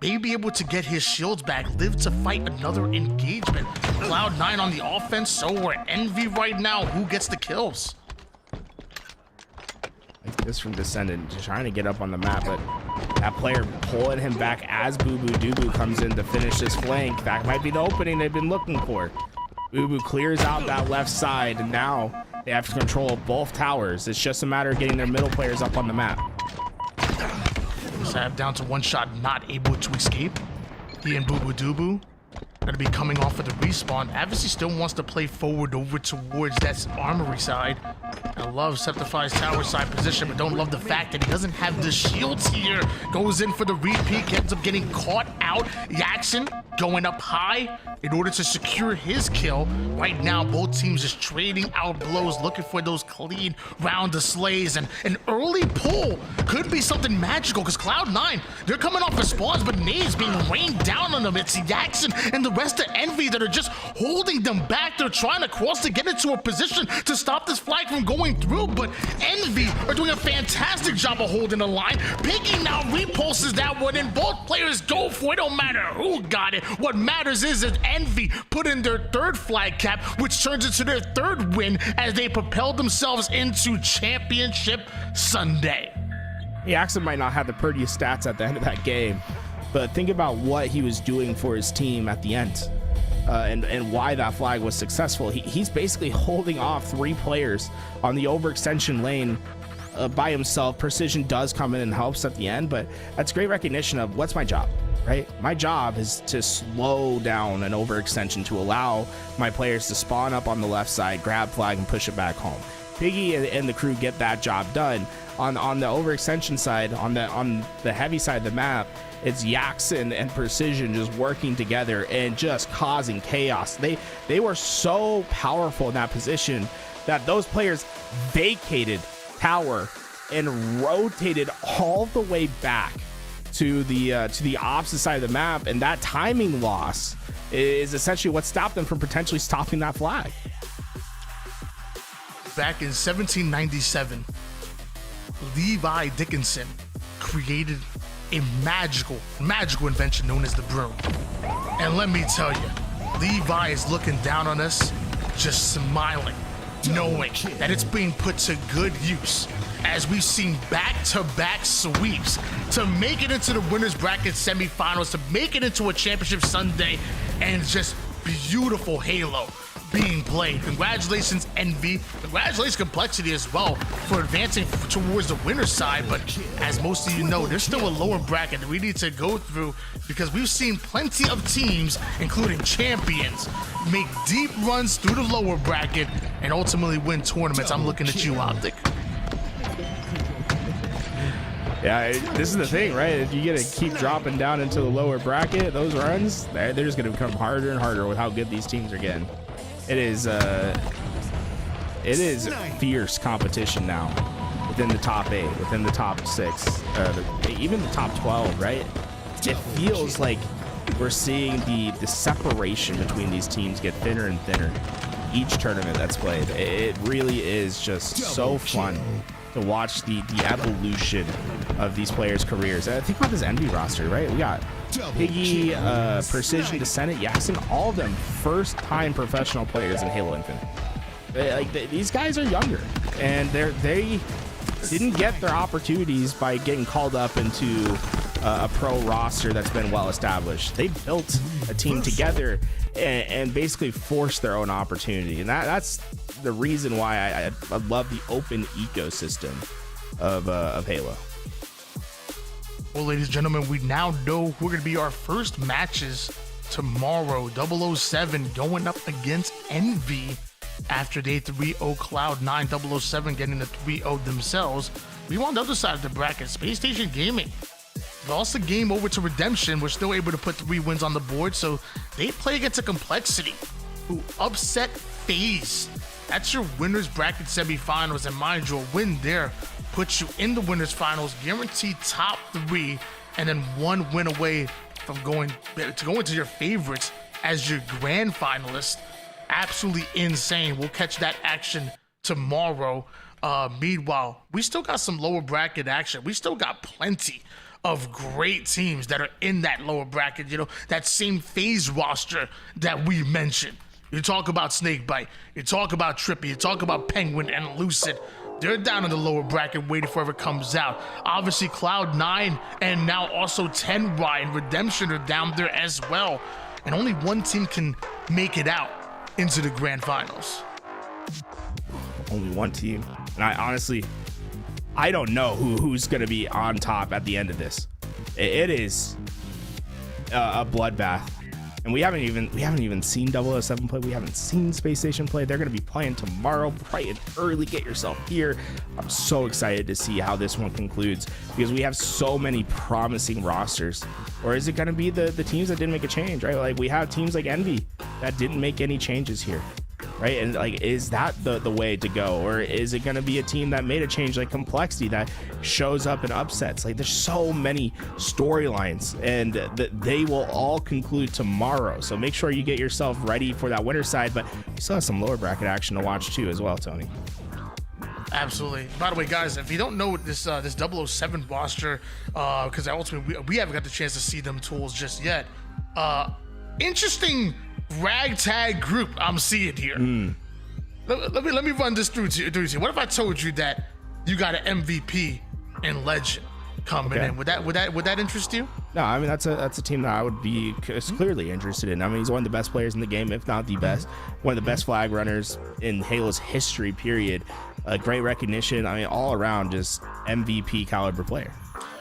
Speaker 2: Maybe able to get his shields back. Live to fight another engagement. Cloud9 on the offense, so we're Envy right now. Who gets the kills?
Speaker 9: this from Descendant, just trying to get up on the map, but that player pulling him back as Boo Boo Doo comes in to finish this flank. That might be the opening they've been looking for. Boo Boo clears out that left side, and now they have to control both towers. It's just a matter of getting their middle players up on the map.
Speaker 2: Sav down to one shot, not able to escape. He and Boo Boo Doo gonna be coming off of the respawn. Advocacy still wants to play forward over towards that armory side. I love Septify's tower side position, but don't love the fact that he doesn't have the shields here. Goes in for the repeat, ends up getting caught out. Jackson going up high in order to secure his kill. Right now, both teams just trading out blows, looking for those clean round displays. And an early pull could be something magical, because Cloud9, they're coming off of spawns, but nades being rained down on them. It's Jackson and the rest of Envy that are just holding them back. They're trying to cross to get into a position to stop this flag from going through, but Envy are doing a fantastic job of holding the line. Piggy now repulses that one, and both players go for it. Don't matter who got it. What matters is that Envy put in their third flag cap, which turns into their third win as they propel themselves into Championship Sunday.
Speaker 9: Jackson might not have the prettiest stats at the end of that game, but think about what he was doing for his team at the end, and why that flag was successful. He's basically holding off 3 players on the overextension lane by himself. Precision does come in and helps at the end, but that's great recognition of what's my job, right? My job is to slow down an overextension to allow my players to spawn up on the left side, grab flag, and push it back home. Piggy and the crew get that job done. On the overextension side, on the heavy side of the map, it's Jackson and Precision just working together and just causing chaos. They were so powerful in that position that those players vacated tower and rotated all the way back to the opposite side of the map, and that timing loss is essentially what stopped them from potentially stopping that flag.
Speaker 2: Back in 1797, Levi Dickinson created a magical invention known as the broom. And let me tell you, Levi is looking down on us, just smiling, knowing that it's being put to good use, as we've seen back-to-back sweeps to make it into the winners bracket semifinals, to make it into a championship Sunday, and just beautiful Halo being played. Congratulations, Envy. Congratulations, Complexity as well, for advancing towards the winner's side. But as most of you know, there's still a lower bracket that we need to go through, because we've seen plenty of teams, including champions, make deep runs through the lower bracket and ultimately win tournaments. I'm looking at you, Optic.
Speaker 9: Yeah, this is the thing, right? If you get to keep dropping down into the lower bracket, those runs, they're just going to become harder and harder with how good these teams are getting. It is fierce competition now within the top 8, within the top 6, even the top 12, right? It feels like we're seeing the separation between these teams get thinner and thinner each tournament that's played. It really is just so fun to watch the evolution of these players' careers. Think about this Envy roster, right? We got Piggy, Precision, Descendant, Jackson, all of them first-time professional players in Halo Infinite. These guys are younger, and they didn't get their opportunities by getting called up into a pro roster that's been well established. They built a team together and basically forced their own opportunity, and that's the reason why I love the open ecosystem of Halo.
Speaker 2: Well, ladies and gentlemen, we now know who are going to be our first matches tomorrow. 007 going up against Envy after they 3-0 Cloud9. 007 getting the 3-0 themselves. We on the other side of the bracket, Space Station Gaming lost the game over to Redemption. We're still able to put 3 wins on the board, so they play against a Complexity who upset FaZe. That's your winners bracket semifinals, and mind you, a win there puts you in the winners finals, guaranteed top 3, and then 1 win away from going into your favorites as your grand finalist. Absolutely insane. We'll catch that action tomorrow. Meanwhile, we still got some lower bracket action. We still got plenty of great teams that are in that lower bracket. You know, that same FaZe roster that we mentioned. You talk about Snakebite, you talk about Trippy, you talk about Penguin and Lucid. They're down in the lower bracket waiting for whoever comes out. Obviously, Cloud9 and now also 10 and Redemption are down there as well. And only one team can make it out into the grand finals.
Speaker 9: Only one team. And I don't know who's going to be on top at the end of this. It is a bloodbath. And we haven't even seen 007 play. We haven't seen Space Station play. They're going to be playing tomorrow, bright and early. Get yourself here. I'm so excited to see how this one concludes because we have so many promising rosters. Or is it going to be the teams that didn't make a change, right? Like we have teams like Envy that didn't make any changes here, right? And like, is that the way to go? Or is it going to be a team that made a change like Complexity that shows up and upsets? Like there's so many storylines and they will all conclude tomorrow. So make sure you get yourself ready for that winter side, but you still have some lower bracket action to watch too as well, Tony.
Speaker 2: Absolutely. By the way, guys, if you don't know this 007 roster, because ultimately we haven't got the chance to see them tools just yet. Interesting ragtag group I'm seeing here. Let me run this through to you. What if I told you that you got an MVP and Legend coming in? Would that interest you?
Speaker 9: No, I mean that's a team that I would be clearly interested in. I mean he's one of the best players in the game, if not the best. One of the best flag runners in Halo's history, period. Great recognition. I mean all around just MVP caliber player.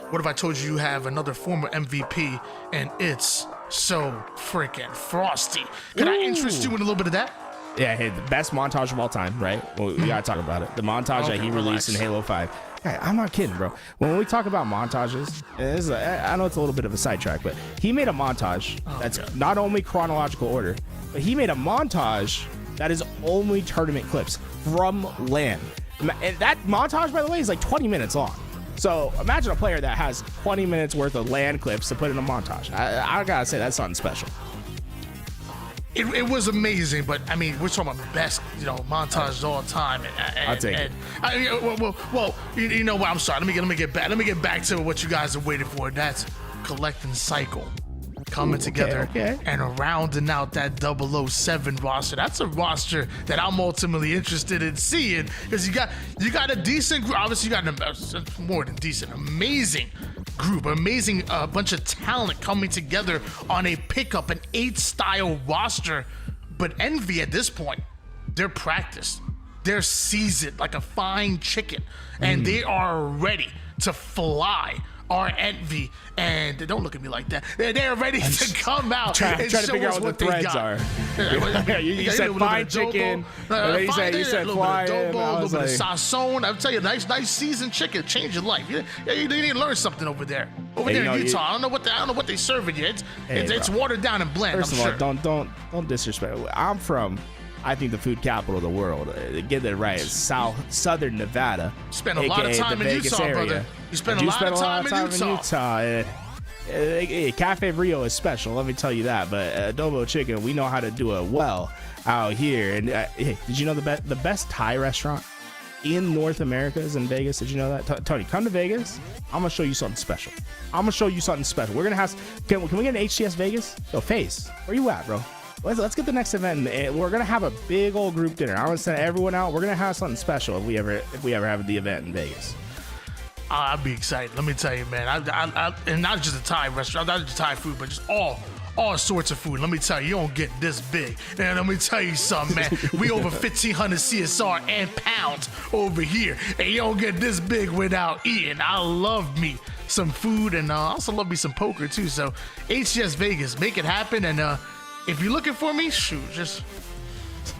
Speaker 2: What if I told you have another former MVP and it's so freaking Frosty? Can I interest you in a little bit of that?
Speaker 9: Yeah, hey, the best montage of all time, right? Well, we gotta talk about it. The montage that he released in Halo 5. Hey, I'm not kidding, bro. When we talk about montages, I know it's a little bit of a sidetrack, but he made a montage that's not only chronological order, but he made a montage that is only tournament clips from LAN. And that montage, by the way, is like 20 minutes long. So imagine a player that has 20 minutes worth of LAN clips to put in a montage. I gotta say, that's something special.
Speaker 2: It was amazing, but I mean, we're talking about the best, montages all the time.
Speaker 9: I'll take it.
Speaker 2: Well, you know what? I'm sorry. Let me get back to what you guys are waiting for. That's Collect and Cycle coming together and rounding out that 007 roster. That's a roster that I'm ultimately interested in seeing because you got a decent group. Obviously, you got more than decent, amazing group, amazing bunch of talent coming together on a pickup, an 8-style roster. But Envy at this point, they're practiced, they're seasoned like a fine chicken, and they are ready to fly. Our Envy, and don't look at me like that. They're ready to come out and
Speaker 9: show
Speaker 2: show us what they got.
Speaker 9: You said fine chicken. You said fly.
Speaker 2: A little bit of sazon. I'll tell you, nice seasoned chicken, change your life. You need to learn something over there. Over there in Utah, I don't know what they serving you. It's watered down and bland.
Speaker 9: First of all, don't disrespect. I'm from, I think, the food capital of the world. Get it right. It's southern Nevada.
Speaker 2: Spent a lot of time in Utah, brother. You spent a lot of time in Utah.
Speaker 9: Cafe Rio is special, let me tell you that. But adobo chicken, we know how to do it well out here. And hey, did you know the best Thai restaurant in North America is in Vegas? Did you know that? Tony, come to Vegas. I'm gonna show you something special. We're gonna have. Can we get an HCS Vegas? Yo, Face, where you at, bro? Let's get the next event, and we're gonna have a big old group dinner. I'm gonna send everyone out. We're gonna have something special if we ever have the event in Vegas.
Speaker 2: I'd be excited. Let me tell you, man. I and not just a Thai restaurant, not just Thai food, but just all sorts of food. Let me tell you, you don't get this big. And let me tell you something, man. We over 1,500 CSR and pounds over here, and you don't get this big without eating. I love me some food, and I also love me some poker too. So HCS Vegas, make it happen. And if you're looking for me, shoot, just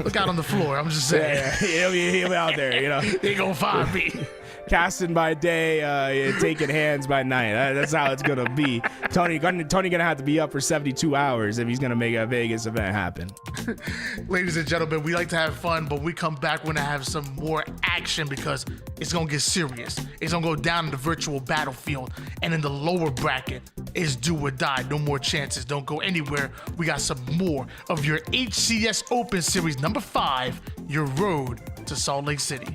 Speaker 2: look out on the floor. I'm just saying.
Speaker 9: Yeah, he'll be out there,
Speaker 2: They gonna find me.
Speaker 9: Casting by day, taking hands by night. That's how it's gonna be. Tony gonna have to be up for 72 hours if he's gonna make a Vegas event happen.
Speaker 2: Ladies and gentlemen, we like to have fun, but we come back when I have some more action because it's gonna get serious. It's gonna go down in the virtual battlefield, and in the lower bracket is do or die. No more chances. Don't go anywhere. We got some more of your HCS Open Series number 5, your road to Salt Lake City.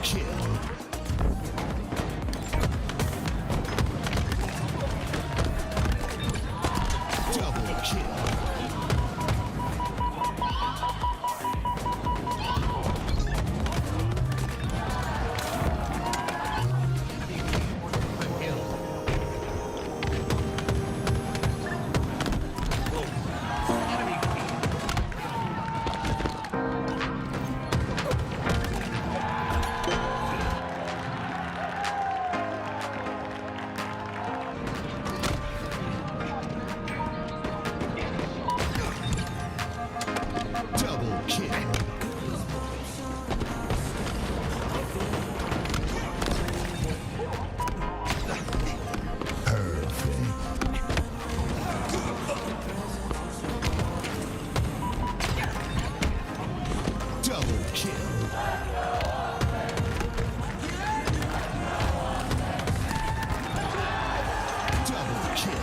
Speaker 10: kill. Double kill. Double kill. Double kill. Double kill.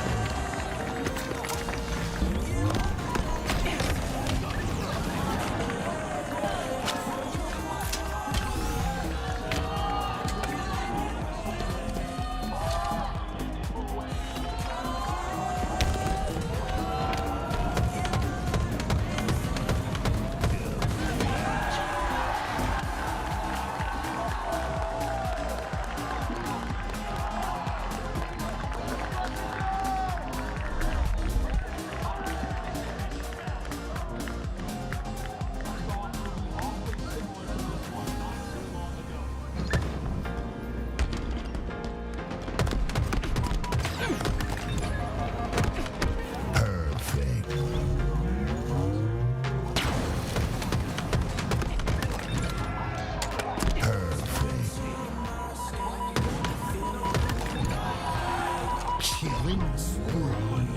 Speaker 10: Perfect. Perfect. Killing spree.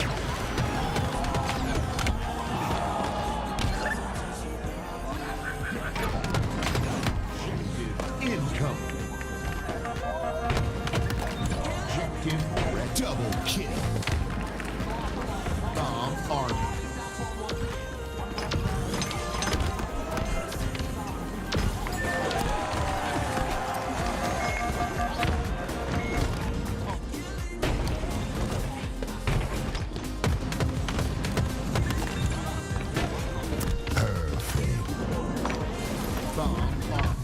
Speaker 10: Incoming. Objective red. Double kill. Bomb army. Perfect. Bomb army.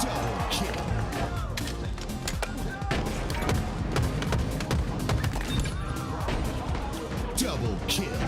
Speaker 10: Double kill. Double kill.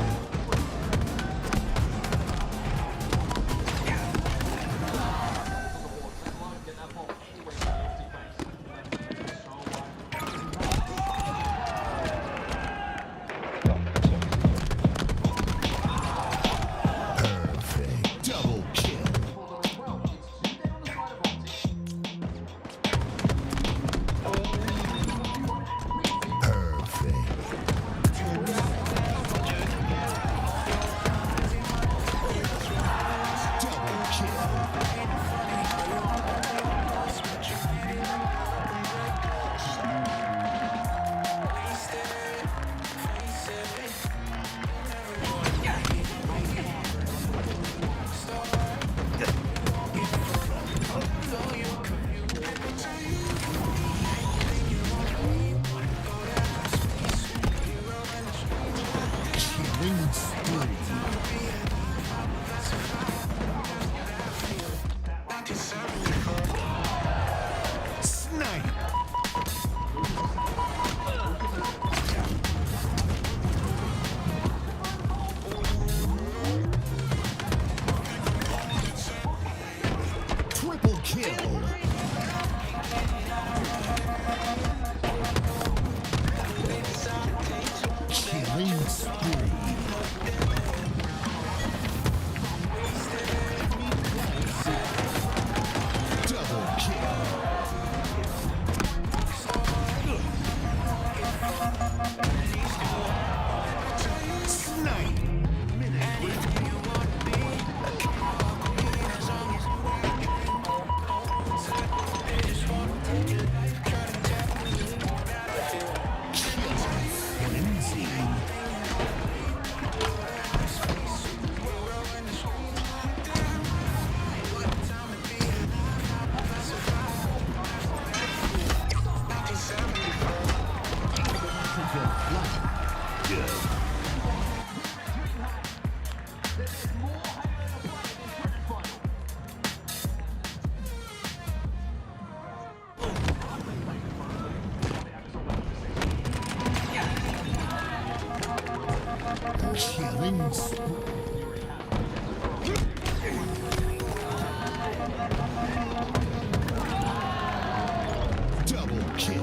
Speaker 10: Killing spree. Double kill.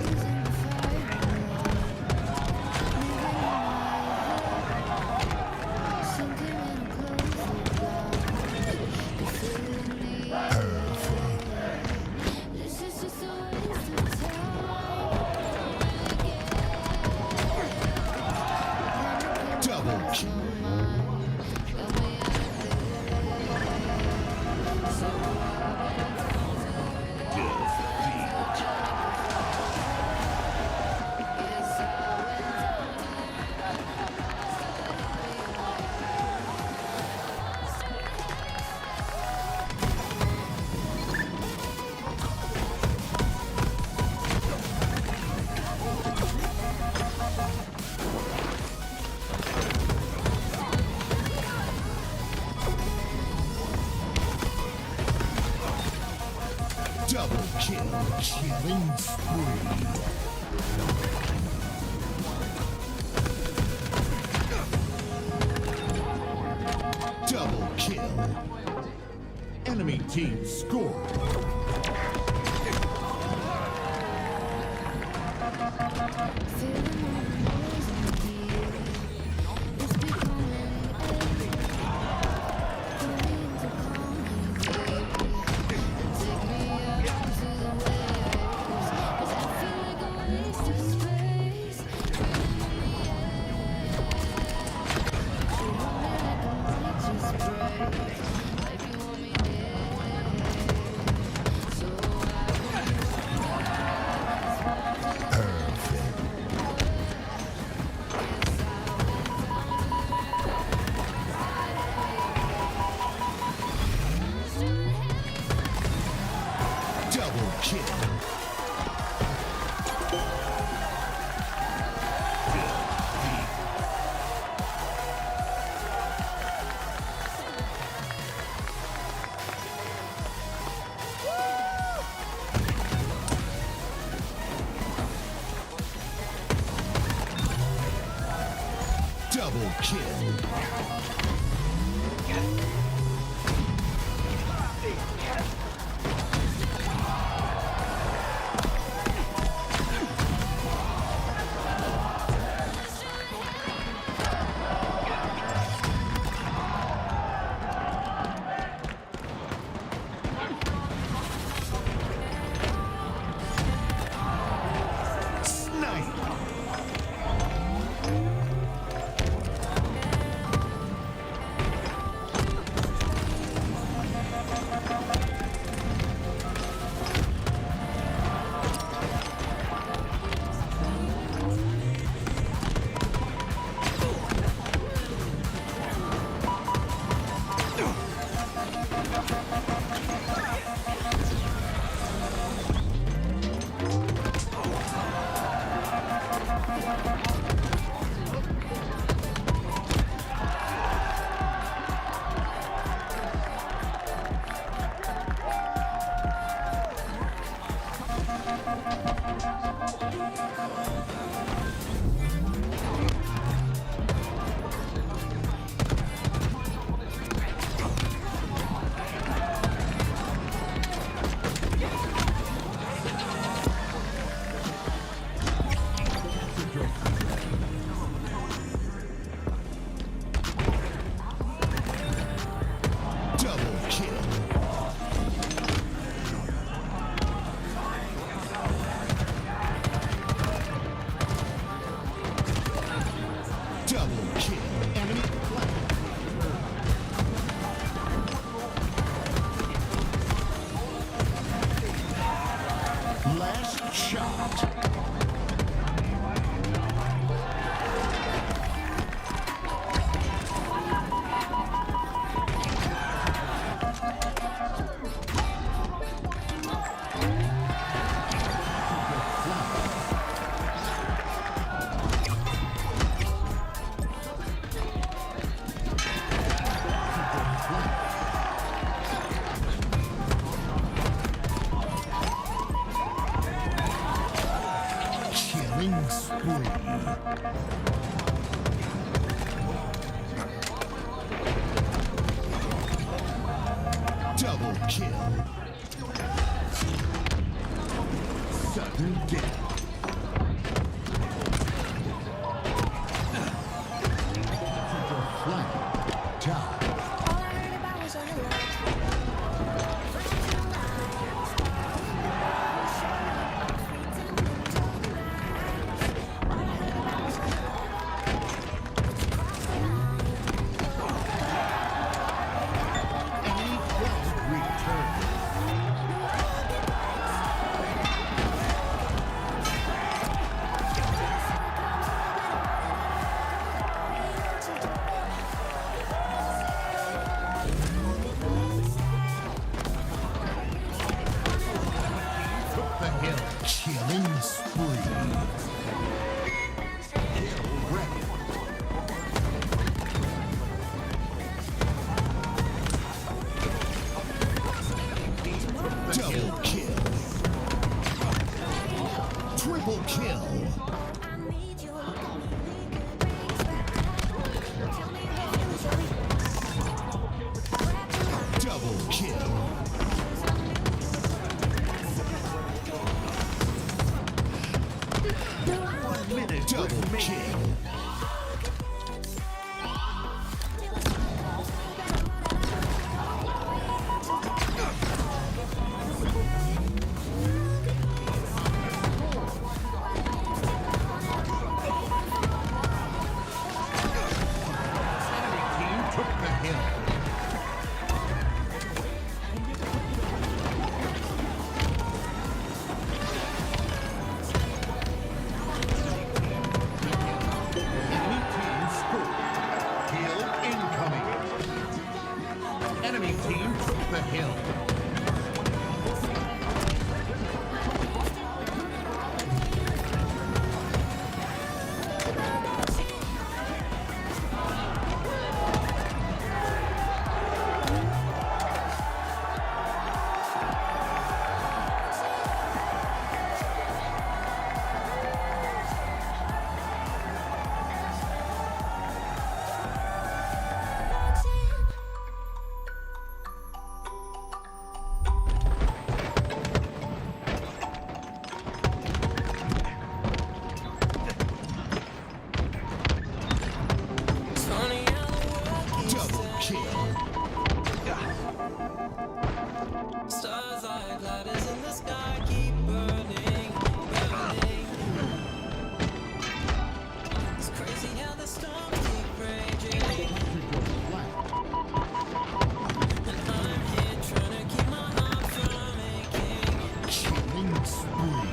Speaker 7: This is just a waste of time.
Speaker 10: Double kill. Double kill. Killing spree. Double kill. Enemy team score. Double kill. Double kill. Double kill. Sudden death. Flank. Tie. Killing spree. Double kill. Triple kill. Double kill. Double kill. Team took the hill. Enemy team scored. Hill incoming. Enemy team took the hill. Double kill.
Speaker 1: Stars like ladders in the sky keep burning, burning. It's crazy how the storms keep raging. And I'm here trying to keep my heart from aching.
Speaker 10: Killing spree.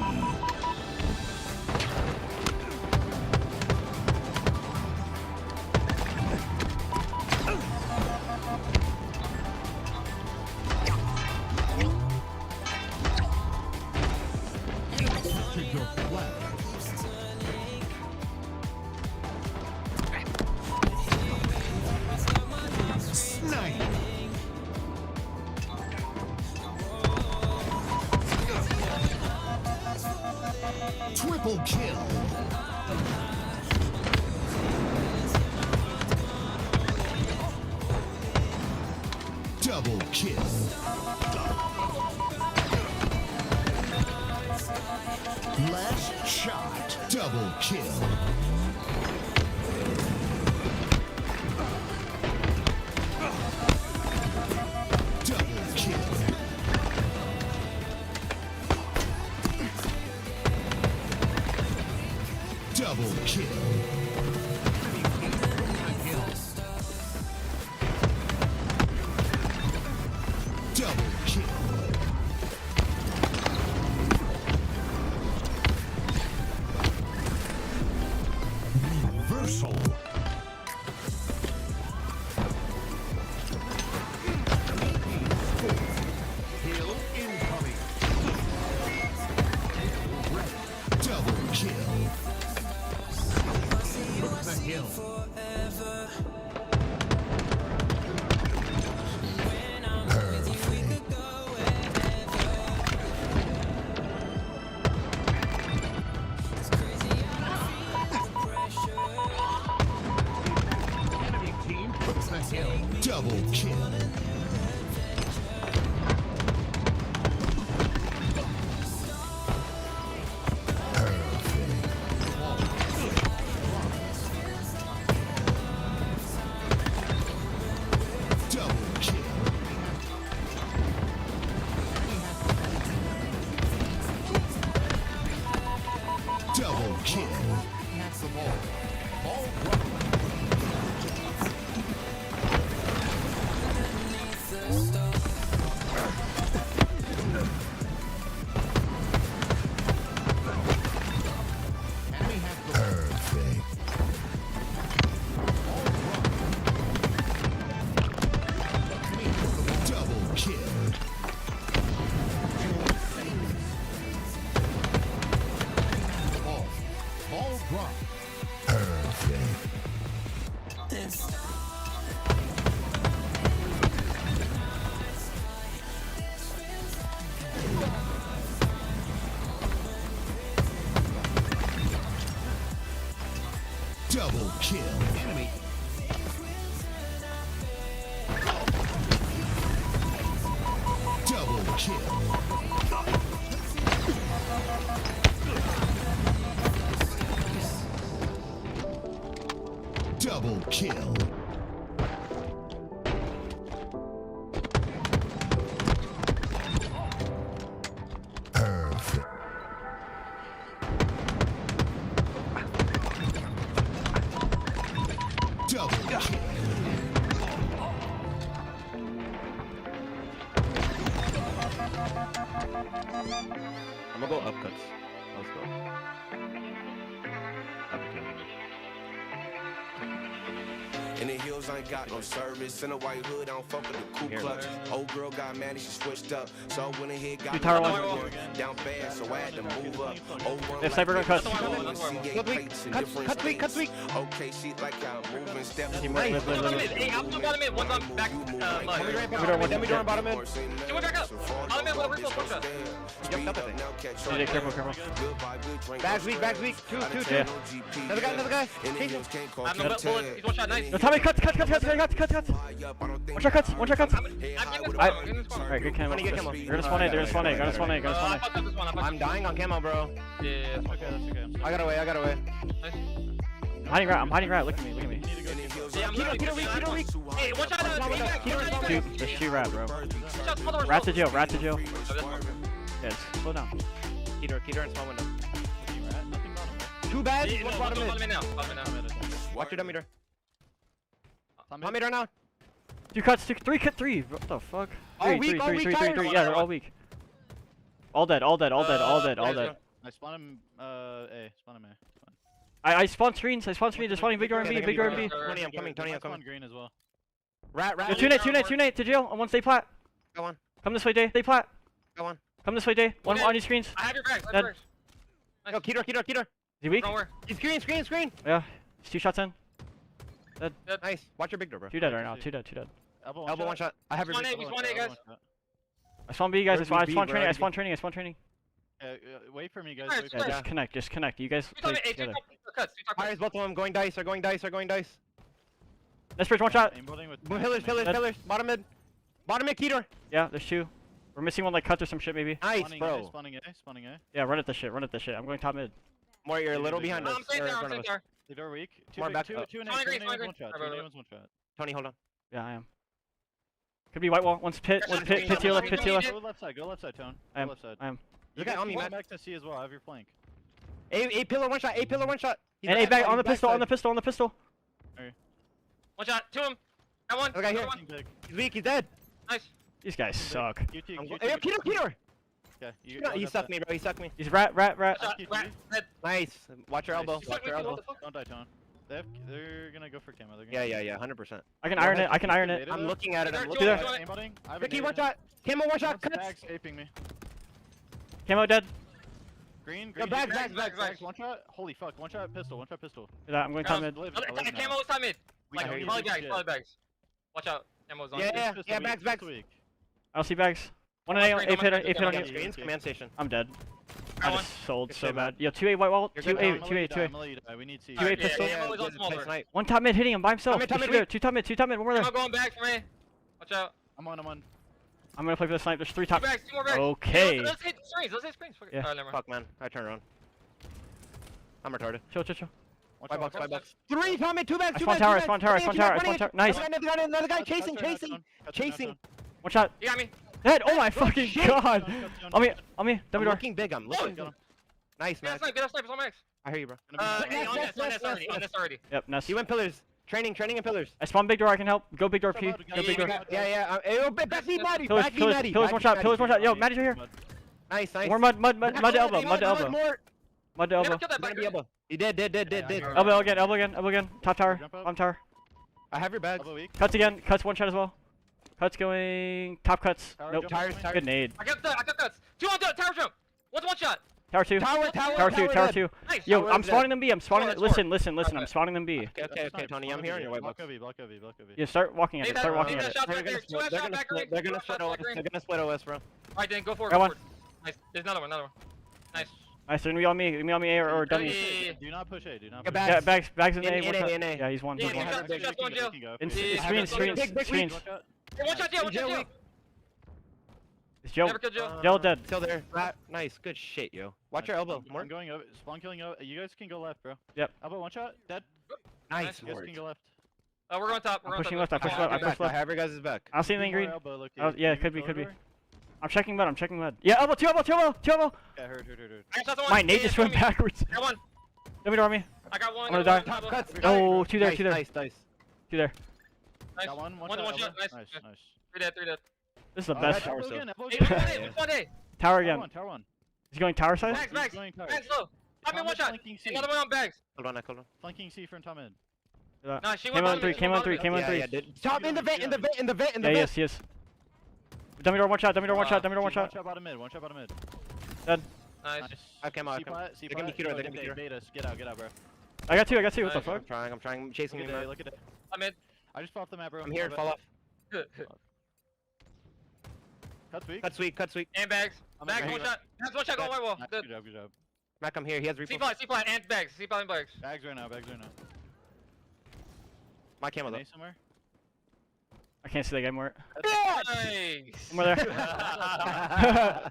Speaker 10: Snipe. Triple kill. Double kill. Last shot. Double kill. Double kill. Double kill. Double kill. Reversal. Hill incoming. Double kill. Took the hill. Enemy team puts the hill. Double kill. Enemy has the perfect. Double kill. Ball. Ball drop. Perfect. Double kill. Enemy. Double kill. Double kill. Perfect. Double kill.
Speaker 11: I'm gonna go upcuts. Let's go.
Speaker 8: In the hills, I ain't got no service. In a white hood, I don't fuck with the Ku Klux. Old girl got mad and she switched up. So I went ahead, got
Speaker 12: tower
Speaker 8: me
Speaker 12: one.
Speaker 8: down fast, so I had to move up. Old one
Speaker 12: If Cyber
Speaker 8: like
Speaker 12: got
Speaker 8: this,
Speaker 12: cut.
Speaker 8: cut weak, cut weak, cut week. Okay, she like how I'm moving, step.
Speaker 12: Hey, I'm the bottom mid. One's on back.
Speaker 11: Bottom mid.
Speaker 12: Two more back up. Bottom mid, one rifle, one shot.
Speaker 11: DJ, careful.
Speaker 8: Bags weak. Two.
Speaker 12: Yeah.
Speaker 8: Another guy.
Speaker 12: I have no bullet. He's one shot. Nice.
Speaker 11: No, Tommy, cut. One shot cuts.
Speaker 12: I'm getting this one.
Speaker 11: Alright, good camo. They're gonna spawn A.
Speaker 8: I'm dying on camo, bro.
Speaker 12: Yeah, that's okay.
Speaker 8: I got away.
Speaker 12: Nice.
Speaker 11: I'm hiding right. Look at me.
Speaker 12: Yeah, I'm Keto weak. Hey, one shot.
Speaker 11: Just shoot rat, bro.
Speaker 12: Shot, small door.
Speaker 11: Rat to jail.
Speaker 12: Oh, this one.
Speaker 11: Yes, slow down.
Speaker 8: Keter in small window. Two bags,
Speaker 12: Yeah,
Speaker 8: one
Speaker 12: no,
Speaker 8: bottom
Speaker 12: bottom
Speaker 8: mid.
Speaker 12: mid now.
Speaker 8: Watch your dummy door. Dummy door now.
Speaker 11: 2 cuts, 3 cut 3. What the fuck?
Speaker 8: All weak,
Speaker 11: three.
Speaker 8: tired.
Speaker 11: Yeah, they're all weak. All dead.
Speaker 12: Nice
Speaker 13: I spawn him, A. Spawn him A.
Speaker 11: I spawned screens. They're spawning big R&B.
Speaker 8: Tony, I'm coming.
Speaker 13: I spawned green as well.
Speaker 8: Rat.
Speaker 11: Yo, 2 nade to jail. On one stay plat.
Speaker 8: Go on.
Speaker 11: Come this way, Day. Stay plat.
Speaker 8: Go on.
Speaker 11: Come this way, Day. One on your screens.
Speaker 12: I have your bags.
Speaker 11: Dead.
Speaker 8: Go, Keter.
Speaker 11: Is he weak?
Speaker 12: Don't worry.
Speaker 8: He's screen.
Speaker 11: Yeah. He's 2 shots in.
Speaker 8: Nice. Watch your big door, bro.
Speaker 11: 2 dead right now. 2 dead.
Speaker 8: Elbow one shot. I have your big
Speaker 12: We spawn A, guys.
Speaker 11: I spawn B, guys. I
Speaker 8: Where's
Speaker 11: spawn
Speaker 8: B,
Speaker 11: training.
Speaker 8: bro?
Speaker 11: I spawn training.
Speaker 13: Wait for me, guys.
Speaker 12: Alright,
Speaker 13: Wait for
Speaker 11: Yeah,
Speaker 13: me.
Speaker 11: just connect. You guys
Speaker 12: We
Speaker 11: play
Speaker 12: talking A,
Speaker 11: together.
Speaker 12: cuts.
Speaker 8: Fires, both of them. Going dice. Going dice.
Speaker 11: Next bridge, 1 shot.
Speaker 13: Aimboarding with
Speaker 8: Pillars. Bottom mid, Keter.
Speaker 11: Yeah, there's 2. We're missing one like cuts or some shit maybe.
Speaker 8: Nice,
Speaker 13: Spawning
Speaker 8: bro.
Speaker 13: A, spawning A.
Speaker 11: Yeah, run at this shit. I'm going top mid.
Speaker 8: More, you're a little behind us.
Speaker 12: I'm staying
Speaker 8: or in
Speaker 12: there.
Speaker 8: front of us.
Speaker 13: They are weak.
Speaker 8: More back up.
Speaker 13: Two
Speaker 12: Spawning green,
Speaker 13: one
Speaker 12: green.
Speaker 13: shot.
Speaker 12: Alright,
Speaker 13: One shot.
Speaker 8: Tony, hold on.
Speaker 11: Yeah, I am. Could be white wall. One's pit to your left, pit to your left.
Speaker 13: Go left side, Tone.
Speaker 11: I am.
Speaker 13: Go left side.
Speaker 11: I am.
Speaker 13: You
Speaker 8: Look at
Speaker 13: guys
Speaker 8: on me,
Speaker 13: can
Speaker 8: Matt.
Speaker 13: go back to C as well. I have your flank.
Speaker 8: A pillar, one shot. He's
Speaker 11: And A
Speaker 8: backside,
Speaker 11: back on the
Speaker 8: he's
Speaker 11: pistol,
Speaker 8: backside.
Speaker 11: on the pistol.
Speaker 12: One shot. To him. Got one.
Speaker 8: Other guy here.
Speaker 12: Got one.
Speaker 8: He's weak, he's dead.
Speaker 12: Nice.
Speaker 11: These guys suck.
Speaker 13: QT.
Speaker 8: Hey, Keter.
Speaker 13: Yeah,
Speaker 8: He sucked me, bro. He sucked me.
Speaker 11: He's rat.
Speaker 12: Shot.
Speaker 13: QT.
Speaker 12: Rat. Dead.
Speaker 8: Nice. Watch your elbow.
Speaker 12: He's fucking
Speaker 8: Watch your
Speaker 12: what
Speaker 8: elbow.
Speaker 12: the fuck?
Speaker 13: Don't die, Tone. They're gonna go for camo. They're gonna
Speaker 8: Yeah, 100%.
Speaker 11: I can iron it.
Speaker 8: I'm looking at it. I'm
Speaker 12: Two,
Speaker 8: looking
Speaker 12: two,
Speaker 8: at
Speaker 12: two.
Speaker 8: it.
Speaker 13: Aimbotting. I have a
Speaker 8: Ricky,
Speaker 13: nade
Speaker 8: one
Speaker 13: in.
Speaker 8: shot. Camo, one shot.
Speaker 13: One's
Speaker 8: Cuts.
Speaker 13: bags aping me.
Speaker 11: Camo dead.
Speaker 13: Green.
Speaker 8: bags.
Speaker 13: One shot. Holy fuck. One shot pistol.
Speaker 11: Yeah, I'm going top mid.
Speaker 13: Live,
Speaker 12: Other
Speaker 13: I live now.
Speaker 12: camo is top mid.
Speaker 13: We
Speaker 12: Like,
Speaker 13: got you.
Speaker 12: poly
Speaker 13: Good shit.
Speaker 12: bags. Watch out. Camo's on.
Speaker 8: Yeah,
Speaker 13: Pistol
Speaker 8: yeah,
Speaker 13: weak,
Speaker 8: bags.
Speaker 13: pistol weak.
Speaker 11: I don't see bags. One A
Speaker 12: Don't
Speaker 11: pit on
Speaker 12: yeah.
Speaker 11: you.
Speaker 8: Screens, command station.
Speaker 11: I'm dead.
Speaker 12: Got
Speaker 11: I
Speaker 12: one.
Speaker 11: just sold
Speaker 8: Good
Speaker 11: so
Speaker 8: shit,
Speaker 11: bad.
Speaker 8: man.
Speaker 11: Yo, 2A white wall.
Speaker 8: You're
Speaker 11: 2A,
Speaker 8: good, Tom.
Speaker 11: 2A, 2A.
Speaker 13: I'm gonna let you die. We need C.
Speaker 11: Two A
Speaker 12: Alright,
Speaker 11: pistol.
Speaker 12: Camo is on small door.
Speaker 8: Nice.
Speaker 11: One top mid hitting him by himself.
Speaker 8: Top mid,
Speaker 11: Just shoot
Speaker 8: top
Speaker 11: it. Two top mid. One more
Speaker 12: Camo
Speaker 11: there.
Speaker 12: going back for me. Watch out.
Speaker 13: I'm on.
Speaker 11: I'm gonna play for the snipe. There's 3
Speaker 12: Two
Speaker 11: top.
Speaker 12: bags. Two more bags.
Speaker 11: Okay.
Speaker 12: Let's hit screens. Fuck it.
Speaker 11: Yeah.
Speaker 12: Alright, never mind.
Speaker 8: Fuck, man. I turn around. I'm retarded.
Speaker 11: Chill.
Speaker 13: Watch
Speaker 8: Five
Speaker 13: out,
Speaker 8: bucks.
Speaker 13: watch out.
Speaker 8: Three, Tommy, two bags.
Speaker 11: I spawn tower. Nice.
Speaker 8: Another guy
Speaker 13: Cut,
Speaker 8: chasing.
Speaker 13: cut, cut, cut, cut,
Speaker 8: Chasing.
Speaker 13: cut,
Speaker 11: One shot.
Speaker 12: You got me.
Speaker 11: Dead. Oh my fucking god.
Speaker 13: cut, cut,
Speaker 11: On me.
Speaker 8: I'm
Speaker 11: Dummy door.
Speaker 8: looking big. I'm looking.
Speaker 13: cut.
Speaker 8: Nice,
Speaker 12: Get
Speaker 8: man.
Speaker 12: us snipe. It's on max.
Speaker 8: I hear you, bro.
Speaker 12: Hey, on this already.
Speaker 11: Yep. Nest.
Speaker 8: He went pillars.
Speaker 12: Training and pillars.
Speaker 11: I spawn big door. I can help. Go big door, P. Go big door.
Speaker 12: Yeah. Back me, Maddie.
Speaker 11: Pillars,
Speaker 12: Back me,
Speaker 11: pillars,
Speaker 12: Maddie.
Speaker 11: pillars,
Speaker 12: Back
Speaker 11: one
Speaker 12: me,
Speaker 11: shot.
Speaker 12: Maddie.
Speaker 11: Pillars, one shot. Yo, Maddie's right here.
Speaker 12: Nice.
Speaker 11: More mud to elbow. Mud to elbow.
Speaker 12: More.
Speaker 11: Mud to elbow.
Speaker 12: They're gonna be elbow. He did.
Speaker 11: Elbow again. Top tower.
Speaker 13: Jump up.
Speaker 11: Bottom tower.
Speaker 12: I have your bags.
Speaker 13: Elbow weak.
Speaker 11: Cuts again. Cuts one shot as well. Cuts going. Top cuts.
Speaker 13: Tower
Speaker 11: Nope.
Speaker 13: jump.
Speaker 12: Tires.
Speaker 11: Good nade.
Speaker 12: I got cuts. 2 on tower jump. What's one shot?
Speaker 11: Tower 2.
Speaker 12: Tower
Speaker 11: Tower 2.
Speaker 12: Nice.
Speaker 11: Yo,
Speaker 12: Tower
Speaker 11: I'm
Speaker 12: dead.
Speaker 11: spawning them B. I'm spawning.
Speaker 12: That's
Speaker 11: Listen.
Speaker 12: Okay.
Speaker 11: I'm spawning them B.
Speaker 12: Okay, Tony. I'm here on your white
Speaker 13: Block
Speaker 12: box.
Speaker 13: OV.
Speaker 11: Yeah, start walking at it. Start walking at it.
Speaker 12: They're gonna split. They're gonna split OS. They're gonna split OS, bro.
Speaker 14: Alright, then go forward.
Speaker 11: Got one.
Speaker 14: Nice. There's another one. Nice.
Speaker 11: Nice. They're gonna be on me. Gonna be on me A or W.
Speaker 13: Do not push A. Do not
Speaker 12: Get
Speaker 13: push
Speaker 12: back.
Speaker 11: Yeah, bags in A.
Speaker 12: In
Speaker 11: one
Speaker 12: A,
Speaker 11: shot.
Speaker 12: in A.
Speaker 11: Yeah, he's one.
Speaker 14: Yeah,
Speaker 11: He's one.
Speaker 14: one shot, shots going jail.
Speaker 11: In
Speaker 14: Yeah,
Speaker 11: screens.
Speaker 12: Big.
Speaker 14: Hey, one shot jail. One shot jail.
Speaker 11: It's Joe.
Speaker 14: Never killed jail.
Speaker 11: Joe dead.
Speaker 12: Still there. Nice. Good shit, yo. Watch your elbow. More.
Speaker 13: I'm going over. Spawn killing over. You guys can go left, bro.
Speaker 11: Yep.
Speaker 13: Elbow one shot. Dead.
Speaker 12: Nice.
Speaker 13: You guys can go left.
Speaker 14: We're going top. We're
Speaker 11: I'm
Speaker 14: going
Speaker 11: pushing
Speaker 14: top.
Speaker 11: left. I push left. I push
Speaker 12: I
Speaker 11: left.
Speaker 12: have your guys' back.
Speaker 11: I don't see anything
Speaker 13: More
Speaker 11: green.
Speaker 13: elbow, look,
Speaker 11: Oh, yeah,
Speaker 13: you
Speaker 11: could be.
Speaker 13: corridor?
Speaker 11: I'm checking mud. Yeah, elbow. Two elbow.
Speaker 13: Yeah, heard.
Speaker 14: I shot someone.
Speaker 11: My nade
Speaker 14: Yeah,
Speaker 11: just
Speaker 14: show
Speaker 11: went
Speaker 14: me.
Speaker 11: backwards.
Speaker 14: Got one.
Speaker 11: Let me door me.
Speaker 14: I got one.
Speaker 11: I'm gonna
Speaker 14: got
Speaker 11: die.
Speaker 14: one.
Speaker 12: Top cuts.
Speaker 11: Oh, two there.
Speaker 12: Nice.
Speaker 11: Two there.
Speaker 14: Nice.
Speaker 13: Got one.
Speaker 14: One
Speaker 13: One
Speaker 14: shot.
Speaker 13: shot.
Speaker 14: Nice.
Speaker 13: Nice.
Speaker 14: 3 dead. 3 dead.
Speaker 11: This is the
Speaker 13: Oh,
Speaker 11: best.
Speaker 12: tower
Speaker 13: elbow
Speaker 12: still.
Speaker 13: again, elbow
Speaker 14: Hey,
Speaker 13: again.
Speaker 14: one day. One day.
Speaker 11: Tower again.
Speaker 13: Tower one.
Speaker 11: He's going tower side.
Speaker 14: Bags.
Speaker 13: Going tower.
Speaker 14: Bags low. Top me one shot.
Speaker 13: Flanking C.
Speaker 14: Another one on bags.
Speaker 12: Hold on.
Speaker 13: Flanking C from top mid.
Speaker 14: Nah, she
Speaker 11: Came
Speaker 14: went
Speaker 11: on 3. Came on 3.
Speaker 12: Yeah, dude. Top in the vent.
Speaker 11: Yeah, yes. Dummy door one shot. Dummy door one shot.
Speaker 13: One shot bottom mid.
Speaker 11: Dead.
Speaker 14: Nice.
Speaker 12: Okay, I'm out.
Speaker 13: C
Speaker 12: They're gonna be
Speaker 13: plat.
Speaker 12: Kira, they're gonna be Kira.
Speaker 13: Bait us. Get out, bro.
Speaker 11: I got two. What the
Speaker 14: Nice.
Speaker 11: fuck?
Speaker 12: I'm trying. I'm chasing
Speaker 13: Look
Speaker 12: him.
Speaker 13: at it. Look at it.
Speaker 14: I'm in.
Speaker 13: I just fell off the map, bro.
Speaker 12: I'm here. Fall off.
Speaker 13: Cuts weak.
Speaker 12: Cuts weak.
Speaker 14: And bags.
Speaker 13: I'm
Speaker 14: Bags
Speaker 13: in
Speaker 14: one
Speaker 13: right
Speaker 14: shot. That's one shot going white wall.
Speaker 13: Nice,
Speaker 14: Good.
Speaker 13: Good job.
Speaker 12: Mac, I'm here. He has
Speaker 14: C
Speaker 12: reflex.
Speaker 14: flat and bags. C flat and bags.
Speaker 13: Bags right now.
Speaker 12: My camera though.
Speaker 13: Any somewhere?
Speaker 11: I can't see that guy more.
Speaker 14: Nice.
Speaker 11: More there.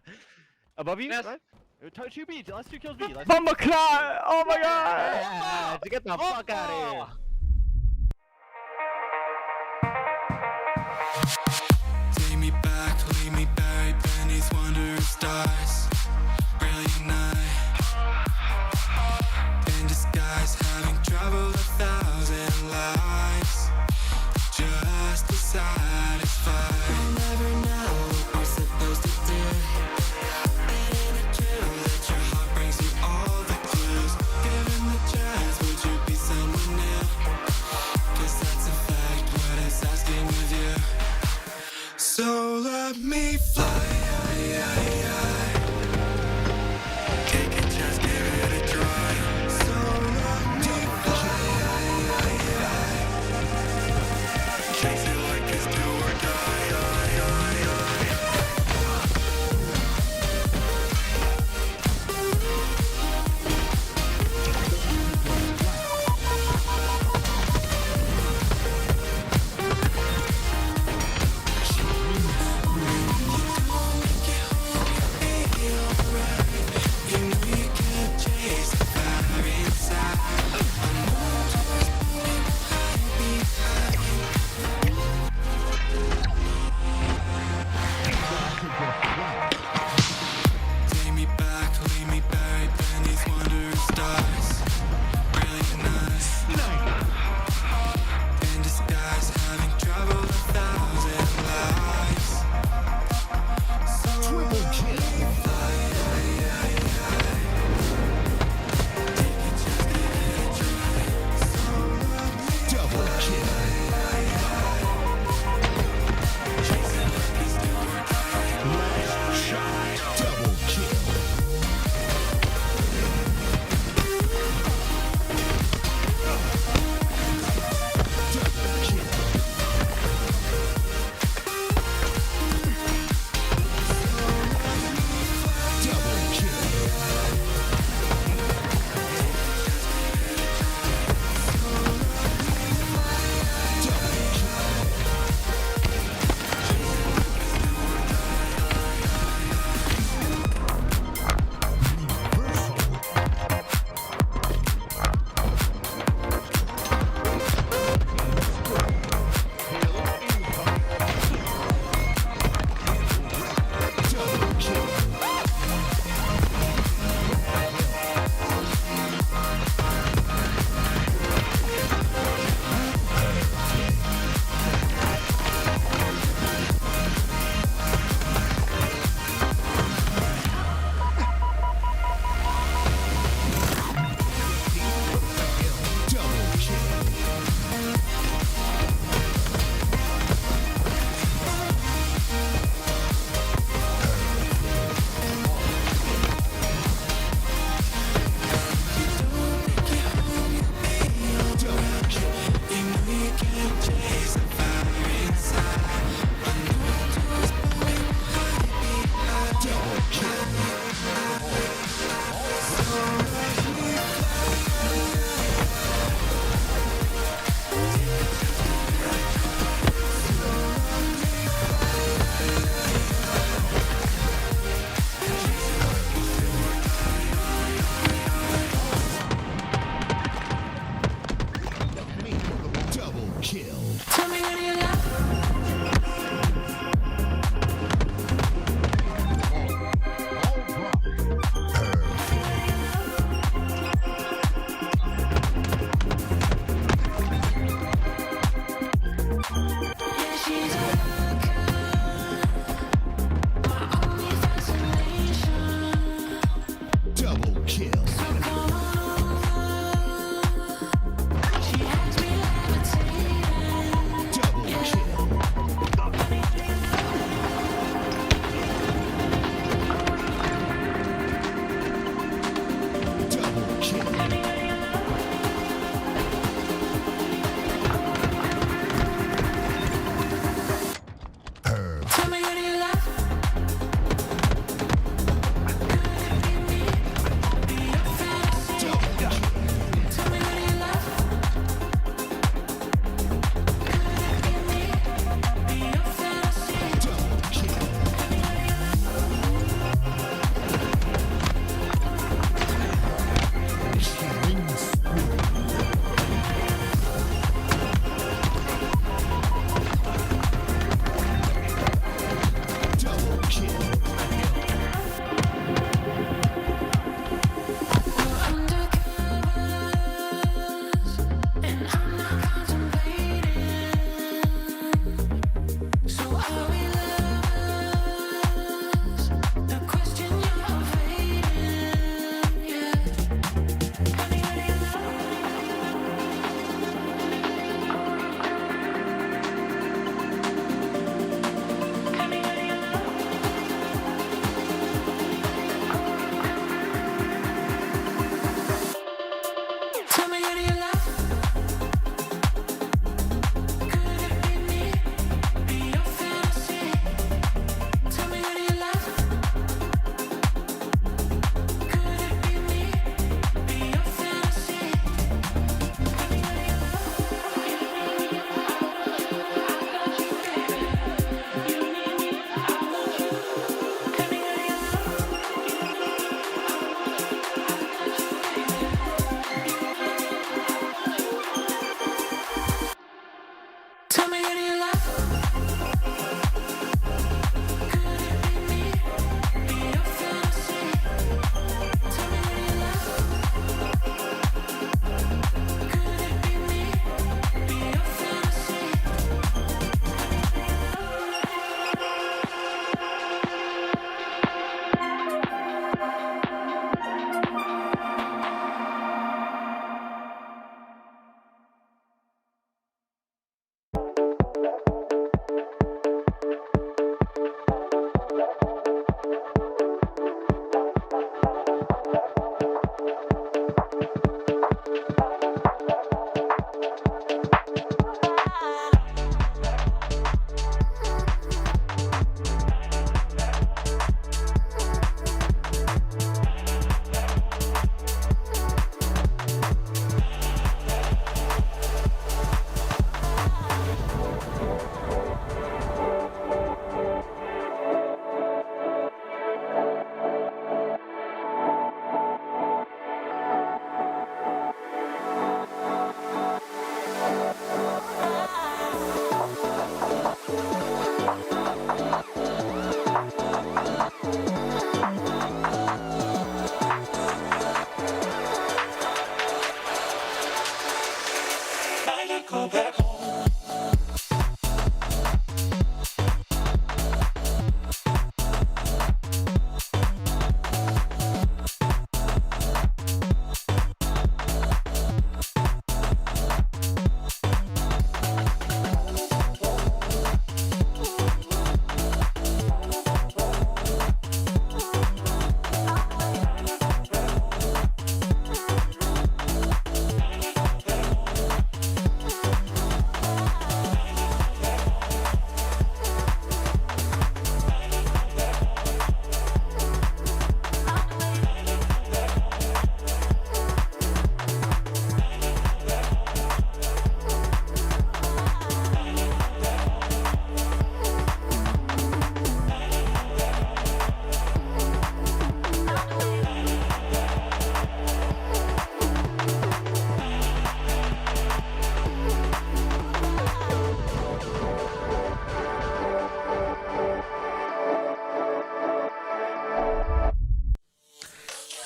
Speaker 12: Above you?
Speaker 14: Yes.
Speaker 12: Right?
Speaker 13: 2 B. Last 2 kills B.
Speaker 11: Bumba clot! Oh my god!
Speaker 12: Yeah, to get the fuck out of here.
Speaker 8: Take me back, leave me buried beneath wandering stars. Brilliant night. In disguise, having traveled 1,000 lives. Just to satisfy. We'll never know what we're supposed to do. Ain't it true that your heart brings you all the clues? Given the chance, would you be someone new? 'Cause that's a fact, what it's asking of you. So let me fly. Take a chance, give it a try. So let me fly. Chase it like it's do or die.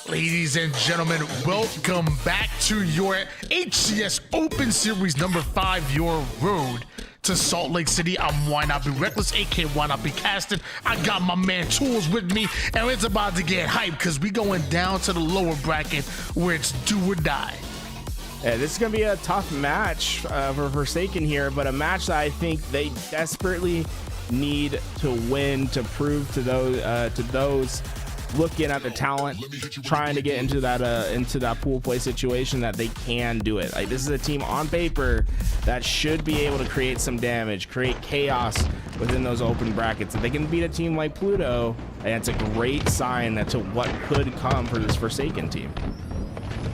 Speaker 2: Ladies and gentlemen, welcome back to your HCS Open Series number 5, your road to Salt Lake City. I'm Why Not Be Reckless, aka Why Not Be Casting. I got my man Tools with me, and it's about to get hyped because we going down to the lower bracket where it's do or die.
Speaker 9: Yeah, this is going to be a tough match for Forsaken here, but a match that I think they desperately need to win to prove to those looking at the talent, trying to get into that pool play situation, that they can do it. Like, this is a team on paper that should be able to create some damage, create chaos within those open brackets. If they can beat a team like Pluto, that's a great sign to what could come for this Forsaken team.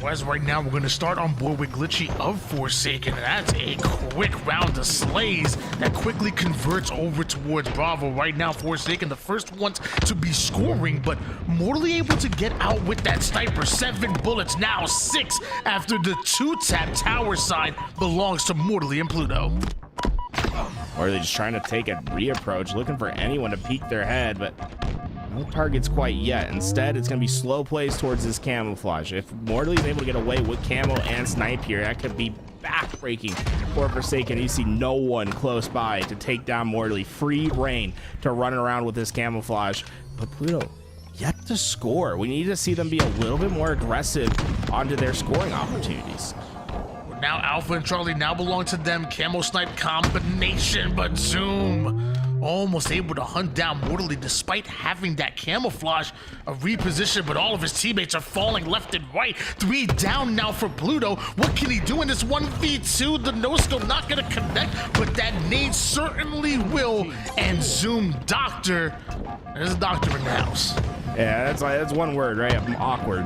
Speaker 2: As right now, we're going to start on board with Glitchy of Forsaken. That's a quick round of slays that quickly converts over towards Bravo. Right now, Forsaken, the first ones to be scoring, but mortally able to get out with that sniper. 7 bullets, now 6 after the 2-tap tower side belongs to Mortally and Pluto.
Speaker 9: Or are they just trying to take a reapproach, looking for anyone to peek their head, but no targets quite yet. Instead, it's going to be slow plays towards this camouflage. If Mortally is able to get away with camo and snipe here, that could be backbreaking for Forsaken. You see no one close by to take down Mortally. Free reign to run around with this camouflage. But Pluto yet to score. We need to see them be a little bit more aggressive onto their scoring opportunities.
Speaker 2: Now Alpha and Charlie now belong to them. Camo snipe combination, but Zoom almost able to hunt down Mortally despite having that camouflage, a reposition, but all of his teammates are falling left and right. 3 down now for Pluto. What can he do in this 1v2? The no-scope not gonna connect, but that nade certainly will. And Zoom Doctor, there's a doctor in the house.
Speaker 9: Yeah, that's one word, right? Awkward.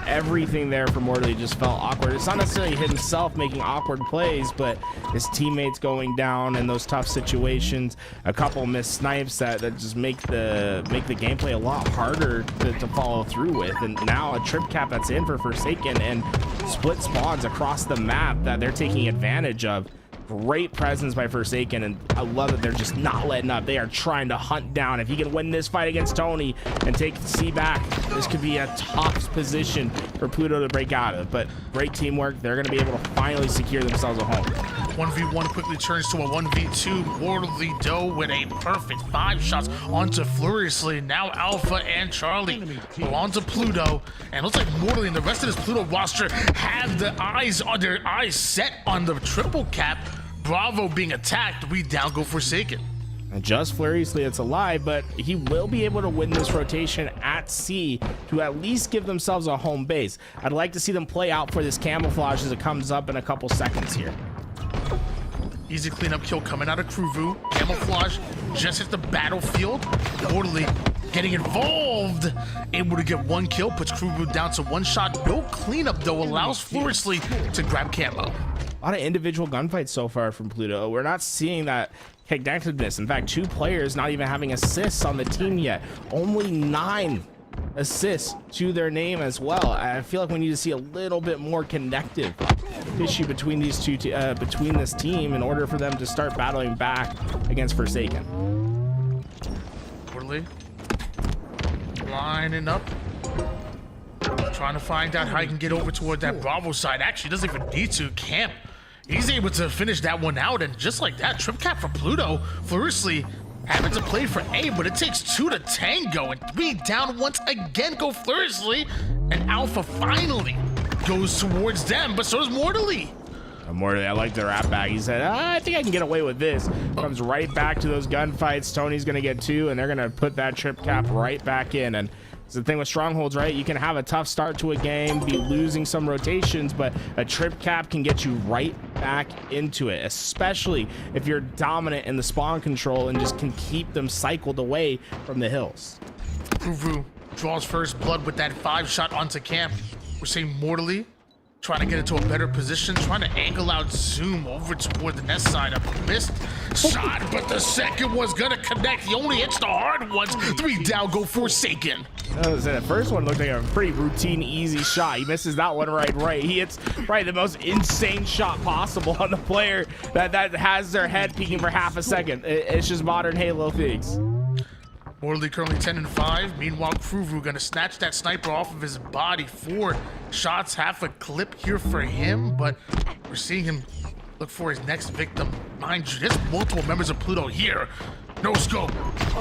Speaker 9: Everything there for Mortally just felt awkward. It's not necessarily himself making awkward plays, but his teammates going down in those tough situations. A couple missed snipes that just make the gameplay a lot harder to follow through with. And now a trip cap that's in for Forsaken and split spawns across the map that they're taking advantage of. Great presence by Forsaken, and I love that they're just not letting up. They are trying to hunt down. If he can win this fight against Tony and take C back, this could be a tough position for Pluto to break out of. But great teamwork. They're going to be able to finally secure themselves a home.
Speaker 2: 1v1 quickly turns to a 1v2. Mortally Doe with a perfect 5 shots onto Furiously. Now Alpha and Charlie belong to Pluto, and looks like Mortally and the rest of this Pluto roster have their eyes set on the triple cap. Bravo being attacked. 3 down go Forsaken.
Speaker 9: And just Furiously it's alive, but he will be able to win this rotation at C to at least give themselves a home base. I'd like to see them play out for this camouflage as it comes up in a couple seconds here.
Speaker 2: Easy cleanup kill coming out of Kruvu. Camouflage just hit the battlefield. Mortally getting involved. Able to get 1 kill, puts Kruvu down to 1 shot. No cleanup though, allows Furiously to grab camo.
Speaker 9: A lot of individual gunfights so far from Pluto. We're not seeing that connectedness. In fact, 2 players not even having assists on the team yet. Only 9 assists to their name as well. I feel like we need to see a little bit more connective tissue between these between this team in order for them to start battling back against Forsaken.
Speaker 2: Mortally lining up, trying to find out how he can get over toward that Bravo side. Actually doesn't even need to camp. He's able to finish that one out, and just like that, trip cap for Pluto. Furiously having to play for A, but it takes 2 to tango, and 3 down once again go Furiously, and Alpha finally goes towards them, but so does Mortally.
Speaker 9: Mortally, I like the rap back. He said, I think I can get away with this. Comes right back to those gunfights. Tony's gonna get 2, and they're gonna put that trip cap right back in. And it's the thing with strongholds, right? You can have a tough start to a game, be losing some rotations, but a trip cap can get you right back into it, especially if you're dominant in the spawn control and just can keep them cycled away from the hills.
Speaker 2: Kruvu draws first blood with that 5 shot onto camp. We're seeing Mortally trying to get into a better position, trying to angle out Zoom over toward the nest side. A missed shot, but the second one's gonna connect. He only hits the hard ones. 3 down go Forsaken.
Speaker 9: The first one looked like a pretty routine, easy shot. He misses that one right. He hits probably the most insane shot possible on the player that has their head peeking for half a second. It's just modern Halo things.
Speaker 2: Morley currently 10-5. Meanwhile, Kruvu gonna snatch that sniper off of his body. 4 shots, half a clip here for him, but we're seeing him look for his next victim. Mind you, there's multiple members of Pluto here. No scope.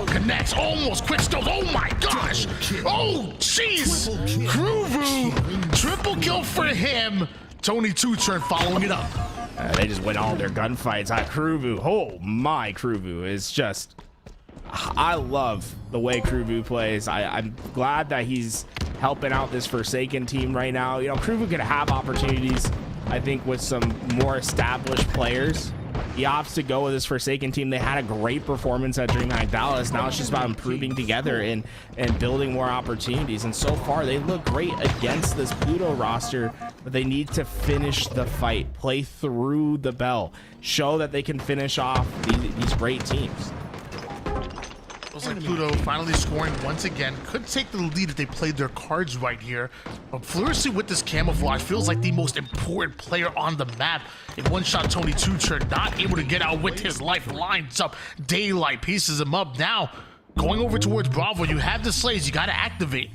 Speaker 2: Connects. Almost quick scope. Oh my gosh. Oh, jeez. Kruvu. Triple kill for him. Tony Two-Turn following it up.
Speaker 9: They just win all their gunfights. Kruvu. Oh my, Kruvu is just... I love the way Kruvu plays. I'm glad that he's helping out this Forsaken team right now. You know, Kruvu could have opportunities, I think, with some more established players. He opts to go with this Forsaken team. They had a great performance at DreamHack Dallas. Now it's just about improving together and building more opportunities. And so far, they look great against this Pluto roster, but they need to finish the fight, play through the bell, show that they can finish off these great teams.
Speaker 2: Looks like Pluto finally scoring once again. Could take the lead if they played their cards right here. But Fleurisy with this camouflage feels like the most important player on the map. In one shot, Tony Two-Turn not able to get out with his life. Lines up. Daylight pieces him up. Now, going over towards Bravo, you have the slays. You got to activate.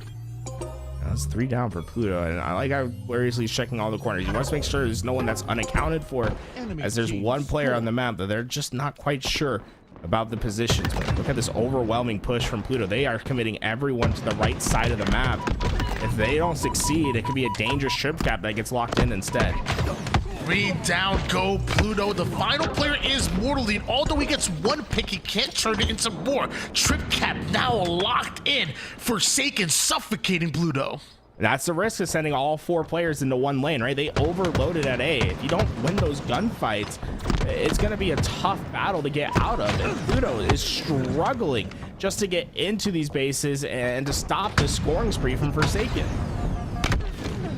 Speaker 9: That's 3 down for Pluto, and I like how Fleurisy checking all the corners. He wants to make sure there's no one that's unaccounted for, as there's one player on the map that they're just not quite sure about the positions. But look at this overwhelming push from Pluto. They are committing everyone to the right side of the map. If they don't succeed, it could be a dangerous trip cap that gets locked in instead.
Speaker 2: 3 down, go Pluto. The final player is Mortally. Although he gets 1 pick, he can't turn it into more. Trip cap now locked in. Forsaken suffocating Pluto.
Speaker 9: That's the risk of sending all 4 players into one lane, right? They overloaded at A. If you don't win those gunfights, it's going to be a tough battle to get out of. And Pluto is struggling just to get into these bases and to stop the scoring spree from Forsaken.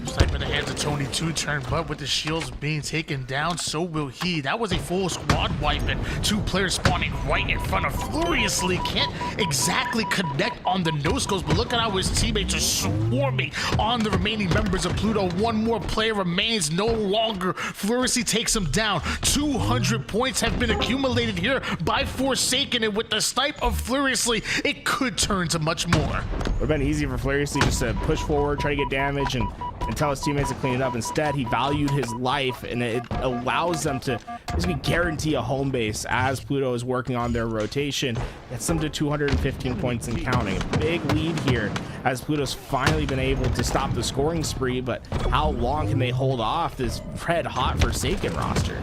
Speaker 2: Snipe in the hands of Tony Two-Turn, but with the shields being taken down, so will he. That was a full squad wipe, and 2 players spawning right in front of Furiously. Can't exactly connect on the no-scopes, but look at how his teammates are swarming on the remaining members of Pluto. 1 more player remains no longer. Furiously takes him down. 200 points have been accumulated here by Forsaken, and with the snipe of Furiously, it could turn to much more.
Speaker 9: Would have been easy for Furiously just to push forward, try to get damage, and tell his teammates to clean it up. Instead, he valued his life, and it allows them to basically guarantee a home base as Pluto is working on their rotation. Gets them to 215 points and counting. A big lead here as Pluto's finally been able to stop the scoring spree, but how long can they hold off this red-hot Forsaken roster?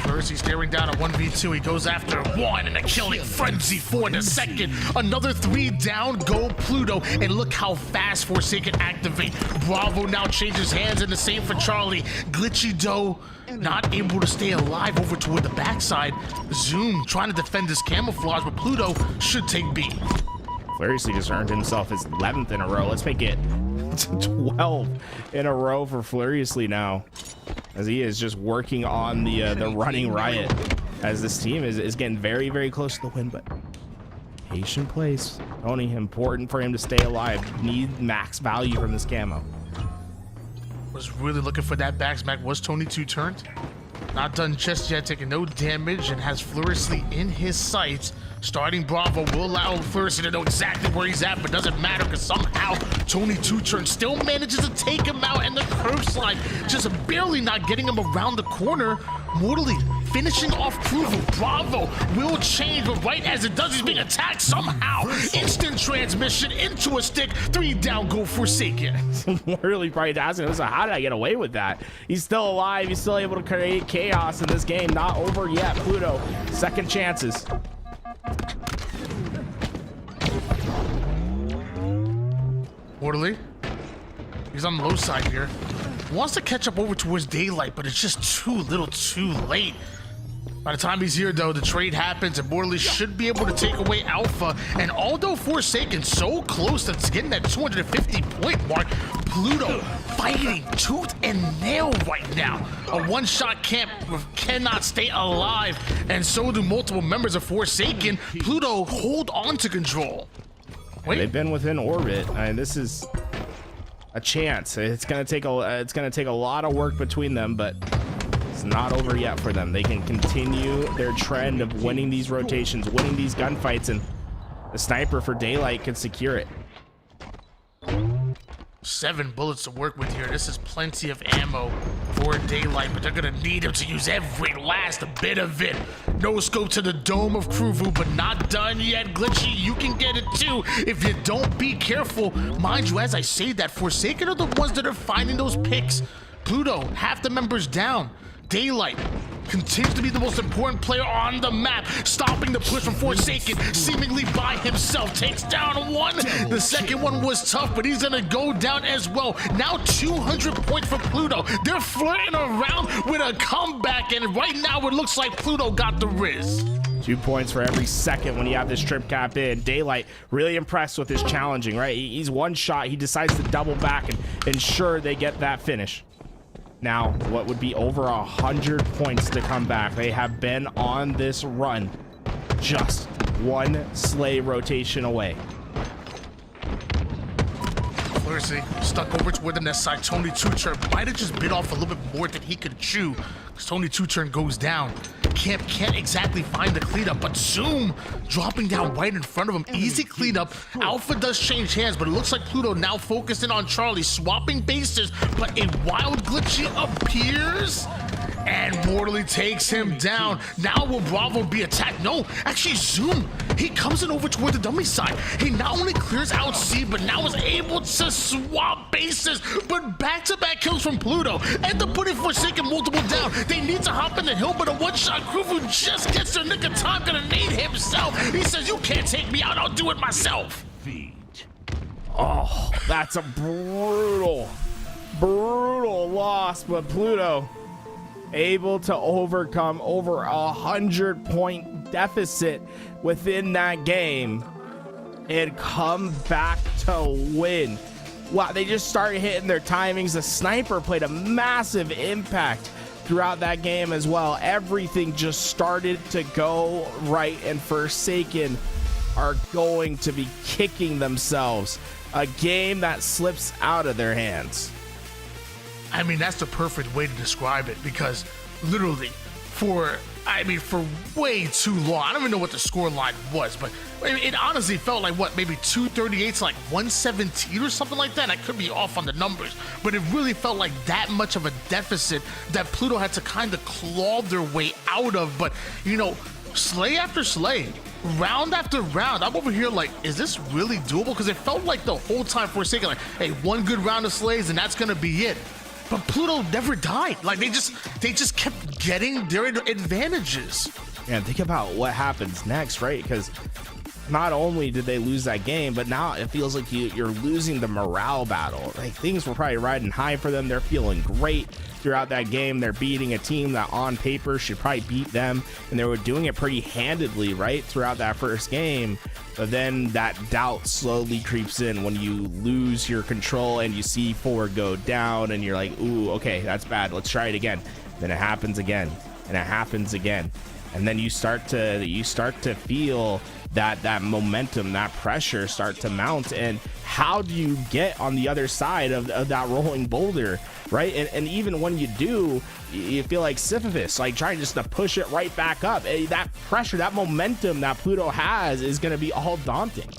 Speaker 2: Mercy staring down a 1v2. He goes after 1 and a killing frenzy for the second. Another 3 down, go Pluto. And look how fast Forsaken activate. Bravo now changes hands, and the same for Charlie. Glitchy Doe not able to stay alive over toward the backside. Zoom trying to defend this camouflage, but Pluto should take B.
Speaker 9: Furiously just earned himself his 11th in a row. Let's make it 12 in a row for Furiously now, as he is just working on the running riot, as this team is getting very, very close to the win. But patient place, Tony, important for him to stay alive. Need max value from this camo.
Speaker 2: Was really looking for that backsmack. Was Tony Two-Turned? Not done just yet, taking no damage, and has Furiously in his sights. Starting Bravo will allow Furiously to know exactly where he's at, but doesn't matter because somehow Tony Two-Turn still manages to take him out, and the curve slide just barely not getting him around the corner. Mortally finishing off Kruvu. Bravo will change, but right as it does, he's being attacked somehow. Instant transmission into a stick. 3 down, go Forsaken.
Speaker 9: Mortally probably asking himself, how did I get away with that? He's still alive. He's still able to create chaos in this game. Not over yet. Pluto, second chances.
Speaker 2: Mortally, he's on the low side here. Wants to catch up over towards Daylight, but it's just too little too late. By the time he's here, though, the trade happens, and Mortally should be able to take away Alpha. And although Forsaken so close to getting that 250-point mark, Pluto fighting tooth and nail right now. A one-shot camp cannot stay alive, and so do multiple members of Forsaken. Pluto hold on to control. Wait.
Speaker 9: They've been within orbit. I mean, this is a chance. It's gonna take a lot of work between them, but it's not over yet for them. They can continue their trend of winning these rotations, winning these gunfights, and the sniper for Daylight can secure it.
Speaker 2: 7 bullets to work with here. This is plenty of ammo for Daylight, but they're gonna need him to use every last bit of it. No scope to the dome of Kruvu, but not done yet. Glitchy, you can get it too if you don't be careful. Mind you, as I say that, Forsaken are the ones that are finding those picks. Pluto, half the members down. Daylight continues to be the most important player on the map, stopping the push from Forsaken, seemingly by himself. Takes down one. The second one was tough, but he's gonna go down as well. Now 200 points for Pluto. They're flirting around with a comeback, and right now it looks like Pluto got the Riz.
Speaker 9: 2 points for every second when you have this trip cap in. Daylight really impressed with his challenging, right? He's one shot. He decides to double back and ensure they get that finish. Now, what would be over 100 points to come back? They have been on this run, just one sleigh rotation away.
Speaker 2: Mercy stuck over toward the nest side. Tony Two-Turn might have just bit off a little bit more than he could chew, because Tony Two-Turn goes down. Can't exactly find the cleanup, but Zoom dropping down right in front of him. Easy cleanup. Alpha does change hands, but it looks like Pluto now focused in on Charlie, swapping bases, but a wild Glitchy appears and mortally takes him down. Now will Bravo be attacked? No, actually Zoom, he comes in over toward the dummy side. He not only clears out C, but now is able to swap bases, but back-to-back kills from Pluto. And to put it Forsaken multiple down, they need to hop in the hill, but a one-shot Kruvu just gets their nick of time, gonna need himself. He says, you can't take me out, I'll do it myself.
Speaker 9: Oh, that's a brutal loss, but Pluto able to overcome over 100-point deficit within that game and come back to win. Wow, they just started hitting their timings. The sniper played a massive impact throughout that game as well. Everything just started to go right, and Forsaken are going to be kicking themselves. A game that slips out of their hands.
Speaker 2: I mean, that's the perfect way to describe it, because literally for way too long, I don't even know what the score line was, but it honestly felt like maybe 238 to like 117 or something like that. I could be off on the numbers, but it really felt like that much of a deficit that Pluto had to kind of claw their way out of. But you know, sleigh after sleigh, round after round, I'm over here like, is this really doable? Because it felt like the whole time Forsaken, like, hey, one good round of sleighs and that's gonna be it. But Pluto never died. Like, they just kept getting their advantages.
Speaker 9: And think about what happens next, right? Because not only did they lose that game, but now it feels like you're losing the morale battle. Like, things were probably riding high for them. They're feeling great throughout that game. They're beating a team that on paper should probably beat them, and they were doing it pretty handedly, right, throughout that first game. But then that doubt slowly creeps in when you lose your control and you see 4 go down, and you're like, ooh, okay, that's bad. Let's try it again. Then it happens again, and it happens again. And then you start to feel that momentum, that pressure start to mount. And how do you get on the other side of that rolling boulder, right? And even when you do, you feel like Sisyphus, like trying just to push it right back up. That pressure, that momentum that Pluto has is going to be all daunting.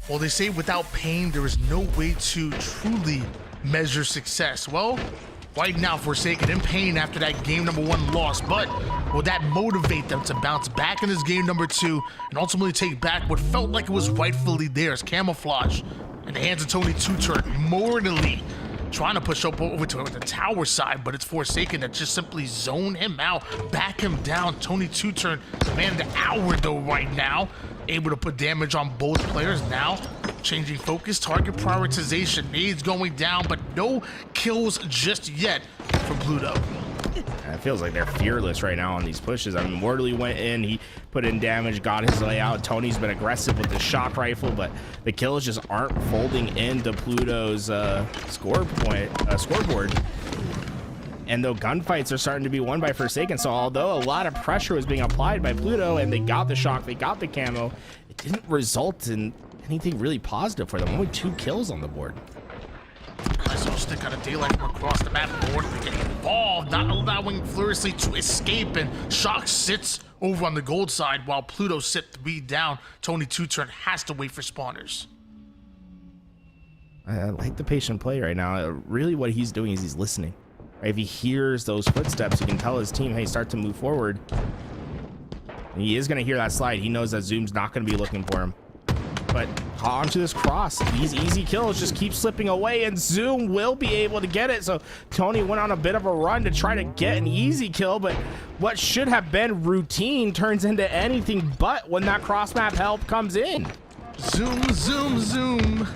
Speaker 2: Well, they say without pain, there is no way to truly measure success. Well, right now, Forsaken in pain after that game number 1 loss, but will that motivate them to bounce back in this game number 2 and ultimately take back what felt like it was rightfully theirs? Camouflage in the hands of Tony Two-Turn, mortally trying to push up over to the tower side, but it's Forsaken that just simply zone him out, back him down. Tony Two-Turn, man of the hour though right now, able to put damage on both players. Now changing focus, target prioritization, nades going down, but no kills just yet for Pluto.
Speaker 9: It feels like they're fearless right now on these pushes. I mean, Mortally went in, he put in damage, got his layout. Tony's been aggressive with the shock rifle, but the kills just aren't folding into Pluto's scoreboard. And though gunfights are starting to be won by Forsaken, so although a lot of pressure was being applied by Pluto and they got the shock, they got the camo, it didn't result in anything really positive for them. Only 2 kills on the board.
Speaker 2: Nice little stick out of Daylight from across the map. Mortally getting fall, not allowing Fluorescently to escape, and Shock sits over on the gold side while Pluto sit 3 down. Tony Two-Turn has to wait for spawners.
Speaker 9: I like the patient play right now. Really what he's doing is he's listening. Right? If he hears those footsteps, he can tell his team, hey, start to move forward. And he is going to hear that slide. He knows that Zoom's not going to be looking for him. But onto this cross, these easy kills just keep slipping away, and Zoom will be able to get it. So Tony went on a bit of a run to try to get an easy kill, but what should have been routine turns into anything but when that cross map help comes in.
Speaker 2: Zoom, zoom, zoom.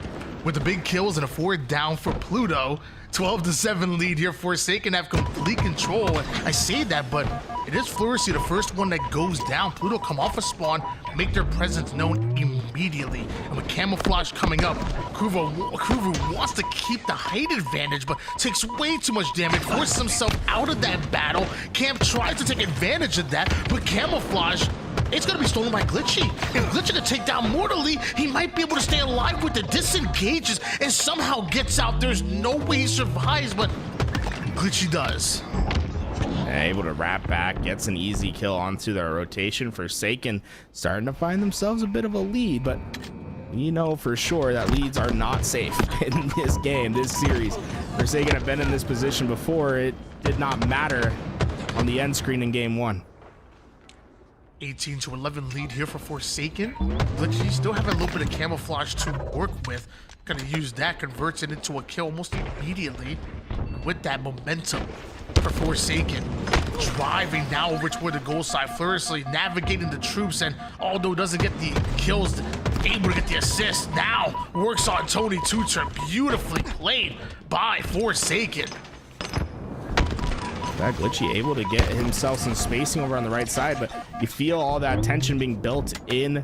Speaker 2: With the big kills and a 4 down for Pluto. 12-7 lead here. Forsaken have complete control. I say that, but it is Fluorescently, the first one that goes down. Pluto come off a spawn, make their presence known immediately. And with camouflage coming up, Kruvu wants to keep the height advantage, but takes way too much damage, forces himself out of that battle. Cam tries to take advantage of that, but camouflage, it's going to be stolen by Glitchy. If Glitchy can take down Mortally, he might be able to stay alive with the disengages and somehow gets out. There's no way he survives, but Glitchy does.
Speaker 9: Able to wrap back, gets an easy kill onto their rotation. Forsaken starting to find themselves a bit of a lead, but you know for sure that leads are not safe in this game, this series. Forsaken have been in this position before. It did not matter on the end screen in game 1.
Speaker 2: 18-11 lead here for Forsaken. Glitchy still have a little bit of camouflage to work with. Gonna use that, converts it into a kill almost immediately. With that momentum for Forsaken. Driving now over toward the goal side. Fluorescently navigating the troops, and although doesn't get the kills, able to get the assist. Now works on Tony Two-Turn. Beautifully played by Forsaken.
Speaker 9: That Glitchy able to get himself some spacing over on the right side, but you feel all that tension being built in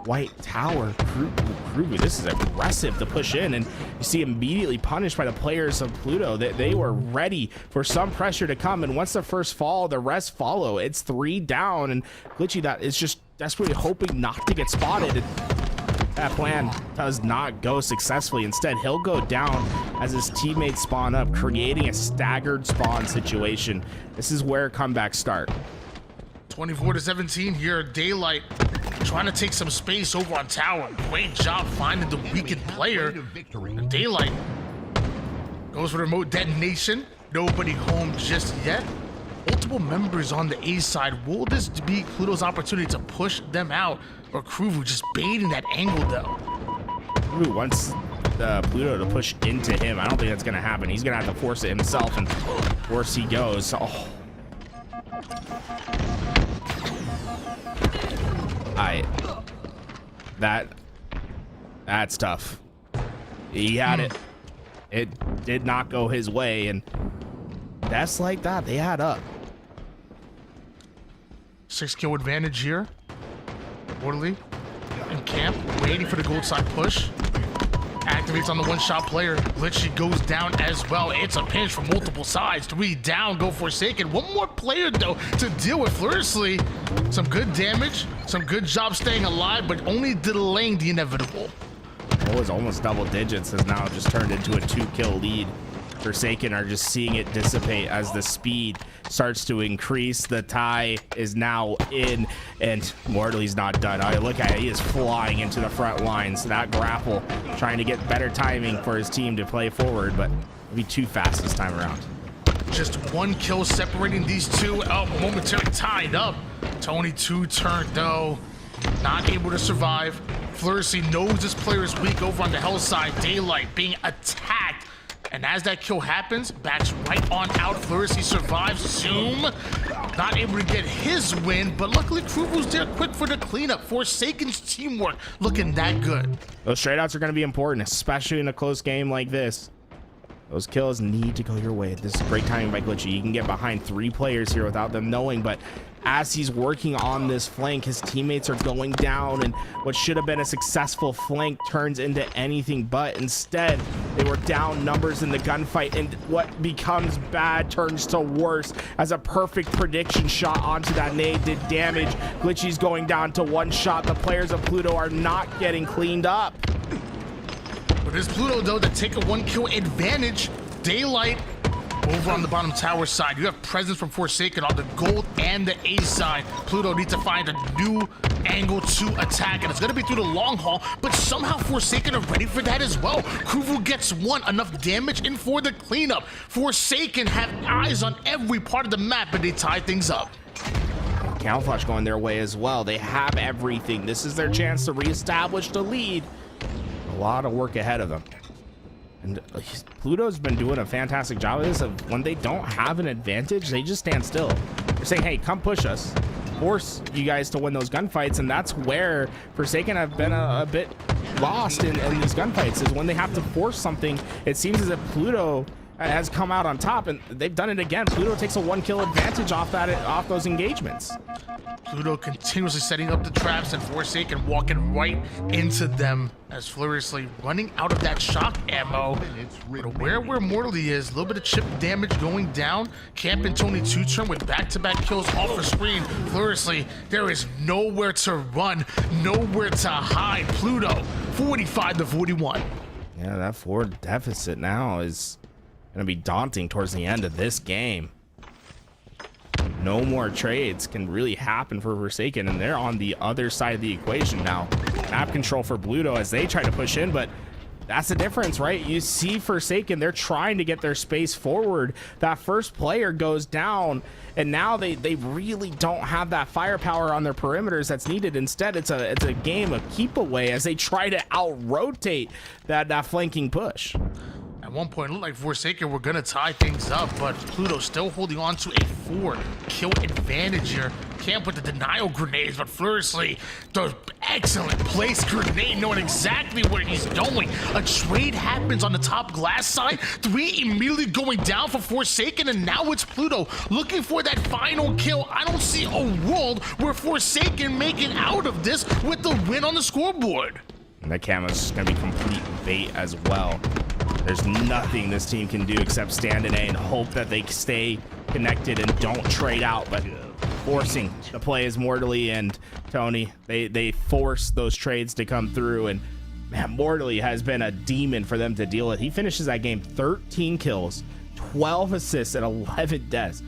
Speaker 9: White Tower. Kruvu, this is aggressive to push in, and you see immediately punished by the players of Pluto. They were ready for some pressure to come, and once the first fall, the rest follow. It's 3 down, and Glitchy that is just desperately hoping not to get spotted. That plan does not go successfully. Instead, he'll go down as his teammates spawn up, creating a staggered spawn situation. This is where comebacks start.
Speaker 2: 24-17 here. Daylight trying to take some space over on Tower. Great job finding the weakened player. And Daylight goes for remote detonation. Nobody home just yet. Multiple members on the A side. Will this be Pluto's opportunity to push them out? Or Kruvu just baiting that angle though?
Speaker 9: Kruvu wants Pluto to push into him. I don't think that's going to happen. He's going to have to force it himself, and force he goes. Oh. That's tough. He had it. It did not go his way, and that's like that. They add up.
Speaker 2: 6 kill advantage here. Mortally in camp, waiting for the gold side push. Activates on the one-shot player. Glitchy goes down as well. It's a pinch from multiple sides. 3 down, go Forsaken. One more player, though, to deal with. Fluorescently, some good damage, some good job staying alive, but only delaying the inevitable.
Speaker 9: What was almost double digits has now just turned into a 2-kill lead. Forsaken are just seeing it dissipate as the speed starts to increase. The tie is now in, and Mortally's not done. Look at it, he is flying into the front lines. That grapple, trying to get better timing for his team to play forward, but it'll be too fast this time around.
Speaker 2: Just 1 kill separating these two. Oh, momentarily tied up. Tony Two-Turn, though, not able to survive. Fluorescently knows this player is weak over on the hell side. Daylight being attacked. And as that kill happens, backs right on out. Fluorescently survives. Zoom not able to get his win, but luckily Kruvu's there quick for the cleanup. Forsaken's teamwork looking that good.
Speaker 9: Those straight outs are going to be important, especially in a close game like this. Those kills need to go your way. This is great timing by Glitchy. You can get behind 3 players here without them knowing, but as he's working on this flank, his teammates are going down, and what should have been a successful flank turns into anything but. Instead, they were down numbers in the gunfight, and what becomes bad turns to worse as a perfect prediction shot onto that nade did damage. Glitchy's going down to 1 shot. The players of Pluto are not getting cleaned up.
Speaker 2: But it's Pluto, though, to take a 1 kill advantage. Daylight Over on the bottom tower side, you have presence from Forsaken on the gold and the A side. Pluto needs to find a new angle to attack, and it's going to be through the long haul, but somehow Forsaken are ready for that as well. Kruvu gets one, enough damage in for the cleanup. Forsaken have eyes on every part of the map, and they tie things up.
Speaker 9: Camouflage going their way as well. They have everything. This is their chance to reestablish the lead. A lot of work ahead of them. And Pluto's been doing a fantastic job of this. Of when they don't have an advantage, they just stand still. They're saying, hey, come push us. Force you guys to win those gunfights. And that's where Forsaken have been a bit lost in these gunfights, is when they have to force something. It seems as if Pluto has come out on top, and they've done it again. Pluto takes a 1-kill advantage off those engagements. Pluto continuously setting up the traps, and Forsaken walking right into them as Furiously running out of that shock ammo. But where Mortally is, a little bit of chip damage going down. Camp and Tony 2-turn with back-to-back kills off the screen. Furiously, there is nowhere to run, nowhere to hide. Pluto, 45-41. Yeah, that forward deficit now is going to be daunting towards the end of this game. No more trades can really happen for Forsaken, and they're on the other side of the equation now. Map control for Pluto as they try to push in, but that's the difference, right? You see Forsaken, they're trying to get their space forward. That first player goes down, and now they really don't have that firepower on their perimeters that's needed. Instead, it's a game of keep away as they try to out-rotate that flanking push. At one point, it looked like Forsaken were going to tie things up, but Pluto still holding on to a 4-kill advantage here. Camp with the denial grenades, but Furiously, the excellent place grenade, knowing exactly where he's going. A trade happens on the top glass side, 3 immediately going down for Forsaken, and now it's Pluto looking for that final kill. I don't see a world where Forsaken making out of this with the win on the scoreboard. And that Camo's going to be complete bait as well. There's nothing this team can do except stand in A and hope that they stay connected and don't trade out, but forcing the play is Mortally and Tony. They force those trades to come through, and man, Mortally has been a demon for them to deal with. He finishes that game 13 kills, 12 assists, and 11 deaths.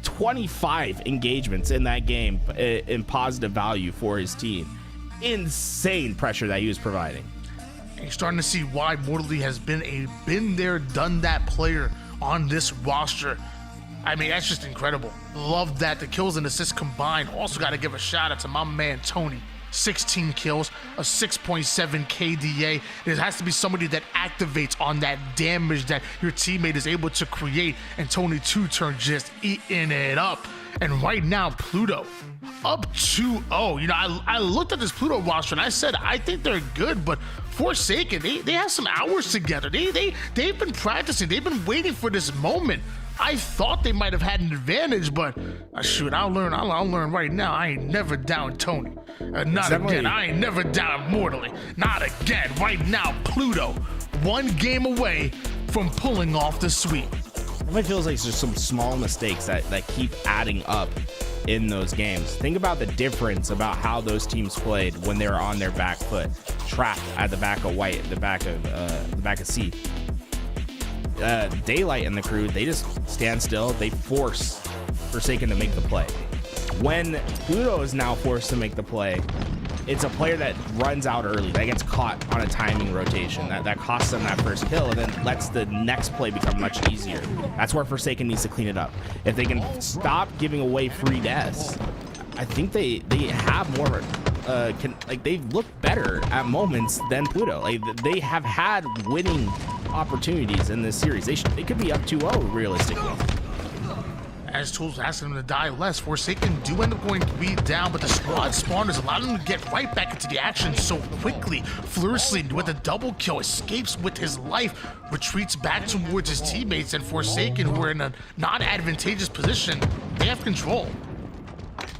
Speaker 9: 25 engagements in that game in positive value for his team. Insane pressure that he was providing. And you're starting to see why Mortally has been a been there, done that player on this roster. I mean, that's just incredible. Love that. The kills and assists combined. Also got to give a shout out to my man Tony. 16 kills, a 6.7 KDA. It has to be somebody that activates on that damage that your teammate is able to create, and Tony 2-turn just eating it up. And right now, Pluto up 2-0. You know, I looked at this Pluto roster and I said, I think they're good, but Forsaken, they have some hours together. They've been practicing. They've been waiting for this moment. I thought they might have had an advantage, but shoot, I'll learn right now. I ain't never down Tony. Not again. I ain't never down Mortally. Not again. Right now, Pluto, 1 game away from pulling off the sweep. It feels like there's some small mistakes that keep adding up in those games. Think about the difference about how those teams played when they were on their back foot, trapped at the back of White, the back of C. Daylight and the crew, they just stand still. They force Forsaken to make the play. When Pluto is now forced to make the play, it's a player that runs out early, that gets caught on a timing rotation, that costs them that first kill, and then lets the next play become much easier. That's where Forsaken needs to clean it up. If they can stop giving away free deaths, I think they have more. They've looked better at moments than Pluto. Like, they have had winning opportunities in this series. They could be up 2-0 realistically. As tools asking them to die less, Forsaken do end up going 3 down, but the squad spawners allow them to get right back into the action so quickly. Furiously, with a double kill, escapes with his life, retreats back towards his teammates, and Forsaken, who are in a non-advantageous position, they have control.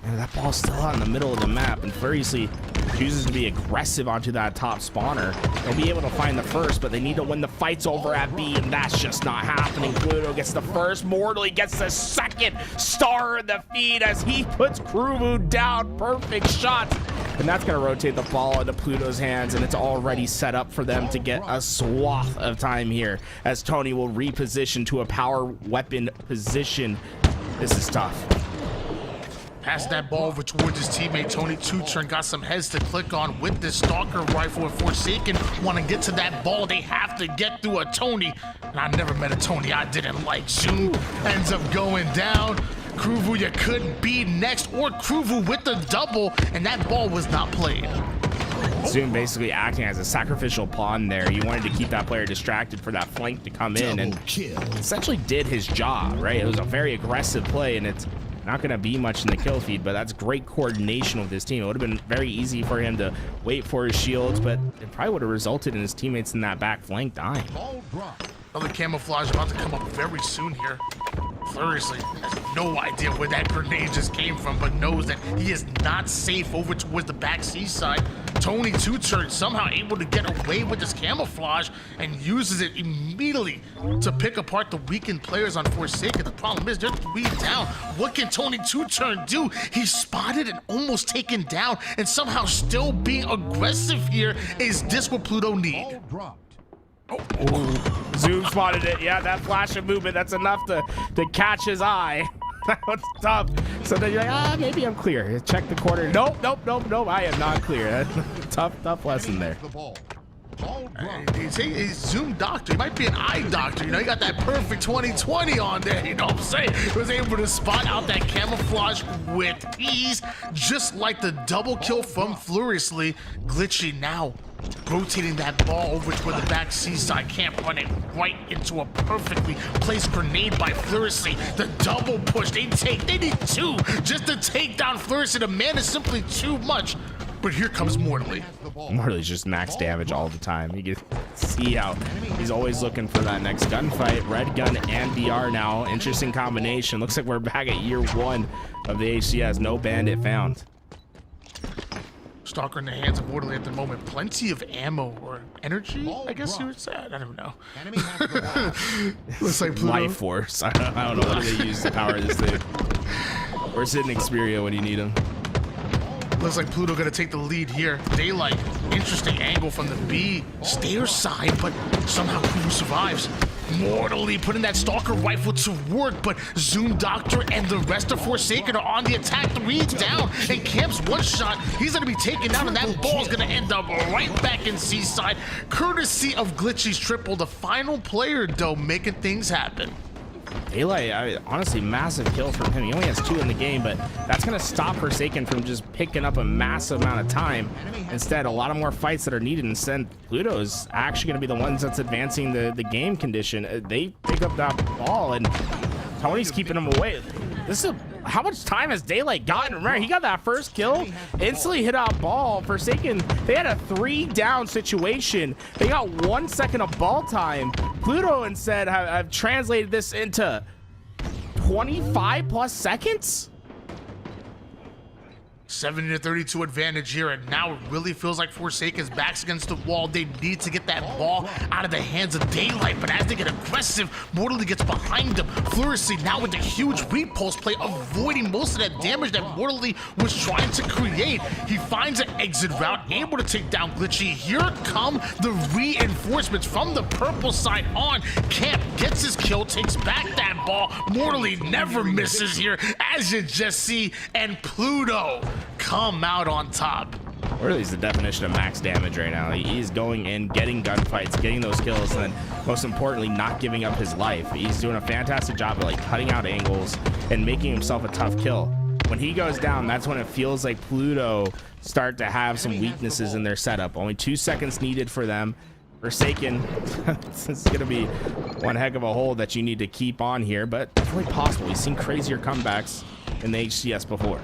Speaker 9: And that ball's still out in the middle of the map, and Furiously chooses to be aggressive onto that top spawner. They'll be able to find the first, but they need to win the fights over at B, and that's just not happening. Pluto gets the first, Mortally gets the second star in the feed as he puts Kruvu down. Perfect shots and that's going to rotate the ball into Pluto's hands, and it's already set up for them to get a swath of time here as Tony will reposition to a power weapon position. This is tough.
Speaker 2: Pass that ball over towards his teammate Tony Two-Turn. Got some heads to click on with this Stalker rifle. And Forsaken want to get to that ball. They have to get through a Tony. And I never met a Tony I didn't like. Zoom ends up going down. Kruvu, you couldn't be next. Or Kruvu with the double. And that ball was not played.
Speaker 9: Zoom basically acting as a sacrificial pawn there. He wanted to keep that player distracted for that flank to come in. And essentially did his job, right? It was a very aggressive play. And it's not going to be much in the kill feed, but that's great coordination with this team. It would have been very easy for him to wait for his shields, but it probably would have resulted in his teammates in that back flank dying.
Speaker 2: Another camouflage about to come up very soon here. Furiously has no idea where that grenade just came from, but knows that he is not safe over towards the back C side. Tony Two-Turn somehow able to get away with this camouflage and uses it immediately to pick apart the weakened players on Forsaken. The problem is they're 3 down. What can Tony Two-Turn do? He's spotted and almost taken down, and somehow still being aggressive here. Is this what Pluto need?
Speaker 9: Oh. Zoom spotted it. Yeah, that flash of movement, that's enough to catch his eye. That was tough. So then you're like, maybe I'm clear. Check the corner. Nope, I am not clear. Tough lesson there.
Speaker 2: He's Zoom doctor. He might be an eye doctor. You know, he got that perfect 20/20 on there. You know what I'm saying? He was able to spot out that camouflage with ease, just like the double kill from Furiously. Glitchy now rotating that ball over to where the back C side can't run it right into a perfectly placed grenade by Furiously. The double push. They need 2 just to take down Furiously. The man is simply too much. But here comes Mortally.
Speaker 9: Mortally's just max damage all the time. You can see how he's always looking for that next gunfight. Red gun and DR now. Interesting combination. Looks like we're back at year 1 of the HCS. No bandit found.
Speaker 2: Stalker in the hands of Mortally at the moment. Plenty of ammo or energy, I guess you would say. I don't know. Looks like Pluto.
Speaker 9: Life force. I don't know what do they use to power this thing. Where's Sid and Xperia when you need him?
Speaker 2: Looks like Pluto gonna take the lead here. Daylight, interesting angle from the B stairs side, but somehow Kruvu survives. Mortally putting that Stalker rifle to work, but Zoom Doctor and the rest of Forsaken are on the attack. 3 down, and Camp's 1 shot. He's gonna be taken down, and that ball's gonna end up right back in C-side, courtesy of Glitchy's triple. The final player, though, making things happen.
Speaker 9: Daylight, honestly, massive kill from him. He only has 2 in the game, but that's going to stop Forsaken from just picking up a massive amount of time. Instead, a lot of more fights that are needed. Instead, Pluto's actually going to be the ones that's advancing the game condition. They pick up that ball, and Tony's keeping him away. This is how much time has Daylight gotten? Remember, he got that first kill, instantly hit out ball. Forsaken, they had a 3 down situation. They got 1 second of ball time. Pluto instead have translated this into 25 plus seconds.
Speaker 2: 70-32 advantage here, and now it really feels like Forsaken's back's against the wall. They need to get that ball out of the hands of Daylight, but as they get aggressive, Mortally gets behind them. Furiously now with the huge repulse play, avoiding most of that damage that Mortally was trying to create. He finds an exit route, able to take down Glitchy. Here come the reinforcements from the purple side on. Camp gets his kill, takes back that ball. Mortally never misses here, as you just see, and Pluto come out on top.
Speaker 9: Mortally's the definition of max damage right now. He's going in, getting gunfights, getting those kills, and then most importantly, not giving up his life. He's doing a fantastic job of like cutting out angles and making himself a tough kill. When he goes down, that's when it feels like Pluto start to have some weaknesses in their setup. Only 2 seconds needed for them. Forsaken, it's going to be one heck of a hold that you need to keep on here, but definitely possible. We've seen crazier comebacks in the HCS before.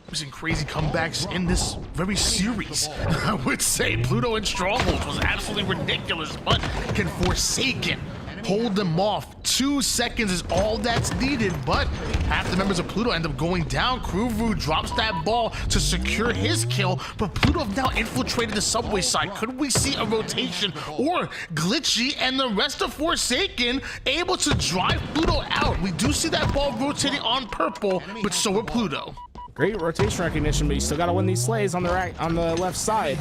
Speaker 2: We've seen crazy comebacks in this very series. I would say Pluto and Strongholds was absolutely ridiculous, but can Forsaken hold them off? 2 seconds is all that's needed, but half the members of Pluto end up going down. Kruvu drops that ball to secure his kill, but Pluto have now infiltrated the subway side. Could we see a rotation, or Glitchy and the rest of Forsaken able to drive Pluto out? We do see that ball rotating on purple, but so are Pluto.
Speaker 9: Great rotation recognition, but you still got to win these slays on the right, on the left side.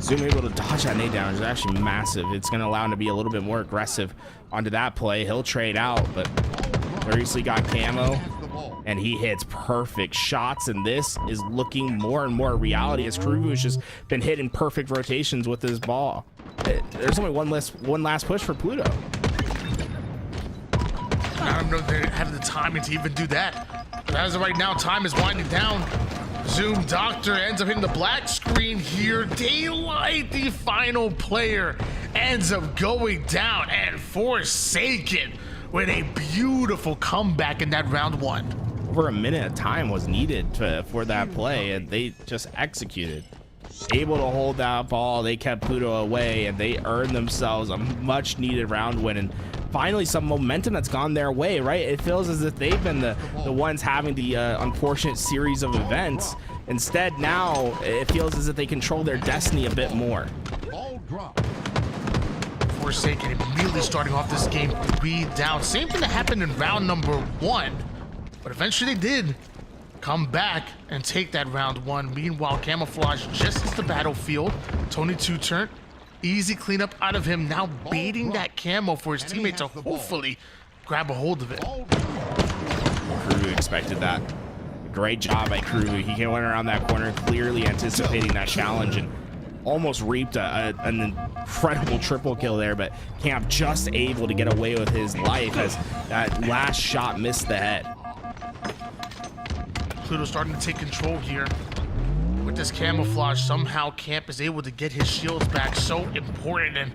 Speaker 9: Zoom able to dodge that nade down is actually massive. It's going to allow him to be a little bit more aggressive onto that play. He'll trade out, but Variously got camo, and he hits perfect shots, and this is looking more and more reality as Krugu has just been hitting perfect rotations with his ball. There's only one last push for Pluto.
Speaker 2: I don't know if they have the timing to even do that. But as of right now, time is winding down. Zoom Doctor ends up hitting the black screen here. Daylight, the final player, ends up going down, and Forsaken with a beautiful comeback in that round one.
Speaker 9: Over a minute of time was needed for that play, and they just executed. Able to hold that ball, they kept Pluto away, and they earned themselves a much needed round win, and finally some momentum that's gone their way, right? It feels as if they've been the ones having the unfortunate series of events. Instead, now it feels as if they control their destiny a bit more.
Speaker 2: Forsaken immediately starting off this game 3 down. Same thing that happened in round number 1, but eventually they did come back and take that round 1. Meanwhile, Camouflage just hits the battlefield. Tony 2-turn. Easy cleanup out of him, now baiting that camo for his teammate to hopefully grab a hold of it.
Speaker 9: Krugu expected that. Great job by Krugu. He went around that corner, clearly anticipating that challenge, and almost reaped an incredible triple kill there, but Camp just able to get away with his life as that last shot missed the head.
Speaker 2: Pluto starting to take control here. With this camouflage, somehow Camp is able to get his shields back. So important, and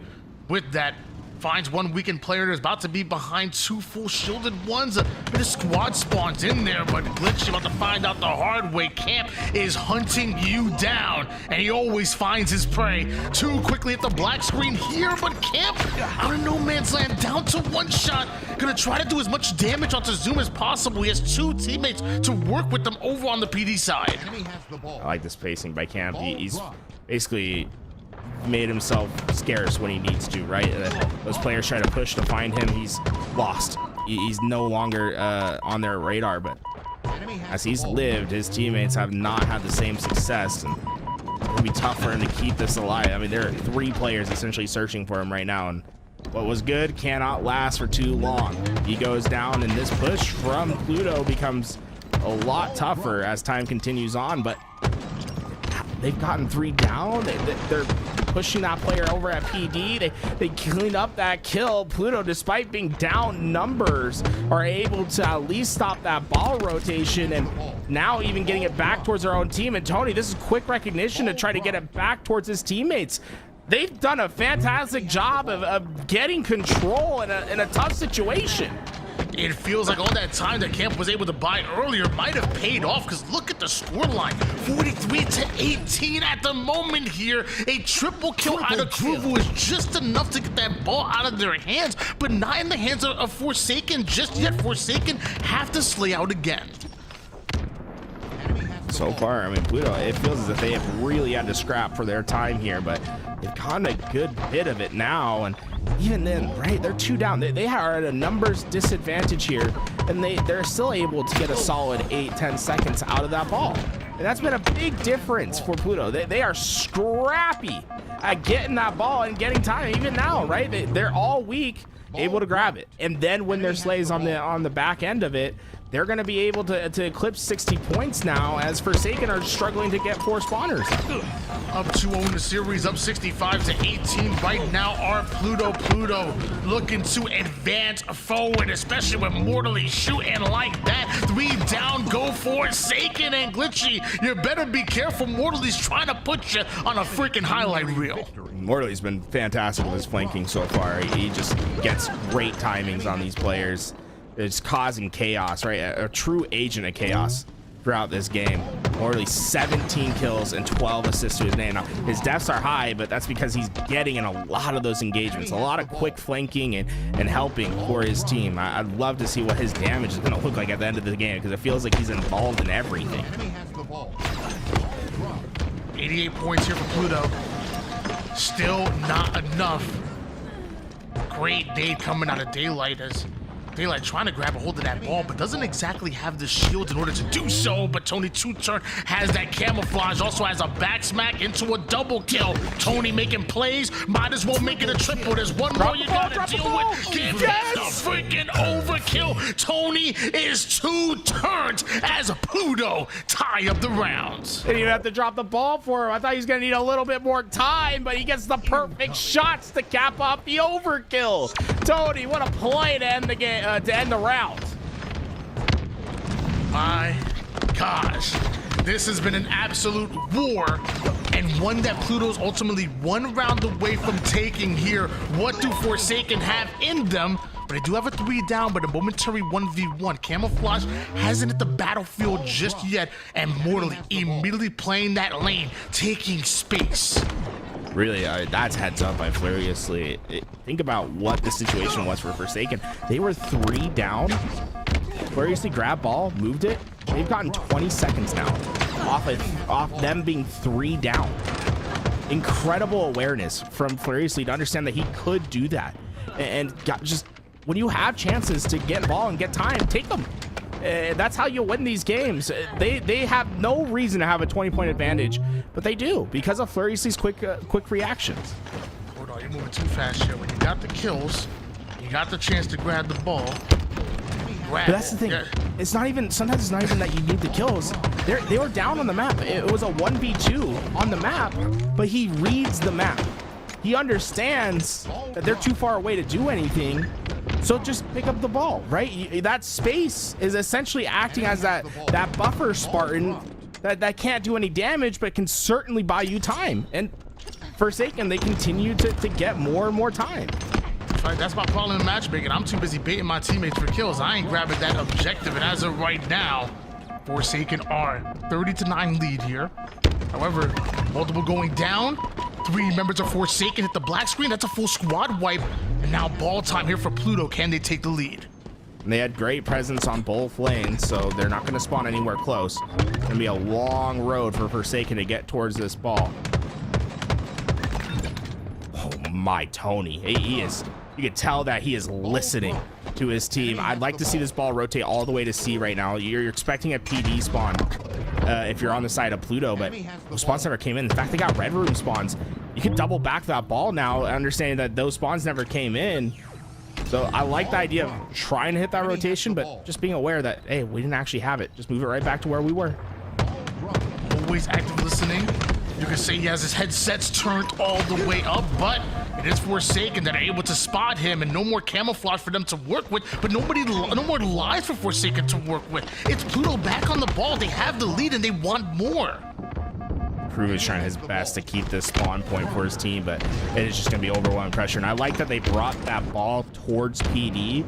Speaker 2: with that, finds one weakened player that's about to be behind 2 full shielded ones. A bit of squad spawns in there, but Glitch about to find out the hard way. Camp is hunting you down, and he always finds his prey. Too quickly at the black screen here, but Camp out of no man's land, down to 1 shot. Gonna try to do as much damage onto Zoom as possible. He has 2 teammates to work with them over on the PD side.
Speaker 9: I like this pacing by Camp. He's basically made himself scarce when he needs to, right? Those players try to push to find him. He's lost. He's no longer on their radar, but as he's lived, his teammates have not had the same success, and it'll be tough for him to keep this alive. I mean, there are 3 players essentially searching for him right now, and what was good cannot last for too long. He goes down, and this push from Pluto becomes a lot tougher as time continues on, but they've gotten 3 down. They're pushing that player over at PD. They cleaned up that kill. Pluto, despite being down numbers, are able to at least stop that ball rotation, and now even getting it back towards their own team. And Tony, this is quick recognition to try to get it back towards his teammates. They've done a fantastic job of getting control in a tough situation.
Speaker 2: It feels like all that time that Camp was able to buy earlier might have paid off, because look at the scoreline. 43-18 at the moment here. A triple kill out of Krugu is just enough to get that ball out of their hands, but not in the hands of Forsaken just yet. Forsaken have to slay out again.
Speaker 9: So far, I mean, Pluto, it feels as if they have really had to scrap for their time here, but they've gotten a good bit of it now, and even then, right, they're 2 down. They are at a numbers disadvantage here, and they're still able to get a solid 8-10 seconds out of that ball. And that's been a big difference for Pluto. They are scrappy at getting that ball and getting time. Even now, right, they're all weak, able to grab it. And then when their slays on the back end of it, they're going to be able to eclipse 60 points now, as Forsaken are struggling to get 4 spawners.
Speaker 2: Up 2-0 in the series, up 65-18 right now are Pluto looking to advance forward, especially with Mortally shooting like that. 3 down, go Forsaken, and Glitchy, you better be careful. Mortally's trying to put you on a freaking highlight reel.
Speaker 9: Mortally's been fantastic with his flanking so far. He just gets great timings on these players. It's causing chaos, right? A true agent of chaos throughout this game. Mortally 17 kills and 12 assists to his name. Now, his deaths are high, but that's because he's getting in a lot of those engagements, a lot of quick flanking and helping for his team. I'd love to see what his damage is going to look like at the end of the game, because it feels like he's involved in everything.
Speaker 2: 88 points here for Pluto. Still not enough. Great day coming out of Daylight as Daylight trying to grab a hold of that ball, but doesn't exactly have the shield in order to do so. But Tony Two-Turn has that camouflage, also has a back smack into a double kill. Tony making plays, might as well make it a triple. There's one more you gotta deal with. Give him the freaking overkill. Tony is 2 turns as Pluto tie up the rounds.
Speaker 9: Didn't even have to drop the ball for him. I thought he was gonna need a little bit more time, but he gets the perfect shots to cap off the overkill. Tony, what a play to end the game, to end the round.
Speaker 2: My gosh, this has been an absolute war, and one that Pluto's ultimately 1 round away from taking here. What do Forsaken have in them? But they do have a 3 down, but a momentary 1v1. Camouflage hasn't hit the battlefield just yet, and Mortally immediately playing that lane, taking space.
Speaker 9: Really, that's heads up by Furiously. Think about what the situation was for Forsaken. They were 3 down. Furiously grabbed ball, moved it. They've gotten 20 seconds now off them being 3 down. Incredible awareness from Furiously to understand that he could do that. And just when you have chances to get ball and get time, take them. That's how you win these games. They have no reason to have a 20-point advantage, but they do because of Furiously's quick reactions.
Speaker 2: Hold on, you're moving too fast here. When you got the kills, you got the chance to grab the ball.
Speaker 9: But that's the thing. It's not even. Sometimes it's not even that you need the kills. They were down on the map. It was a 1v2 on the map, but he reads the map. He understands that they're too far away to do anything. So just pick up the ball, right? That space is essentially acting as that buffer Spartan that can't do any damage, but can certainly buy you time. And Forsaken, they continue to get more and more time.
Speaker 2: Right, that's my problem in matchmaking. I'm too busy baiting my teammates for kills. I ain't grabbing that objective, and as of right now, Forsaken are 30-9 lead here. However, multiple going down. 3 members of Forsaken hit the black screen. That's a full squad wipe. And now ball time here for Pluto. Can they take the lead?
Speaker 9: And they had great presence on both lanes, so they're not going to spawn anywhere close. It's going to be a long road for Forsaken to get towards this ball. Oh my, Tony. He is. You can tell that he is listening to his team. I'd like to see this ball rotate all the way to C right now. You're expecting a PD spawn if you're on the side of Pluto, but those spawns never came in. In fact, they got red room spawns. You can double back that ball now, understanding that those spawns never came in. So I like the idea of trying to hit that rotation, but just being aware that, hey, we didn't actually have it. Just move it right back to where we were.
Speaker 2: Always active listening. You can say he has his headsets turned all the way up, but it is Forsaken that are able to spot him, and no more camouflage for them to work with, but no more lives for Forsaken to work with. It's Pluto back on the ball. They have the lead and they want more.
Speaker 9: Crew is trying his best to keep this spawn point for his team, but it is just going to be overwhelming pressure. And I like that they brought that ball towards PD,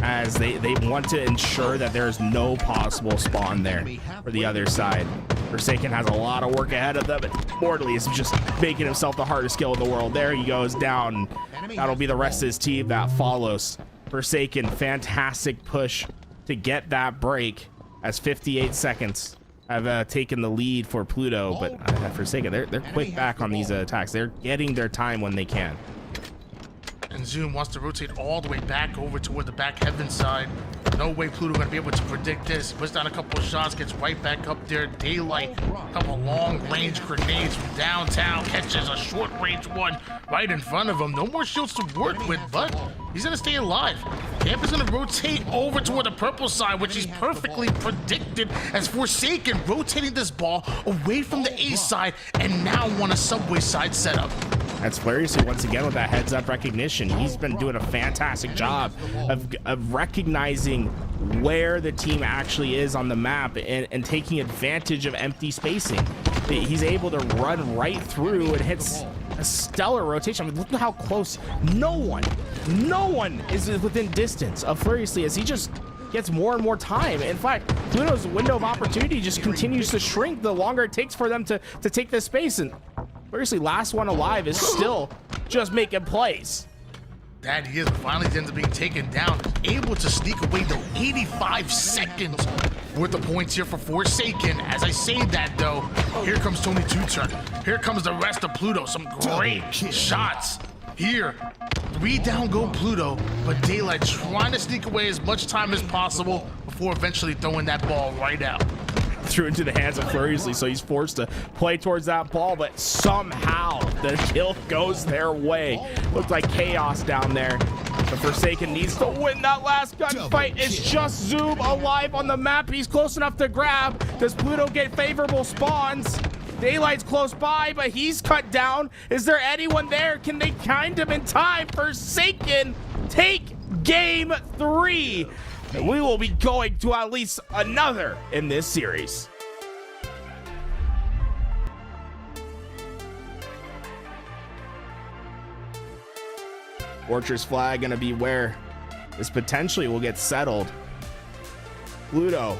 Speaker 9: as they want to ensure that there's no possible spawn there for the other side. Forsaken has a lot of work ahead of them, but Mortally is just making himself the hardest kill in the world. There he goes down. That'll be the rest of his team that follows. Forsaken, fantastic push to get that break, as 58 seconds have taken the lead for Pluto, but Forsaken, they're quick back on these attacks. They're getting their time when they can.
Speaker 2: And Zoom wants to rotate all the way back over toward the back heaven side. No way Pluto gonna be able to predict this. Puts down a couple of shots, gets right back up there. Daylight, a couple long range grenades from downtown, catches a short range one right in front of him. No more shields to work with, but he's gonna stay alive. Camp is gonna rotate over toward the purple side, which he's perfectly predicted, as Forsaken rotating this ball away from the A side and now on a subway side setup.
Speaker 9: That's Furiously once again with that heads up recognition. He's been doing a fantastic job of recognizing where the team actually is on the map and taking advantage of empty spacing. He's able to run right through and hits a stellar rotation. I mean, look at how close. No one is within distance of Furiously, as he just gets more and more time. In fact, Pluto's window of opportunity just continues to shrink the longer it takes for them to take this space. And Furiously, last one alive, is still just making plays.
Speaker 2: That he is, but finally ends up being taken down. Able to sneak away though, 85 seconds worth of points here for Forsaken. As I say that though, here comes Tony Two-Turn. Here comes the rest of Pluto. Some great shots here. 3 down go Pluto, but Daylight trying to sneak away as much time as possible before eventually throwing that ball right out.
Speaker 9: Threw into the hands of Furiously, so he's forced to play towards that ball, but somehow the kill goes their way. Looks like chaos down there. The Forsaken needs to win that last gunfight. It's just Zoom alive on the map. He's close enough to grab. Does Pluto get favorable spawns? Daylight's close by, but he's cut down. Is there anyone there? Can they find him in time? Forsaken take game 3. We will be going to at least another in this series. Fortress flag gonna be where this potentially will get settled. Pluto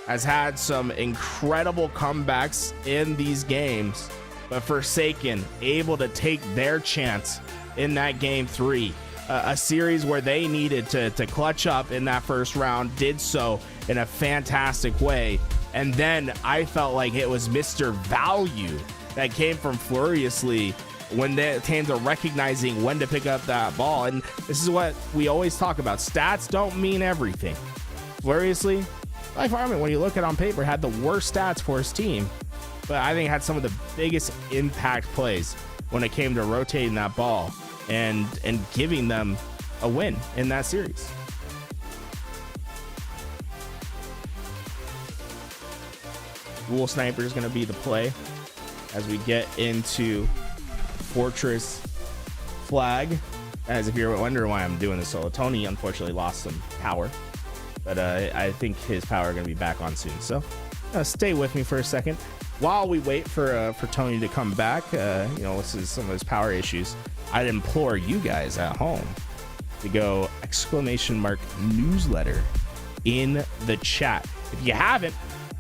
Speaker 9: has had some incredible comebacks in these games, but Forsaken able to take their chance in that game 3. A series where they needed to clutch up in that first round, did so in a fantastic way. And then I felt like it was Mr. Value that came from Furiously when it came to recognizing when to pick up that ball. And this is what we always talk about. Stats don't mean everything. Furiously, Life Army, when you look at it on paper, had the worst stats for his team, but I think had some of the biggest impact plays when it came to rotating that ball and giving them a win in that series. Dual Sniper is going to be the play as we get into Fortress flag. As if you're wondering why I'm doing this solo, Tony unfortunately lost some power, but I think his power is going to be back on soon. So stay with me for a second while we wait for Tony to come back. This is some of his power issues. I'd implore you guys at home to go !newsletter in the chat. If you haven't,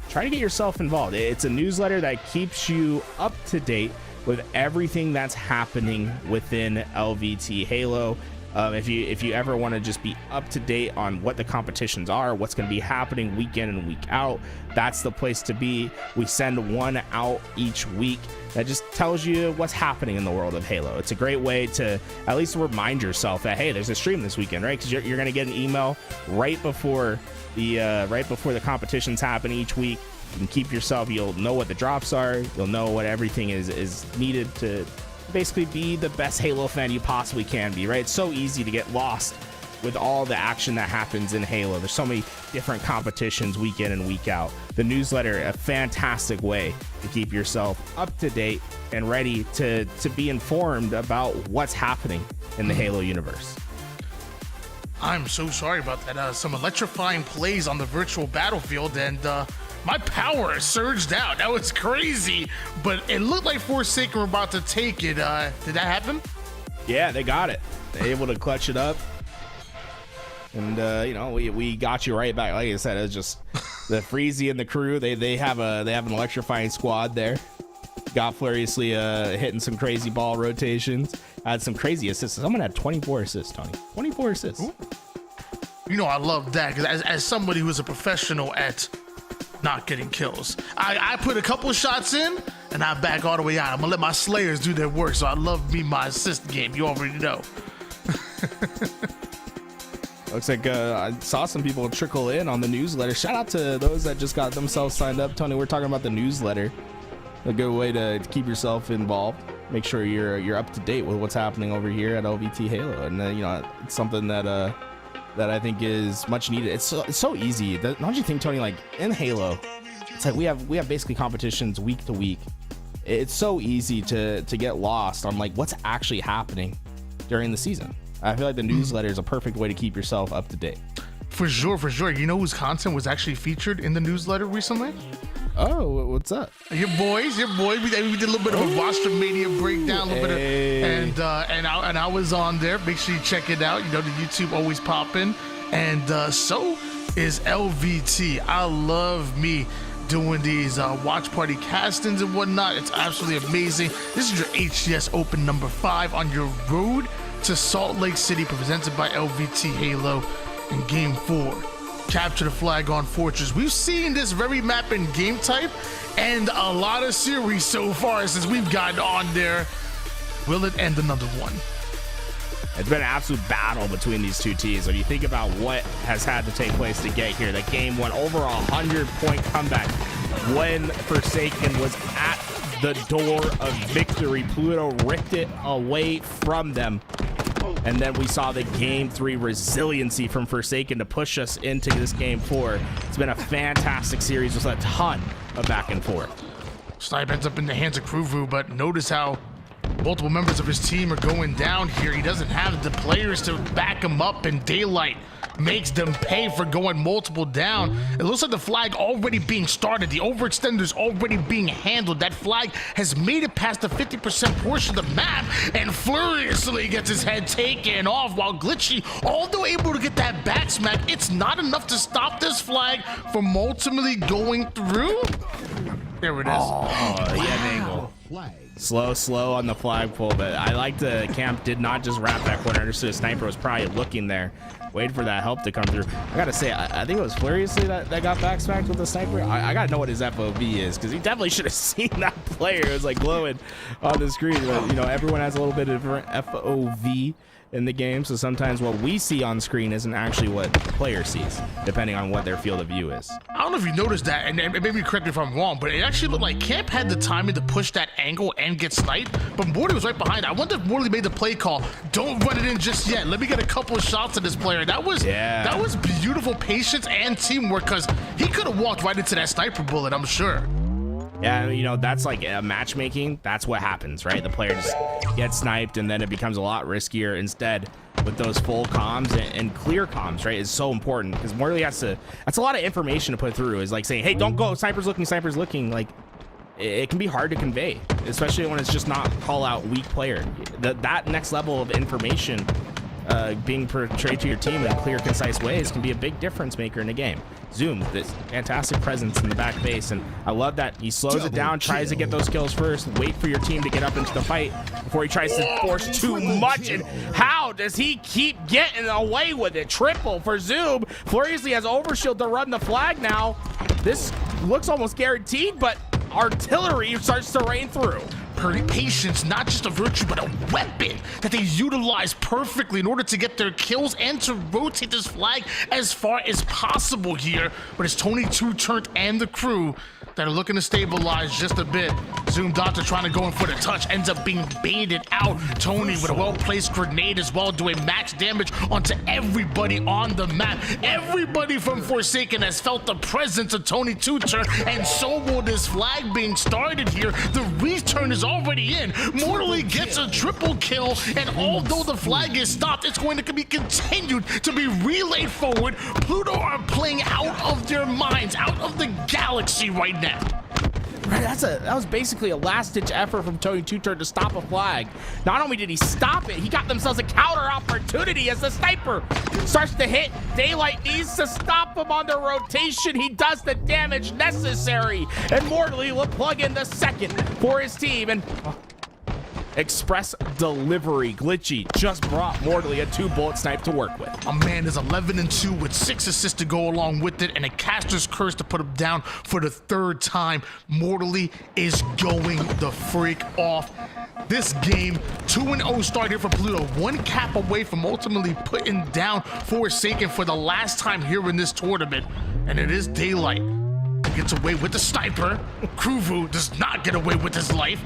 Speaker 9: try to get yourself involved. It's a newsletter that keeps you up to date with everything that's happening within LVT Halo. If you ever want to just be up to date on what the competitions are, what's going to be happening week in and week out, that's the place to be. We send one out each week that just tells you what's happening in the world of Halo. It's a great way to at least remind yourself that, hey, there's a stream this weekend, right? Because you're going to get an email right before the competitions happen each week. You can keep yourself, you'll know what the drops are, you'll know what everything is needed to basically be the best Halo fan you possibly can be, right? It's so easy to get lost with all the action that happens in Halo. There's so many different competitions week in and week out. The newsletter, a fantastic way to keep yourself up to date and ready to be informed about what's happening in the Halo universe.
Speaker 2: I'm so sorry about that. Some electrifying plays on the virtual battlefield, and my power surged out. That was crazy, but it looked like Forsaken were about to take it. Did that happen?
Speaker 9: Yeah, they got it. They're able to clutch it up. And, we got you right back. Like I said, it was just the Freezy and the crew. They have an electrifying squad there. Got Furiously hitting some crazy ball rotations. Had some crazy assists. Someone had 24 assists, Tony. 24 assists.
Speaker 2: Ooh. I love that, because as somebody who's a professional at not getting kills, I put a couple shots in and I back all the way out. I'm gonna let my Slayers do their work, so I love my assist game. You already know.
Speaker 9: Looks like I saw some people trickle in on the newsletter. Shout out to those that just got themselves signed up. Tony, we're talking about the newsletter. A good way to keep yourself involved. Make sure you're up to date with what's happening over here at LVT Halo, and it's something that I think is much needed. It's so easy. Don't you think, Tony? Like in Halo, it's like we have basically competitions week to week. It's so easy to get lost on like what's actually happening during the season. I feel like the newsletter is a perfect way to keep yourself up to date.
Speaker 2: For sure. You know whose content was actually featured in the newsletter recently?
Speaker 9: Oh, what's up?
Speaker 2: Your boys. We did a little bit of a roster mania breakdown, a little bit of, and I was on there. Make sure you check it out. The YouTube always popping, and so is LVT. I love me doing these watch party castings and whatnot. It's absolutely amazing. This is your HCS Open number 5 on your road to Salt Lake City, presented by LVT Halo in Game 4. Capture the flag on Fortress. We've seen this very map in game type and a lot of series so far since we've gotten on there. Will it end another one?
Speaker 9: It's been an absolute battle between these two teams. When you think about what has had to take place to get here, the game went over 100-point comeback when Forsaken was at the door of victory. Pluto ripped it away from them. And then we saw the game 3 resiliency from Forsaken to push us into this game 4. It's been a fantastic series with a ton of back and forth.
Speaker 2: Snipe ends up in the hands of Kruvu, but notice how multiple members of his team are going down here. He doesn't have the players to back him up, and Daylight makes them pay for going multiple down. It looks like the flag already being started. The overextender's already being handled. That flag has made it past the 50% portion of the map, and furiously gets his head taken off, while Glitchy, although able to get that back smack, it's not enough to stop this flag from ultimately going through. There it is.
Speaker 9: Oh, yeah, angle. Slow on the flagpole, but I like the camp did not just wrap that corner. I understood a sniper was probably looking there, waiting for that help to come through. I gotta say, I think it was Furiously that got back smacked with the sniper. I gotta know what his FOV is, because he definitely should have seen that player. It was like glowing on the screen, but you know, everyone has a little bit of different FOV in the game, so sometimes what we see on screen isn't actually what the player sees, depending on what their field of view is.
Speaker 2: I don't know if you noticed that, and maybe correct me if I'm wrong, but it actually looked like Camp had the timing to push that angle and get sniped, but Morty was right behind it. I wonder if Morty made the play call, don't run it in just yet, let me get a couple of shots at this player. That was beautiful patience and teamwork, because he could have walked right into that sniper bullet, I'm sure.
Speaker 9: Yeah, you know, that's like matchmaking. That's what happens, right? The player just gets sniped, and then it becomes a lot riskier. Instead, with those full comms and clear comms, right, is so important, because Morley has to, that's a lot of information to put through. Is like saying, hey, don't go, sniper's looking. Like, it can be hard to convey, especially when it's just not call out weak player. That next level of information being portrayed to your team in clear, concise ways can be a big difference maker in a game. Zoom, this fantastic presence in the back base, and I love that he slows it down, tries to get those kills first, wait for your team to get up into the fight before he tries to force too much. And how does he keep getting away with it? Triple for Zoom. Furiously has overshield to run the flag now. This looks almost guaranteed, but artillery starts to rain through.
Speaker 2: Patience, not just a virtue, but a weapon that they utilize perfectly in order to get their kills and to rotate this flag as far as possible here. But it's Tony 2 turned and the crew that are looking to stabilize just a bit. Zoom Doctor trying to go in for the touch, ends up being baited out. Tony with a well-placed grenade as well, doing max damage onto everybody on the map. Everybody from Forsaken has felt the presence of Tony 2 turn, and so will this flag being started here. The return is already in. Mortally gets a triple kill, and although the flag is stopped, it's going to be continued to be relayed forward. Pluto are playing out of their minds, out of the galaxy right now.
Speaker 9: Right, that was basically a last-ditch effort from Tony 2 turn to stop a flag. Not only did he stop it, he got themselves a counter opportunity as the sniper starts to hit. Daylight needs to stop him on the rotation. He does the damage necessary, and Mortally will plug in the second for his team. And express delivery. Glitchy just brought Mortally a 2-bullet snipe to work with.
Speaker 2: A man is 11-2 with 6 assists to go along with it, and a caster's curse to put him down for the 3rd time. Mortally is going the freak off. This game, 2-0 start here for Pluto. 1 cap away from ultimately putting down Forsaken for the last time here in this tournament. And it is Daylight who gets away with the sniper. Kruvu does not get away with his life.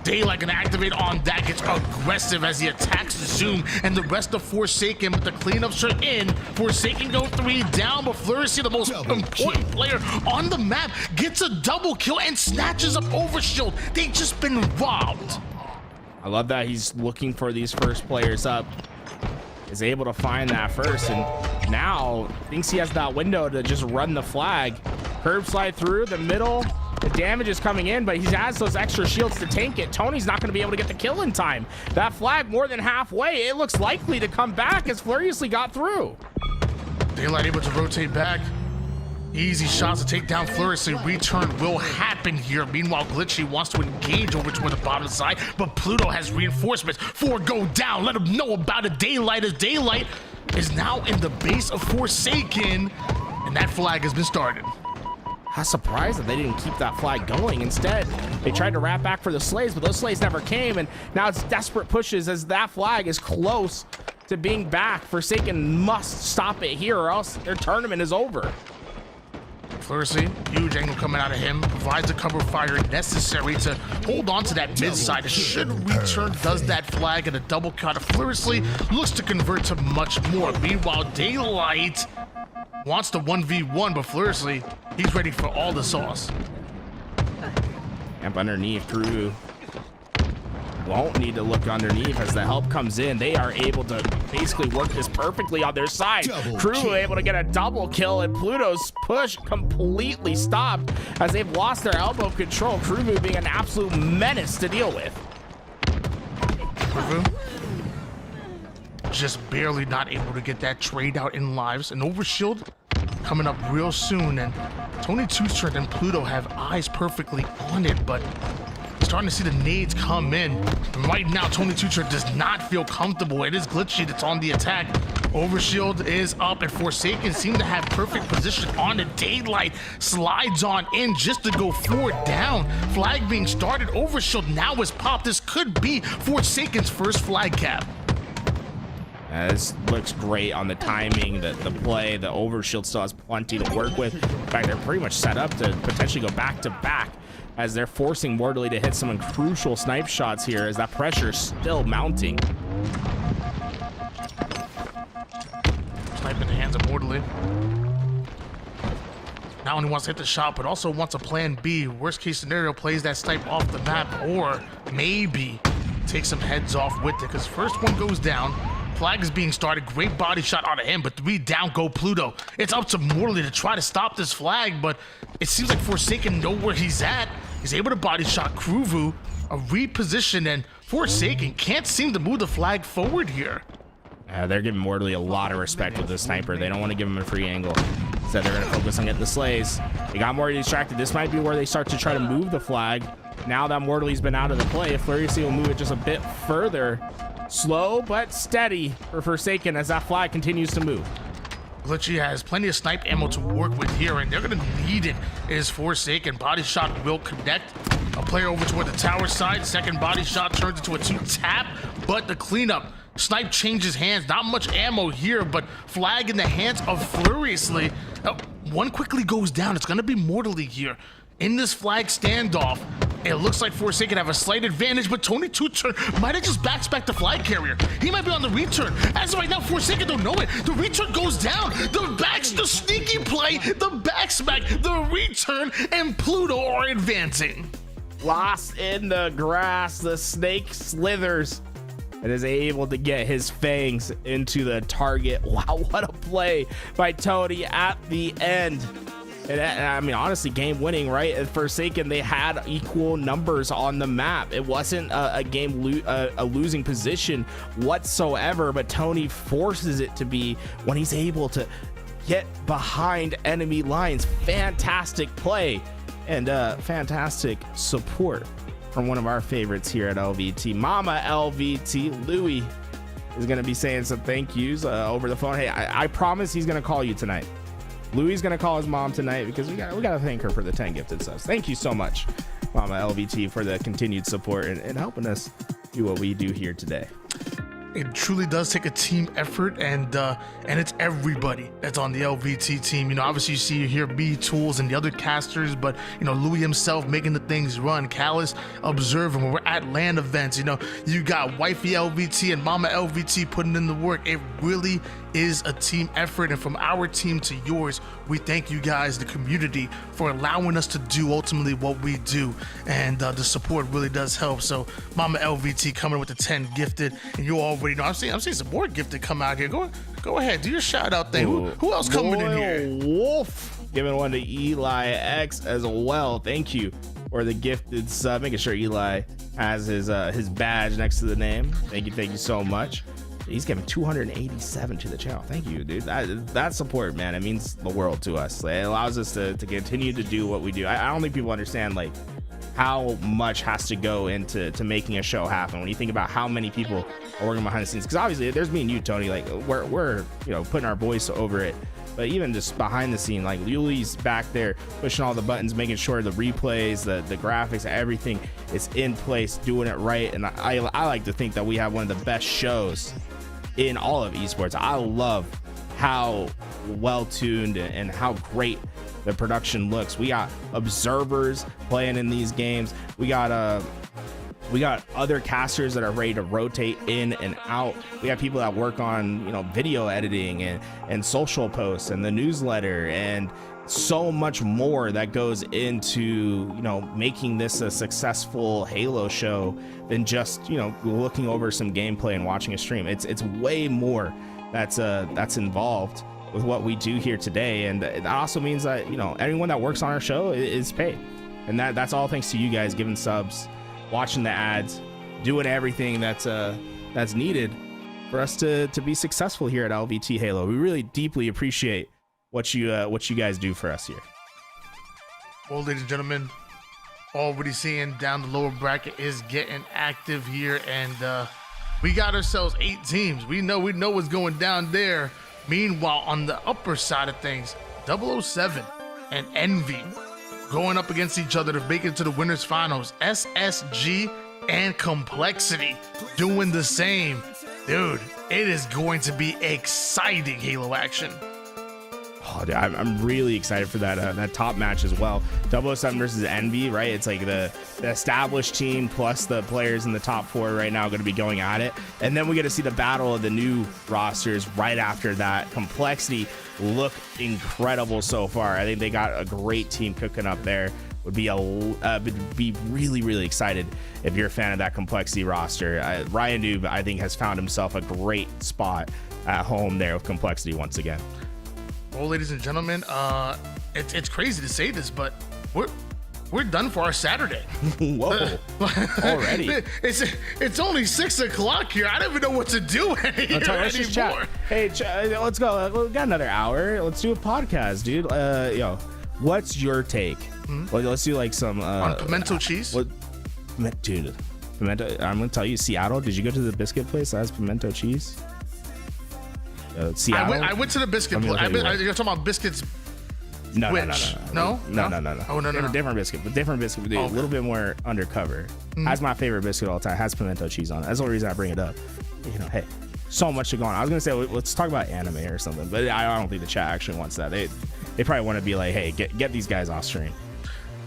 Speaker 2: Daylight gonna activate on that, gets aggressive as he attacks Zoom and the rest of Forsaken, but the cleanups are in. Forsaken go 3 down, but Flourish, the most important player on the map, gets a double kill and snatches up Overshield. They've just been robbed.
Speaker 9: I love that he's looking for these first players up. Is able to find that first, and now thinks he has that window to just run the flag. Curb slide through the middle. The damage is coming in, but he has those extra shields to tank it. Tony's not going to be able to get the kill in time. That flag more than halfway. It looks likely to come back as Furiously got through.
Speaker 2: Daylight able to rotate back. Easy shots to take down Furiously. Return will happen here. Meanwhile, Glitchy wants to engage over toward the bottom side, but Pluto has reinforcements. 4 go down. Let him know about it. Daylight is now in the base of Forsaken, and that flag has been started.
Speaker 9: I was surprised that they didn't keep that flag going. Instead, they tried to wrap back for the slays, but those slays never came, and now it's desperate pushes as that flag is close to being back. Forsaken must stop it here or else their tournament is over.
Speaker 2: Flursley, huge angle coming out of him, provides the cover fire necessary to hold on to that mid side. Should return, does that flag, and a double cut of Flursley looks to convert to much more. Meanwhile, Daylight wants the 1v1, but Flursley, he's ready for all the sauce.
Speaker 9: Camp underneath, Crew won't need to look underneath as the help comes in. They are able to basically work this perfectly on their side. Crew able to get a double kill, and Pluto's push completely stopped as they've lost their elbow control. Crew being an absolute menace to deal with.
Speaker 2: Crew just barely not able to get that trade out in lives. An overshield coming up real soon, and Tony Two-Turn and Pluto have eyes perfectly on it, but starting to see the nades come in. And right now, Tony Two-Turn does not feel comfortable. It is Glitchy that's on the attack. Overshield is up, and Forsaken seem to have perfect position on the Daylight. Slides on in just to go 4 down. Flag being started. Overshield now is popped. This could be Forsaken's first flag cap.
Speaker 9: This looks great on the timing, the play. The Overshield still has plenty to work with. In fact, they're pretty much set up to potentially go back to back as they're forcing Mortally to hit some crucial snipe shots here as that pressure is still mounting.
Speaker 2: Snipe in the hands of Mortally. Not only wants to hit the shot, but also wants a plan B. Worst case scenario, plays that snipe off the map, or maybe take some heads off with it, because first one goes down. Flag is being started. Great body shot out of him, but 3 down go Pluto. It's up to Mortally to try to stop this flag, but it seems like Forsaken know where he's at. He's able to body shot Kruvu, a reposition, and Forsaken can't seem to move the flag forward here.
Speaker 9: They're giving Mortally a lot of respect with the sniper. They don't want to give him a free angle. Instead, they're going to focus on getting the slays. They got Mortally distracted. This might be where they start to try to move the flag. Now that Mortally's been out of the play, Fluriously will move it just a bit further. Slow but steady for Forsaken as that flag continues to move.
Speaker 2: Glitchy has plenty of snipe ammo to work with here, and they're going to need it. Is Forsaken. Body shot will connect. A player over toward the tower side. Second body shot turns into a 2-tap, but the cleanup. Snipe changes hands. Not much ammo here, but flag in the hands of Furiously. One quickly goes down. It's going to be Mortally here. In this flag standoff, it looks like Forsaken have a slight advantage, but Tony Two-Turn might have just back the flag carrier. He might be on the return. As of right now, Forsaken don't know it. The return goes down. The sneaky play, the back smack, the return, and Pluto are advancing.
Speaker 9: Lost in the grass, the snake slithers and is able to get his fangs into the target. Wow, what a play by Tony at the end. And I mean, honestly, game winning, right? At Forsaken, they had equal numbers on the map. It wasn't a losing position whatsoever, but Tony forces it to be when he's able to get behind enemy lines. Fantastic play and fantastic support from one of our favorites here at LVT. Mama LVT, Louis, is going to be saying some thank yous over the phone. Hey, I promise he's going to call you tonight. Louis is going to call his mom tonight because we got to thank her for the 10 gifted subs. Thank you so much, Mama LVT, for the continued support and helping us do what we do here today.
Speaker 2: It truly does take a team effort, and it's everybody that's on the LVT team. You know, obviously you see here me, Tools, and the other casters, but you know, Louis himself making the things run. Callus observing when we're at LAN events. You know, you got Wifey LVT and Mama LVT putting in the work. It really is a team effort, and from our team to yours, we thank you guys, the community, for allowing us to do ultimately what we do, and the support really does help. So Mama LVT coming with the 10 gifted, and you already know I'm seeing some more gifted come out here. Go ahead, do your shout out thing. Who else coming in here?
Speaker 9: Wolf giving one to Eli X as well. Thank you for the gifted sub, making sure Eli has his badge next to the name. Thank you so much. He's giving 287 to the channel. Thank you, dude. That support, man, it means the world to us. It allows us to continue to do what we do. I don't think people understand like how much has to go into making a show happen. When you think about how many people are working behind the scenes, because obviously there's me and you, Tony, like we're putting our voice over it, but even just behind the scene, like Yuli's back there pushing all the buttons, making sure the replays, the graphics, everything is in place, doing it right. And I like to think that we have one of the best shows in all of esports. I love how well tuned and how great the production looks. We got observers playing in these games. We got other casters that are ready to rotate in and out. We got people that work on, video editing and social posts and the newsletter and so much more that goes into, making this a successful Halo show than just, looking over some gameplay and watching a stream. It's way more that's involved with what we do here today. And that also means that, anyone that works on our show is paid. And that's all thanks to you guys giving subs, watching the ads, doing everything that's needed for us to be successful here at LVT Halo. We really deeply appreciate what you guys do for us here.
Speaker 2: Well, ladies and gentlemen, already seeing down the lower bracket is getting active here, and we got ourselves 8 teams. We know what's going down there. Meanwhile, on the upper side of things, 007 and Envy going up against each other to make it to the winners finals. SSG and Complexity doing the same. Dude, it is going to be exciting Halo action.
Speaker 9: Oh, dude, I'm really excited for that top match as well. 007 versus Envy, right? It's like the established team plus the players in the top 4 right now are going to be going at it. And then we get to see the battle of the new rosters right after that. Complexity look incredible so far. I think they got a great team cooking up there. Would be really, really excited if you're a fan of that Complexity roster. Ryan Noob, I think, has found himself a great spot at home there with Complexity once again.
Speaker 2: Well, ladies and gentlemen, it's crazy to say this, but we're done for our Saturday.
Speaker 9: Whoa, already?
Speaker 2: It's only 6 o'clock here. I don't even know what to do here
Speaker 9: let's just
Speaker 2: anymore.
Speaker 9: chat. Hey, let's go. We got another hour. Let's do a podcast, dude. What's your take? Well, let's do like some
Speaker 2: on pimento cheese.
Speaker 9: Dude, pimento. I'm gonna tell you, Seattle. Did you go to the biscuit place that has pimento cheese? Seattle.
Speaker 2: I went to the biscuit place. You're talking about biscuits.
Speaker 9: No.
Speaker 2: Oh,
Speaker 9: no.
Speaker 2: Oh, no.
Speaker 9: Different biscuit, but different biscuit. A little bit more undercover. That's my favorite biscuit of all time. Has pimento cheese on it. That's the only reason I bring it up. Hey, so much to go on. I was gonna say let's talk about anime or something, but I don't think the chat actually wants that. They probably want to be like, hey, get these guys off stream.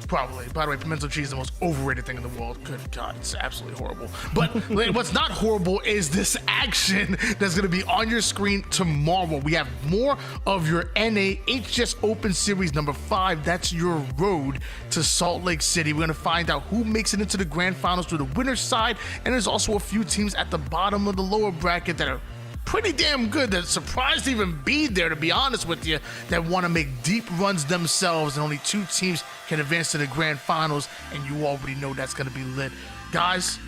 Speaker 2: Probably. By the way, pimento cheese is the most overrated thing in the world. Good God, it's absolutely horrible. But what's not horrible is this action that's going to be on your screen tomorrow. We have more of your NA HCS Open Series number 5. That's your road to Salt Lake City. We're going to find out who makes it into the grand finals to the winner's side. And there's also a few teams at the bottom of the lower bracket that are pretty damn good, that surprised to even be there, to be honest with you, that want to make deep runs themselves, and only 2 teams can advance to the grand finals, and you already know that's going to be lit. Guys,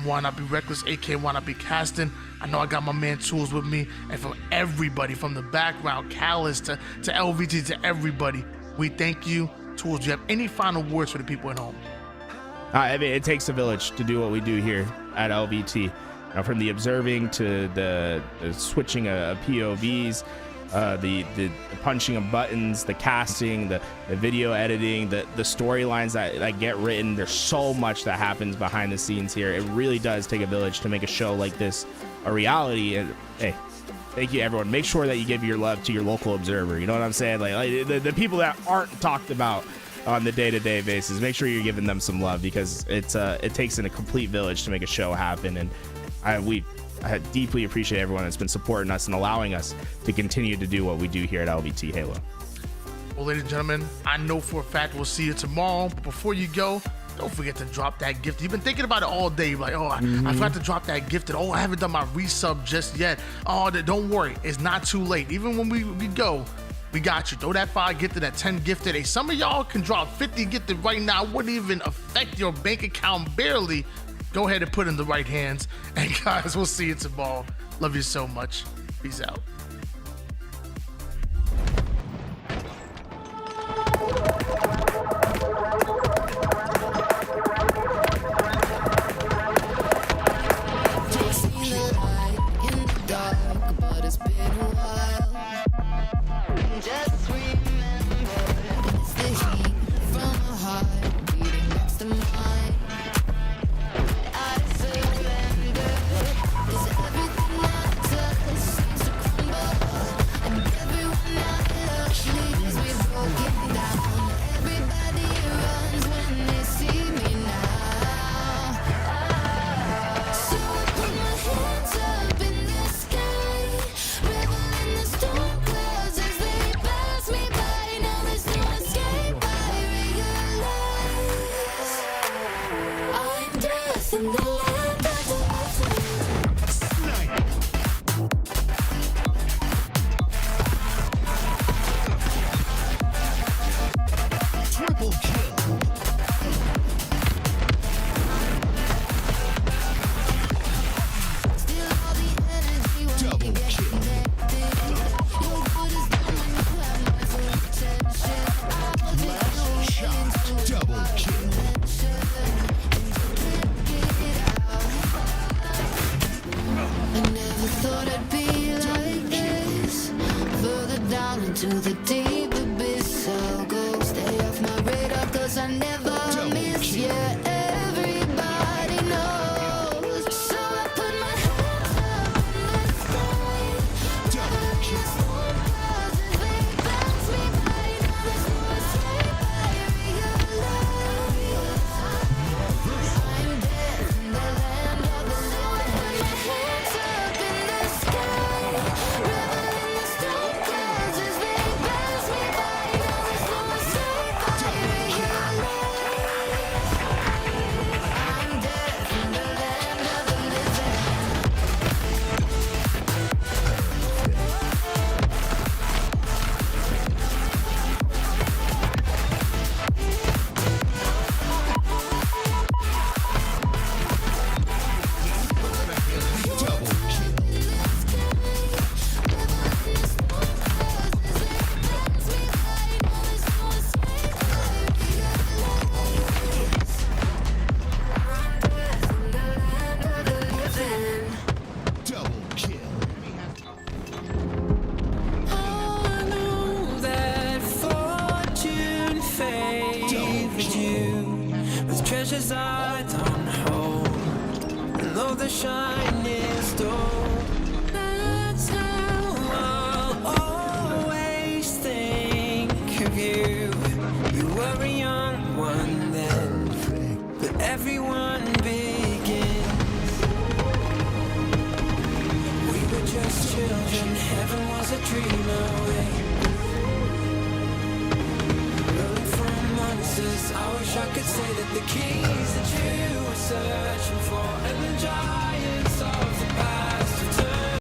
Speaker 2: why not be reckless, aka why not be casting? I know I got my man Tools with me, and from everybody, from the background, Callus to LVT, to everybody, we thank you. Tools, do you have any final words for the people at home?
Speaker 9: I mean, it takes a village to do what we do here at LVT. From the observing to the switching of POVs, the punching of buttons, the casting, the video editing, the storylines that get written. There's so much that happens behind the scenes here. It really does take a village to make a show like this a reality. And hey, thank you, everyone. Make sure that you give your love to your local observer. You know what I'm saying? Like the people that aren't talked about on the day-to-day basis. Make sure you're giving them some love, because it takes in a complete village to make a show happen. And I deeply appreciate everyone that's been supporting us and allowing us to continue to do what we do here at LVT Halo.
Speaker 2: Well, ladies and gentlemen, I know for a fact we'll see you tomorrow. But before you go, don't forget to drop that gift. You've been thinking about it all day. You're like, I forgot to drop that gifted. Oh, I haven't done my resub just yet. Oh, don't worry. It's not too late. Even when we go, we got you. Throw that 5 gifted, that 10 gifted. Hey, some of y'all can drop 50 gifted right now. It wouldn't even affect your bank account barely. Go ahead and put it in the right hands. And guys, we'll see you tomorrow. Love you so much. Peace out.
Speaker 7: Is everything matter? thought I'd be like this. Further down into the deep abyss I'll go. Stay off my radar cause I never miss. Yeah, everybody knows. So I put my hands up in the sky. Never miss one cause as they pass me by. Now there's no escape, I realize I'm dead in the land of the living. Hands up in the sky, reveling the storm clouds as they pass me by. Now there's no escape, I realize I'm dead in the land of the living.
Speaker 10: Double kill. Double kill.
Speaker 1: I know that fortune favored you with treasures I don't hold, and though the shine is dull, that's how I'll always think of you. You were a young one then, but everyone begins. We were just children, heaven was a dream away. Running from monsters, I wish I could say that the keys that you were searching for and the giants of